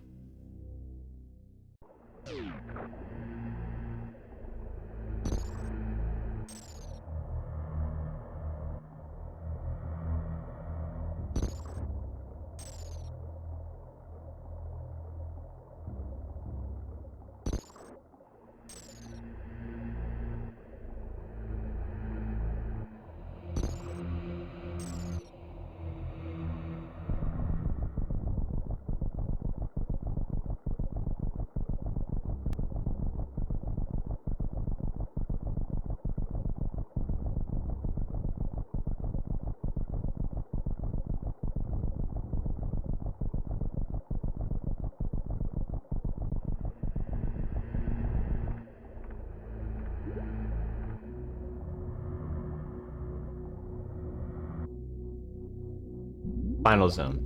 Final zone.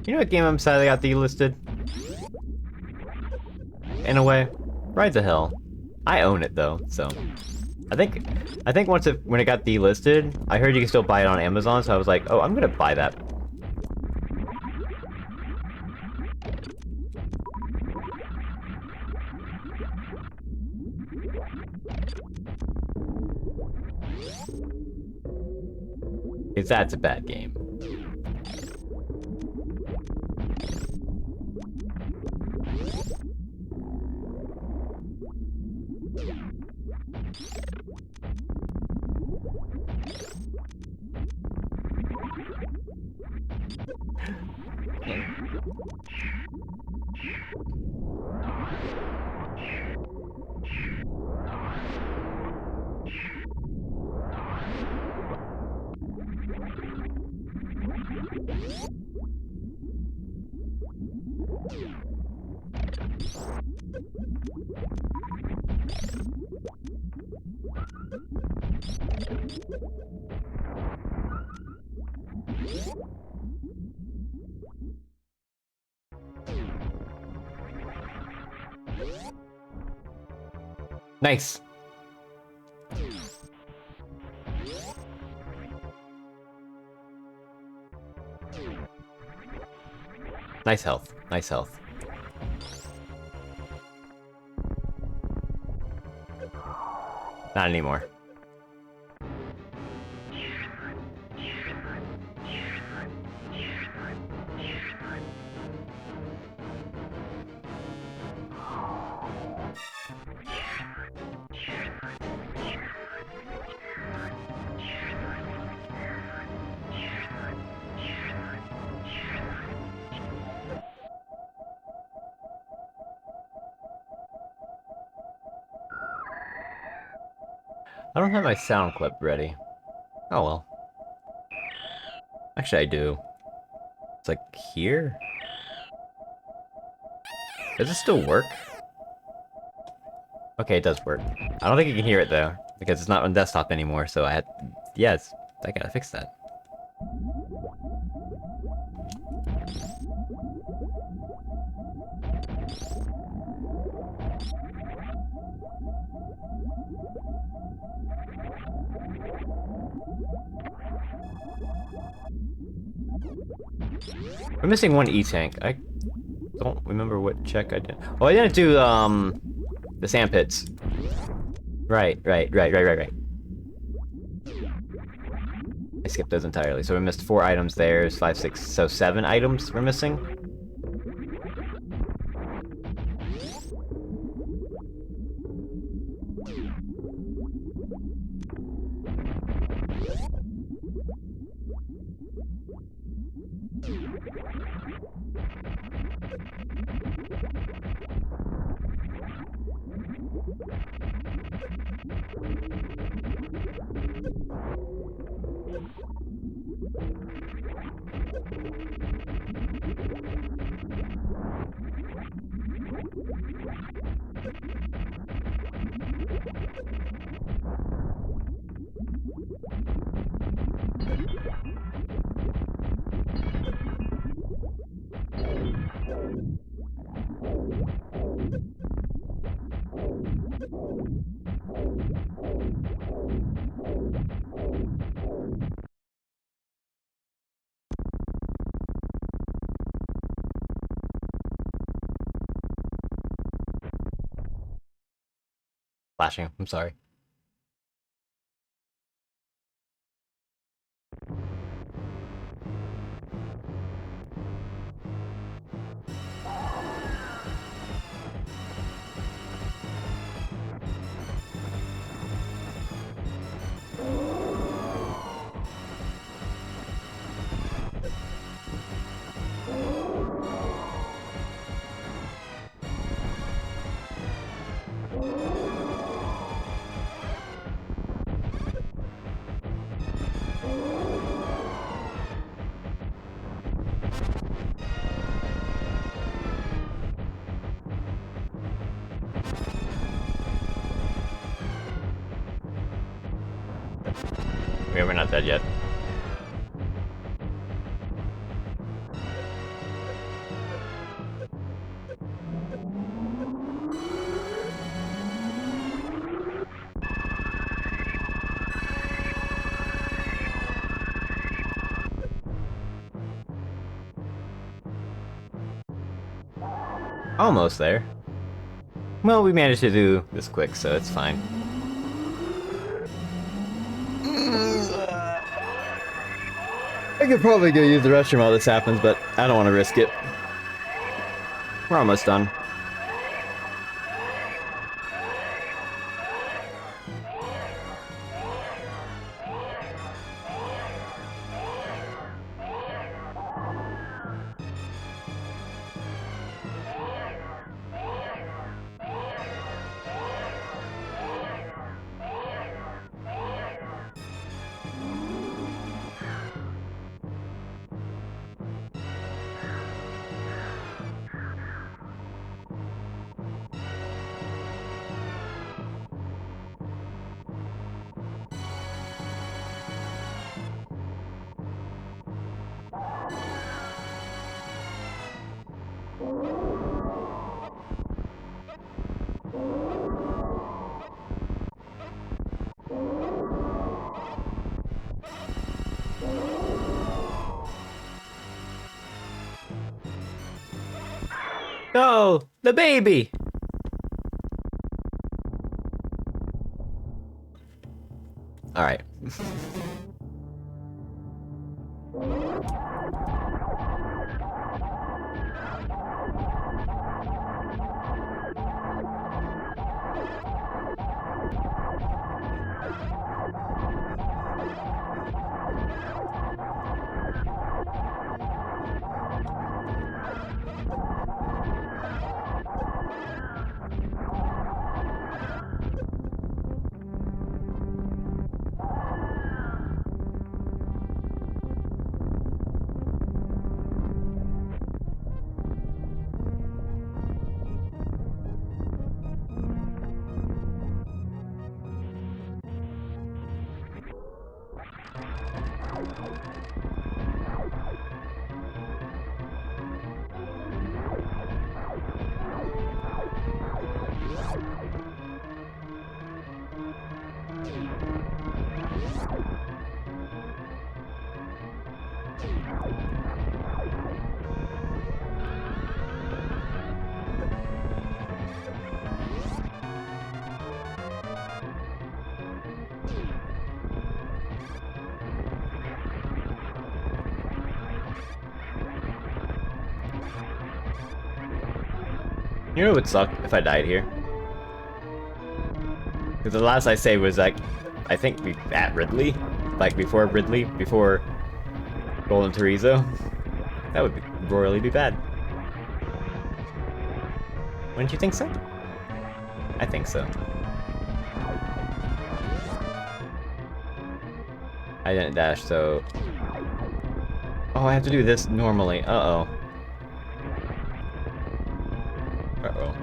You know what game I'm sad they got delisted? In a way, Ride to Hell. I own it though, so I think when it got delisted, I heard you can still buy it on Amazon, so I was like, oh, I'm gonna buy that. Because that's a bad game. Nice. Nice health. Nice health. Not anymore. I don't have my sound clip ready. Oh well. Actually, I do. It's like here? Does it still work? Okay, it does work. I don't think you can hear it though, because it's not on desktop anymore, so I had... Yeah, I gotta fix that. We're missing one E-tank. I don't remember what check I did. Oh, I didn't do, the sand pits. Right. I skipped those entirely. So we missed 4 items there, 5, 6, so 7 items we're missing. Flashing, I'm sorry. Yeah, we're not dead yet. Almost there. Well, we managed to do this quick, so it's fine. I could probably go use the restroom while this happens, but I don't want to risk it. We're almost done. Oh, the baby! Alright. You know what would suck if I died here? Because the last I saved was like, I think at Ridley, like before Ridley, before Golden Teresa. That would royally be bad. Wouldn't you think so? I think so. I didn't dash, so... Oh, I have to do this normally. Uh-oh. Uh-oh.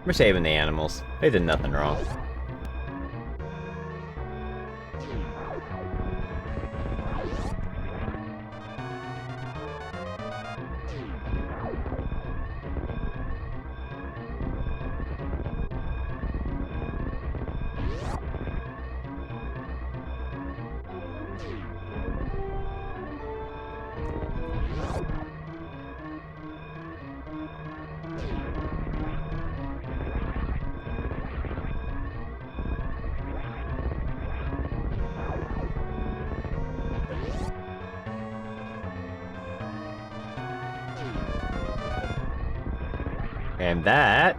We're saving the animals. They did nothing wrong. And that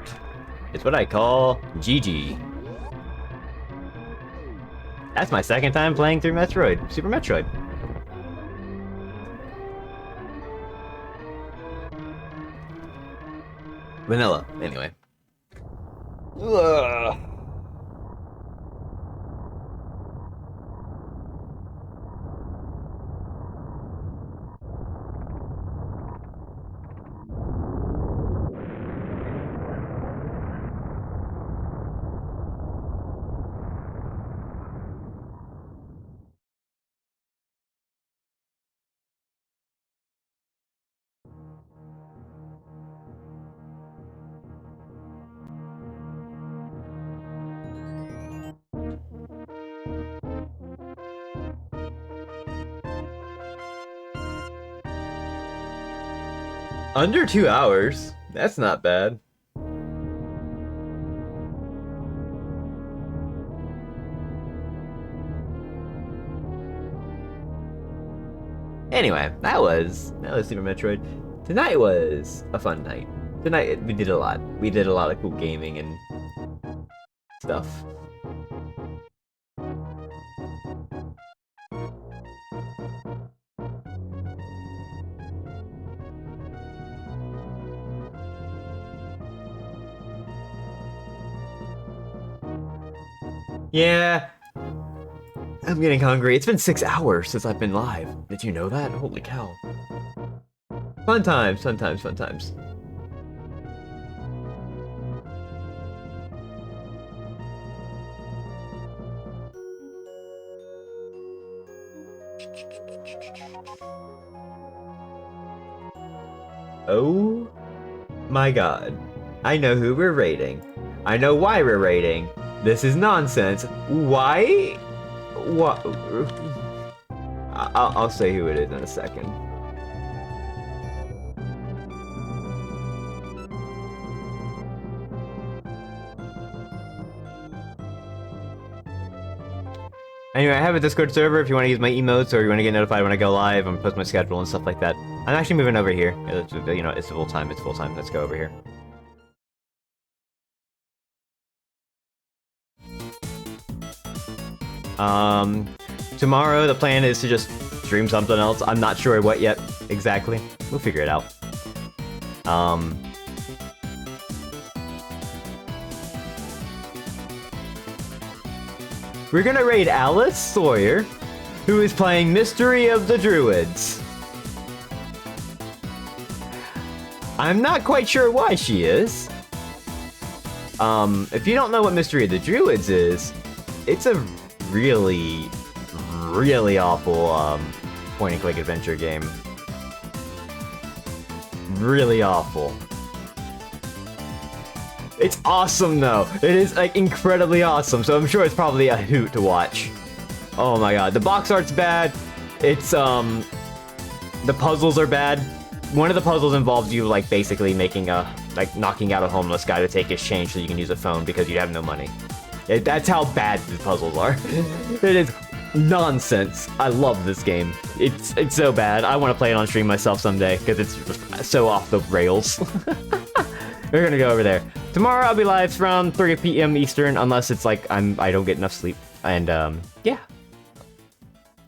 is what I call GG. That's my second time playing through Metroid, Super Metroid. Vanilla, anyway. Ugh. Under 2 hours? That's not bad. Anyway, that was Super Metroid. Tonight was a fun night. Tonight we did a lot. We did a lot of cool gaming and stuff. Yeah. I'm getting hungry. It's been 6 hours since I've been live. Did you know that? Holy cow. Fun times, fun times, fun times. Oh my god. I know who we're raiding. I know why we're raiding. This is nonsense. Why? What? I'll say who it is in a second. Anyway, I have a Discord server if you want to use my emotes or you want to get notified when I go live and post my schedule and stuff like that. I'm actually moving over here. You know, it's full time. It's full time. Let's go over here. Tomorrow the plan is to just stream something else. I'm not sure what yet exactly. We'll figure it out. We're gonna raid Alice Sawyer, who is playing Mystery of the Druids. I'm not quite sure why she is. If you don't know what Mystery of the Druids is, it's a really, really awful, point-and-click adventure game. Really awful. It's awesome though. It is like incredibly awesome. So I'm sure it's probably a hoot to watch. Oh my god, the box art's bad. It's the puzzles are bad. One of the puzzles involves you like basically making knocking out a homeless guy to take his change so you can use a phone because you have no money. That's how bad the puzzles are. It is nonsense. I love this game. It's so bad. I want to play it on stream myself someday because it's just so off the rails. We're gonna go over there. Tomorrow I'll be live from 3 p.m. Eastern, unless it's like I don't get enough sleep. And yeah,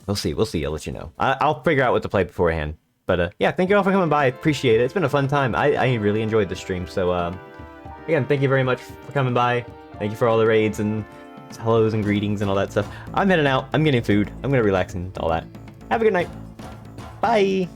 we'll see. I'll let you know. I'll figure out what to play beforehand. But yeah, thank you all for coming by. Appreciate it. It's been a fun time. I really enjoyed the stream. So again, thank you very much for coming by. Thank you for all the raids and hellos and greetings and all that stuff. I'm heading out. I'm getting food. I'm gonna relax and all that. Have a good night. Bye.